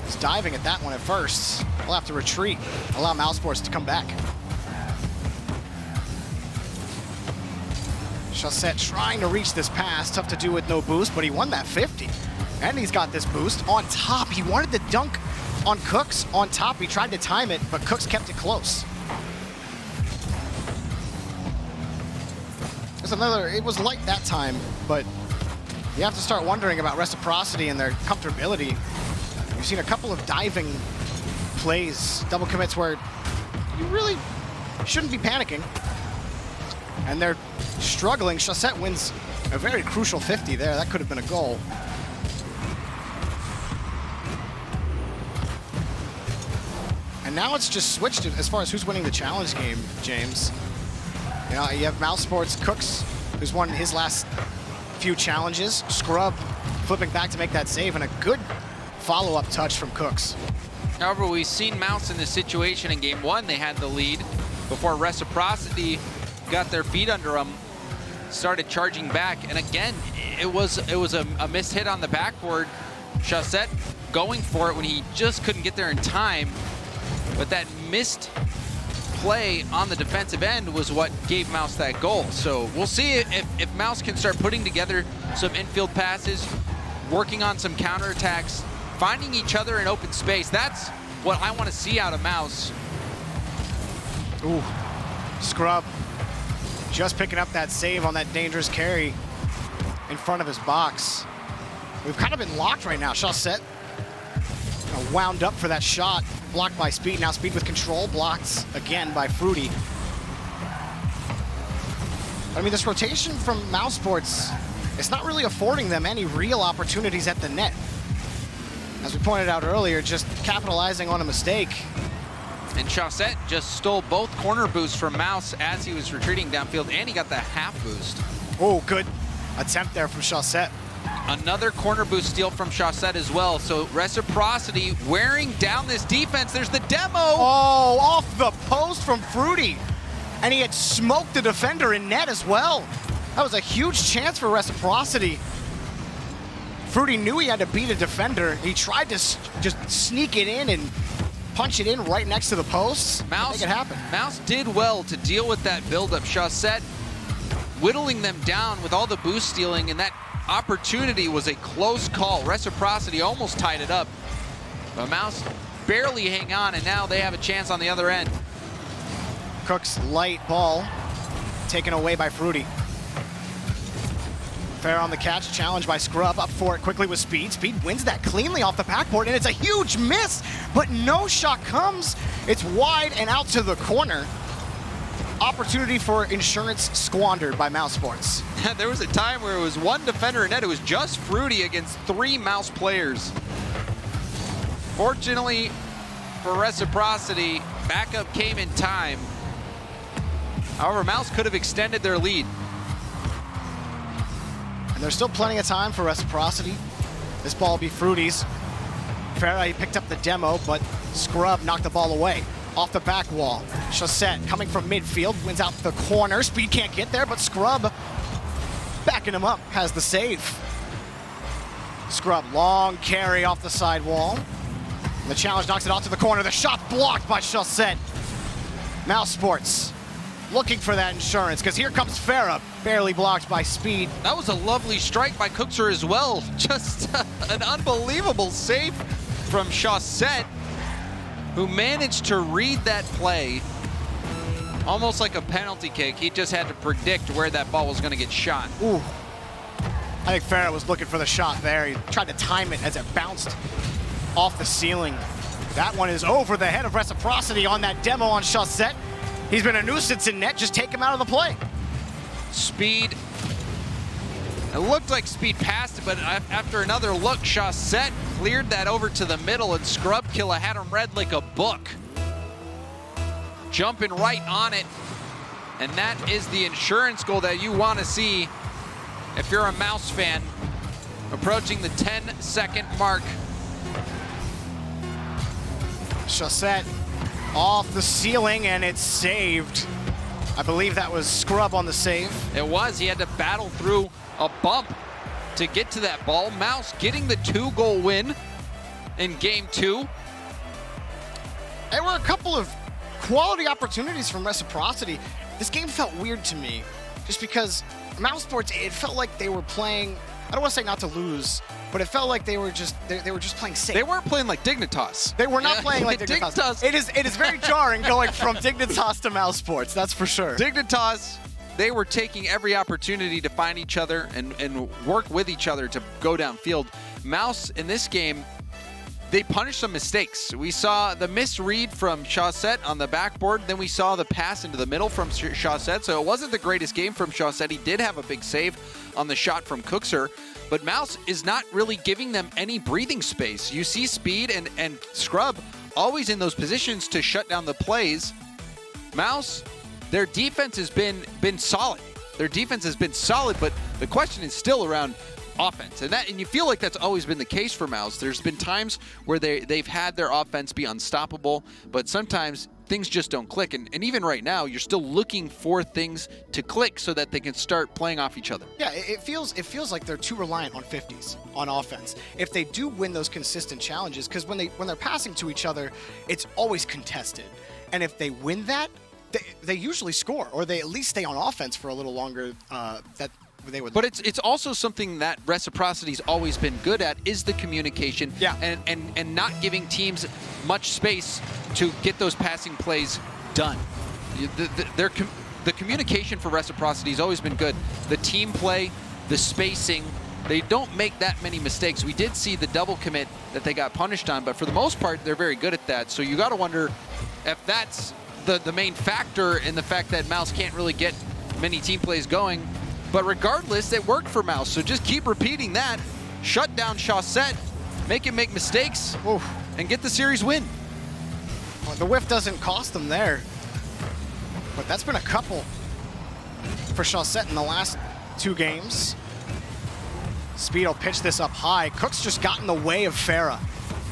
He's diving at that one at first. We'll have to retreat, allow Mousesports to come back. Chaussette trying to reach this pass. Tough to do with no boost, but he won that 50. And he's got this boost on top. He wanted to dunk on Cooks on top. He tried to time it, but Cooks kept it close. it was light that time, but you have to start wondering about Reciprocity and their comfortability. We've seen a couple of diving plays, double commits where you really shouldn't be panicking. And they're struggling. Chaussette wins a very crucial 50 there. That could have been a goal. And now it's just switched as far as who's winning the challenge game, James. You know, you have Mousesports Cooks, who's won his last few challenges. Scrub flipping back to make that save, and a good follow-up touch from Cooks. However, we've seen Mouse in this situation in game 1. They had the lead before Reciprocity got their feet under them, started charging back, and again, it was a missed hit on the backboard. Chaussette going for it when he just couldn't get there in time, but that missed play on the defensive end was what gave Mouse that goal. So we'll see if Mouse can start putting together some infield passes, working on some counterattacks, finding each other in open space. That's what I want to see out of Mouse. Ooh, Scrub just picking up that save on that dangerous carry in front of his box. We've kind of been locked right now. Chaussette wound up for that shot, blocked by Speed. Now Speed with control, blocked again by Fruity. I mean, this rotation from Mousesports, it's not really affording them any real opportunities at the net. As we pointed out earlier, just capitalizing on a mistake. And Chaussette just stole both corner boosts from Mouse as he was retreating downfield, and he got the half boost. Oh, good attempt there from Chaussette. Another corner boost steal from Chaussette as well. So Reciprocity wearing down this defense. There's the demo. Oh, off the post from Fruity. And he had smoked the defender in net as well. That was a huge chance for Reciprocity. Fruity knew he had to beat a defender. He tried to just sneak it in and punch it in right next to the posts. Mouse, make it happen. Mouse did well to deal with that buildup. Chaussette whittling them down with all the boost stealing, and that opportunity was a close call. Reciprocity almost tied it up, but Mouse barely hang on, and now they have a chance on the other end. Cook's light ball taken away by Fruity. Fair on the catch, challenged by Scrub, up for it quickly with Speed. Speed wins that cleanly off the backboard, and it's a huge miss, but no shot comes. It's wide and out to the corner. Opportunity for insurance squandered by Mousesports. There was a time where it was one defender in net. It was just Fruity against 3 Mouse players. Fortunately for Reciprocity, backup came in time. However, Mouse could have extended their lead. And there's still plenty of time for Reciprocity. This ball will be Fruity's. Farah, he picked up the demo, but Scrub knocked the ball away. Off the back wall. Chaussette coming from midfield, wins out the corner. Speed can't get there, but Scrub backing him up, has the save. Scrub, long carry off the side wall. The challenge knocks it out to the corner. The shot blocked by Chaussette. Mousesports looking for that insurance, because here comes Farah, barely blocked by Speed. That was a lovely strike by Cookser as well. Just an unbelievable save from Chaussette, who managed to read that play almost like a penalty kick. He just had to predict where that ball was going to get shot. Ooh. I think Farah was looking for the shot there. He tried to time it as it bounced off the ceiling. That one is over the head of Reciprocity on that demo on Chaussette. He's been a nuisance in net. Just take him out of the play. Speed. It looked like Speed passed it, but after another look, Chaussette cleared that over to the middle, and Scrubkilla had him read like a book. Jumping right on it. And that is the insurance goal that you want to see if you're a Mouse fan. Approaching the 10-second mark. Chaussette off the ceiling, and it's saved. I believe that was Scrub on the save. It was. He had to battle through a bump to get to that ball. Mouse getting the 2-goal win in game 2. There were a couple of quality opportunities from Reciprocity. This game felt weird to me, just because Mousesports, it felt like they were playing, I don't want to say not to lose, but it felt like they were just playing safe. They weren't playing like Dignitas. They were not playing like Dignitas. It is very jarring going from Dignitas to Mousesports, that's for sure. Dignitas they were taking every opportunity to find each other and work with each other to go downfield. Mouse in this game, they punished some mistakes. We saw the misread from Chaussette on the backboard. Then we saw the pass into the middle from Chaussette. So it wasn't the greatest game from Chaussette. He did have a big save on the shot from Cookser. But Mouse is not really giving them any breathing space. You see Speed and Scrub always in those positions to shut down the plays. Mouse, their defense has been solid. Their defense has been solid, but the question is still around offense, and you feel like that's always been the case for Mouse. There's been times where they've had their offense be unstoppable, but sometimes things just don't click. And even right now, you're still looking for things to click so that they can start playing off each other. Yeah, it feels like they're too reliant on 50s on offense. If they do win those consistent challenges, because when they're passing to each other, it's always contested, and if they win that, they usually score, or they at least stay on offense for a little longer. But it's also something that Reciprocity's always been good at, is the communication, and not giving teams much space to get those passing plays done. The communication for Reciprocity has always been good. The team play, the spacing, they don't make that many mistakes. We did see the double commit that they got punished on, but for the most part, they're very good at that. So you got to wonder if that's the main factor in the fact that Mouse can't really get many team plays going. But regardless, it worked for Mouse, so just keep repeating that. Shut down Chaussette, make him make mistakes, and get the series win. Well, the whiff doesn't cost them there, but that's been a couple for Chaussette in the last 2 games. Speed will pitch this up high. Cook's just got in the way of Farah.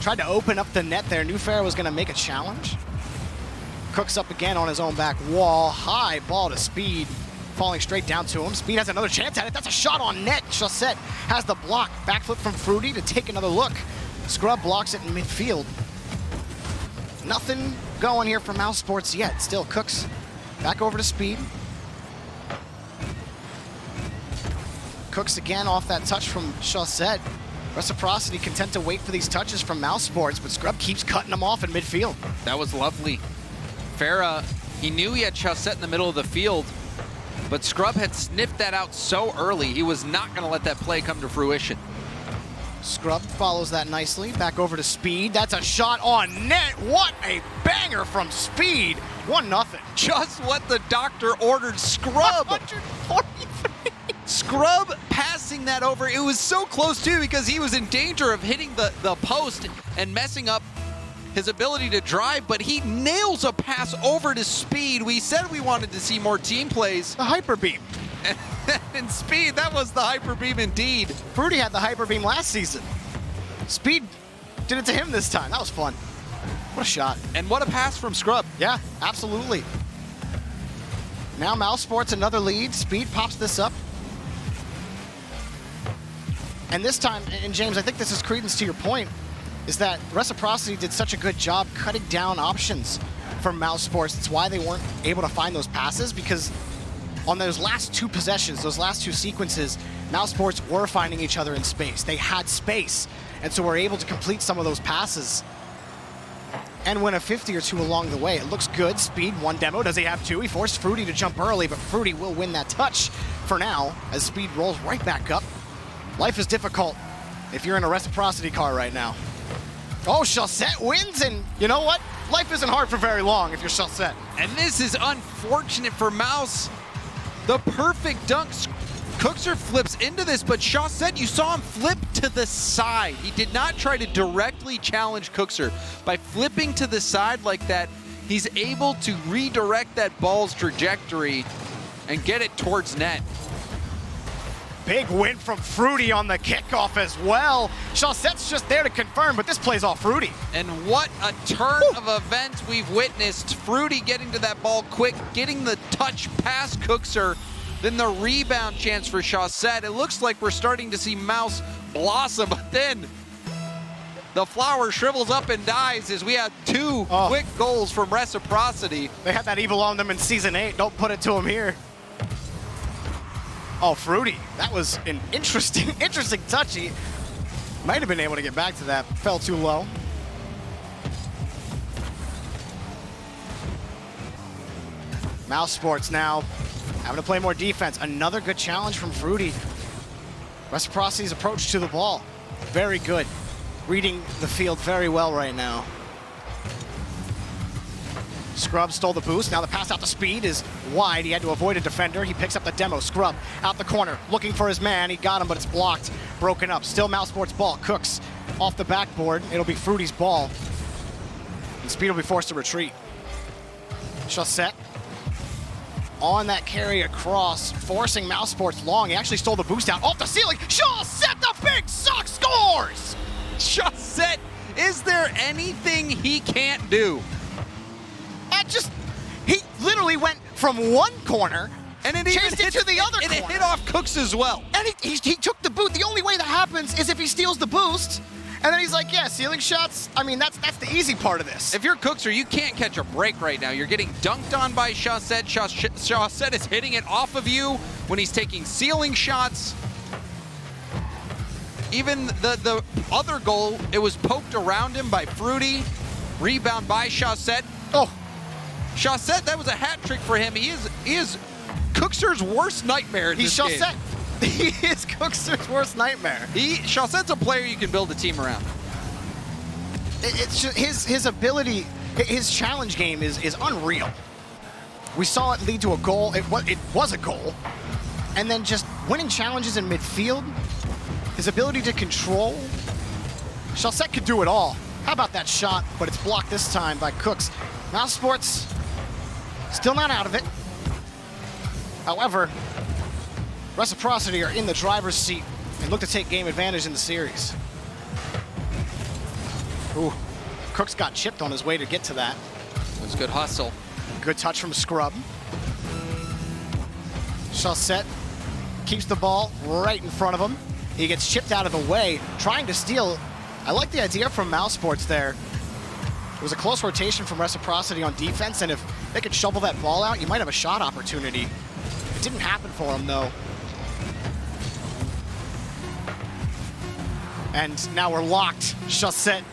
Tried to open up the net there. Knew Farah was going to make a challenge. Cook's up again on his own back wall. High ball to Speed. Falling straight down to him. Speed has another chance at it. That's a shot on net. Chaussette has the block. Backflip from Fruity to take another look. Scrub blocks it in midfield. Nothing going here for Mousesports yet. Still Cooks back over to Speed. Cooks again off that touch from Chaussette. Reciprocity content to wait for these touches from Mousesports, but Scrub keeps cutting them off in midfield. That was lovely. Farah, he knew he had Chaussette in the middle of the field, but Scrub had sniffed that out so early, he was not going to let that play come to fruition. Scrub follows that nicely. Back over to Speed. That's a shot on net. What a banger from Speed. 1-0. Just what the doctor ordered. Scrub. 143. Scrub passing that over. It was so close too, because he was in danger of hitting the post and messing up his ability to drive, but he nails a pass over to Speed. We said we wanted to see more team plays. The hyper beam. And Speed, that was the hyper beam indeed. Fruity had the hyper beam last season. Speed did it to him this time. That was fun. What a shot. And what a pass from Scrub. Yeah, absolutely. Now Mousesports another lead. Speed pops this up. And this time, and James, I think this is credence to your point, is that Reciprocity did such a good job cutting down options for Mousesports. It's why they weren't able to find those passes, because on those last 2 possessions, those last 2 sequences, Mousesports were finding each other in space. They had space, and so were able to complete some of those passes and win a 50 or 2 along the way. It looks good. Speed, 1 demo. Does he have 2? He forced Fruity to jump early, but Fruity will win that touch for now as Speed rolls right back up. Life is difficult if you're in a Reciprocity car right now. Oh, Chaussette wins, and you know what? Life isn't hard for very long if you're Chaussette. And this is unfortunate for Mouse. The perfect dunk. Cookser flips into this, but Chaussette, you saw him flip to the side. He did not try to directly challenge Cookser. By flipping to the side like that, he's able to redirect that ball's trajectory and get it towards net. Big win from Fruity on the kickoff as well. Chaussette's just there to confirm, but this plays off Fruity. And what a turn of events we've witnessed. Fruity getting to that ball quick, getting the touch past Cookser, then the rebound chance for Chaussette. It looks like we're starting to see Mouse blossom, but then the flower shrivels up and dies as we had 2 quick goals from Reciprocity. They had that evil on them in Season 8. Don't put it to them here. Oh, Fruity, that was an interesting touch. He might have been able to get back to that. Fell too low. Mousesports now Having to play more defense. Another good challenge from Fruity. Reciprocity's approach to the ball, very good. Reading the field very well right now. Scrub stole the boost. Now the pass out to Speed is wide. He had to avoid a defender. He picks up the demo. Scrub out the corner, looking for his man. He got him, but it's blocked, broken up. Still Mousesports ball. Cooks off the backboard. It'll be Fruity's ball. And Speed will be forced to retreat. Chaussette on that carry across, forcing Mousesports long. He actually stole the boost out off the ceiling. Chaussette, the big suck, scores! Chaussette, is there anything he can't do? He literally went from one corner and it chased it to the other corner. And it hit off Cooks as well. And he took the boot. The only way that happens is if he steals the boost. And then he's like, yeah, ceiling shots, I mean, that's the easy part of this. If you're Cookser, you can't catch a break right now. You're getting dunked on by Chaussette. Chaussette is hitting it off of you when he's taking ceiling shots. Even the other goal, it was poked around him by Fruity. Rebound by Chaussette. Oh. Chaussette, that was a hat trick for him. He is Cookser's worst nightmare in this game. Chaussette. He is Cookser's worst nightmare. Chaussette's a player you can build a team around. It's just his ability, his challenge game is unreal. We saw it lead to a goal. It was a goal. And then just winning challenges in midfield, his ability to control. Chaussette could do it all. How about that shot? But it's blocked this time by Cooks. Mousesports still not out of it. However, Reciprocity are in the driver's seat and look to take game advantage in the series. Ooh, Cooks got chipped on his way to get to that. It was good hustle. Good touch from Scrub. Chaussette keeps the ball right in front of him. He gets chipped out of the way, trying to steal. I like the idea from Mousesports there. It was a close rotation from Reciprocity on defense, and if they could shovel that ball out, you might have a shot opportunity. It didn't happen for him, though. And now we're locked. Chaussette.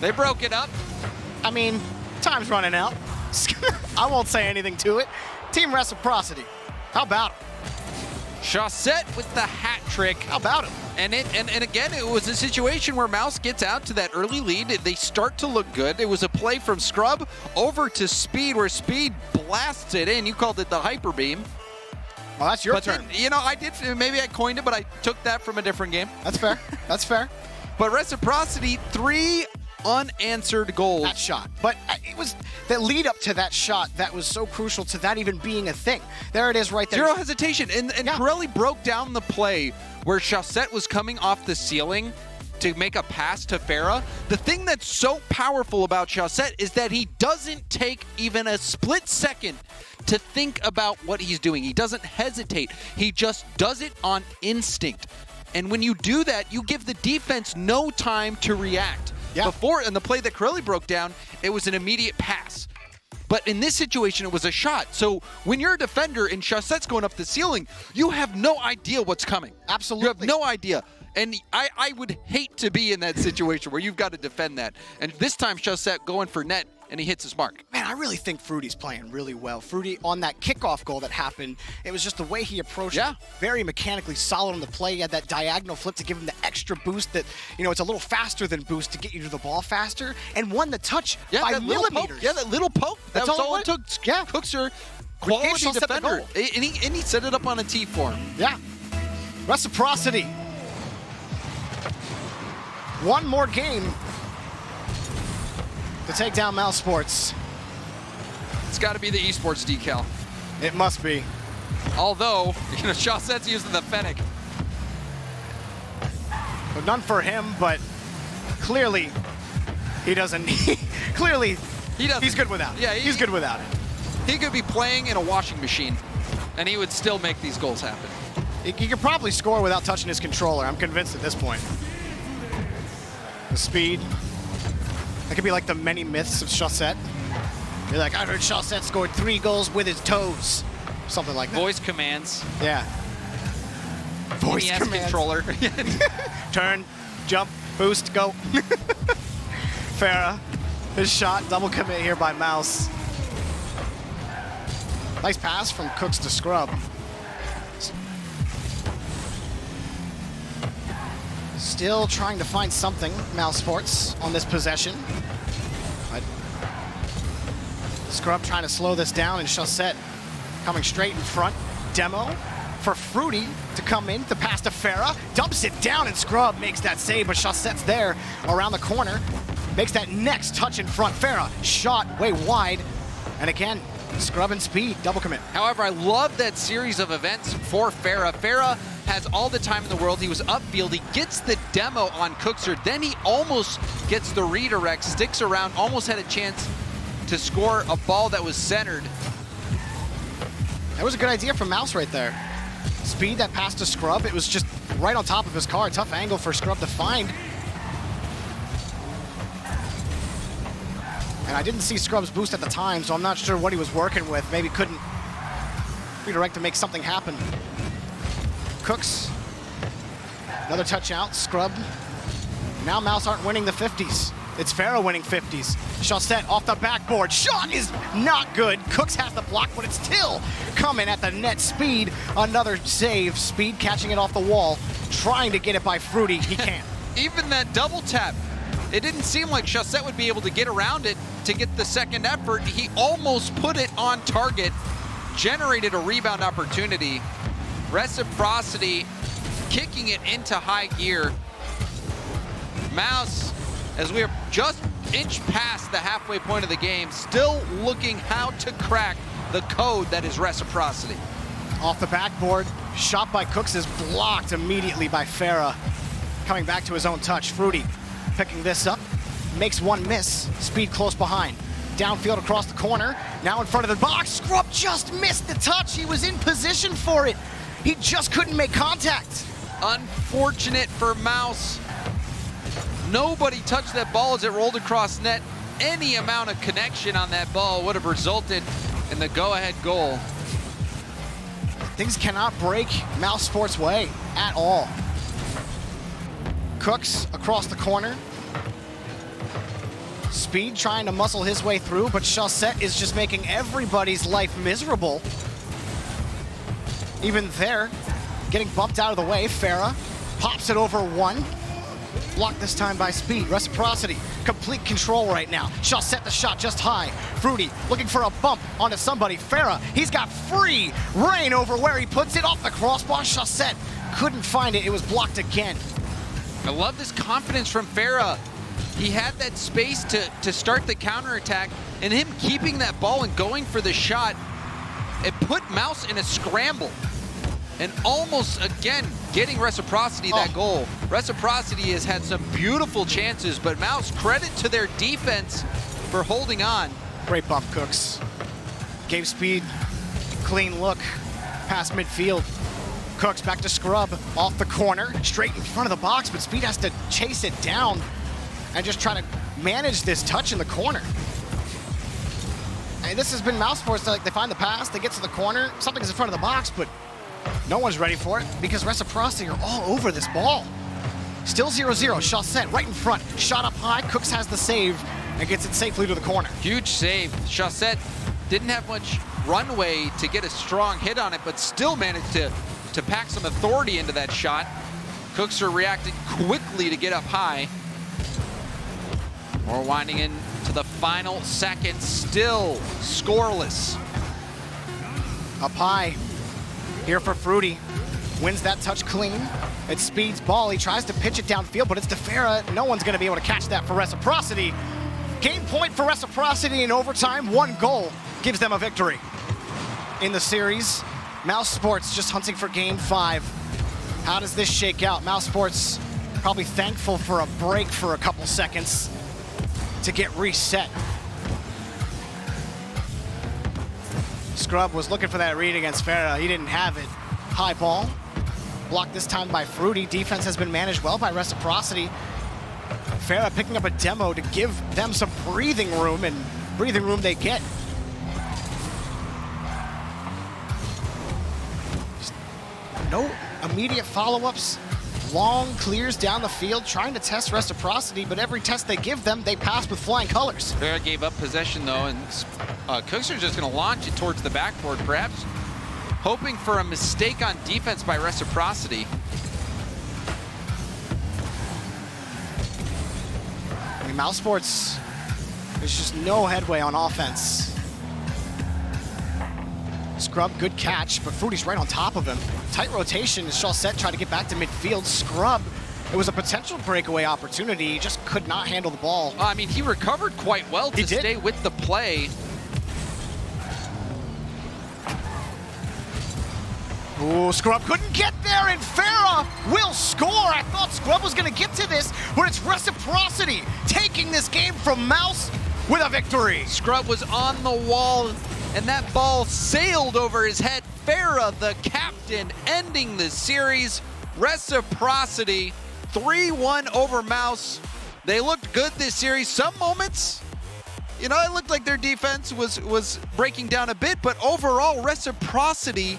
They broke it up. I mean, time's running out. I won't say anything to it. Team Reciprocity. How about him? Chaussette with the hat trick. How about him? And again, it was a situation where Mouse gets out to that early lead. They start to look good. It was a play from Scrub over to Speed, where Speed blasts it in. You called it the hyper beam. Well, that's your turn. Then, you know, maybe I coined it, but I took that from a different game. That's fair. That's fair. But Reciprocity, 3 unanswered goals. That shot. But it was the lead up to that shot that was so crucial to that even being a thing. There it is right there. Zero hesitation. And Pirelli broke down the play where Chaussette was coming off the ceiling to make a pass to Farah. The thing that's so powerful about Chaussette is that he doesn't take even a split second to think about what he's doing. He doesn't hesitate. He just does it on instinct. And when you do that, you give the defense no time to react. Yeah. Before, in the play that Pirelli broke down, it was an immediate pass. But in this situation, it was a shot. So when you're a defender and Chaussette's going up the ceiling, you have no idea what's coming. Absolutely. You have no idea. And I would hate to be in that situation where you've got to defend that. And this time, Chaussette going for net, and he hits his mark. Man, I really think Fruity's playing really well. Fruity, on that kickoff goal that happened, it was just the way he approached it. Very mechanically solid on the play. He had that diagonal flip to give him the extra boost that, you know, it's a little faster than boost to get you to the ball faster, and won the touch by millimeters. That little poke. That's all it took. Yeah. Cookser, quality defender. And he set it up on a tee for him. Yeah. Reciprocity. One more game to take down Mousesports. It's got to be the esports decal. It must be. Although, you know, Chaussette's using the Fennec. But none for him, but clearly he doesn't. Clearly he doesn't. He's good without it. Yeah, he's good without it. He could be playing in a washing machine, and he would still make these goals happen. He could probably score without touching his controller. I'm convinced at this point. The speed. That could be like the many myths of Chaussette. You're like, I heard Chaussette scored 3 goals with his toes. Something like that. Voice commands. Yeah. Voice NES commands. controller. Turn, jump, boost, go. Farah, his shot, double commit here by Mouse. Nice pass from Cooks to Scrub. Still trying to find something, Mousesports, on this possession. But Scrub trying to slow this down, and Chaussette coming straight in front. Demo for Fruity to come in, the pass to Farah, dumps it down, and Scrub makes that save, but Chaussette's there around the corner, makes that next touch in front. Farah shot way wide, and again, Scrub and Speed, double commit. However, I love that series of events for Farah. Farah has all the time in the world. He was upfield. He gets the demo on Cookser. Then he almost gets the redirect, sticks around, almost had a chance to score a ball that was centered. That was a good idea from Mouse right there. Speed, that pass to Scrub, it was just right on top of his car. Tough angle for Scrub to find. And I didn't see Scrub's boost at the time, so I'm not sure what he was working with. Maybe couldn't redirect to make something happen. Cooks, another touch out, Scrub. Now Mouse aren't winning the 50s. It's Farah winning 50s. Chaussette off the backboard. Shot is not good. Cooks has the block, but it's still coming at the net. Speed, another save. Speed catching it off the wall, trying to get it by Fruity. He can't. Even that double tap, it didn't seem like Chaussette would be able to get around it to get the second effort. He almost put it on target, generated a rebound opportunity. Reciprocity kicking it into high gear. Mouse, as we are just inch past the halfway point of the game, still looking how to crack the code that is Reciprocity. Off the backboard, shot by Cooks is blocked immediately by Farah. Coming back to his own touch, Fruity picking this up, makes one miss, Speed close behind. Downfield across the corner, now in front of the box. Scrub just missed the touch. He was in position for it. He just couldn't make contact. Unfortunate for Mouse. Nobody touched that ball as it rolled across net. Any amount of connection on that ball would have resulted in the go-ahead goal. Things cannot break Mousesports' way at all. Cooks across the corner. Speed trying to muscle his way through, but Chaussette is just making everybody's life miserable. Even there, getting bumped out of the way. Farah pops it over one. Blocked this time by Speed. Reciprocity, complete control right now. Chaussette the shot just high. Fruity looking for a bump onto somebody. Farah, he's got free reign over where he puts it off the crossbar. Chaussette couldn't find it. It was blocked again. I love this confidence from Farah. He had that space to start the counterattack, and him keeping that ball and going for the shot, it put Mouse in a scramble. And almost, again, getting Reciprocity that goal. Reciprocity has had some beautiful chances, but Mouse, credit to their defense for holding on. Great bump, Cooks. Gave Speed clean look past midfield. Cooks back to Scrub, off the corner, straight in front of the box, but Speed has to chase it down and just try to manage this touch in the corner. And this has been Mousesports. Like, they find the pass, they get to the corner, something's in front of the box, but no one's ready for it because Reciprocity are all over this ball. Still 0-0, Chaussette right in front, shot up high, Cooks has the save and gets it safely to the corner. Huge save. Chaussette didn't have much runway to get a strong hit on it, but still managed to pack some authority into that shot. Cookser reacted quickly to get up high. We're winding in to the final second, still scoreless. Up high, here for Fruity. Wins that touch clean. It's Speed's ball. He tries to pitch it downfield, but it's to Farah. No one's gonna be able to catch that for Reciprocity. Game point for Reciprocity in overtime. One goal gives them a victory in the series. Mousesports just hunting for game 5. How does this shake out? Mousesports probably thankful for a break for a couple seconds to get reset. Scrub was looking for that read against Farah. He didn't have it. High ball. Blocked this time by Fruity. Defense has been managed well by Reciprocity. Farah picking up a demo to give them some breathing room, and breathing room they get. No immediate follow-ups. Long clears down the field, trying to test Reciprocity, but every test they give them, they pass with flying colors. Vera gave up possession though, and Cookster's just going to launch it towards the backboard, perhaps hoping for a mistake on defense by Reciprocity. I mean, Mousesports, there's just no headway on offense. Scrub, good catch, but Fruity's right on top of him. Tight rotation as Chaussette tried to get back to midfield. Scrub, it was a potential breakaway opportunity. He just could not handle the ball. I mean, he recovered quite well to stay with the play. Ooh, Scrub couldn't get there, and Farah will score. I thought Scrub was going to get to this, but it's Reciprocity taking this game from Mouse with a victory. Scrub was on the wall, and that ball sailed over his head. Farah, the captain, ending the series. Reciprocity, 3-1 over Mouse. They looked good this series. Some moments, you know, it looked like their defense was breaking down a bit, but overall, Reciprocity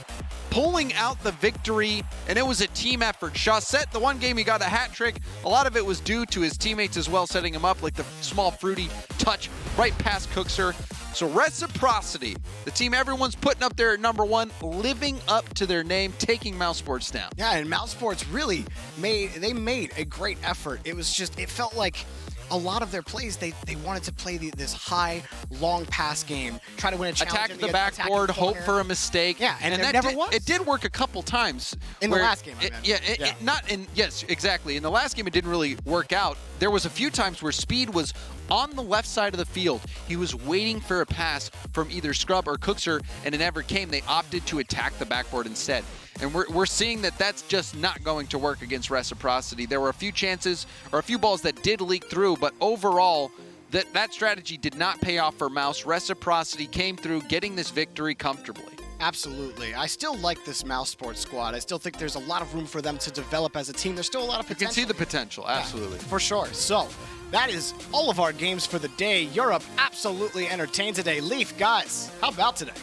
pulling out the victory, and it was a team effort. Chaussette, the one game he got a hat trick, a lot of it was due to his teammates as well, setting him up, like the small Fruity touch right past Cookster. So Reciprocity, the team everyone's putting up there at #1, living up to their name, taking Mousesports down. Yeah, and Mousesports really made a great effort. It was just, it felt like a lot of their plays, they wanted to play this high, long pass game, try to win a challenge. Attack the backboard, hope for a mistake. Yeah, and that never was. It did work a couple times. In the last game, yes, exactly. In the last game, it didn't really work out. There was a few times where Speed was on the left side of the field. He was waiting for a pass from either Scrub or Cookster, and it never came. They opted to attack the backboard instead. And we're seeing that that's just not going to work against Reciprocity. There were a few chances or a few balls that did leak through, but overall, that strategy did not pay off for Mouse. Reciprocity came through, getting this victory comfortably. Absolutely. I still like this Mousesports squad. I still think there's a lot of room for them to develop as a team. There's still a lot of potential. You can see the potential, absolutely. Yeah, for sure. So, that is all of our games for the day. Europe absolutely entertained today. Leaf, guys, how about today?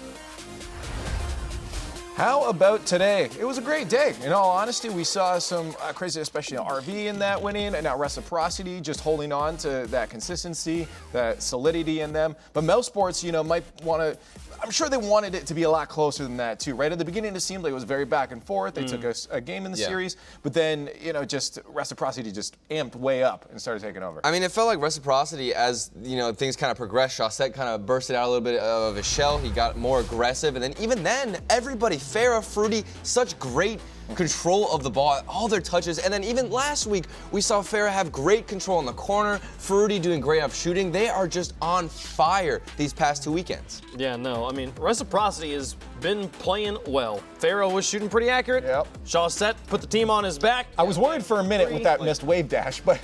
How about today? It was a great day. In all honesty, we saw some crazy, especially RV in that winning, and now Reciprocity just holding on to that consistency, that solidity in them. But Mousesports, you know, might want to, I'm sure they wanted it to be a lot closer than that too, right? At the beginning, it seemed like it was very back and forth. They took a game in the series, but then, you know, just Reciprocity just amped way up and started taking over. I mean, it felt like Reciprocity, as, you know, things kind of progressed. Chaussette kind of bursted out a little bit of his shell. He got more aggressive, and then even then, everybody, Farah, Fruity, such great control of the ball, all their touches. And then even last week, we saw Farah have great control in the corner, Fruity doing great up shooting. They are just on fire these past 2 weekends. Yeah, no, I mean, Reciprocity has been playing well. Farah was shooting pretty accurate. Yep. Chaussette put the team on his back. I was worried for a minute with that missed wave dash, but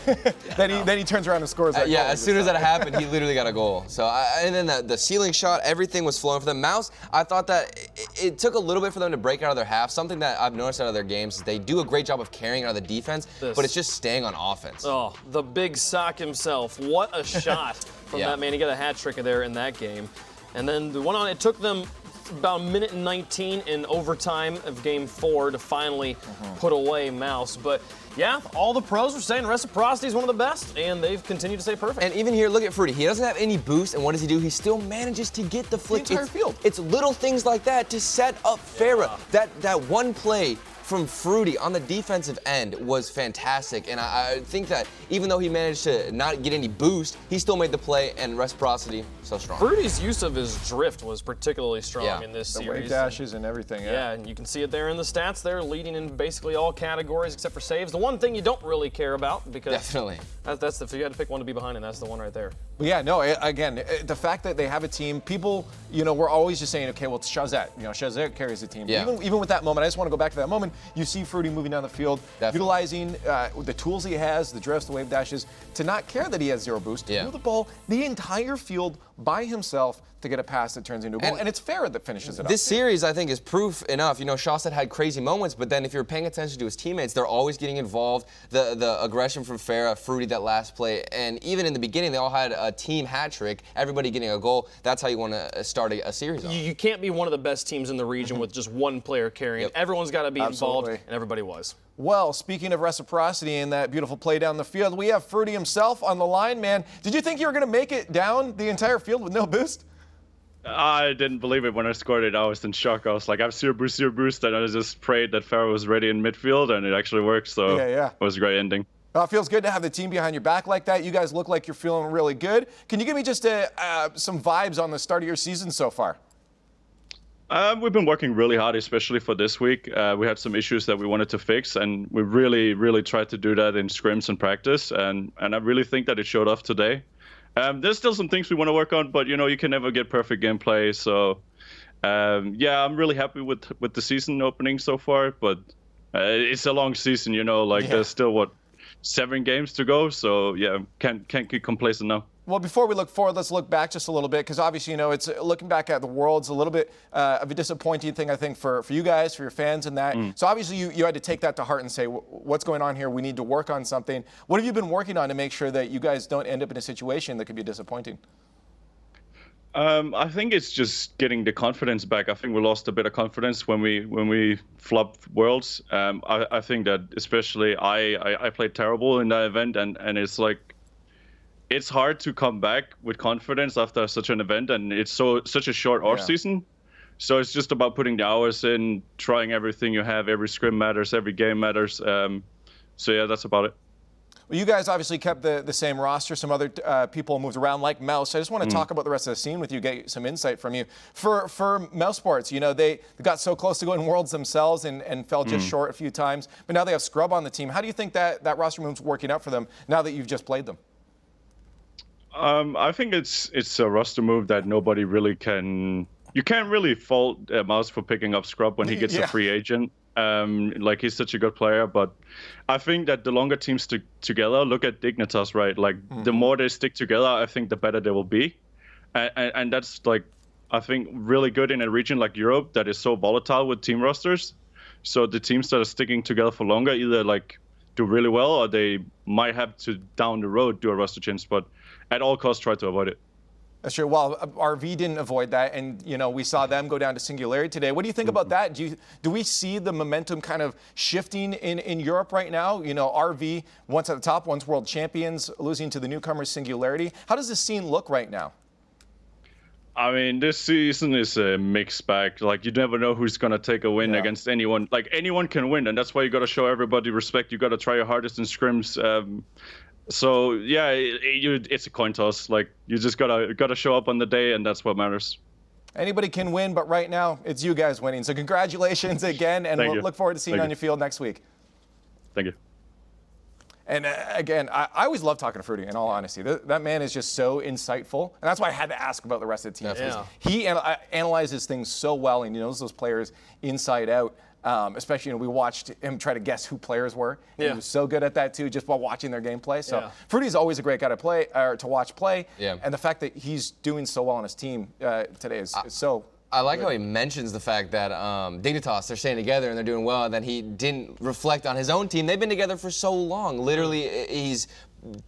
then he turns around and scores that goal. Yeah, as soon as that happened, he literally got a goal. So, and then the ceiling shot, everything was flowing for them. Mouse, I thought that it took a little bit for them to break out of their half. Something that I've noticed out of their games is they do a great job of carrying out of the defense, but it's just staying on offense. Oh, the big sock himself. What a shot from that man. He got a hat trick there in that game. And then the one on, it took them about a minute and 19 in overtime of game 4 to finally put away Mouse. But yeah, all the pros are saying Reciprocity is one of the best, and they've continued to stay perfect. And even here, look at Fruity. He doesn't have any boost, and what does he do? He still manages to get the flick. The entire field. It's little things like that to set up Farah. That one play from Fruity on the defensive end was fantastic, and I think that even though he managed to not get any boost, he still made the play, and Reciprocity so strong. Fruity's use of his drift was particularly strong in this series. The wave dashes and everything. Yeah, and you can see it there in the stats. They're leading in basically all categories except for saves. The one thing you don't really care about, because that's if you had to pick one to be behind, and that's the one right there. But yeah, no, again, the fact that they have a team, people, you know, we're always just saying, okay, well, it's Chaussette. You know, Chaussette carries the team. Yeah. Even with that moment, I just want to go back to that moment. You see Fruity moving down the field, utilizing the tools he has, the drifts, the wave dashes, to not care that he has zero boost, to move the ball the entire field by himself, to get a pass that turns into a goal. And it's fair that finishes it up. This series, I think, is proof enough. You know, Shawsted had crazy moments, but then if you're paying attention to his teammates, they're always getting involved. The aggression from Farah, Fruity, that last play, and even in the beginning, they all had a team hat trick, everybody getting a goal. That's how you want to start a series off. You can't be one of the best teams in the region with just one player carrying. Everyone's got to be involved, and everybody was. Well, speaking of reciprocity and that beautiful play down the field, we have Fruity himself on the line, man. Did you think you were going to make it down the entire field with no boost? I didn't believe it when I scored it. I was in shock. I was like, I've zero boost, and I just prayed that Farah was ready in midfield, and it actually worked, so it was a great ending. It feels good to have the team behind your back like that. You guys look like you're feeling really good. Can you give me just some vibes on the start of your season so far? We've been working really hard, especially for this week. We had some issues that we wanted to fix, and we really, really tried to do that in scrims and practice, and I really think that it showed off today. There's still some things we want to work on, but, you know, you can never get perfect gameplay, so, yeah, I'm really happy with the season opening so far, but it's a long season, you know, like there's still, 7 games to go, so, yeah, can't get complacent now. Well, before we look forward, let's look back just a little bit, because obviously, you know, it's looking back at the Worlds a little bit of a disappointing thing, I think, for you guys, for your fans and that. So obviously, you had to take that to heart and say, what's going on here? We need to work on something. What have you been working on to make sure that you guys don't end up in a situation that could be disappointing? I think it's just getting the confidence back. I think we lost a bit of confidence when we flopped Worlds. I think that especially I played terrible in that event, and it's like, it's hard to come back with confidence after such an event, and it's such a short off season. So it's just about putting the hours in, trying everything you have. Every scrim matters, every game matters. So yeah, that's about it. Well, you guys obviously kept the same roster. Some other people moved around, like Mouse. I just want to talk about the rest of the scene with you, get some insight from you. For Mousesports, you know, they got so close to going Worlds themselves and fell just short a few times, but now they have Scrub on the team. How do you think that roster move's working out for them now that you've just played them? I think it's a roster move that nobody really can. You can't really fault Mouse for picking up Scrub when he gets a free agent. Like, he's such a good player, but I think that the longer teams stick together, look at Dignitas, right? Like, the more they stick together, I think the better they will be. And that's, like, I think really good in a region like Europe that is so volatile with team rosters. So the teams that are sticking together for longer either, like, do really well, or they might have to, down the road, do a roster change, but at all costs, try to avoid it. That's true. Well, RV didn't avoid that, and you know, we saw them go down to Singularity today. What do you think about that? Do we see the momentum kind of shifting in Europe right now? You know, RV once at the top, once world champions, losing to the newcomers Singularity. How does the scene look right now? I mean, this season is a mixed bag. Like, you never know who's gonna take a win against anyone. Like, anyone can win, and that's why you gotta show everybody respect. You gotta try your hardest in scrims. So yeah, it's a coin toss. Like, you just gotta show up on the day, and that's what matters. Anybody can win, but right now it's you guys winning. So congratulations again, and we'll look forward to seeing you on your field next week. Thank you. And again, I always love talking to Fruity, in all honesty. That man is just so insightful, and that's why I had to ask about the rest of the team. Yeah. He analyzes things so well, and he knows those players inside out. Especially, you know, we watched him try to guess who players were. He was so good at that too, just while watching their gameplay. So Fruity's always a great guy to watch play. Yeah. And the fact that he's doing so well on his team today is so. I like how he mentions the fact that Dignitas, they're staying together and they're doing well, and then he didn't reflect on his own team. They've been together for so long. Literally, he's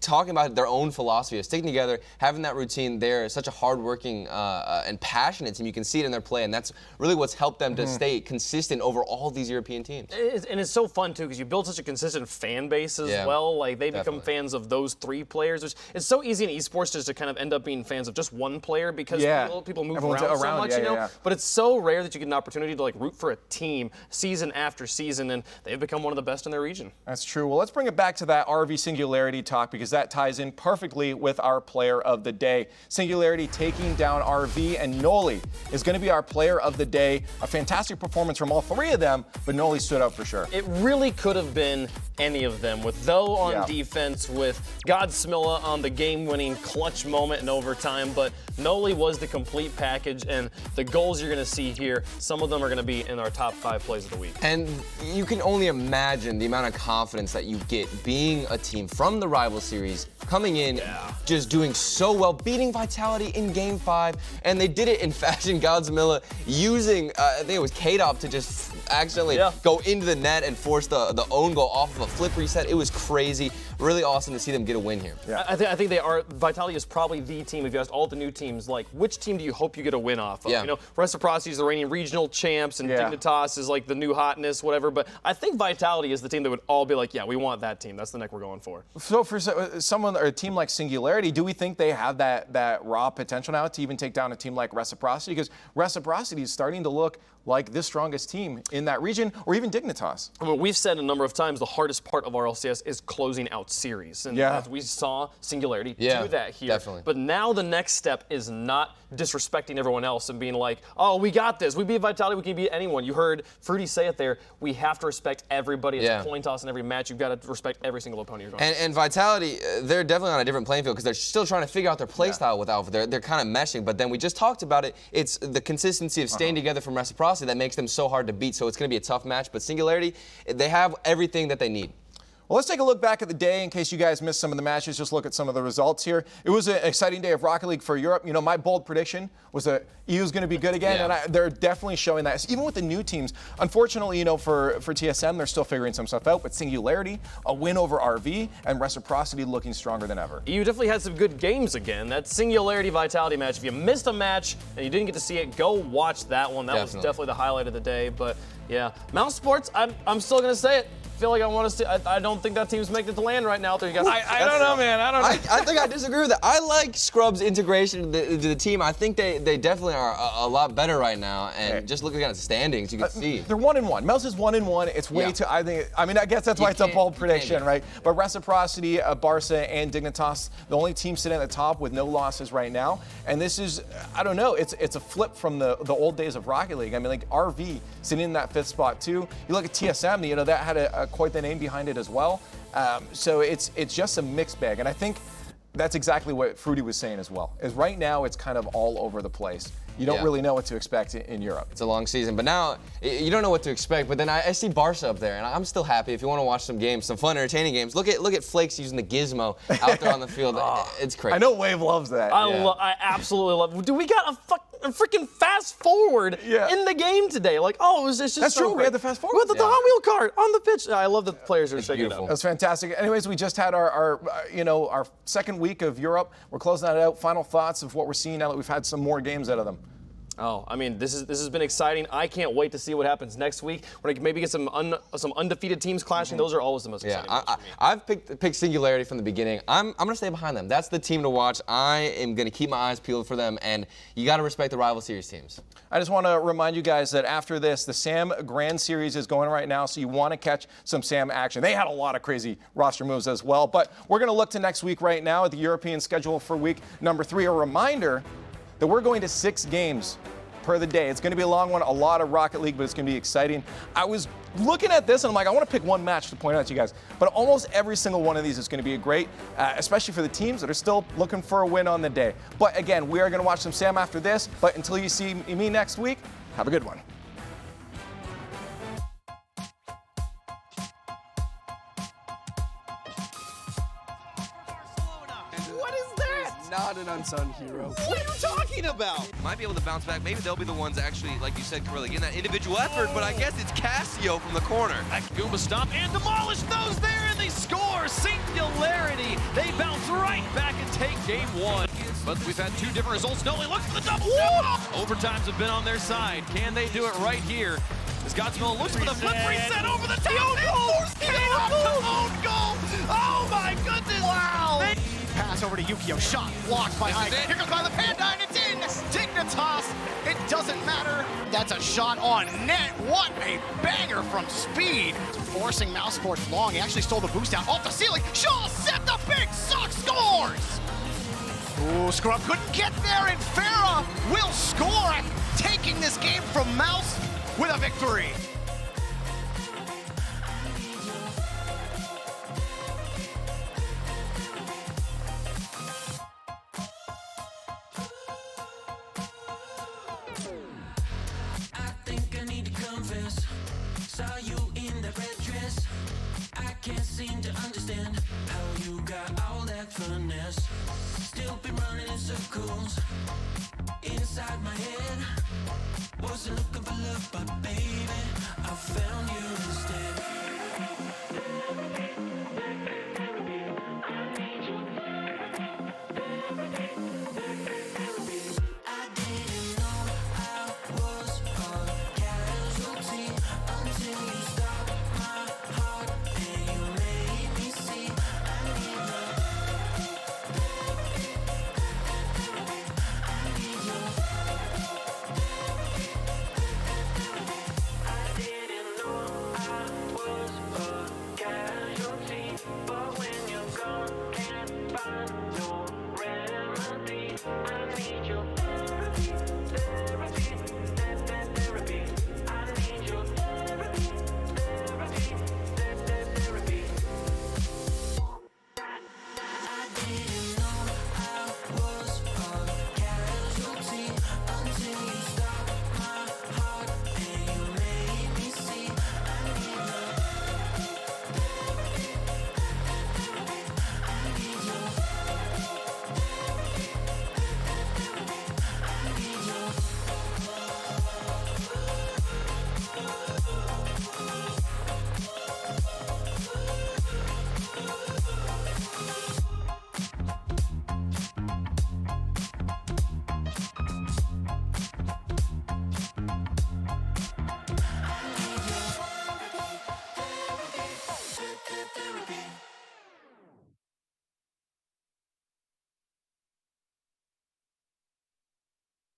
talking about their own philosophy of sticking together, having that routine. They're such a hardworking and passionate team. You can see it in their play, and that's really what's helped them to stay consistent over all these European teams. And it's so fun, too, because you build such a consistent fan base as well. Like, they become fans of those 3 players. It's so easy in esports just to kind of end up being fans of just one player because people move around so much, you know? But it's so rare that you get an opportunity to, like, root for a team season after season, and they've become one of the best in their region. That's true. Well, let's bring it back to that RV Singularity talk, because that ties in perfectly with our player of the day. Singularity taking down RV, and Noli is going to be our player of the day. A fantastic performance from all 3 of them, but Noli stood out for sure. It really could have been any of them, with Though on defense, with Godsmilla on the game-winning clutch moment in overtime, but Noli was the complete package, and the goals you're going to see here, some of them are going to be in our top 5 plays of the week. And you can only imagine the amount of confidence that you get being a team from the rival series coming in, just doing so well, beating Vitality in Game 5, and they did it in fashion Godzilla, using, I think it was K-Dop to just accidentally go into the net and force the own goal off of a flip reset. It was crazy. Really awesome to see them get a win here. I think they are. Vitality is probably the team. If you asked all the new teams, like, which team do you hope you get a win off of? You know, Reciprocity is the reigning regional champs, and Dignitas is like the new hotness, whatever. But I think Vitality is the team that would all be like, yeah, we want that team. That's the neck we're going for. So for someone or a team like Singularity, do we think they have that raw potential now to even take down a team like Reciprocity? Because Reciprocity is starting to look like the strongest team in that region, or even Dignitas. I mean, we've said a number of times the hardest part of RLCS is closing out series. And as we saw Singularity do that here. Definitely. But now the next step is not disrespecting everyone else and being like, oh, we got this. We beat Vitality, we can beat anyone. You heard Fruity say it there. We have to respect everybody. It's a coin toss in every match. You've got to respect every single opponent you're going to. And Vitality, they're definitely on a different playing field because they're still trying to figure out their play style with Alpha. They're kind of meshing, but then we just talked about it. It's the consistency of staying together from Reciprocity that makes them so hard to beat, so it's going to be a tough match. But Singularity, they have everything that they need. Well, let's take a look back at the day in case you guys missed some of the matches. Just look at some of the results here. It was an exciting day of Rocket League for Europe. You know, my bold prediction was that EU is going to be good again, and they're definitely showing that. Even with the new teams, unfortunately, you know, for TSM, they're still figuring some stuff out. But Singularity, a win over RV, and Reciprocity looking stronger than ever. EU definitely had some good games again. That Singularity Vitality match, if you missed a match and you didn't get to see it, go watch that one. That was definitely the highlight of the day. But yeah, Mousesports, I'm still going to say it. I feel like I want to see. I don't think that team's making it to land right now. There you guys. I don't know, man. I don't know. I think I disagree with that. I like Scrub's integration to the team. I think they definitely are a lot better right now. And just looking at the standings, you can see they're 1-1. Mouse is 1-1. It's way too. I mean, I guess that's why it's a bold prediction, right? But Reciprocity, Barça, and Dignitas, the only team sitting at the top with no losses right now. And this is, I don't know. It's a flip from the old days of Rocket League. I mean, like RV sitting in that 5th spot too. You look at TSM. You know that had quite the name behind it as well. So it's just a mixed bag, and I think that's exactly what Fruity was saying as well. Is right now it's kind of all over the place. You don't really know what to expect in Europe. It's a long season, but now you don't know what to expect. But then I see Barça up there, and I'm still happy. If you want to watch some games, some fun, entertaining games, look at Flakes using the gizmo out there on the field. It's crazy. I know Wave loves that. I absolutely love it. Dude, we got a freaking fast forward in the game today. Like, it was just That's so true. great. We had the fast forward. With the Hot Wheel card on the pitch. I love that the players are shaking it up. That's fantastic. Anyways, we just had our second week of Europe. We're closing that out. Final thoughts of what we're seeing now that we've had some more games out of them. Oh, I mean, this has been exciting. I can't wait to see what happens next week. When I maybe get some undefeated teams clashing. Those are always the most exciting. I've picked Singularity from the beginning. I'm gonna stay behind them. That's the team to watch. I am gonna keep my eyes peeled for them, and you got to respect the rival series teams. I just want to remind you guys that after this, the SAM Grand Series is going right now, so you want to catch some SAM action. They had a lot of crazy roster moves as well, but we're going to look to next week right now at the European schedule for week number 3. A reminder that we're going to 6 games per the day. It's going to be a long one, a lot of Rocket League, but it's going to be exciting. I was looking at this and I'm like, I want to pick one match to point out to you guys, but almost every single one of these is going to be a great, especially for the teams that are still looking for a win on the day. But again, we are going to watch some SAM after this, but until you see me next week, have a good one. Not an unsung hero. What are you talking about? Might be able to bounce back. Maybe they'll be the ones actually, like you said, Corelli, getting that individual effort, but I guess it's Cassio from the corner. Goomba stomp and demolish those there, and they score. Singularity. They bounce right back and take game 1. But we've had 2 different results. Noli looks for the double. Overtimes have been on their side. Can they do it right here? As Godzilla looks for the flip reset over the top. Own goal. Oh my goodness. Wow. Pass over to Yukio. Shot blocked by Ike. Here comes by the Panda, and it's in. Dignitas. It doesn't matter. That's a shot on net. What a banger from Speed. Forcing Mousesports long. He actually stole the boost out off the ceiling. Shaw set the big suck. Scores. Ooh, Scrub couldn't get there, and Farah will score, taking this game from Mouse with a victory. Saw you in the red dress. I can't seem to understand how you got all that finesse. Still been running in circles inside my head. Wasn't looking for love, but baby, I found you instead. I didn't know I was a casualty until you stopped my heart and you made me see I need love. I need love. I didn't know I was a casualty, but when you're gone, can't find no remedy. I need your therapy, therapy.